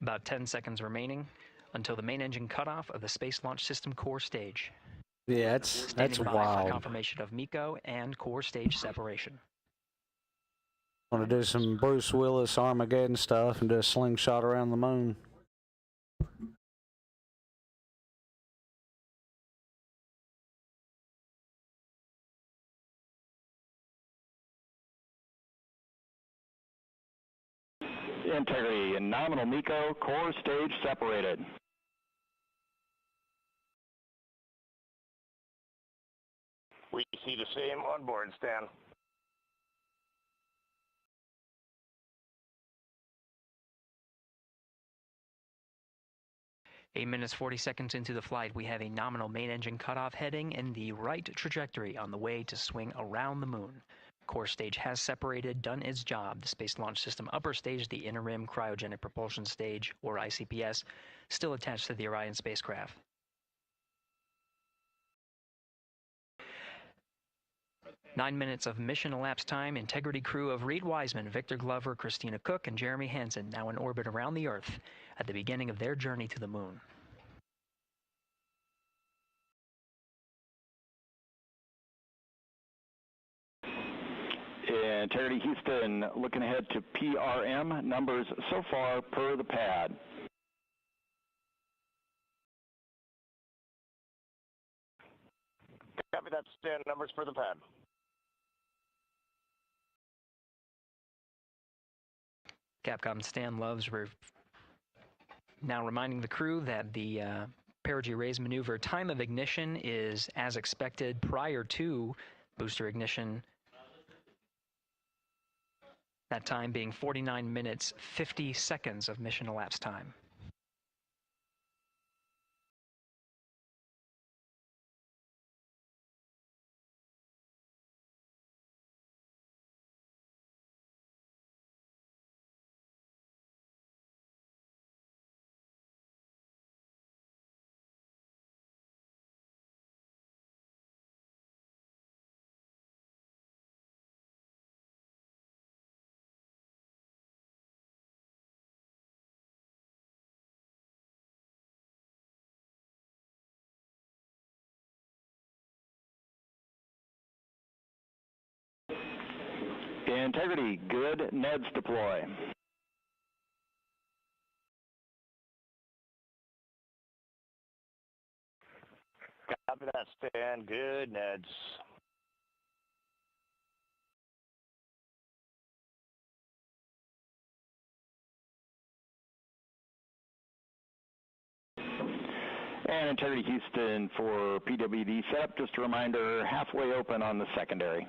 About 10 seconds remaining until the main engine cutoff of the Space Launch System core stage. Yeah, that's wild. For confirmation of MECO and core stage separation. Want to do some Bruce Willis Armageddon stuff and do a slingshot around the moon. Integrity and nominal MECO, core stage separated. We see the same on board, Stan. Eight minutes 40 seconds into the flight, we have a nominal main engine cutoff heading in the right trajectory on the way to swing around the moon. Core stage has separated, done its job. The Space Launch System upper stage, the interim cryogenic propulsion stage, or ICPS, still attached to the Orion spacecraft. Nine minutes of mission elapsed time. Integrity crew of Reed Wiseman, Victor Glover, Christina Cook, and Jeremy Hansen now in orbit around the Earth at the beginning of their journey to the moon. Integrity Houston, looking ahead to PRM numbers so far per the pad. Copy that, Stan. Numbers for the pad. Capcom Stan Loves now reminding the crew that the perigee raise maneuver time of ignition is as expected prior to booster ignition. That time being 49 minutes, 50 seconds of mission elapsed time. Integrity, good. Neds deploy. Copy that, Stan. Good, Neds. And Integrity Houston for PWD setup. Just a reminder, halfway open on the secondary.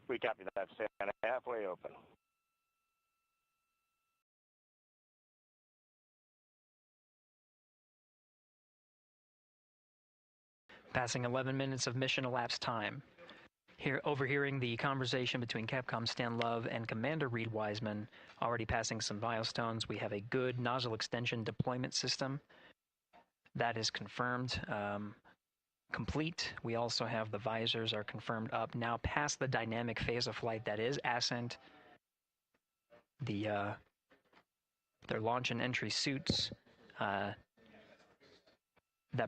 We copy that, Stan. Halfway open. Passing 11 minutes of mission elapsed time. Here, overhearing the conversation between Capcom Stan Love and Commander Reed Wiseman, already passing some milestones. We have a good nozzle extension deployment system. That is confirmed, complete. We also have the visors are confirmed up. Now past the dynamic phase of flight, that is ascent. Their launch and entry suits that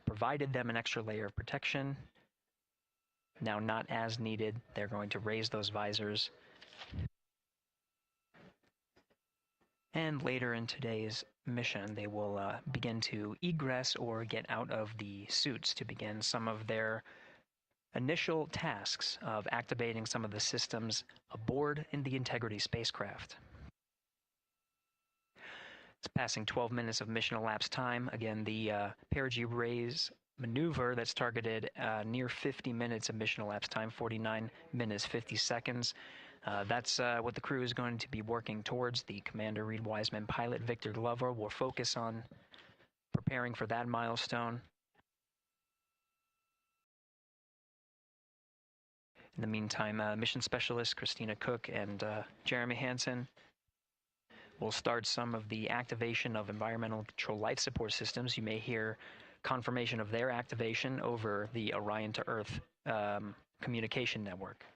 provided them an extra layer of protection. Now not as needed. They're going to raise those visors. And later in today's mission, they will begin to egress or get out of the suits to begin some of their initial tasks of activating some of the systems aboard in the Integrity spacecraft. It's passing 12 minutes of mission elapsed time. Again, the perigee raise maneuver that's targeted near 50 minutes of mission elapsed time, 49 minutes, 50 seconds. That's what the crew is going to be working towards. The Commander Reed Wiseman, pilot Victor Glover will focus on preparing for that milestone. In the meantime, mission specialist Christina Cook and Jeremy Hansen will start some of the activation of environmental control life support systems. You may hear confirmation of their activation over the Orion to Earth communication network.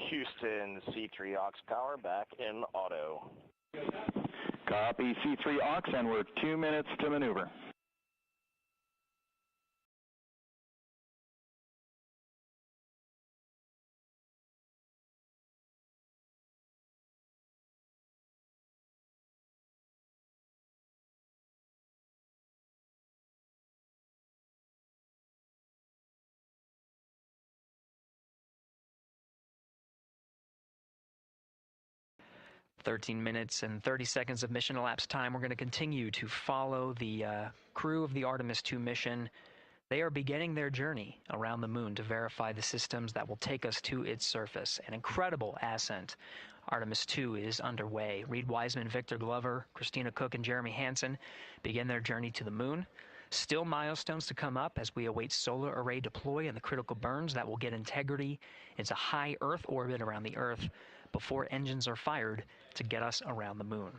Houston, C3 aux power back in auto. Copy C3 aux, and we're 2 minutes to maneuver. $13 minutes and 30 seconds of mission elapsed time. We're going to continue to follow the crew of the Artemis II mission. They are beginning their journey around the moon to verify the systems that will take us to its surface. An incredible ascent. Artemis II is underway. Reed Wiseman, Victor Glover, Christina Cook, and Jeremy Hansen begin their journey to the moon. Still milestones to come up as we await solar array deploy and the critical burns that will get Integrity into high Earth orbit around the Earth before engines are fired to get us around the moon.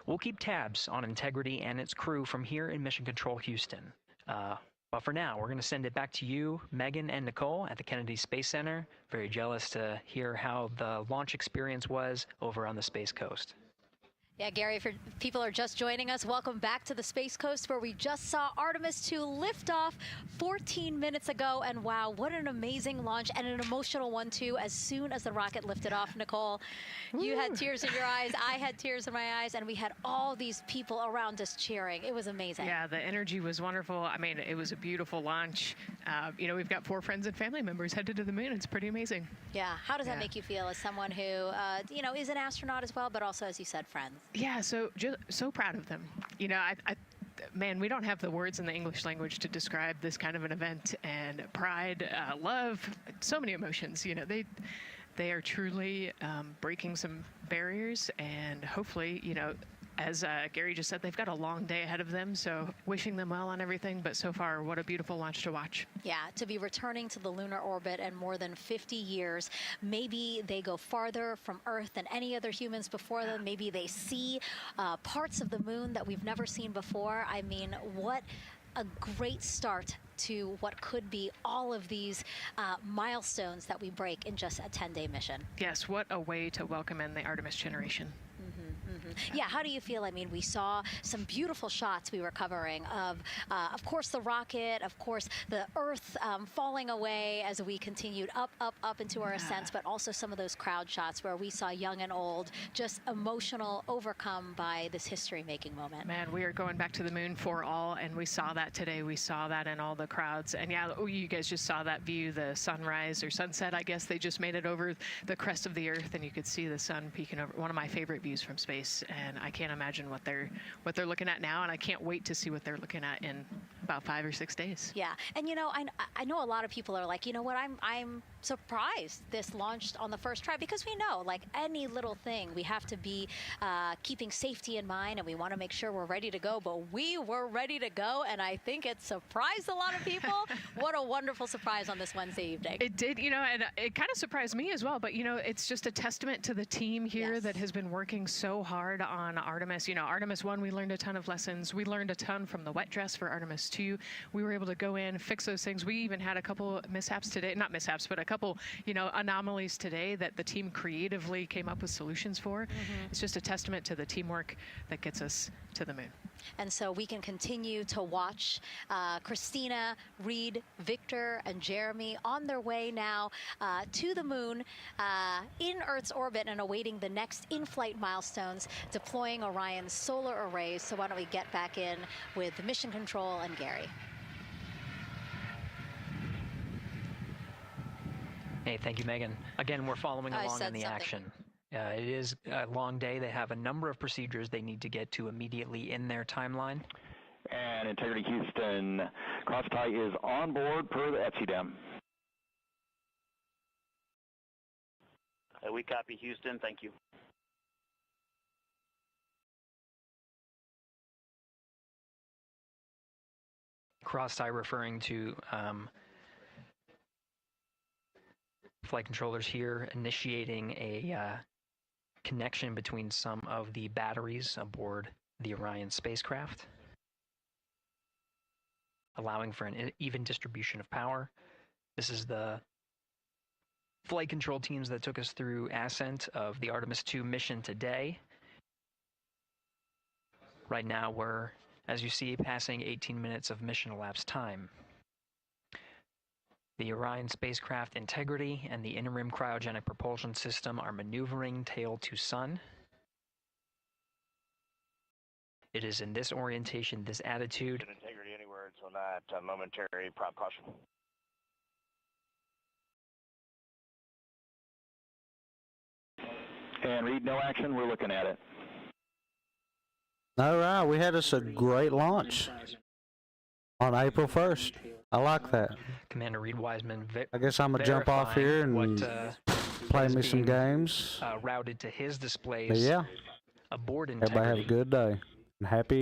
We'll keep tabs on Integrity and its crew from here in Mission Control Houston. But for now, we're going to send it back to you, Megan and Nicole at the Kennedy Space Center. Very jealous to hear how the launch experience was over on the Space Coast. Yeah, Gary, if people are just joining us, welcome back to the Space Coast, where we just saw Artemis II lift off 14 minutes ago. And wow, what an amazing launch, and an emotional one, too. As soon as the rocket lifted off, Nicole, you had tears in your eyes, I had tears in my eyes, and we had all these people around us cheering. It was amazing. Yeah, the energy was wonderful. I mean, it was a beautiful launch. You know, we've got 4 friends and family members headed to the moon. It's pretty amazing. Yeah. How does that make you feel as someone who, you know, is an astronaut as well, but also, as you said, friends? Yeah, so proud of them. You know, man, we don't have the words in the English language to describe this kind of an event, and pride, love, so many emotions. You know, they are truly breaking some barriers, and hopefully, you know, as Gary just said, they've got a long day ahead of them, so wishing them well on everything. But so far, what a beautiful launch to watch. Yeah, to be returning to the lunar orbit in more than 50 years. Maybe they go farther from Earth than any other humans before them. Maybe they see parts of the moon that we've never seen before. I mean, what a great start to what could be all of these milestones that we break in just a 10-day mission. Yes, what a way to welcome in the Artemis generation. Yeah, how do you feel? I mean, we saw some beautiful shots we were covering of course, the rocket, of course, the Earth falling away as we continued up into our ascents, but also some of those crowd shots where we saw young and old, just emotional, overcome by this history-making moment. Man, we are going back to the moon for all, and we saw that today. We saw that in all the crowds. And yeah, you guys just saw that view, the sunrise or sunset, I guess. They just made it over the crest of the Earth, and you could see the sun peeking over. One of my favorite views from space, and I can't imagine what they're looking at now, and I can't wait to see what they're looking at in about 5 or 6 days. Yeah, and you know, I know a lot of people are like, you know what, I'm surprised this launched on the first try, because we know, like any little thing, we have to be keeping safety in mind, and we want to make sure we're ready to go, but we were ready to go, and I think it surprised a lot of people. What a wonderful surprise on this Wednesday evening. It did, you know, and it kind of surprised me as well, but you know, it's just a testament to the team here that has been working so hard on Artemis. You know, Artemis 1, we learned a ton of lessons. We learned a ton from the wet dress for Artemis 2. We were able to go in, fix those things. We even had a couple mishaps today, not mishaps, but a couple, you know, anomalies today that the team creatively came up with solutions for. It's just a testament to the teamwork that gets us to the moon. And so we can continue to watch Christina, Reed, Victor, and Jeremy on their way now to the moon in Earth's orbit and awaiting the next in-flight milestones, deploying Orion's solar arrays. So why don't we get back in with Mission Control and Gary. Hey, thank you, Megan. Again, we're following along in the action. It is a long day. They have a number of procedures they need to get to immediately in their timeline. And Integrity Houston, cross-tie is on board per the ETSI-DEM. We copy, Houston. Thank you. Cross-tie referring to flight controllers here initiating a connection between some of the batteries aboard the Orion spacecraft, allowing for an even distribution of power. This is the flight control teams that took us through ascent of the Artemis II mission today. Right now we're, as you see, passing 18 minutes of mission elapsed time. The Orion spacecraft integrity and the interim cryogenic propulsion system are maneuvering tail to sun. It is in this orientation, this attitude. Integrity anywhere until not momentary prop caution. And Reed, no action. We're looking at it. All right, we had us a great launch on April 1st. I like that. Commander Reed Wiseman. I guess I'm gonna jump off here and play me some games. Routed to his displays. But yeah. Aboard Integrity. Everybody have a good day and happy